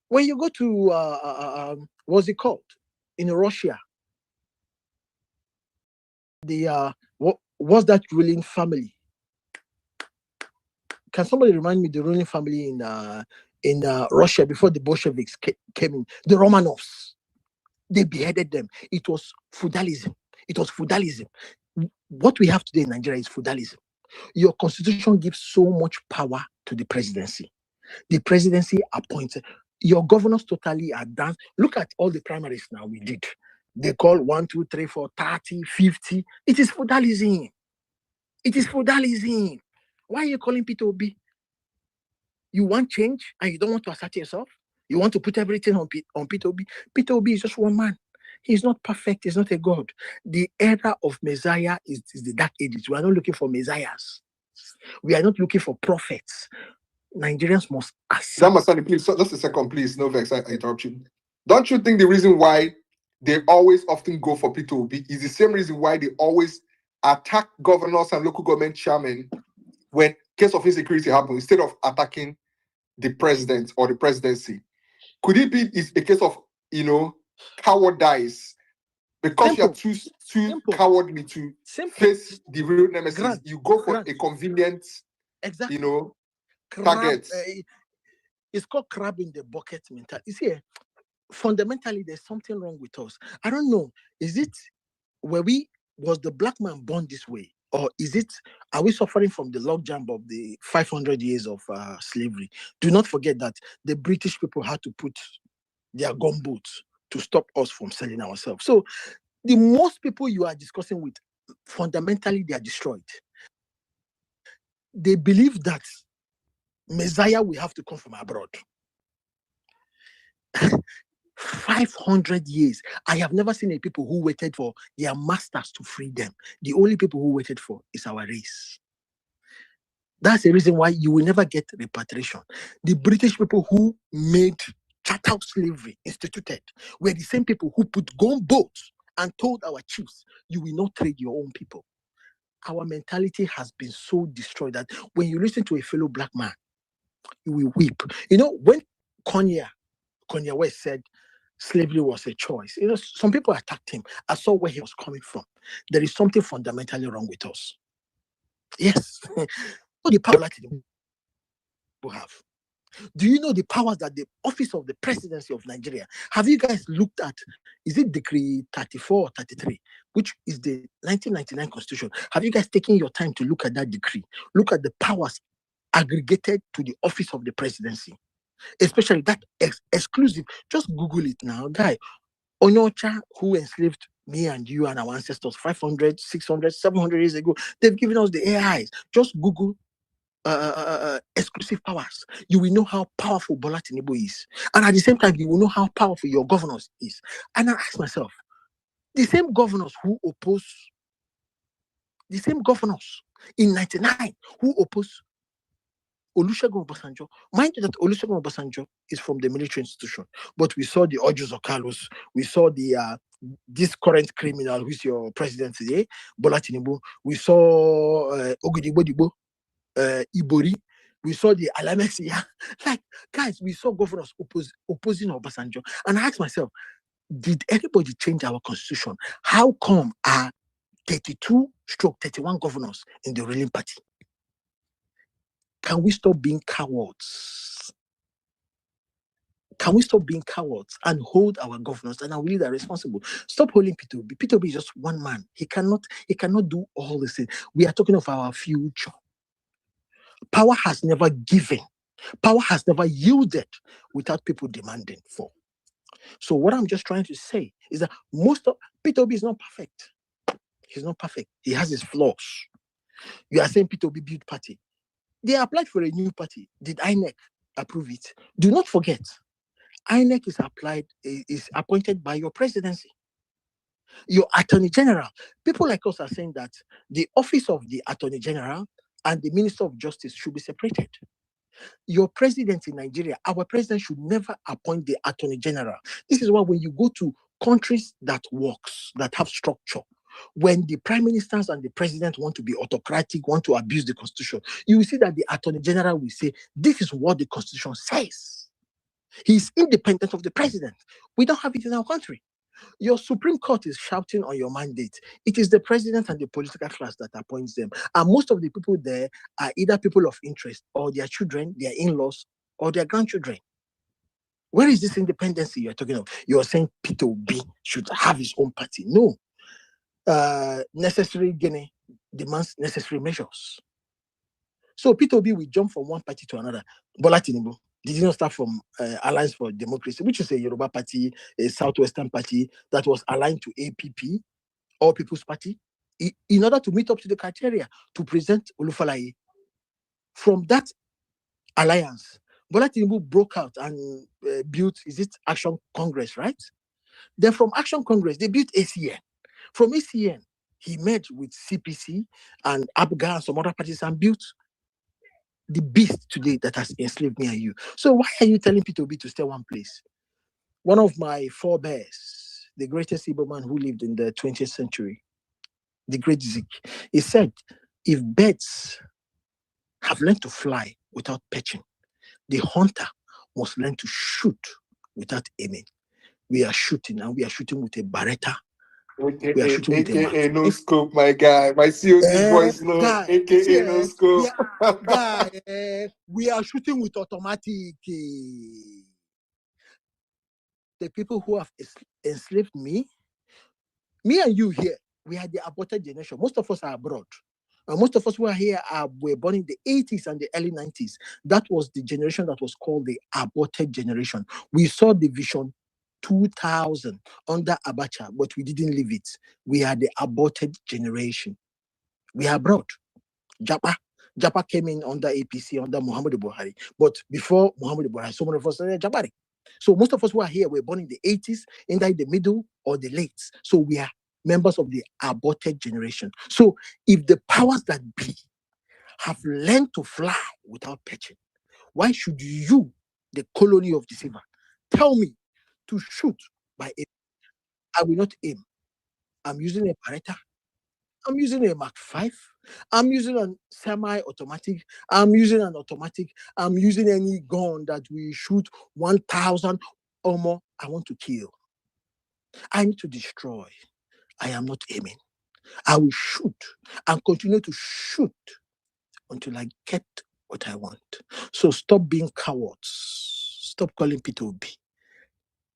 When you go to, what's it called? In Russia, what's that ruling family? Can somebody remind me the ruling family in Russia before the Bolsheviks came in? The Romanovs. They beheaded them. It was feudalism. What we have today in Nigeria is feudalism. Your constitution gives so much power to the presidency. The presidency appoints. Your governors totally are done. Look at all the primaries now we did. They call 1, 2, 3, 4, 30, 50. It is feudalism. Why are you calling Peter Obi? You want change and you don't want to assert yourself? You want to put everything on Peter Obi? Peter Obi is just one man. He's not perfect. He's not a god. The era of Messiah is the dark ages. We are not looking for messiahs. We are not looking for prophets. Nigerians must assert. Damasani, please, just a second, please. No vex, I interrupt you. Don't you think the reason why they always often go for Peter Obi is the same reason why they always attack governors and local government chairmen when case of insecurity happens instead of attacking the president or the presidency? Could it be a case of, cowardice? Because you're too cowardly to face the real nemesis, you go for a convenient, target. It's called crab in the bucket mentality. You see, fundamentally, there's something wrong with us. I don't know. Was the black man born this way? Or are we suffering from the logjam of the 500 years of slavery? Do not forget that the British people had to put their gumboots to stop us from selling ourselves. So the most people you are discussing with, fundamentally, they are destroyed. They believe that Messiah will have to come from abroad. 500 years. I have never seen a people who waited for their masters to free them. The only people who waited for is our race. That's the reason why you will never get repatriation. The British people who made chattel slavery instituted were the same people who put gunboats and told our chiefs, you will not trade your own people. Our mentality has been so destroyed that when you listen to a fellow black man, you will weep. You know, when Kanye West said slavery was a choice, you know, some people attacked him. I saw where he was coming from. There is something fundamentally wrong with us. Yes. The power that people have. Do you know the powers that the office of the presidency of Nigeria? Have you guys looked at, is it decree 34 or 33, which is the 1999 constitution? Have you guys taken your time to look at that decree? Look at the powers aggregated to the office of the presidency, especially that exclusive. Just Google it now, guy. Onyocha, who enslaved me and you and our ancestors 500, 600, 700 years ago, they've given us the AIs. Just Google exclusive powers. You will know how powerful Bola Tinubu is. And at the same time, you will know how powerful your governors is. And I ask myself, the same governors in 99 who opposed Olusegun Obasanjo. Mind you that Olusegun Obasanjo is from the military institution, but we saw the Ojos of Carlos, we saw the this current criminal who's your president today, Bola Tinubu, we saw Ogudibodibo, Ibori, we saw the Alamexia. Like, guys, we saw governors opposing Obasanjo. And I asked myself, did anybody change our constitution? How come are 32/31 governors in the ruling party? Can we stop being cowards? Can we stop being cowards and hold our governors and our leaders responsible? Stop holding P2B. P2B is just one man. He cannot do all this thing. We are talking of our future. Power has never given. Power has never yielded without people demanding for. So what I'm just trying to say is that most of P2B is not perfect. He's not perfect. He has his flaws. You are saying P2B built party. They applied for a new party. Did INEC approve it? Do not forget, INEC is appointed by your presidency, your attorney general. People like us are saying that the office of the attorney general and the minister of justice should be separated. Your president in Nigeria, our president should never appoint the attorney general. This is why when you go to countries that works, that have structure, when the prime ministers and the president want to be autocratic, want to abuse the constitution, you will see that the attorney general will say, this is what the constitution says. He's independent of the president. We don't have it in our country. Your Supreme Court is shouting on your mandate. It is the president and the political class that appoints them. And most of the people there are either people of interest or their children, their in-laws, or their grandchildren. Where is this independency you're talking of? You're saying P2B should have his own party. No. Necessary gain demands necessary measures. So P2B will jump from one party to another. Bola Tinubu did not start from Alliance for Democracy, which is a Yoruba party, a Southwestern party that was aligned to APP, All People's Party, in order to meet up to the criteria to present Olufalaye. From that alliance, Bola Tinubu broke out and built, Action Congress, right? Then from Action Congress, they built ACN. From ACN, he met with CPC and ABGA and some other parties and built the beast today that has enslaved me and you. So why are you telling P2B to stay one place? One of my forebears, the greatest Igbo man who lived in the 20th century, the great Zik, he said, if birds have learned to fly without perching, the hunter must learn to shoot without aiming. We are shooting, and we are shooting with a Beretta. We are shooting with a AKA no scope, my guy. My COD voice low. Guy, AKA no scope. We are shooting with automatic. The people who have enslaved me and you here, we are the aborted generation. Most of us are abroad. And most of us who are here were born in the 80s and the early 90s. That was the generation that was called the aborted generation. We saw the vision 2000 under Abacha, but we didn't live it. We are the aborted generation. We are abroad. Japa came in under APC, under Muhammadu Buhari. But before Muhammadu Buhari, so many of us are Jabari. So most of us who are here were born in the 80s, either in the middle or the late. So we are members of the aborted generation. So if the powers that be have learned to fly without perching, why should you, the colony of deceiver, tell me to shoot by aim? I will not aim. I'm using a Beretta. I'm using a Mark 5. I'm using a semi-automatic. I'm using an automatic. I'm using any gun that we shoot 1,000 or more. I want to kill. I need to destroy. I am not aiming. I will shoot and continue to shoot until I get what I want. So stop being cowards. Stop calling P2B.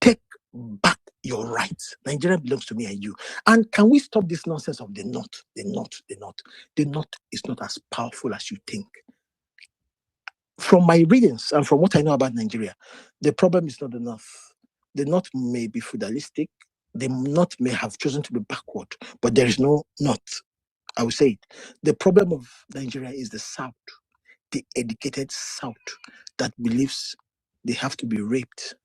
Take back your rights. Nigeria belongs to me and you. And can we stop this nonsense of the North? The North, the North. The North is not as powerful as you think. From my readings and from what I know about Nigeria, the problem is not the North. The North may be feudalistic. The North may have chosen to be backward, but there is no North. I will say it. The problem of Nigeria is the South, the educated South that believes they have to be raped,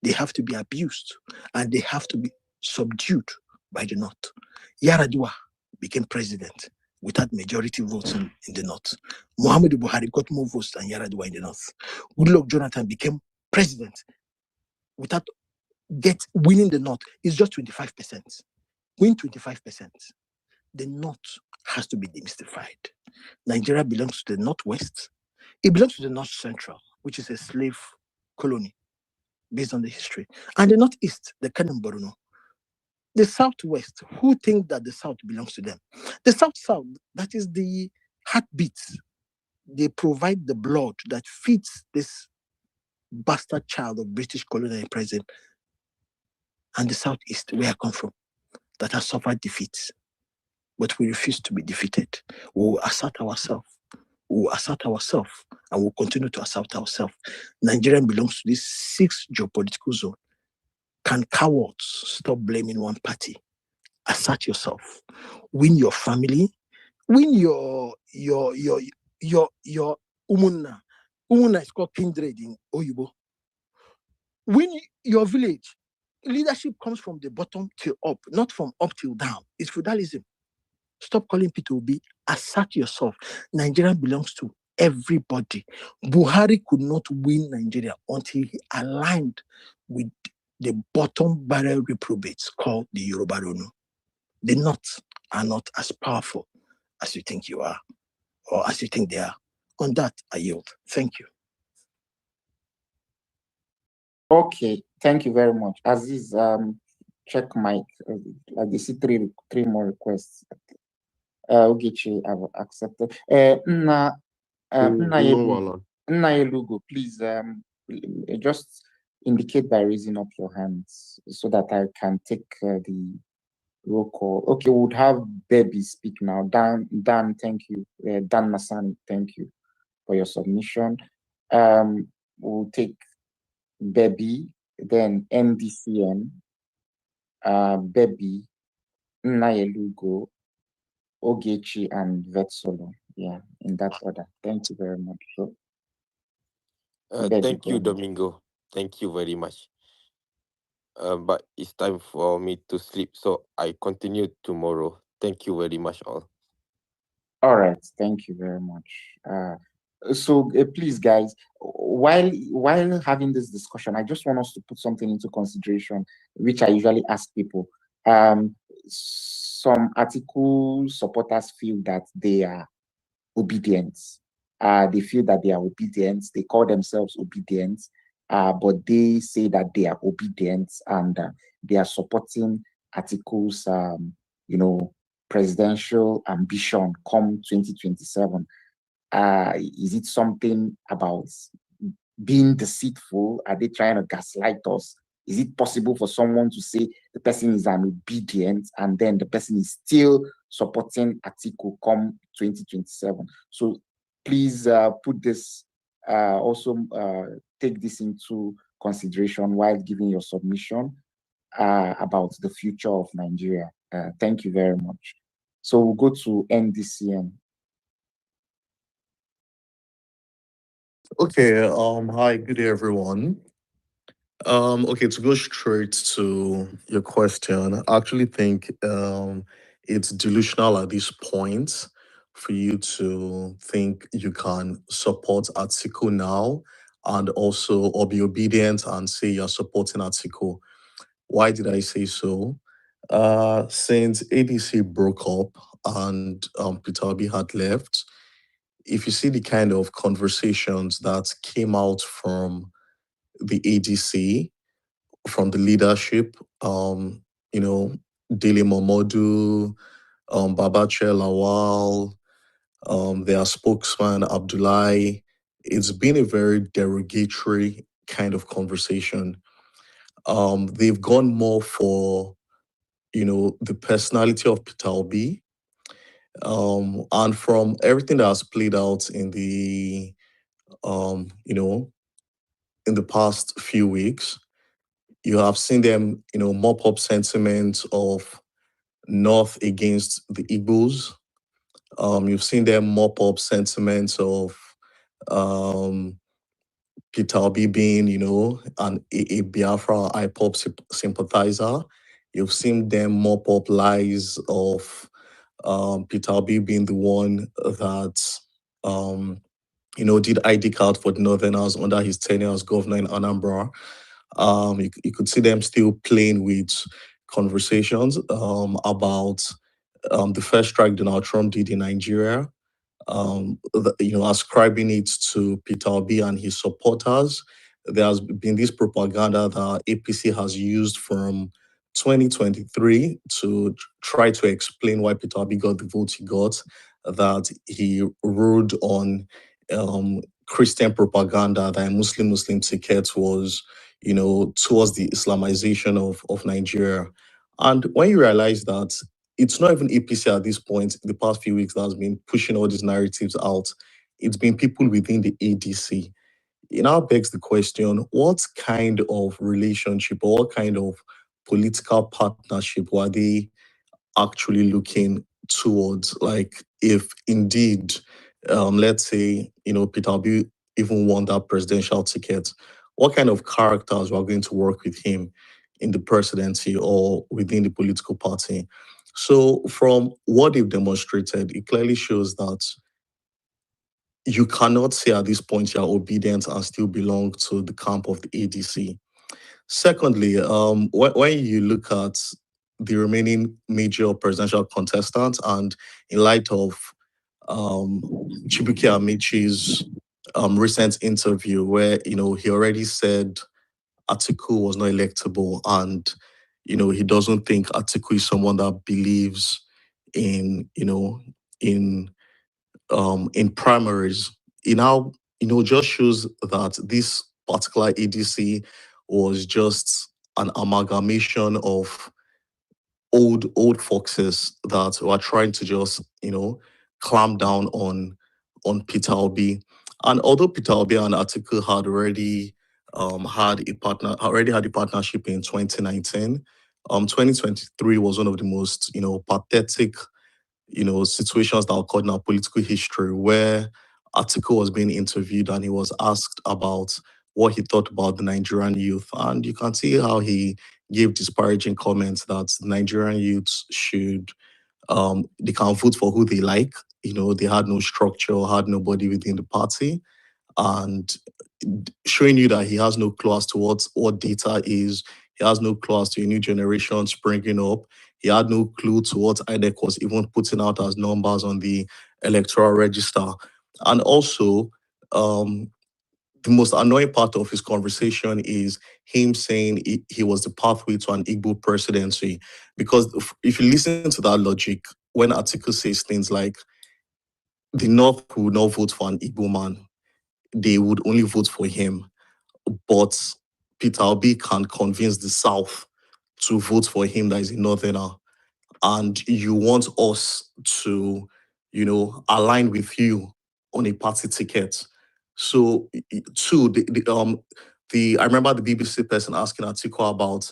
they have to be abused, and they have to be subdued by the North. Yaradua became president without majority votes in the North. Muhammadu Buhari got more votes than Yaradua in the North. Goodluck Jonathan became president without winning the North. It's just 25%. Win 25%. The North has to be demystified. Nigeria belongs to the Northwest. It belongs to the North Central, which is a slave colony based on the history. And the Northeast, the Kanem Borno. The Southwest, who think that the South belongs to them? The South, that is the heartbeat. They provide the blood that feeds this bastard child of British colonial president. And the Southeast, where I come from, that has suffered defeats. But we refuse to be defeated. We will assert ourselves. We will assert ourselves and we'll continue to assert ourselves. Nigeria belongs to this 6th geopolitical zone. Can cowards stop blaming one party? Assert yourself. Win your family. Win your umunna. Umunna is called kindred in Oyibo. Win your village. Leadership comes from the bottom till up, not from up till down. It's feudalism. Stop calling P2B. Assert yourself. Nigeria belongs to everybody. Buhari could not win Nigeria until he aligned with the bottom barrel reprobates called the Yoruba Ronu. The North are not as powerful as you think you are, or as you think they are. On that, I yield. Thank you. Okay, thank you very much. Aziz, check mic. I see three more requests. Ogechi, I've accepted. Nnayelugo, please just indicate by raising up your hands so that I can take the roll call. Okay, we would have Baby speak now. Dan, thank you. Dan Masani, thank you for your submission. We'll take Baby, then NDCN, Baby, Nnayelugo, Ogechi, and Vetsolo. Yeah, in that order. Thank you very much. So, thank you, Domingo. Thank you very much. But it's time for me to sleep, so I continue tomorrow. Thank you very much, all. All right, thank you very much. So please, guys, while having this discussion, I just want us to put something into consideration, which I usually ask people. Some Atiku supporters feel that they are obedient. They feel that they are obedient. They call themselves obedient, but they say that they are obedient and they are supporting Atiku's, presidential ambition come 2027. Is it something about being deceitful? Are they trying to gaslight us? Is it possible for someone to say the person is an obedient and then the person is still supporting Atiku come 2027? So please put this, also take this into consideration while giving your submission about the future of Nigeria. Thank you very much. So we'll go to NDCN. Okay, hi, good day everyone. Okay, to go straight to your question, I actually think it's delusional at this point for you to think you can support Atiku now and also or be obedient and say you're supporting Atiku. Why did I say so? Since ADC broke up, and Peter Obi had left, if you see the kind of conversations that came out from the ADC, from the leadership, you know, Dele Momodu, Babache Lawal, their spokesman Abdullahi, it's been a very derogatory kind of conversation. They've gone more for, the personality of Peter Obi. And from everything that has played out in the, in the past few weeks, you have seen them, mop up sentiment of North against the Igbos. You've seen them mop up sentiments of um, Peter Obi being, a Biafra IPOP sympathizer. You've seen them mop up lies of Peter Obi being the one that, did ID card for the Northerners under his tenure as governor in Anambra. You could see them still playing with conversations about the first strike Donald Trump did in Nigeria, ascribing it to Peter Obi and his supporters. There has been this propaganda that APC has used from 2023 to try to explain why Peter Obi got the vote he got, that he rode on Christian propaganda that a Muslim ticket was, towards the Islamization of Nigeria. And when you realize that it's not even APC at this point, the past few weeks, that has been pushing all these narratives out, it's been people within the ADC. It now begs the question, what kind of relationship or what kind of political partnership were they actually looking towards? Like, if indeed, let's say, Peter Obi even won that presidential ticket, what kind of characters were going to work with him in the presidency or within the political party? So, from what they've demonstrated, it clearly shows that you cannot say at this point you're obedient and still belong to the camp of the ADC. Secondly, when you look at the remaining major presidential contestants, and in light of Chibuike Amichi's recent interview, where he already said Atiku was not electable, and he doesn't think Atiku is someone that believes in in in primaries. It now just shows that this particular ADC was just an amalgamation of old foxes that were trying to just clamp down on Peter Obi. And although Peter Obi and Atiku had already had a partnership in 2019, 2023 was one of the most pathetic situations that occurred in our political history, where Atiku was being interviewed and he was asked about what he thought about the Nigerian youth. And you can see how he gave disparaging comments that Nigerian youths they can vote for who they like. They had no structure, had nobody within the party, and showing you that he has no clue as to what data is. He has no clue as to a new generation springing up. He had no clue to what INEC was even putting out as numbers on the electoral register. And also, the most annoying part of his conversation is him saying he was the pathway to an Igbo presidency. Because if you listen to that logic, when Atiku says things like, the North would not vote for an Igbo man, they would only vote for him. But Peter Obi can convince the South to vote for him that is a Northerner. And you want us to, align with you on a party ticket. So, two, I remember the BBC person asking Atiku about,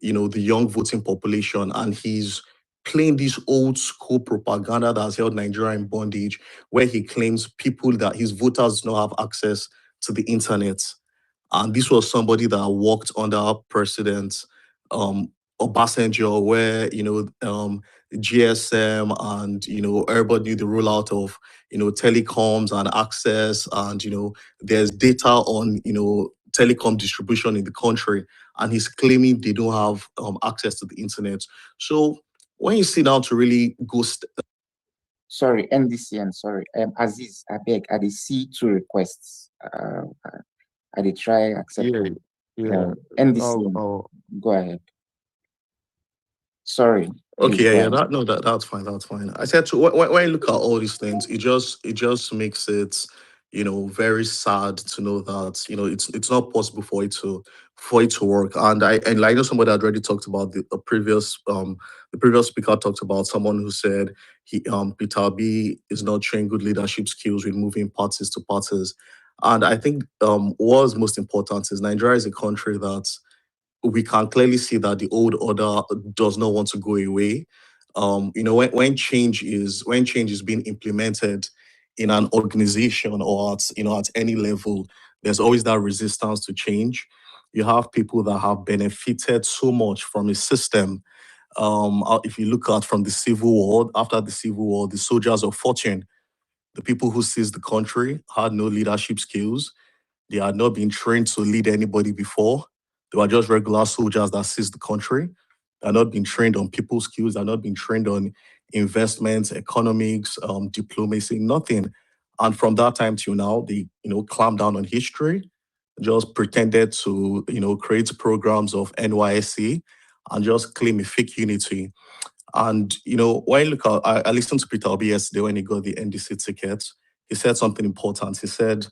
the young voting population, and he's playing this old school propaganda that has held Nigeria in bondage, where he claims people that his voters do not have access to the internet. And this was somebody that worked under President Obasanjo, where GSM and everybody knew the rollout of telecoms and access, and there's data on telecom distribution in the country, and he's claiming they don't have access to the internet. So when you sit down to really go Sorry, NDCN, sorry. Aziz, I beg, I did see two requests. I did try accept Yeah, them. yeah. NDCN, Oh, go ahead. Sorry, okay, please yeah, go yeah. ahead. That's fine. That's fine. I said to when you look at all these things, it just makes it, very sad to know that it's not possible for it to work. And I know somebody had already talked about the previous speaker talked about someone who said Peter B is not showing good leadership skills with moving parties to parties. And I think what's most important is Nigeria is a country that we can clearly see that the old order does not want to go away. When change is being implemented in an organization or at any level, there's always that resistance to change. You have people that have benefited so much from a system. If you look at from the Civil War, after the Civil War, the soldiers of fortune, the people who seized the country had no leadership skills. They had not been trained to lead anybody before. They were just regular soldiers that seized the country. They had not been trained on people skills. They had not been trained on investments, economics, diplomacy, nothing. And from that time till now, they clamped down on history, just pretended to create programs of NYSC and just claim a fake unity. And when you look at, I listened to Peter Obi yesterday when he got the NDC ticket. He said something important. He said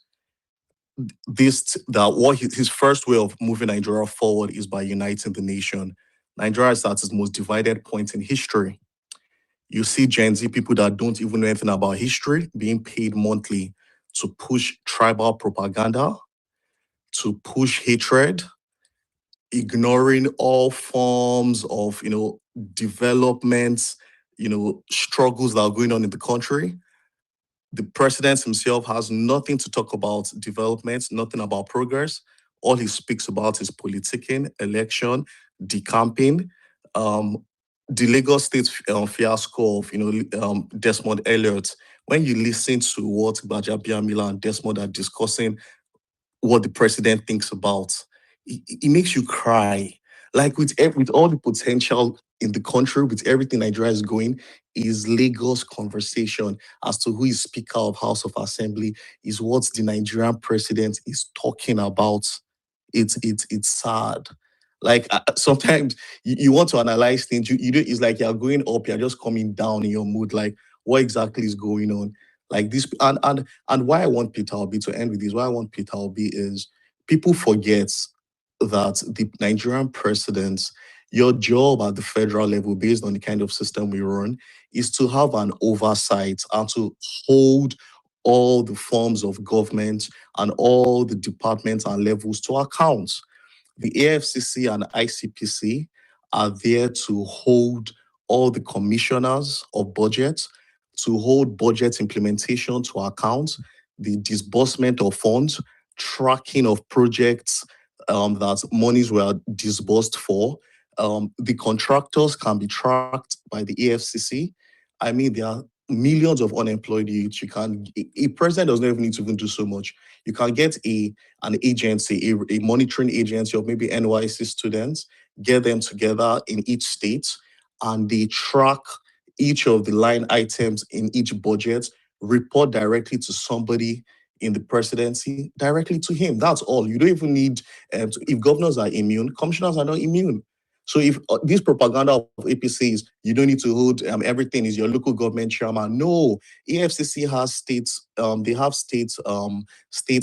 his first way of moving Nigeria forward is by uniting the nation. Nigeria is at its most divided point in history. You see Gen Z people that don't even know anything about history being paid monthly to push tribal propaganda, to push hatred, ignoring all forms of developments, struggles that are going on in the country. The president himself has nothing to talk about development, nothing about progress. All he speaks about is politicking, election, decamping, um, the Lagos State fiasco of Desmond Elliott. When you listen to what Gbajabiamila and Desmond are discussing, what the president thinks about, it makes you cry. Like with all the potential in the country, with everything Nigeria is going, is Lagos conversation as to who is Speaker of House of Assembly, is what the Nigerian president is talking about. It's sad. Like sometimes you want to analyze things. You do. It's like you're going up. You're just coming down in your mood. Like what exactly is going on? Like this, and why I want Peter Obi to end with this. Why I want Peter Obi is people forget that the Nigerian presidents, your job at the federal level, based on the kind of system we run, is to have an oversight and to hold all the forms of government and all the departments and levels to account. The AFCC and ICPC are there to hold all the commissioners of budget, to hold budget implementation to account, the disbursement of funds, tracking of projects that monies were disbursed for. The contractors can be tracked by the AFCC. I mean, there are millions of unemployed youths. A president does not even need to even do so much. You can get an agency, a monitoring agency of maybe NYC students, get them together in each state, and they track each of the line items in each budget, report directly to somebody in the presidency, directly to him. That's all. You don't even need, if governors are immune, commissioners are not immune. So if this propaganda of APC is you don't need to hold everything is your local government chairman. No, AFCC has states. They have state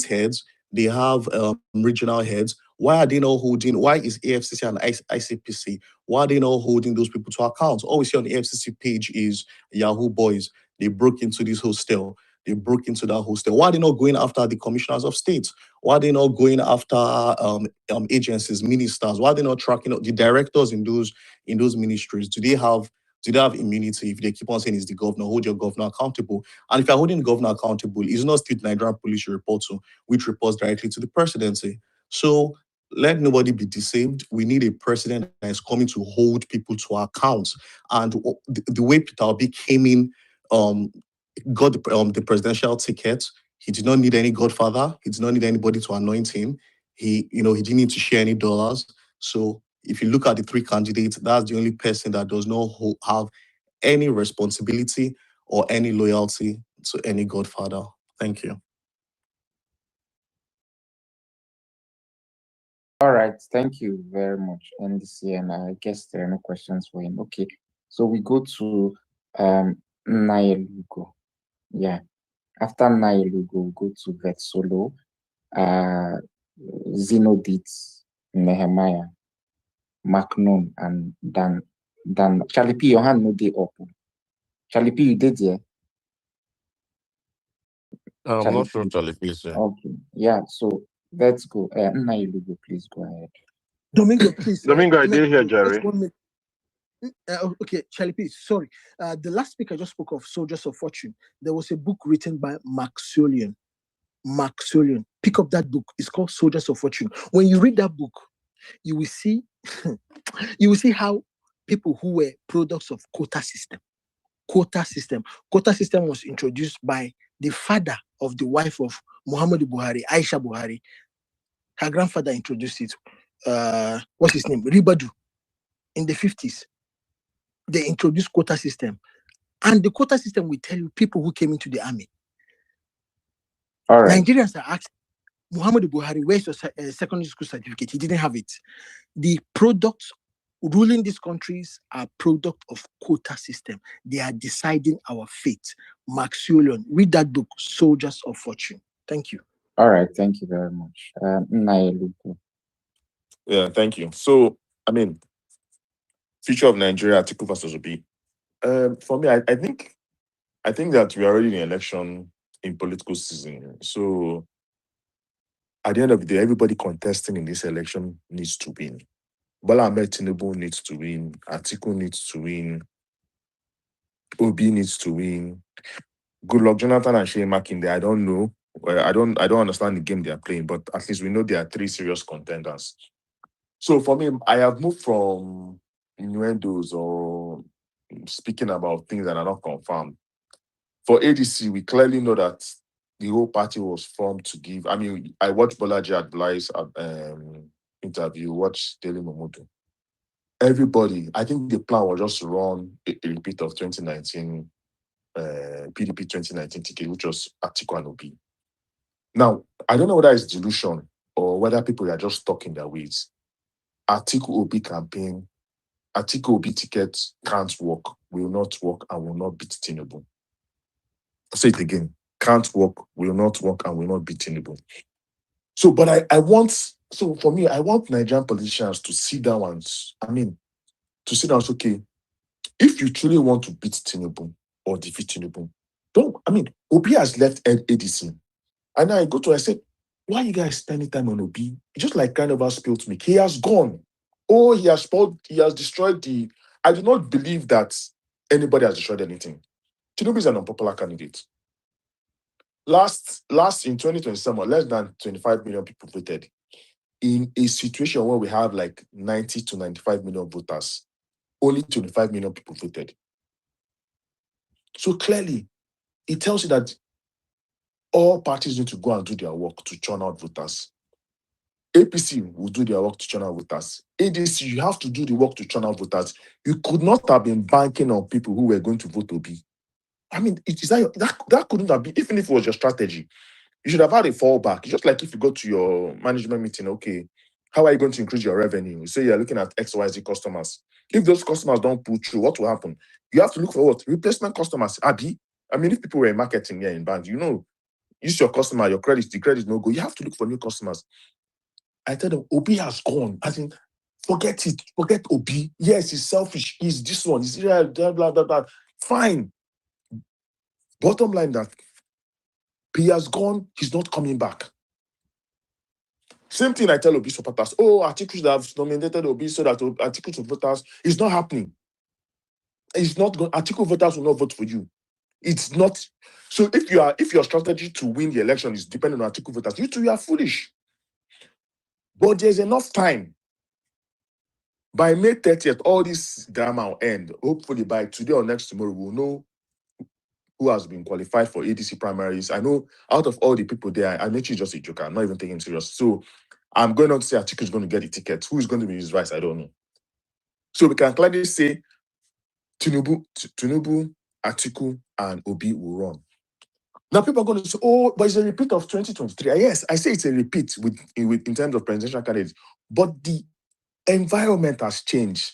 heads. They have regional heads. Why are they not holding? Why is AFCC and ICPC? Why are they not holding those people to account? All we see on the AFCC page is Yahoo boys. They broke into this hostel. They broke into that hostel. Why are they not going after the commissioners of state? Why are they not going after agencies, ministers? Why are they not tracking the directors in those ministries? Do they have immunity if they keep on saying it's the governor? Hold your governor accountable. And if you're holding the governor accountable, it's not state Nigerian police you report to, which reports directly to the presidency. So let nobody be deceived. We need a president that is coming to hold people to account. And the way Peter Obi came in, um, got the presidential ticket. He did not need any godfather. He did not need anybody to anoint him. He didn't need to share any dollars. So if you look at the three candidates, that's the only person that does not have any responsibility or any loyalty to any godfather. Thank you. All right, thank you very much, NDC, and I guess there are no questions for him. Okay, so we go to Nayelugo. Yeah, after Nayelugo, we go to Vetsolo, Zenodit, Nehemiah, Macnon, and Dan. Charlie P, your hand no dey up. Charlie P, you did, yeah? I'm Charlie not sure P. Charlie P is here. Okay, yeah, so let's go. Nayelugo, please go ahead. Domingo, please. Domingo, I did hear Jerry. Just 1 minute. Okay, Charlie, please. Sorry. The last speaker just spoke of Soldiers of Fortune. There was a book written by Maxulian. Pick up that book. It's called Soldiers of Fortune. When you read that book, you will see how people who were products of quota system was introduced by the father of the wife of Muhammadu Buhari, Aisha Buhari. Her grandfather introduced it. What's his name? Ribadu. In the 50s, they introduced quota system, and the quota system will tell you people who came into the army. All right. Nigerians are asking Muhammadu Buhari, where's your secondary school certificate? He didn't have it. The products ruling these countries are product of quota system. They are deciding our fate. Maxulian, read that book, Soldiers of Fortune. Thank you. All right, thank you very much. Nayelugo. Yeah, thank you. So, I mean, future of Nigeria, Atiku versus Obi. For me, I think that we are already in election in political season. So, at the end of the day, everybody contesting in this election needs to win. Bola Ahmed Tinubu needs to win. Atiku needs to win. Obi needs to win. Good luck, Jonathan and Shea Makinde. I don't know. I don't understand the game they are playing, but at least we know there are three serious contenders. So for me, I have moved from innuendos or speaking about things that are not confirmed. For ADC, we clearly know that the whole party was formed to give. I mean, I watched Bolaji Advice interview, watched Daily Momodu. Everybody, I think the plan was just to run a repeat of 2019, PDP 2019 ticket, which was Atiku and Obi. Now, I don't know whether it's delusion or whether people are just stuck in their ways. Atiku Obi campaign, Atiku Obi ticket can't work, will not work, and will not beat Tinubu. I'll say it again. Can't work, will not work, and will not beat Tinubu. So, but I want, so for me, I want Nigerian politicians to sit down and, to sit down and say, okay, if you truly want to beat Tinubu or defeat Tinubu, Obi has left ADC. And I said, why are you guys spending time on Obi? Just like kind of has spilled milk. He has gone. Oh, he has destroyed I do not believe that anybody has destroyed anything. Tinubu is an unpopular candidate. Last in 2027, less than 25 million people voted. In a situation where we have like 90 to 95 million voters, only 25 million people voted. So clearly, it tells you that all parties need to go and do their work to churn out voters. APC will do their work to churn out voters. ADC, you have to do the work to churn out voters. You could not have been banking on people who were going to vote Obi. I mean, that couldn't have been, even if it was your strategy. You should have had a fallback. Just like if you go to your management meeting, okay, how are you going to increase your revenue? You say you're looking at XYZ customers. If those customers don't pull through, what will happen? You have to look for what? Replacement customers. Abi? I mean, if people were in marketing here in banks, use your customer, your credit, the credit no go. You have to look for new customers. I tell them, Obi has gone. I think, forget it. Forget Obi. Yes, he's selfish. He's this one. He's blah, blah, blah, blah. Fine. Bottom line that he has gone. He's not coming back. Same thing I tell Obi supporters. Oh, Atiku should have nominated Obi so that Atiku supporters. It's not happening. It's not going. Atiku voters will not vote for you. It's not. So if your strategy to win the election is dependent on Atiku voters, you are foolish. But there's enough time. By May 30th, all this drama will end. Hopefully by today or next tomorrow, we'll know who has been qualified for ADC primaries. I know out of all the people there, I'm actually just a joker. I'm not even taking him serious. So I'm going to say Atiku is going to get the ticket. Who is going to be his vice? I don't know. So we can clearly say Tinubu, Atiku, and Obi will run. Now people are going to say, oh, but it's a repeat of 2023. Yes, I say it's a repeat in terms of presidential candidates, but the environment has changed.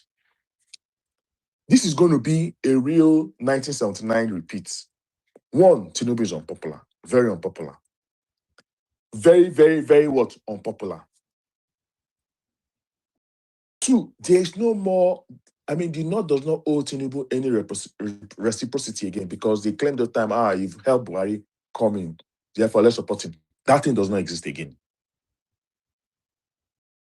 This is going to be a real 1979 repeat. One, Tinubu is unpopular, very unpopular. Very, very, very what? Unpopular. Two, there is no more, I mean, the North does not owe Tinubu any reciprocity again because they claim the time, you've helped Buhari come in, therefore let's support him. That thing does not exist again.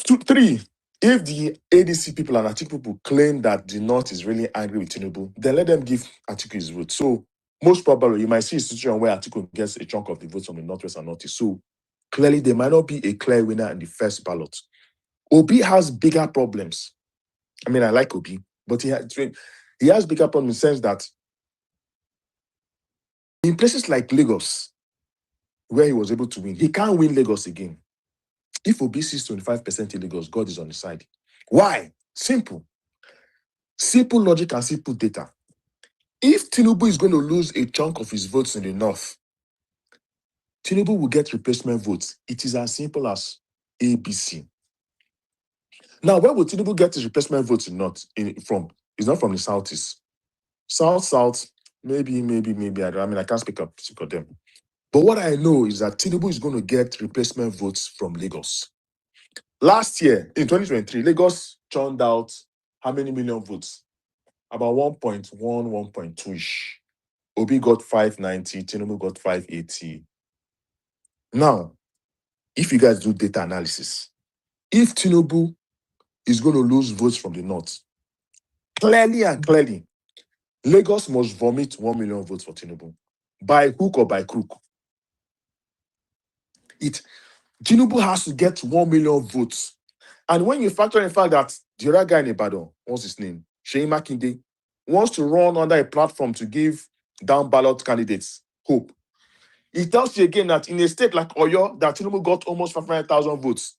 Two, three, if the ADC people and Atiku people claim that the North is really angry with Tinubu, then let them give Atiku his vote. So most probably, you might see a situation where Atiku gets a chunk of the votes from the Northwest and Northeast. So clearly, there might not be a clear winner in the first ballot. Obi has bigger problems. I mean, I like Obi, but he has bigger problems in the sense that in places like Lagos, where he was able to win, he can't win Lagos again. If Obi sees 25% in Lagos, God is on his side. Why? Simple. Simple logic and simple data. If Tinubu is going to lose a chunk of his votes in the North, Tinubu will get replacement votes. It is as simple as ABC. Now, where will Tinubu get his replacement votes from? It's not from the Southeast. South, maybe. I can't speak of them. But what I know is that Tinubu is going to get replacement votes from Lagos. Last year, in 2023, Lagos churned out how many million votes? About 1.1, 1.2-ish. Obi got 590, Tinubu got 580. Now, if you guys do data analysis, if Tinubu is going to lose votes from the North, clearly, Lagos must vomit 1 million votes for Tinubu. By hook or by crook. Tinubu has to get 1 million votes. And when you factor in the fact that the other guy in Ibadan, what's his name? Sheyi Makinde, wants to run under a platform to give down ballot candidates hope. It tells you again that in a state like Oyo, that Tinubu got almost 500,000 votes.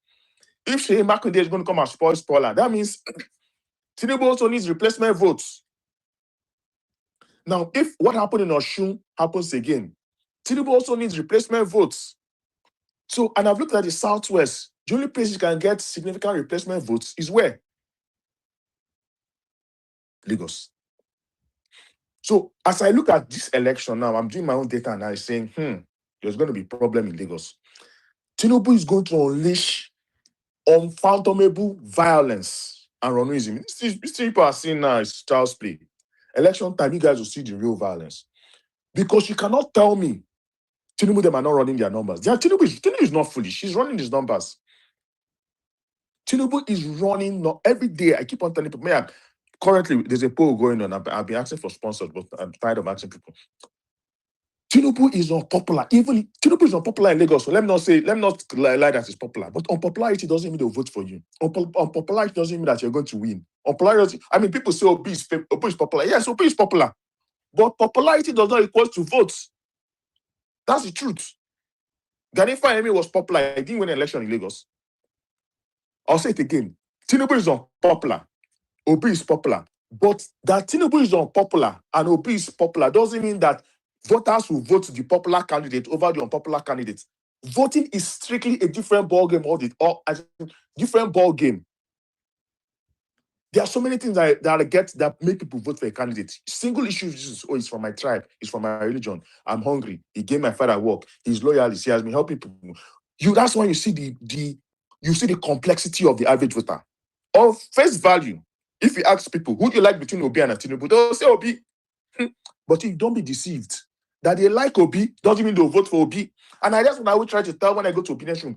If Sheyi Makinde is going to come as spoiler, that means Tinubu also needs replacement votes. Now, if what happened in Oshun happens again, Tinubu also needs replacement votes. So, and I've looked at the Southwest. The only place you can get significant replacement votes is where? Lagos. So, as I look at this election now, I'm doing my own data and I'm saying, there's going to be a problem in Lagos. Tinubu is going to unleash unfathomable violence and runnism. These people are seeing now is child's play. Election time, you guys will see the real violence. Because you cannot tell me Tinubu, them are not running their numbers. Tinubu is not foolish. He's running his numbers. Tinubu is running every day. I keep on telling people, currently there's a poll going on. I've been asking for sponsors, but I'm tired of asking people. Tinubu is unpopular. Even Tinubu is unpopular in Lagos. So let me not lie that he's popular. But unpopularity doesn't mean they'll vote for you. Unpopularity doesn't mean that you're going to win. People say Obi is popular. Yes, Obi is popular. But popularity does not equal to votes. That's the truth. Gani Fahimi was popular. He didn't win an election in Lagos. I'll say it again. Tinubu is unpopular. Obi is popular. But that Tinubu is unpopular and Obi is popular doesn't mean that voters will vote the popular candidate over the unpopular candidate. Voting is strictly a different ballgame different ballgame. There are so many things that make people vote for a candidate. Single issues, it's from my tribe, it's from my religion. I'm hungry. He gave my father work. He's loyal. He has been helping people. That's when you see the complexity of the average voter. Of face value, if you ask people who do you like between Obi and Tinubu, they'll say Obi. But you don't be deceived. That they like Obi doesn't mean they'll vote for Obi. And that's what I would try to tell when I go to opinion room.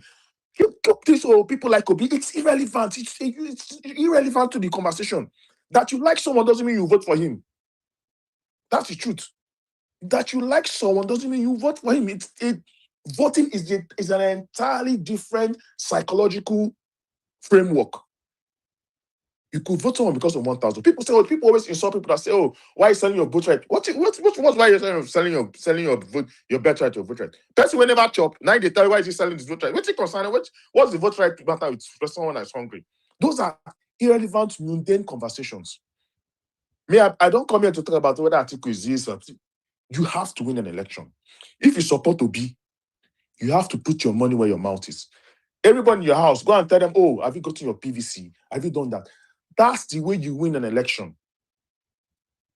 People like Obi, it's irrelevant. It's irrelevant to the conversation. That you like someone doesn't mean you vote for him. That's the truth. That you like someone doesn't mean you vote for him. Voting is an entirely different psychological framework. You could vote someone because of 1,000. People always insult people that say, "Oh, why are you selling your vote right?" What's why you're selling your vote, your birth right, your vote right? Person will never chop. Now they tell you why is he selling his vote right? What's it concern? What's the vote right matter with someone that's hungry? Those are irrelevant, mundane conversations. I don't come here to talk about whether Atiku is this or You have to win an election. If you support Obi, you have to put your money where your mouth is. Everybody in your house, go and tell them, oh, have you gotten your PVC? Have you done that? That's the way you win an election.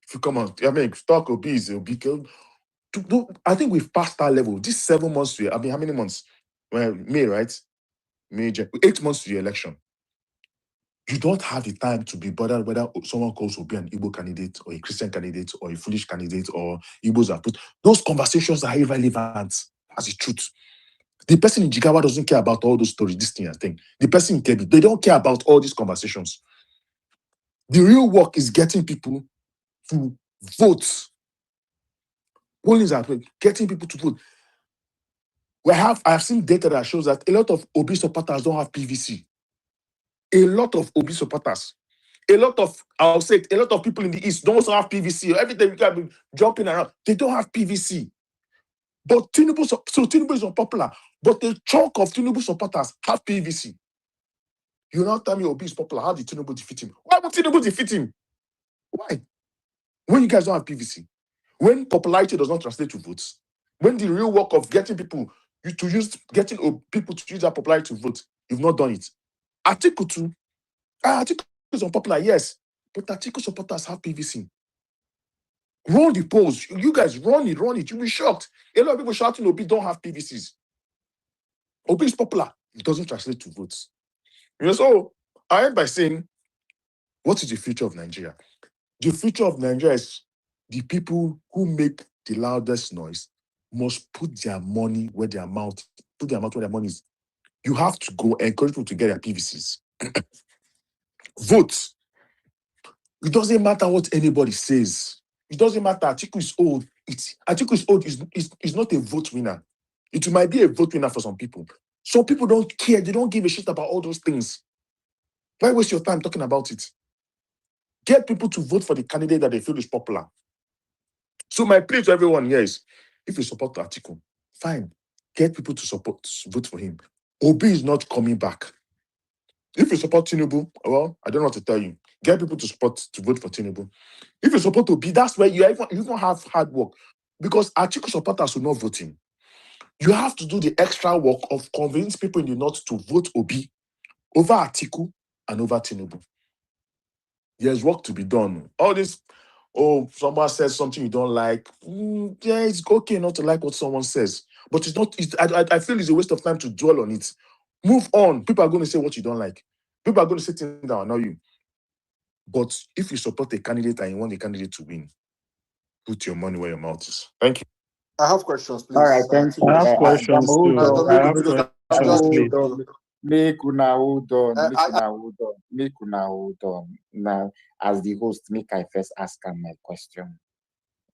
If you come on, I mean, talk Obi is Obi. I think we've passed that level. This 7 months to, I mean, how many months? Well, May, right? May, 8 months to the election. You don't have the time to be bothered whether someone calls Obi an Igbo candidate or a Christian candidate or a foolish candidate or Igbos are put. Those conversations are irrelevant. That's the truth. The person in Jigawa doesn't care about all those stories, this thing and thing. The person in Kebbi, they don't care about all these conversations. The real work is getting people to vote. Polling are getting people to vote. I have seen data that shows that a lot of Obi supporters don't have PVC. A lot of Obi supporters. I'll say it, a lot of people in the East don't also have PVC. Every day we can be jumping around. They don't have PVC. But Tinubu is unpopular. But a chunk of Tinubu supporters have PVC. You now tell me Obi is popular. How did Tinubu defeat him? Why would Tinubu defeat him? Why? When you guys don't have PVC. When popularity does not translate to votes. When the real work of getting people to use that popularity to vote, you've not done it. Atiku too. Atiku is unpopular, yes. But Atiku supporters have PVC. Run the polls. You guys run it. You'll be shocked. A lot of people shouting Obi don't have PVCs. Obi is popular. It doesn't translate to votes. So I end by saying, what is the future of Nigeria? The future of Nigeria is the people who make the loudest noise must put their money where their mouth is. You have to go encourage people to get their PVCs. Vote. It doesn't matter what anybody says. It doesn't matter. Atiku is old. Atiku is old. Is not a vote winner. It might be a vote winner for some people. Some people don't care. They don't give a shit about all those things. Why waste your time talking about it? Get people to vote for the candidate that they feel is popular. So my plea to everyone here is, if you support Atiku, fine. Get people to vote for him. Obi is not coming back. If you support Tinubu, well, I don't know what to tell you. Get people to vote for Tinubu. If you support Obi, that's where you even have hard work. Because Atiku supporters will not vote him. You have to do the extra work of convince people in the north to vote Obi over Atiku and over Tinubu. There's work to be done. All this, someone says something you don't like. Yeah, it's okay not to like what someone says. But it's not. I feel it's a waste of time to dwell on it. Move on. People are going to say what you don't like. People are going to say things that annoy you. But if you support a candidate and you want the candidate to win, put your money where your mouth is. Thank you. I have questions, please. All right, thank you. I have questions too. I have questions, please. Make una hold on. Now, as the host, make I first ask him my question.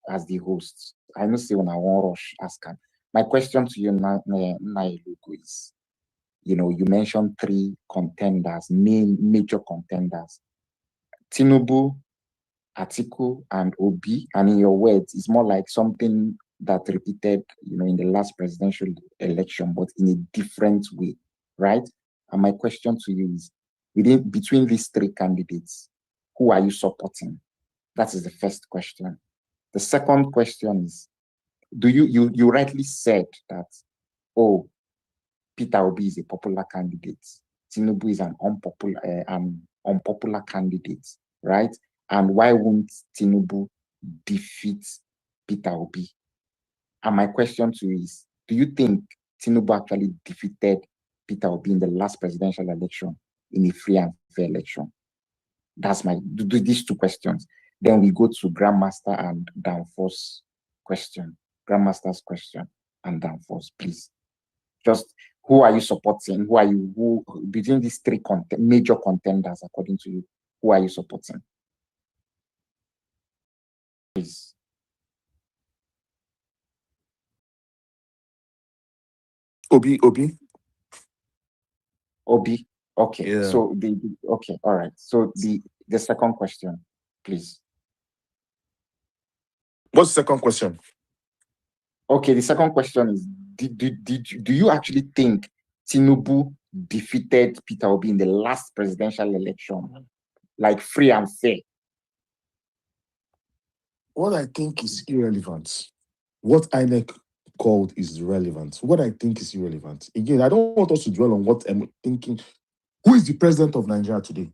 As the host, I know say when I want rush ask him. My question to you now, is, you mentioned 3 contenders, major contenders: Tinubu, Atiku, and Obi. And in your words, it's more like something that repeated, in the last presidential election, but in a different way, right? And my question to you is, between these 3 candidates, who are you supporting? That is the first question. The second question is, you rightly said that, Peter Obi is a popular candidate, Tinubu is an unpopular candidate, right? And why won't Tinubu defeat Peter Obi? And my question to you is, do you think Tinubu actually defeated Peter Obi in the last presidential election in a free and fair election? That's these 2 questions. Then we go to Grandmaster and Danforth's question. Grandmaster's question and Danforth, please. Just who are you supporting? Who between these 3 major contenders, according to you, who are you supporting? Please. Obi. Okay. Yeah. So okay, all right. So the second question, please. What's the second question? Okay, the second question is, do you actually think Tinubu defeated Peter Obi in the last presidential election, like free and fair? What I think is irrelevant. what INEC called is irrelevant. What I think is irrelevant. Again, I don't want us to dwell on what I'm thinking. Who is the president of Nigeria today?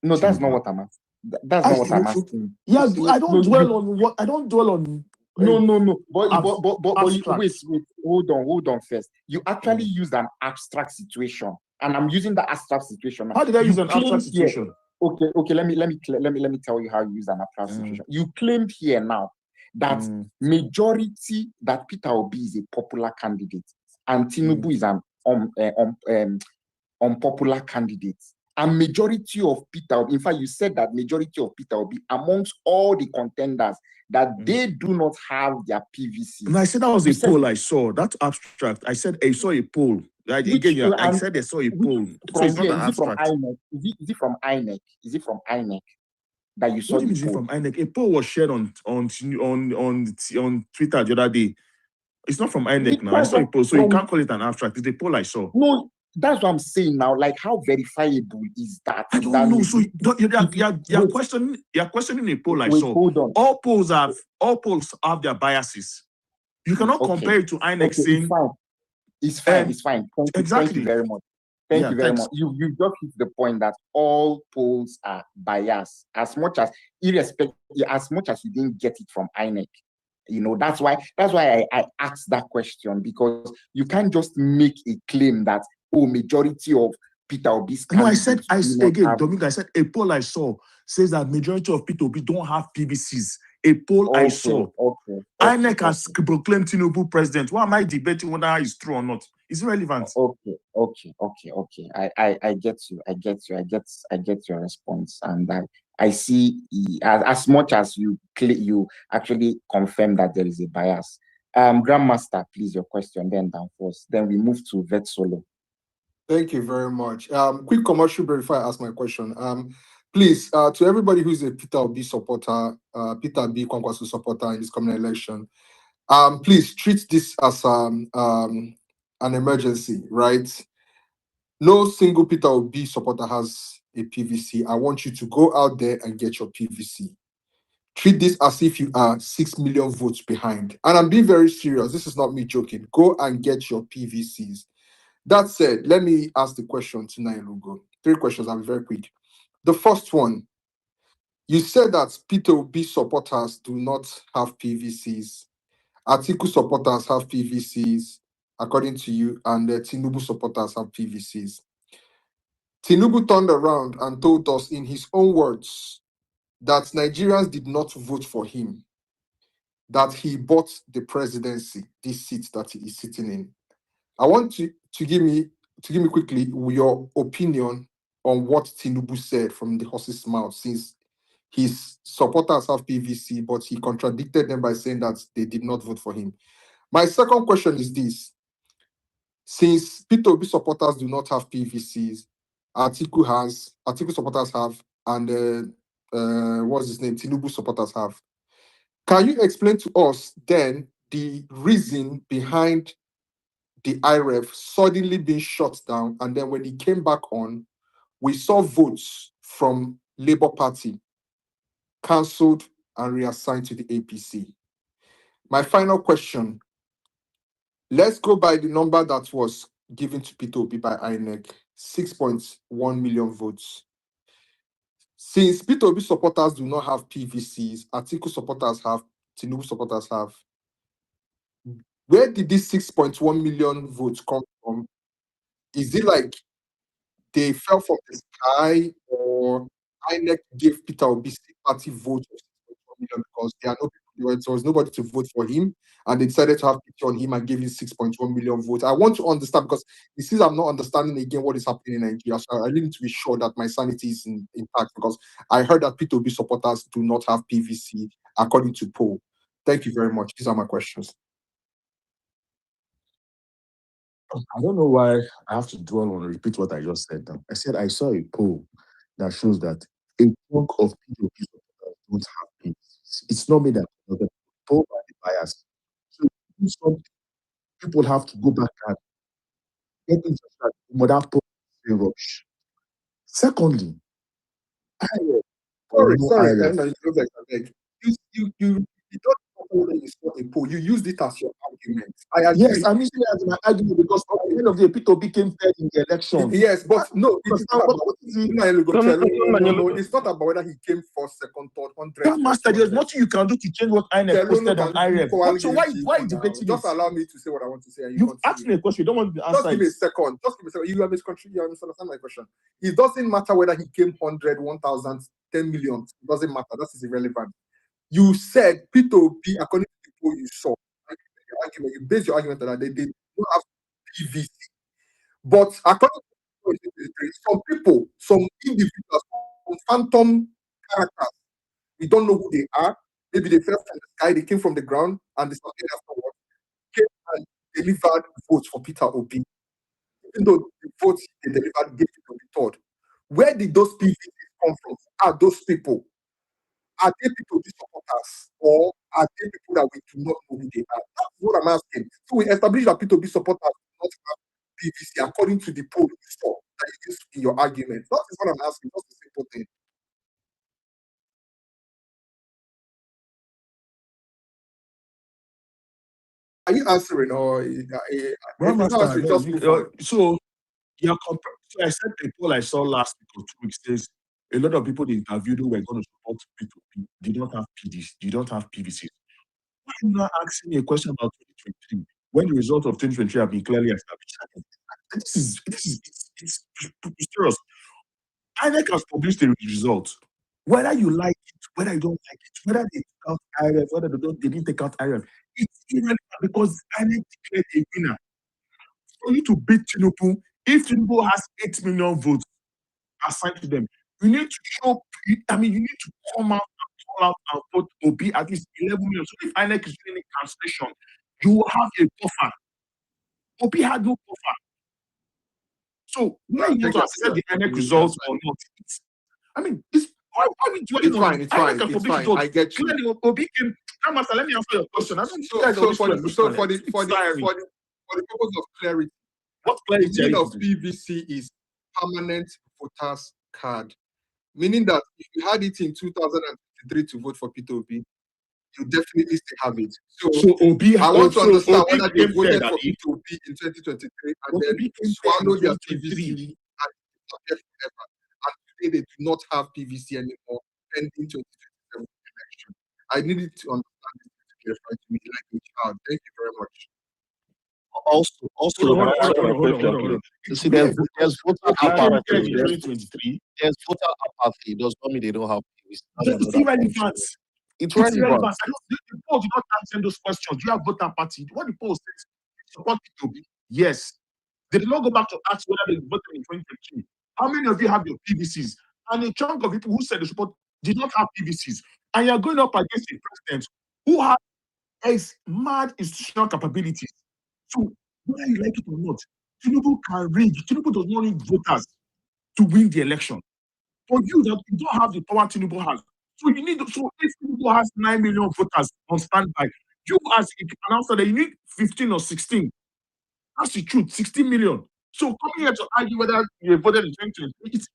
No, that's not Tinubu. what I'm asking. That's not what I'm asking. Yeah, You see, I don't no, dwell on what I don't dwell on. no. But Abstracts. wait. Hold on first. You actually used an abstract situation, and I'm using the abstract situation now. How did I use You an abstract claimed here. situation? Okay. Let me tell you how you use an abstract situation. You claimed here now that majority that Peter Obi is a popular candidate and Tinubu is an unpopular candidate. And majority of Peter Obi, in fact, you said that majority of Peter Obi amongst all the contenders that they do not have their PVC. And I said that was a poll I saw. That's abstract. I said I saw a poll. I said I saw a poll. So it's not an abstract. Is it from INEC? Is it from INEC that you saw? What do you mean from INEC? A poll was shared on Twitter the other day. It's not from INEC now. I saw a poll, so you can't call it an abstract. It's a poll I saw. No, that's what I'm saying now. Like, how verifiable is that? I don't know. So you're questioning a poll I saw. Hold on. All polls have their biases. You cannot compare it to INEC saying it's fine. Thank you very much. Thank you very much. You just hit the point that all polls are biased, as much as you didn't get it from INEC. You know, that's why I asked that question, because you can't just make a claim that majority of Peter Obi's candidates. No, I said a poll I saw says that majority of Peter Obi don't have PVCs. A poll I saw. INEC has proclaimed Tinubu president. Why am I debating whether it's true or not? It's irrelevant. Okay. I get you. I get your response, and I see as much as you actually confirm that there is a bias. Grandmaster, please, your question, then Danforth. Then we move to Vet Solo. Thank you very much. Quick commercial break before I ask my question. Please, to everybody who's a Peter B supporter, Peter B Kwankwaso supporter in this coming election, please treat this as an emergency, right? No single Peter Obi supporter has a PVC. I want you to go out there and get your PVC. Treat this as if you are 6 million votes behind. And I'm being very serious. This is not me joking. Go and get your PVCs. That said, let me ask the question to Nailugo. 3 questions. I'll be very quick. The first one, you said that Peter Obi supporters do not have PVCs. Atiku supporters have PVCs, according to you, and the Tinubu supporters have PVCs. Tinubu turned around and told us in his own words that Nigerians did not vote for him, that he bought the presidency, this seat that he is sitting in. I want you to give me quickly your opinion on what Tinubu said from the horse's mouth, since his supporters have PVC, but he contradicted them by saying that they did not vote for him. My second question is this. Since Peter Obi supporters do not have PVCs, Atiku supporters have, and what's his name? Tinubu supporters have. Can you explain to us then the reason behind the IREF suddenly being shut down, and then when he came back on, we saw votes from Labour Party cancelled and reassigned to the APC? My final question, let's go by the number that was given to Peter Obi by INEC, 6.1 million votes. Since Peter Obi supporters do not have PVCs, Atiku supporters have, Tinubu supporters have, where did this 6.1 million votes come from? Is it like they fell from the sky, or INEC gave Peter Obi party vote of 6.1 million because there was nobody to vote for him, and they decided to have picture on him and gave him 6.1 million votes? I want to understand, because it seems I'm not understanding again what is happening in Nigeria. So I need to be sure that my sanity is intact, because I heard that Peter Obi supporters do not have PVC according to poll. Thank you very much. These are my questions. I don't know why I have to dwell on and repeat what I just said now. I said I saw a poll that shows that a chunk of people don't have PVCs. It's not me that the poll by the bias. So people have to go back and get into that poll is rubbish. Secondly, Sorry, you don't whether you saw a poll. You used it as your argument. I agree. Yes, I'm using it as my argument because at the end of the day, Peter became third in the election. Yes, but no, it's not about what is it? no, it's not about whether he came first, second, third, 100. Grandmaster, there's nothing you can do to change what INEC posted on IREF. So why are you debating Just allow me to say what I want to say. And you asked me a question. You don't want to answer. Just give me a second. You understand my question. It doesn't matter whether he came 100, 1,000, 10 million. It doesn't matter. That is irrelevant. You said P2P, according to the poll you saw, you based your argument on that they don't have PVC. But according to some people, some individuals, some phantom characters, we don't know who they are. Maybe they fell from the sky, they came from the ground, and they started afterwards, came and delivered votes for Peter Obi. Even though the votes they delivered gave Peter Obi third. Where did those PVCs come from? Are those people? Are they people who supporters, or are they people that we do not know who they are? That's what I'm asking. So we established that P2B supporters do not have PVC according to the poll you saw that you used in your argument. That is what I'm asking. That's the simple thing. Are you answering, or so you're so I said the poll I saw last week or 2 weeks says a lot of people they interviewed who were going to support P2P did not have PDs, you don't have PVCs. Why are you not asking me a question about 2023 when the results of 2023 have been clearly established? This is serious. INEC has published the results. Whether you like it, whether you don't like it, whether they took out IRF, whether they didn't take out IRF, it's irrelevant because INEC declared a winner. For you to beat Tinubu, if Tinubu has 8 million votes assigned to them, you need to show, you need to come out and call out and vote Obi at least 11 million. So if INEC is doing a cancellation, you will have a buffer. Obi had no buffer. So when you want to accept the INEC results or not, it's fine. It's fine. I get you. Clearly, Obi came. Let me answer your question. So for the purpose of clarity, what clarity the meaning of PVC is permanent voters card, meaning that if you had it in 2023 to vote for P2P, you definitely still have it. So Obi, I want to understand whether they voted for P2P in 2023 and then swallowed their PVC and disappeared forever. And today they do not have PVC anymore pending 2027 election. I needed to understand this to clarify to me like a child. Thank you very much. Also, hold on. You see, there's voter apathy. There's voter apathy. It does not mean they don't have PVC. It's irrelevant. It's relevant. The poll did not answer those questions. You have voter apathy. What the poll says, support P2B. Yes. They did not go back to ask whether they voted in 2023. How many of you have your PVCs? And a chunk of people who said they support did not have PVCs. And you're going up against a president who has mad institutional capabilities. So whether you like it or not, Tinubu can rig. Tinubu does not need voters to win the election. For you, that you don't have the power Tinubu has. So if Tinubu has 9 million voters on standby, you as an announcer that you need 15 or 16. That's the truth, 16 million. So coming here to argue whether you voted in 2020,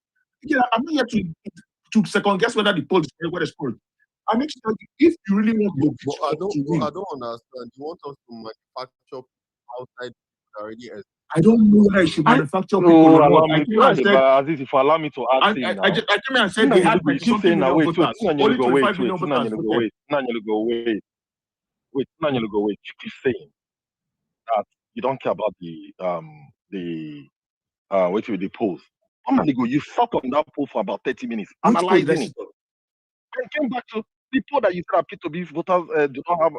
I'm not here to second guess whether the poll is whether it's correct. I make sure if you really want to I don't understand. You want us to manufacture outside already? I don't know whether I should manufacture people or not. If you allow me to ask you now. I came here and said they had you keep saying now, wait, only 25 million voters. Wait. You keep saying that you don't care about the polls. You sat on that poll for about 30 minutes, analyzing it. And came back to the poll that you said P2B voters do not have.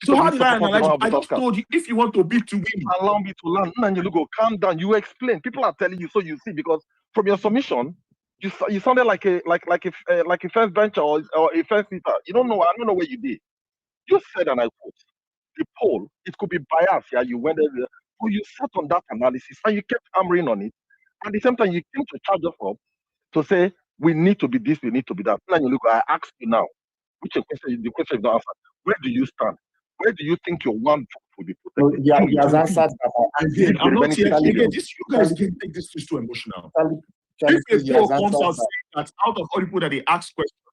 So how did I analyze it? I just told you if you want to beat to win. Allow me to learn. Nanyelugo, calm down. You explain. People are telling you, so you see, because from your submission, you sounded like a first bencher or a first seater. I don't know where you did. You said, and I quote, the poll, it could be biased. Yeah, you went there, but you sat on that analysis and you kept hammering on it. At the same time, you came to charge us up to say we need to be this, we need to be that. I ask you now, the question is not answered. Where do you stand? Where do you think your one vote will be protected? He has answered that. I'm not here. Again, you guys can take this too emotional. If a poll comes out saying that out of all people that they ask questions,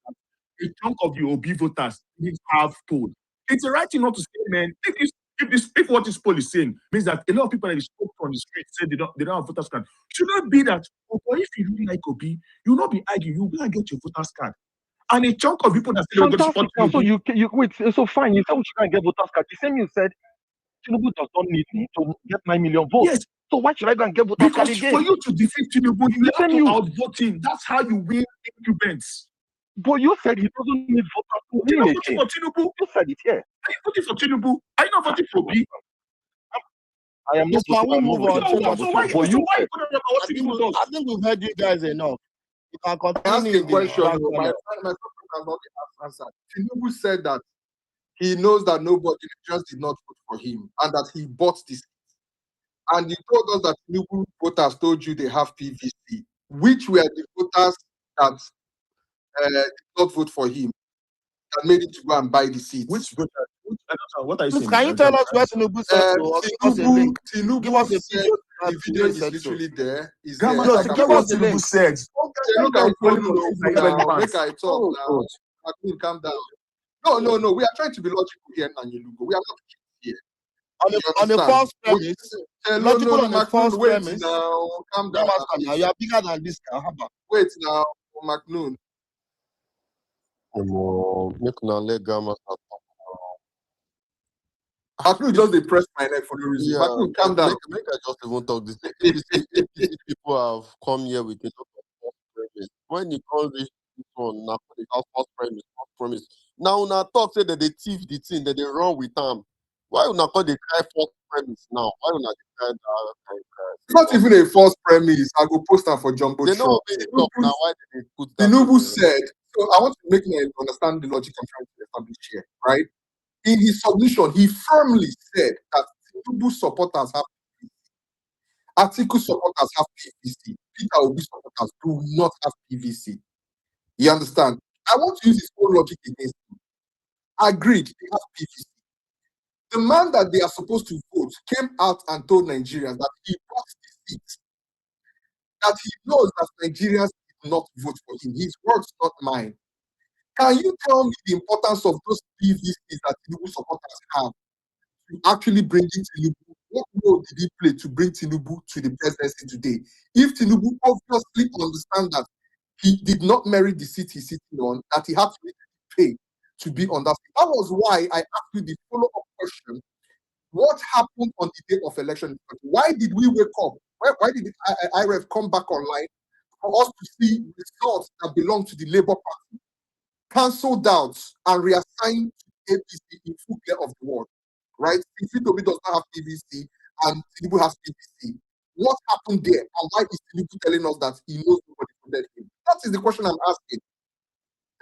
a chunk of the OB voters didn't have poll, It's the right thing not to say, man. If what this poll is saying means that a lot of people that spoke on the street say they don't have voters card, should not be that. But if you really like Obi, you will not be arguing. You will go and get your voters card. And a chunk of people that say they're going to support Fantastic. Now, so Tinubu. you wait. So fine. You said we should go and get voters card. The same you said Tinubu does not need me to get 9 million votes. Yes, So why should I go and get voters card because again? for you to defeat Tinubu, you The have same to you. outvote him. That's how you win incumbents. But you said he doesn't need voters to You're win not voting again. for Tinubu. You said it here. Are you voting for Tinubu? Are you not voting for Obi? I am not Yes, man, voting. we I'm not move on. voting. So, I'm so voting. why, But so you why said you put about what Tinubu does? I think we've heard you guys enough. You can Ask continue a in the question. back My channel. question has not been answered. Tinubu said that he knows that nobody just did not vote for him and that he bought this. And he told us that Tinubu voters told you they have PVC. Which were the voters that did not vote for him that made him to go and buy the seats? Which voters? What are you Please, saying? can you tell us where Tinubu said to us? Give us a link. Give Tinubu us a said video. the video is literally there. Is Grandma, there. No, I forget can give what us the Tinubu link. said. Okay, look at now. Make I talk now. Akun, calm down. No. We are trying to be logical here, Nanyelugo. We are not here. On a false premise. Logical on a false Wait premise. now. Calm down. Now you are bigger than this. Wait now, McNoon. Make una let grandma start. McNoon just they press my neck for no reason. Yeah, McNoon, calm down. make I just even talk this. APC people have come here with a lot of false premise. When you call this one, now they have false premise. Now una talk say that they thief the thing, that they run with them. Why una call they cry false premise now? Why una they cry that kind of cry? It's not even a false premise. I go post them for Jumbo They know Truck. what they talk now. Why did they put that? Tinubu said, so I want to make me understand the logic I'm trying to establish here, right? In his submission, he firmly said that Tinubu supporters have PVC. Atiku supporters have PVC. Peter Obi supporters do not have PVC. You understand? I want to use his own logic against him. Agreed, they have PVC. The man that they are supposed to vote came out and told Nigerians that he bought the seat, that he knows that Nigerians did not vote for him. His words, not mine. Can you tell me the importance of those PVCs that Tinubu supporters have to actually bringing Tinubu? What role did he play to bring Tinubu to the presidency today? If Tinubu obviously understands that he did not merit the seat he's sitting on, that he had to pay to be on that seat. That was why I asked you the follow-up question. What happened on the day of election? Why did we wake up? Why did the IRF come back online for us to see results that belong to the Labour Party cancelled out and reassigned to APC in full clear of the world? Right? If Itobi does not have PVC and Tinubu has PVC, what happened there? And why is Tinubu telling us that he knows nobody voted him? That is the question I'm asking.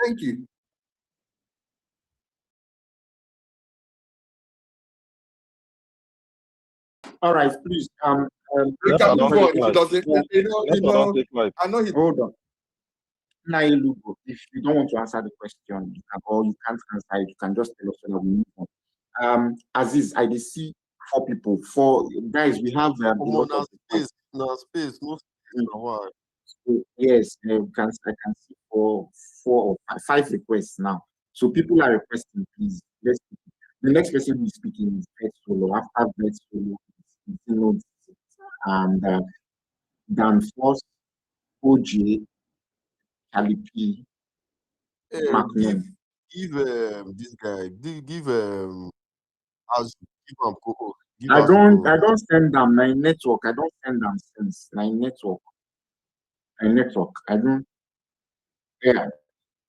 Thank you. All right, please. We can move on. If he doesn't, I know he. Hold on. Nailugo, if you don't want to answer the question, you can, or you can't answer it, you can just tell us when we move on. Aziz, I did see 4 people. 4 guys, we have a lot of space. No space. No space. So, yes, I can see 4 or 5 requests now. So people are requesting, please. The next person who is speaking is Ed Solo. After Ed Solo, and Dan Force, OJ, Charlie P. Give this guy. Give as give him co-host. I don't send them my network. I don't send them since my network. I don't. Yeah.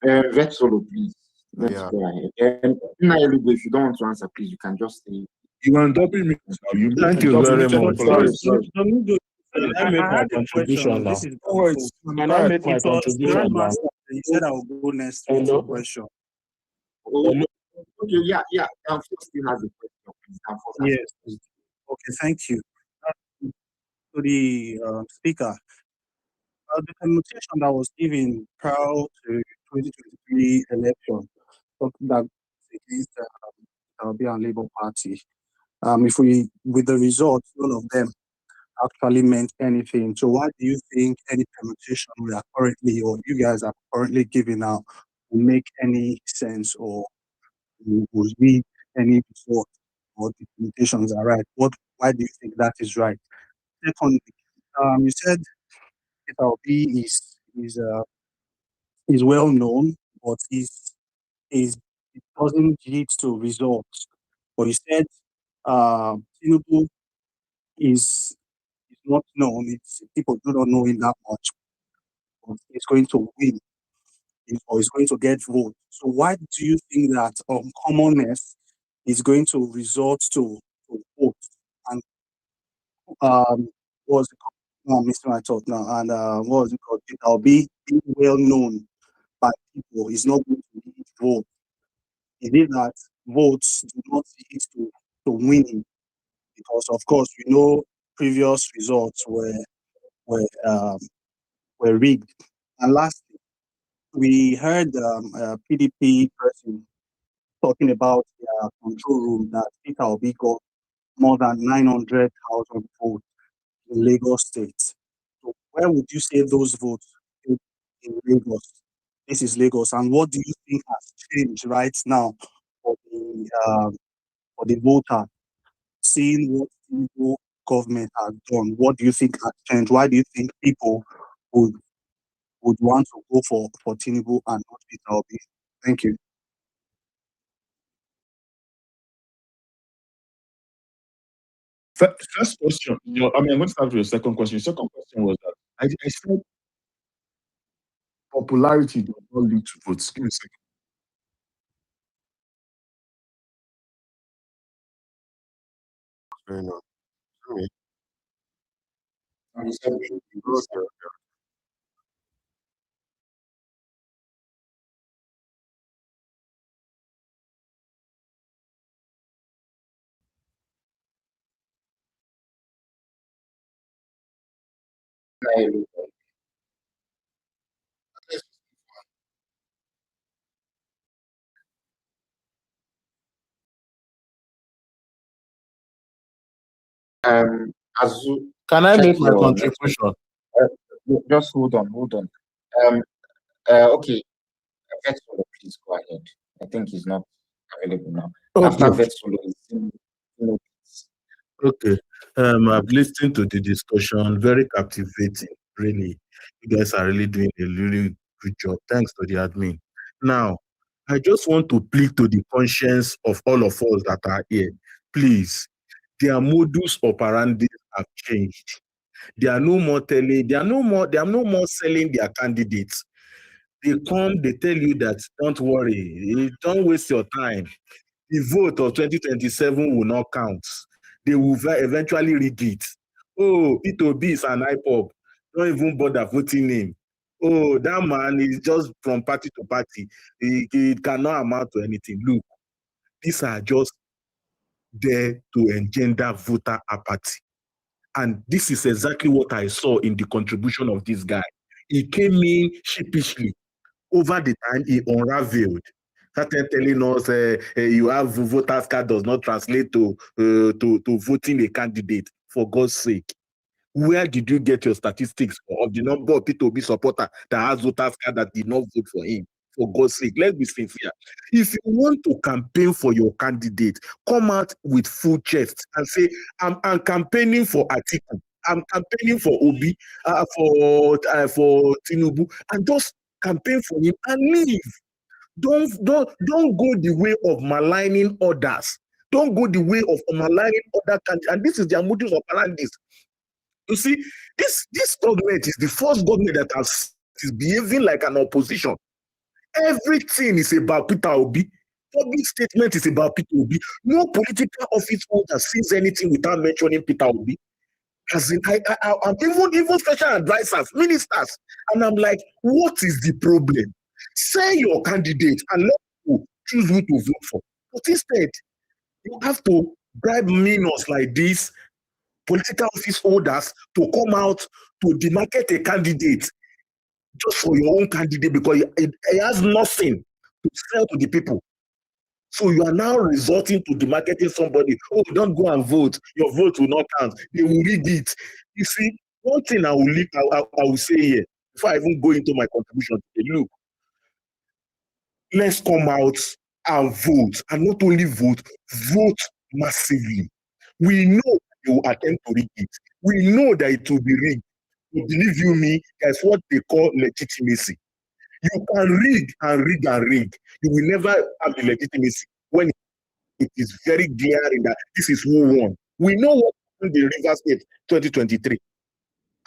Vet Solo, please. Let's go ahead. And if you don't want to answer, please, you can just say. You want to me? Thank you very much. Sorry. I make my contribution now. Can I make my contribution now? You said I will go next with your question. Okay, yeah. First still has a question. Yes. Okay, thank you. To the speaker, the communication that was given prior to 2023 election that against the Labour Party. If we, with the results, none of them actually meant anything. So why do you think any permutation we are currently, or you guys are currently giving out, will make any sense, or will we any result or the limitations are right. Why do you think that is right? Secondly, you said Peter Obi is well known, but is it doesn't lead to results. But you said Tinubu is not known. It's people do not know him that much. But he's going to win or he's going to get votes. So why do you think that commonness is going to result to votes? And what was it called? No, I'm missing my thought now. And what was it called? I'll be well known by people. Is not going to lead votes. It is that votes do not lead to winning because, of course, we know previous results were rigged. And lastly, we heard a PDP person talking about their control room that Peter Obi got more than 900,000 votes in Lagos State. So where would you say those votes in Lagos? This is Lagos. And what do you think has changed right now for the voter? Seeing what the government has done, what do you think has changed? Why do you think people would want to go for Tinubu and not Peter Obi? Thank you. First question, I'm going to start with your second question. Your second question was that I said popularity does not lead to votes. Give me a second. Fair enough. Okay. Azu, Can I check make my your network. contribution? Just hold on. Okay, Vetsolo, please go ahead. I think he's not available now. After Okay. Vetsolo, is Okay. I've listened to the discussion. Very captivating. Really, you guys are really doing a really good job. Thanks to the admin. Now, I just want to plead to the conscience of all of us that are here. Please, their modus operandi have changed. They are no more they are no more selling their candidates. They come, they tell you that don't worry, don't waste your time. The vote of 2027 will not count. They will eventually rig it. Oh, P2B is an IPOP. Don't even bother voting him. Oh, that man is just from party to party. He cannot amount to anything. Look, these are just there to engender voter apathy. And this is exactly what I saw in the contribution of this guy. He came in sheepishly. Over the time, he unraveled. Started telling us you have voters card does not translate to voting a candidate. For God's sake, where did you get your statistics of the number of P2B supporter that has voters card that did not vote for him? For God's sake, let's be sincere. If you want to campaign for your candidate, come out with full chest and say, I'm campaigning for Atiku. I'm campaigning for Obi, for Tinubu, and just campaign for him and leave. Don't go the way of maligning others. Don't go the way of maligning other countries. And this is their modus operandi. You see, this government is the first government that is behaving like an opposition. Everything is about Peter Obi. Public statement is about Peter Obi. No political office holder says anything without mentioning Peter Obi. As in, I'm even special advisors, ministers, and I'm like, what is the problem? Say your candidate and let people choose who to vote for. But instead, you have to bribe minors like this, political office holders, to come out to demarcate a candidate just for your own candidate because it has nothing to sell to the people. So you are now resorting to demarketing somebody. Oh, don't go and vote. Your vote will not count. They will read it. You see, one thing I will say here, before I even go into my contribution, look, let's come out and vote, and not only vote massively. We know they will attempt to rig it. We know that it will be rigged. But believe you me, that's what they call legitimacy. You can rig and rig and rig. You will never have the legitimacy when it is very glaring that this is who won. We know what happened in Rivers State 2023.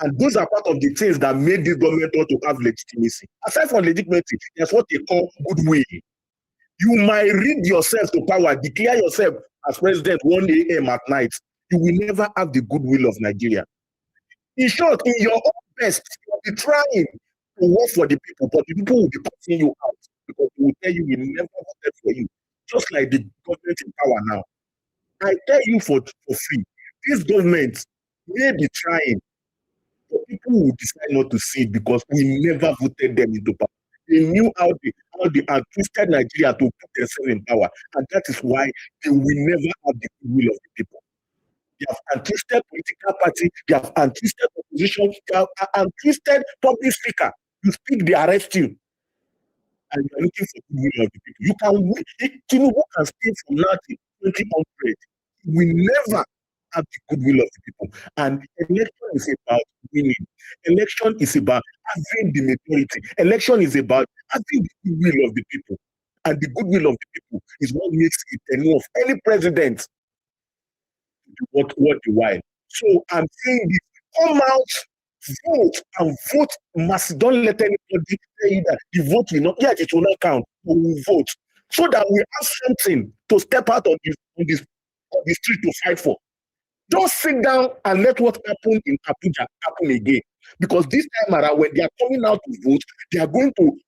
And those are part of the things that made this government want to have legitimacy. Aside from legitimacy, there's what they call goodwill. You might rig yourself to power, declare yourself as president 1 a.m. at night. You will never have the goodwill of Nigeria. In short, in your own best, you will be trying to work for the people, but the people will be passing you out because they will tell you we never voted for you. Just like the government in power now. I tell you for free, this government may be trying, but people will decide not to see it because we never voted them into power. They knew how they had twisted Nigeria to put themselves in power, and that is why they will never have the goodwill of the people. They have untwisted political party, they have untwisted opposition, they have untwisted public speaker. You speak, they arrest you. And you are looking for the goodwill of the people. You can win. Tinubu can stay from now to 2000. We never have the goodwill of the people. And election is about winning. Election is about having the majority. Election is about having the goodwill of the people. And the goodwill of the people is what makes it enough. Any president what the while. So I'm saying this, come out, vote, and vote mass. Don't let anybody say that the vote will not, yes, it will not count. We will vote. So that we have something to step out on the street to fight for. Don't sit down and let what happened in Abuja happen again. Because this time around, when they are coming out to vote, they are going to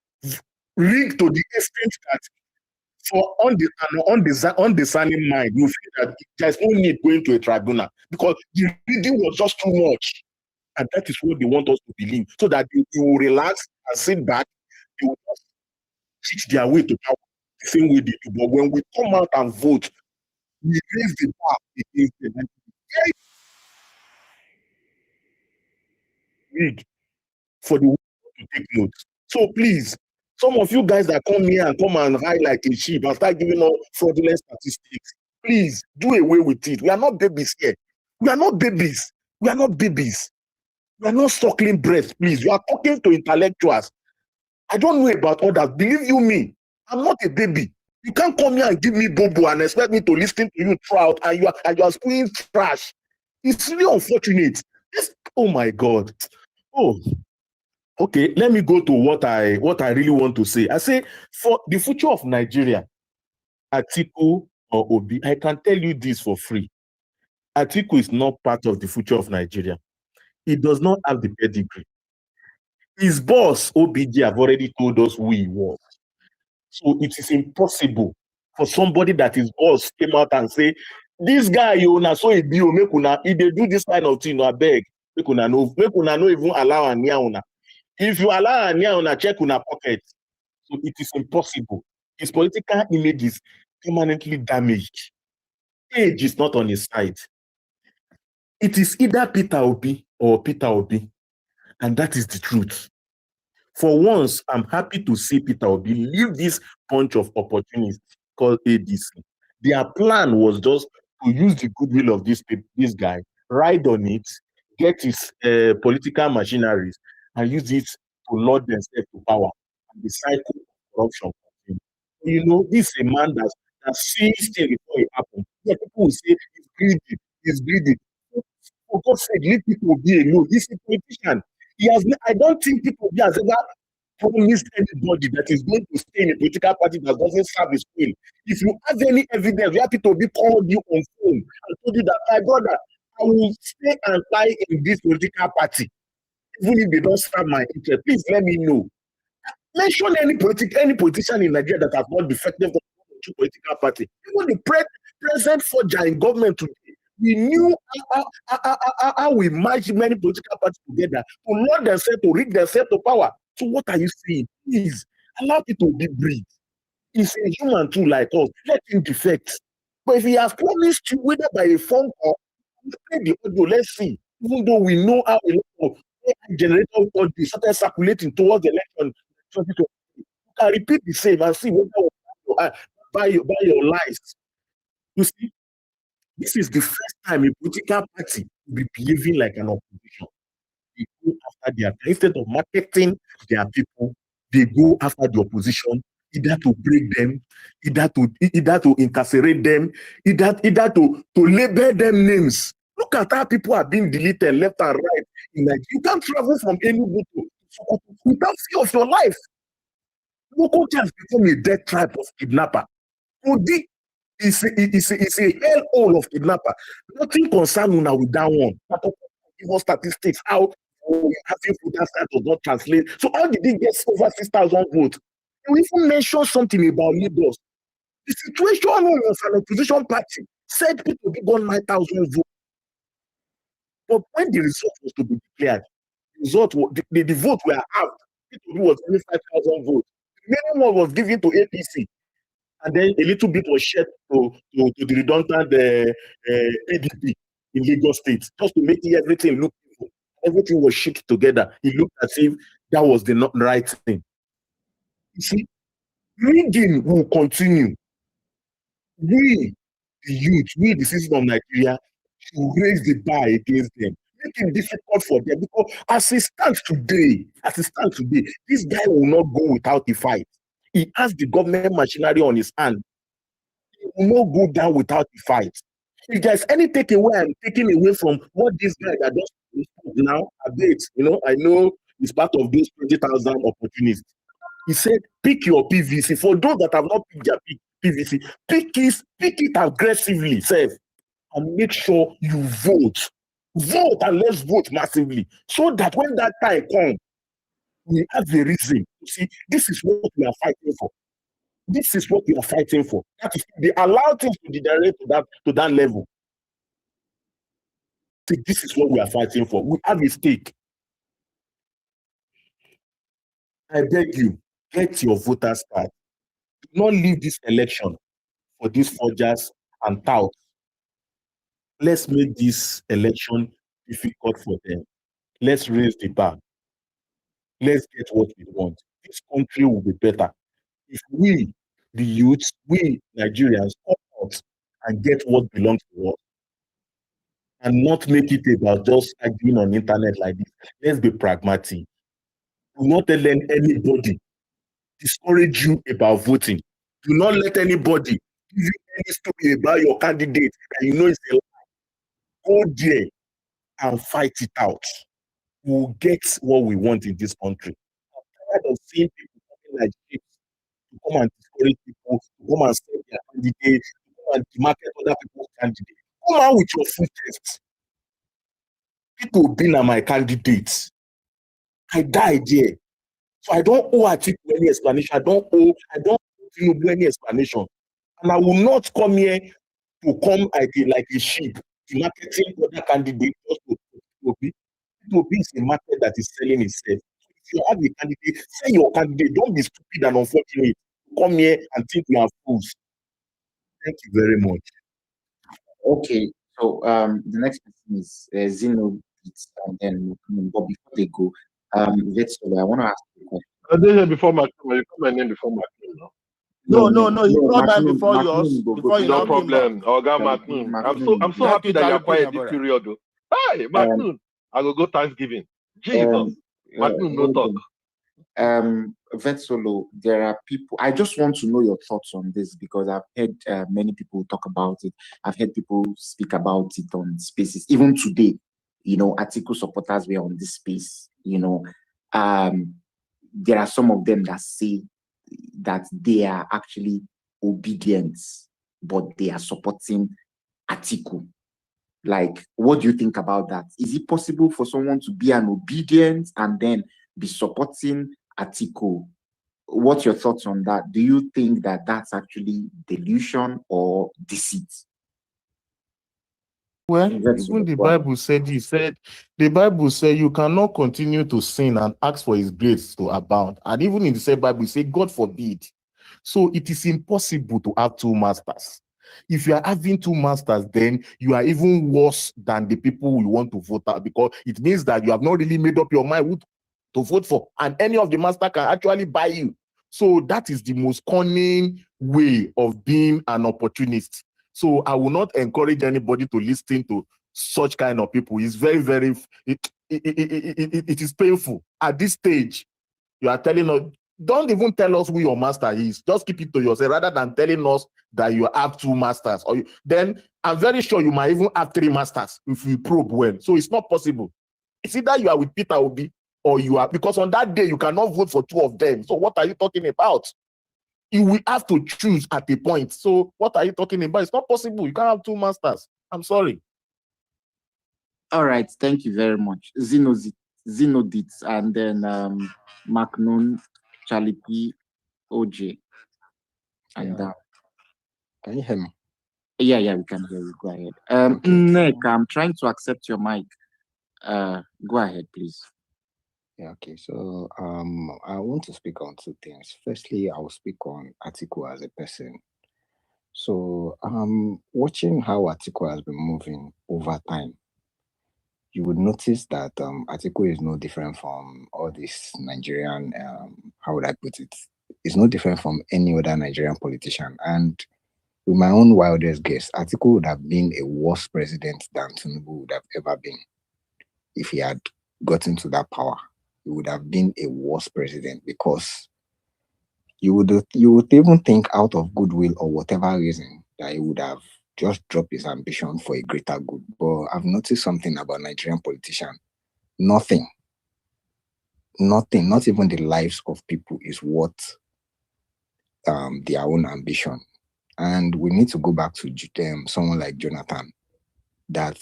rig to the extent that for undiscerning mind, you feel that there's no need going to a tribunal because the reading was just too much. And that is what they want us to believe. So that you will relax and sit back, you will just teach their way to power the same way they do. But when we come out and vote, we raise the bar against them. Read for the world to take notes. So please, some of you guys that come here and come and hide like a sheep and start giving out fraudulent statistics, please do away with it. We are not babies here. We are not babies. We are not babies. We are not suckling breasts, please. You are talking to intellectuals. I don't know about others. Believe you me, I'm not a baby. You can't come here and give me bobo and expect me to listen to you throughout and you are spewing trash. It's really unfortunate. Oh my God. Oh, okay. Let me go to what I really want to say. I say for the future of Nigeria, Atiku or Obi, I can tell you this for free. Atiku is not part of the future of Nigeria. He does not have the pedigree. His boss, OBG, have already told us who he was. So it is impossible for somebody that his boss came out and say, this guy, you na so he do, make una, if they do this kind of thing, I beg, make una no even allow and near una. If you allow and near una, check una pocket. So it is impossible. His political image is permanently damaged. Age is not on his side. It is either Peter Obi or Peter Obi. And that is the truth. For once, I'm happy to see Peter Obi leave this bunch of opportunists called ADC. Their plan was just to use the goodwill of this guy, ride on it, get his political machineries, and use it to lord themselves to power. And the cycle of corruption continues. You know, this is a man that sees things before it happens. Yeah, people will say he's greedy. For God's sake, leave people be alone. He's a politician. I don't think people has ever promised anybody that is going to stay in a political party that doesn't serve his will. If you have any evidence, you have to be called you on phone and told you that, my brother, I will stay and die in this political party, even if they don't serve my interest. Please let me know. Mention any politician in Nigeria that has not defected from the political party. Even the present forger in government today. We knew how we merged many political parties together to lord themselves, to rig themselves to power. So what are you saying? Please, allow people to be breathed. He's a human too like us. Let him defect. But if he has promised you, whether by a phone call, play the audio, let's see. Even though we know how a lot of generator audio started circulating towards the election 2020, you can repeat the same and see whether by your lies. You see, this is the first time a political party will be behaving like an opposition. They go after their instead of marketing their people, they go after the opposition, either to break them, either to incarcerate them, either to label them names. Look at how people are being deleted left and right. You can't travel from Enugu to Sokoto without fear of your life. Local has become a death trap of kidnapper. Odi is a hellhole of kidnapper. Nothing concerned now with that one. Give us statistics how having voters card does not translate. So how did he get over 6,000 votes? You even mentioned something about Lagos. The situation of an opposition party said people got 9,000 votes. But when the result was to be declared, the vote were half. People was only 5,000 votes. The minimum was given to APC. And then a little bit was shared to the redundant PDP in Lagos State, just to make everything look evil. Everything was shook together. It looked as if that was the not right thing. You see, rigging will continue. We, the youth, we, the citizens of Nigeria, should raise the bar against them. Make it difficult for them because as it stands today, this guy will not go without a fight. He has the government machinery on his hand. He will not go down without a fight. If there's any takeaway, I'm taking away from what this guy that just now, I know it's part of those 20,000 opportunities. He said, pick your PVC. For those that have not picked their PVC, pick it aggressively, Seth, and make sure you vote. Vote and let's vote massively. So that when that time comes, we have a reason. You see, this is what we are fighting for. This is what we are fighting for. That is, they allow things to degenerate to that level. See, this is what we are fighting for. We have a stake. I beg you, get your voters card. Do not leave this election for these forgers and touts. Let's make this election difficult for them. Let's raise the bar. Let's get what we want. This country will be better if we, the youths, we Nigerians, come out and get what belongs to us, and not make it about just arguing on internet like this. Let's be pragmatic. Do not let anybody discourage you about voting. Do not let anybody give you any story about your candidate that you know is a lie. Go there and fight it out. We'll get what we want in this country. I'm tired of seeing people coming like this to come and discourage people, to come and sell their candidates, to come and market other people's candidates. Come out with your full test. People being my candidates. I died there. So I don't owe Atiku any explanation. I don't owe Tinubu any explanation. And I will not come here to come like a sheep to marketing other candidates just to be. It is a market that is selling itself. If you have a candidate, say your candidate. Don't be stupid and unfortunate. Come here and think we are fools. Thank you very much. Okay, so the next person is Zeno, and then but before they go, let's. I want to ask you a question. I did here before my you call my name before my name now. No, you called that before yours. Before you no now came back. problem. Oga Macnoon. I'm so happy that you're quiet this period though. Hey, Macnoon. I will go Thanksgiving. Jesus. Macnoon, no talk. Vetsolo, there are people. I just want to know your thoughts on this because I've heard many people talk about it. I've heard people speak about it on spaces. Even today, Atiku supporters were on this space. There are some of them that say that they are actually obedient, but they are supporting Atiku. Like, what do you think about that? Is it possible for someone to be an obedient and then be supporting Atiku? What's your thoughts on that? Do you think that that's actually delusion or deceit? Well, even the Bible said, the Bible said you cannot continue to sin and ask for his grace to abound. And even in the same Bible, it says, God forbid. So it is impossible to have two masters. If you are having two masters, then you are even worse than the people you want to vote out, because it means that you have not really made up your mind who to vote for. And any of the master can actually buy you. So that is the most cunning way of being an opportunist. So I will not encourage anybody to listen to such kind of people. It's very, very, it is painful. At this stage, you are telling us, don't even tell us who your master is. Just keep it to yourself rather than telling us that you have 2 masters. Then I'm very sure you might even have 3 masters if you probe well. So it's not possible. It's either you are with Peter Obi or you are, because on that day you cannot vote for 2 of them. So what are you talking about? You will have to choose at a point. So what are you talking about? It's not possible. You can't have 2 masters. I'm sorry. All right, thank you very much. Zenodits, and then Macnon, Charlie P, OJ, and Can you hear me? yeah, we can hear you. Go ahead. Okay. Nick, I'm trying to accept your mic. Go ahead, please. Yeah, okay. So I want to speak on 2 things. Firstly, I will speak on Atiku as a person. So watching how Atiku has been moving over time, you would notice that Atiku is no different from all this Nigerian, how would I put it? It's no different from any other Nigerian politician. And with my own wildest guess, Atiku would have been a worse president than Tinubu would have ever been if he had gotten to that power. He would have been a worse president because you would even think out of goodwill or whatever reason that he would have just dropped his ambition for a greater good. But I've noticed something about Nigerian politicians. Nothing, not even the lives of people is worth their own ambition. And we need to go back to someone like Jonathan that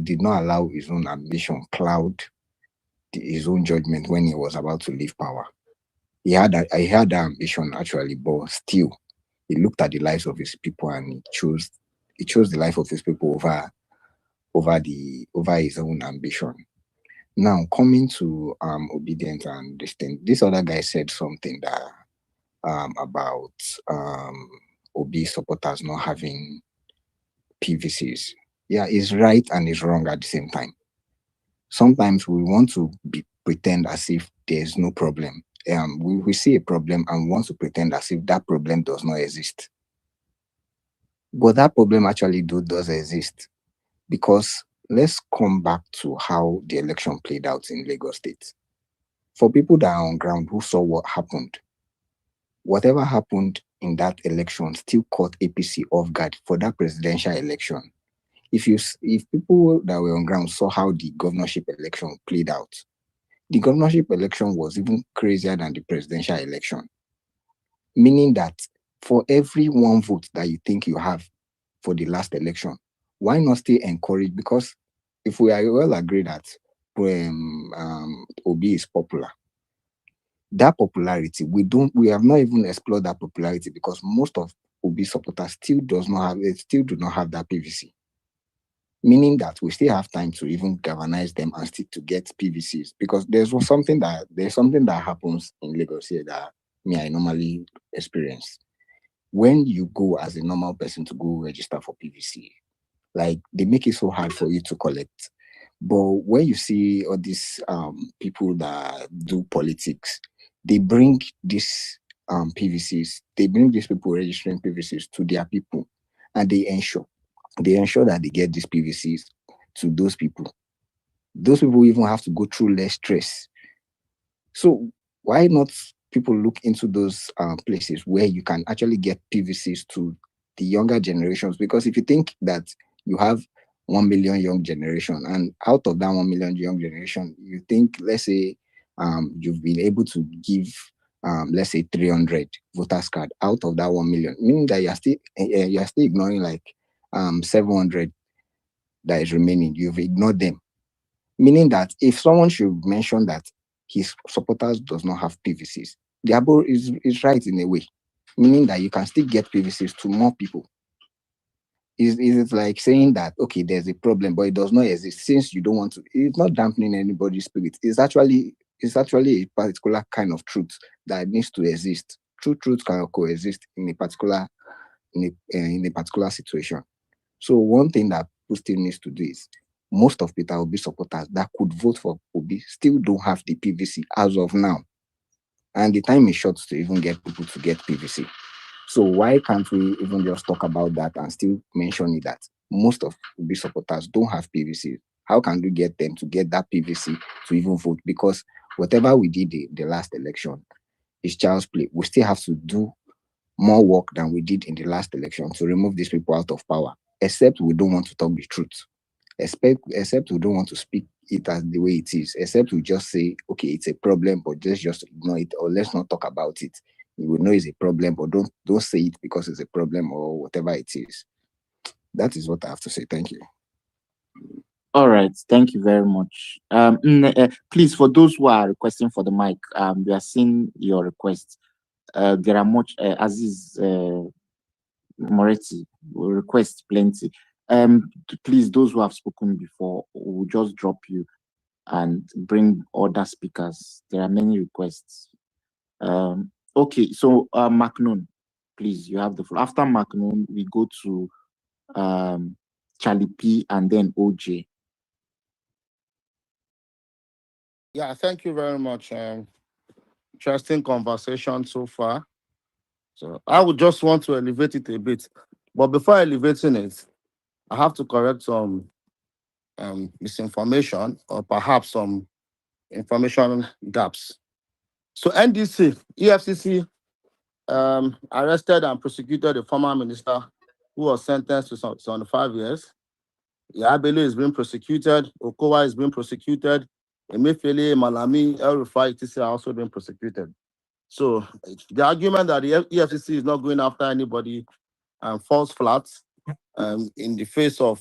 did not allow his own ambition cloud his own judgment when he was about to leave power. He had that ambition actually, but still he looked at the lives of his people and he chose the life of his people over his own ambition. Now coming to obedience and this thing, this other guy said something that about Obi supporters not having PVCs. Yeah, he's right and he's wrong at the same time. Sometimes we want to pretend as if there's no problem. We see a problem and we want to pretend as if that problem does not exist. But that problem actually does exist, because let's come back to how the election played out in Lagos State. For people that are on ground who saw what happened, whatever happened in that election still caught APC off guard for that presidential election. If people that were on ground saw how the governorship election played out, the governorship election was even crazier than the presidential election. Meaning that for every 1 vote that you think you have for the last election, why not stay encouraged? Because if we are well agreed that Obi is popular, that popularity, we have not even explored that popularity, because most of Obi supporters still do not have that PVC. Meaning that we still have time to even galvanize them and still to get PVCs, because there's something that happens in Lagos here that I normally experience. When you go as a normal person to go register for PVC, like they make it so hard for you to collect. But when you see all these people that do politics, they bring these PVCs, they bring these people registering PVCs to their people, and they ensure that they get these PVCs to those people. Those people even have to go through less stress. So why not people look into those places where you can actually get PVCs to the younger generations? Because if you think that you have 1 million young generation, and out of that 1 million young generation, you think, let's say, you've been able to give, let's say, 300 voters card out of that 1 million, meaning that you're still ignoring like 700 that is remaining. You've ignored them. Meaning that if someone should mention that his supporters does not have PVCs, the abo is right in a way. Meaning that you can still get PVCs to more people. Is it like saying that, okay, there's a problem, but it does not exist since you don't want to? It's not dampening anybody's spirit. It's actually a particular kind of truth that needs to exist. True truth can coexist in a particular situation. So one thing that people still needs to do is, most of Peter Obi supporters that could vote for Obi still don't have the PVC as of now. and the time is short to even get people to get PVC. So why can't we even just talk about that and still mention it that most of Obi supporters don't have PVC? How can we get them to get that PVC to even vote? Because whatever we did the last election is child's play. We still have to do more work than we did in the last election to remove these people out of power, except we don't want to talk the truth. Except we don't want to speak it as the way it is, except we just say, okay, it's a problem, but just ignore it, or let's not talk about it. You will know it's a problem, but don't say it because it's a problem or whatever it is. That is what I have to say. Thank you. All right, thank you very much. Please, for those who are requesting for the mic, we are seeing your requests. There are much Aziz Moretti will request plenty. Please, those who have spoken before, will just drop you and bring other speakers. There are many requests. Okay, so Macnoon, please, you have the floor. After Macnoon, we go to Charlie P and then OJ. Yeah, thank you very much. Interesting conversation so far. So I would just want to elevate it a bit. But before elevating it, I have to correct some misinformation or perhaps some information gaps. So NDC, EFCC arrested and prosecuted a former minister who was sentenced to 75 years. Yabele is being prosecuted. Okowa is being prosecuted. Emefiele, Malami, El Rufai, etc. are also being prosecuted. So the argument that the EFCC is not going after anybody falls flat in the face of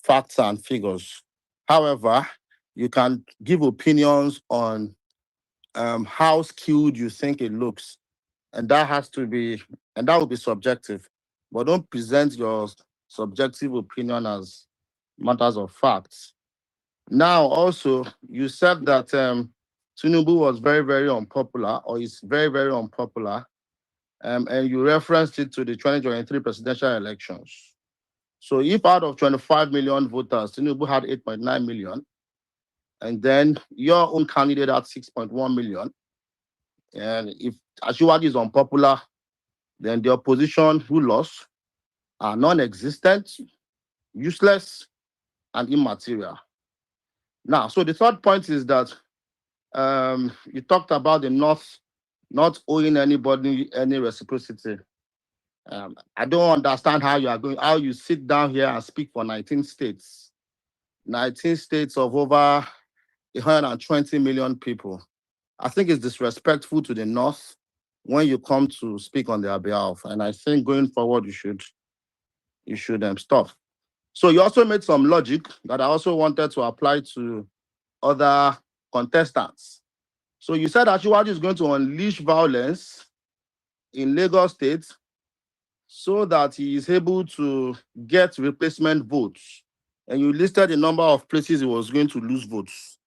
facts and figures. However, you can give opinions on how skilled you think it looks, and that will be subjective. But don't present your subjective opinion as matters of facts. Now, also, you said that Tinubu was very, very unpopular, or is very, very unpopular, and you referenced it to the 2023 presidential elections. So if out of 25 million voters, Tinubu had 8.9 million, and then your own candidate had 6.1 million, and if Ashiwagi is unpopular, then the opposition who lost are non-existent, useless, and immaterial. Now, so the third point is that you talked about the North not owing anybody any reciprocity. I don't understand how you sit down here and speak for 19 states. 19 states of over 120 million people. I think it's disrespectful to the North when you come to speak on their behalf. And I think going forward, you should stop. So you also made some logic that I also wanted to apply to other contestants. So you said Ashiwaju is going to unleash violence in Lagos State so that he is able to get replacement votes. And you listed the number of places he was going to lose votes.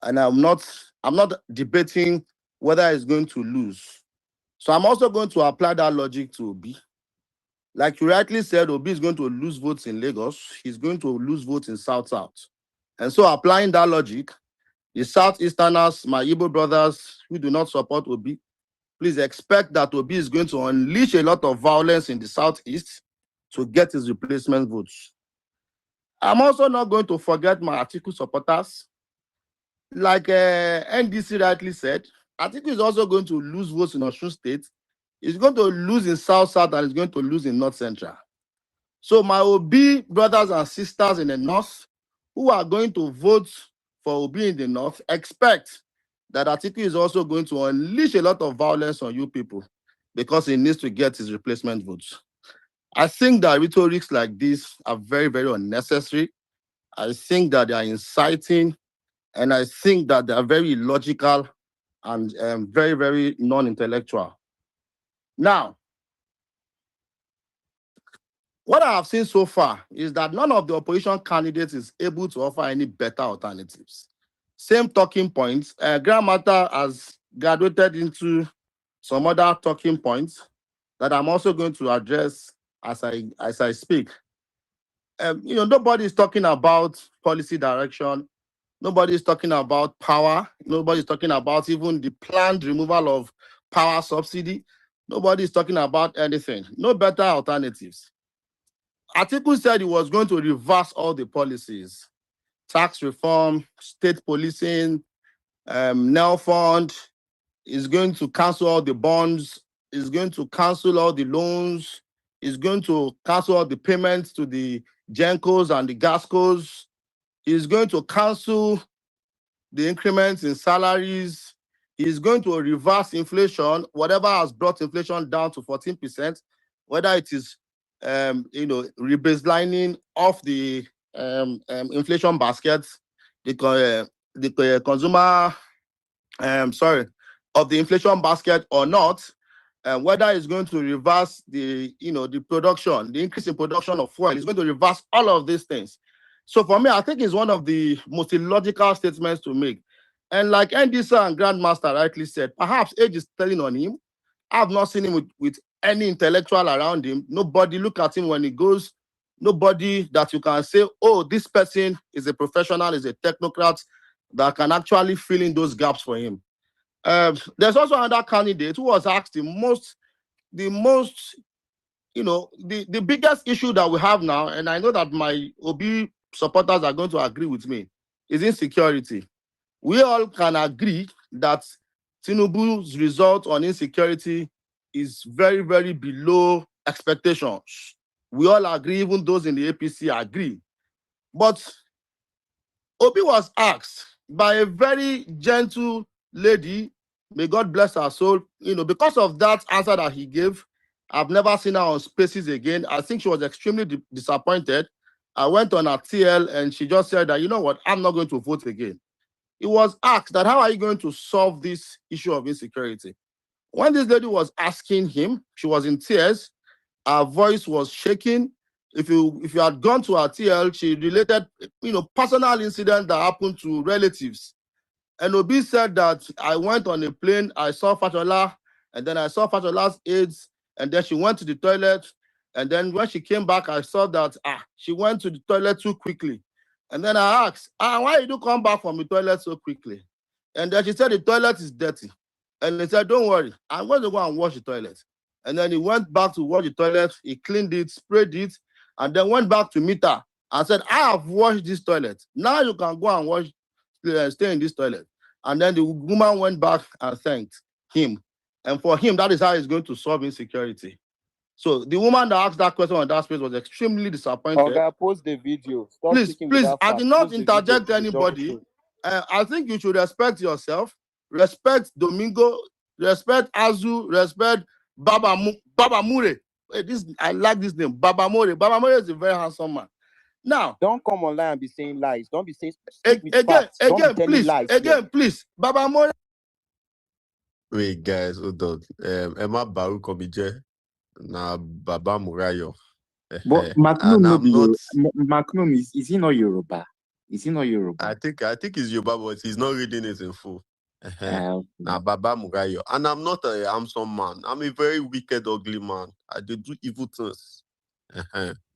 And I'm not debating whether he's going to lose. So I'm also going to apply that logic to Obi. Like you rightly said, Obi is going to lose votes in Lagos. He's going to lose votes in South-South. And so applying that logic, the Southeasterners, my Igbo brothers who do not support Obi, please expect that Obi is going to unleash a lot of violence in the Southeast to get his replacement votes. I'm also not going to forget my Atiku supporters. Like NDC rightly said, Atiku is also going to lose votes in Osun State. He's going to lose in South-South and he's going to lose in North-Central. So my Obi brothers and sisters in the North who are going to vote for Obi in the North, expect that Atiku is also going to unleash a lot of violence on you people because he needs to get his replacement votes. I think that rhetorics like this are very, very unnecessary. I think that they are inciting, and I think that they are very illogical and very, very non-intellectual. Now, what I have seen so far is that none of the opposition candidates is able to offer any better alternatives. Same talking points. Grandmother has graduated into some other talking points that I'm also going to address as I speak. Nobody is talking about policy direction. Nobody's talking about power. Nobody's talking about even the planned removal of power subsidy. Nobody's talking about anything. No better alternatives. Atiku said he was going to reverse all the policies. Tax reform, state policing, NEL fund, is going to cancel all the bonds, is going to cancel all the loans, is going to cancel all the payments to the Gencos and the Gascos, is going to cancel the increments in salaries, is going to reverse inflation, whatever has brought inflation down to 14%, whether it is rebaselining off the inflation basket, the consumer of the inflation basket or not, and whether it's going to reverse the production, the increase in production of fuel, it's going to reverse all of these things. So for me, I think it's one of the most illogical statements to make. And like Ndisa and Grandmaster rightly said, perhaps age is telling on him. I've not seen him with any intellectual around him. Nobody look at him when he goes. Nobody that you can say, oh, this person is a professional, is a technocrat that can actually fill in those gaps for him. There's also another candidate who was asked the biggest issue that we have now, and I know that my Obi supporters are going to agree with me, is insecurity. We all can agree that Tinubu's result on insecurity is very, very below expectations. We all agree, even those in the APC agree. But Obi was asked by a very gentle lady, may God bless her soul, because of that answer that he gave, I've never seen her on Spaces again. I think she was extremely disappointed. I went on her TL and she just said that, you know what, I'm not going to vote again. It was asked that, how are you going to solve this issue of insecurity? When this lady was asking him, she was in tears, her voice was shaking. If you had gone to her TL, she related, personal incident that happened to relatives. And Obi said that I went on a plane, I saw Fashola, and then I saw Fashola's aides, and then she went to the toilet. And then when she came back, I saw that she went to the toilet too quickly. And then I asked, why did you come back from the toilet so quickly? And then she said the toilet is dirty. And he said, don't worry, I'm going to go and wash the toilet. And then he went back to wash the toilet, he cleaned it, sprayed it, and then went back to meet her and said, I have washed this toilet. Now you can go and stay in this toilet. And then the woman went back and thanked him. And for him, that is how he's going to solve insecurity. So the woman that asked that question on that space was extremely disappointed. Oga, post the video. Stop Please, speaking please, without I facts. did not Post the video interject to the double anybody. check. I think you should respect yourself, respect Domingo, respect Azu, respect Baba Mure. I like this name, Baba Mure. Baba Mure is a very handsome man. Now, don't come online and be saying lies. Don't be saying speak with facts. Don't be telling please, lies. Please, Baba Mure. Wait, guys, hold on. Emma Baru Komije, na Baba Murayo. But And I'm not. Macnum is he not Yoruba? Is he not Yoruba? I think he's Yoruba, but he's not reading it in full. Okay. Now Baba Murayo, and I'm not a handsome man. I'm a very wicked, ugly man. I do evil things.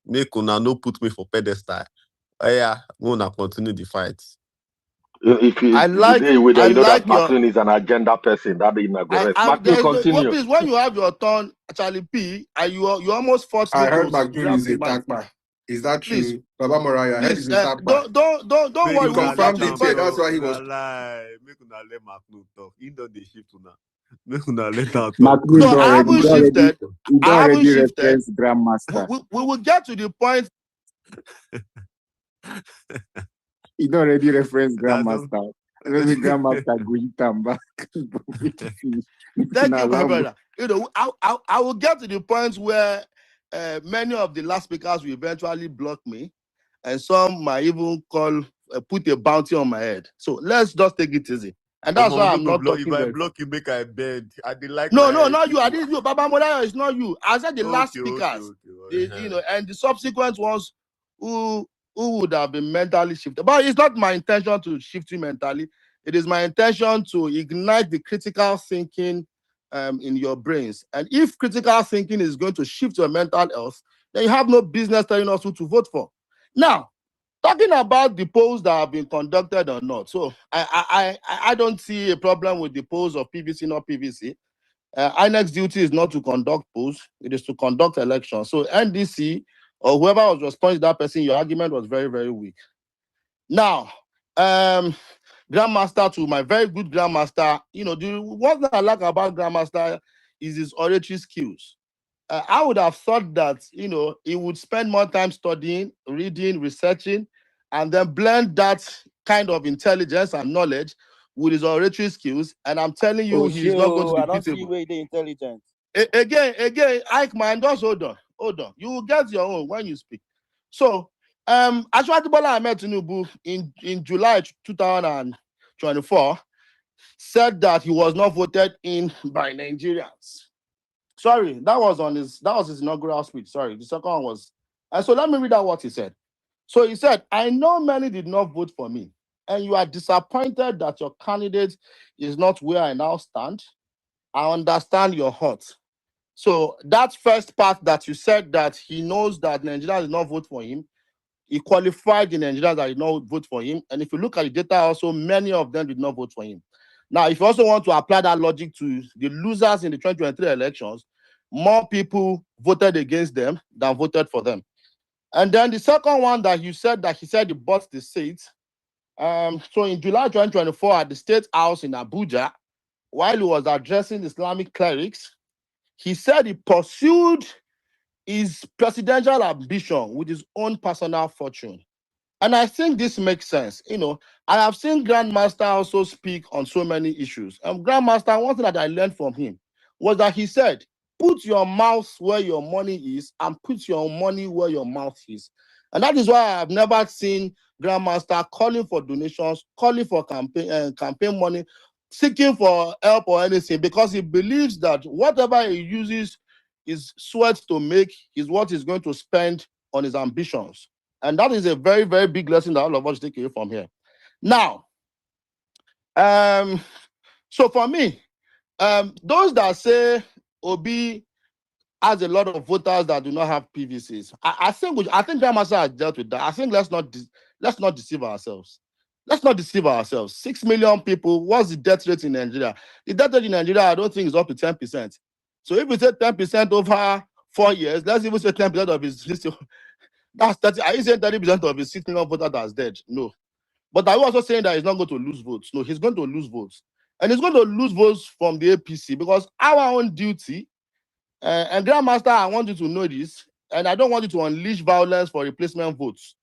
Make una no put me for pedestal. Yeah, we wanna continue the fight. I like Martin is an agenda person. That is not correct. Martin, continue. Please, when you have your turn, Charlie P, and you almost forced me I heard to McDoon is a tagma. Is that please, true? Baba Moraya, I heard he's a tagma. Don't worry. You confirmed it here. That's why he was. Make una let McDoon talk. He don't dey shift una. Make una let her talk. No, I haven't shifted. I haven't shifted. Grandmaster. We will get to the point. He don't already reference Grandmaster. Maybe Grandmaster go hit him back. Thank you, my brother. I will get to the point where many of the last speakers will eventually block me, and some might even put a bounty on my head. So let's just take it easy. And that's why I'm not talking. If I block you, make I bend. I did like. No, not you. I didn't you. Baba Moraya is not you. I said the last speakers, and the subsequent ones who would have been mentally shifted. But it's not my intention to shift you mentally. It is my intention to ignite the critical thinking in your brains. And if critical thinking is going to shift your mental health, then you have no business telling us who to vote for. Now, talking about the polls that have been conducted or not, so I don't see a problem with the polls of PVC, not PVC. INEC's duty is not to conduct polls, it is to conduct elections. So NDC or whoever was responsible to that person, your argument was very, very weak. Now, Grandmaster, to my very good Grandmaster, the one that I like about Grandmaster is his oratory skills. I would have thought that, he would spend more time studying, reading, researching, and then blend that kind of intelligence and knowledge with his oratory skills. And I'm telling you, he's not going to be I don't see beatable. where they intelligent. Again, Ike man, just hold on. You will get your own when you speak. So, Ashwati Bola Ahmed Tinubu in July 2024 said that he was not voted in by Nigerians. Sorry, that was his inaugural speech. Sorry, the second one was. And so let me read out what he said. So he said, I know many did not vote for me, and you are disappointed that your candidate is not where I now stand. I understand your hurt. So that first part that you said that he knows that Nigerians did not vote for him, he qualified the Nigerians that did not vote for him. And if you look at the data also, many of them did not vote for him. Now, if you also want to apply that logic to the losers in the 2023 elections, more people voted against them than voted for them. And then the second one that you said that he said he bought the seat. So in July 2024 at the State House in Abuja, while he was addressing Islamic clerics, he said he pursued his presidential ambition with his own personal fortune. And I think this makes sense. I have seen Grandmaster also speak on so many issues. Grandmaster, one thing that I learned from him was that he said, put your mouth where your money is and put your money where your mouth is. And that is why I've never seen Grandmaster calling for donations, calling for campaign money, seeking for help or anything, because he believes that whatever he uses his sweat to make is what he's going to spend on his ambitions. And that is a very, very big lesson that all of us take away from here. Now, so for me, those that say Obi has a lot of voters that do not have PVCs, I think Grandmaster has dealt with that. I think let's not deceive ourselves. Let's not deceive ourselves. 6 million people. What's the death rate in Nigeria? The death rate in Nigeria, I don't think is up to 10%. So if we say 10% over 4 years, let's even say 10% of his history. That's 30. Are you saying 30% of his 6 million voters that's dead? No. But are you also saying that he's not going to lose votes? No, he's going to lose votes. And he's going to lose votes from the APC because our own duty, and Grandmaster, I want you to know this, and I don't want you to unleash violence for replacement votes.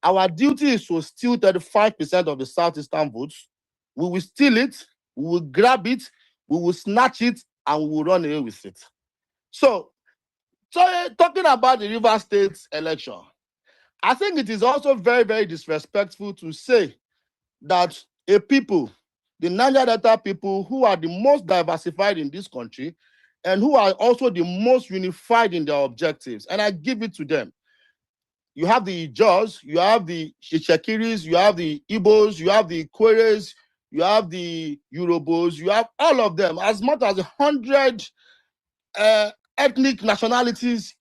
Our duty is to steal 35% of the Southeastern votes. We will steal it, we will grab it, we will snatch it, and we will run away with it. So talking about the Rivers State election, I think it is also very, very disrespectful to say that the Niger Delta people who are the most diversified in this country and who are also the most unified in their objectives, and I give it to them. You have the Jaws, you have the Shichekiris, you have the Igbos, you have the Kweres, you have the Yorubos, you have all of them, as much as 100 ethnic nationalities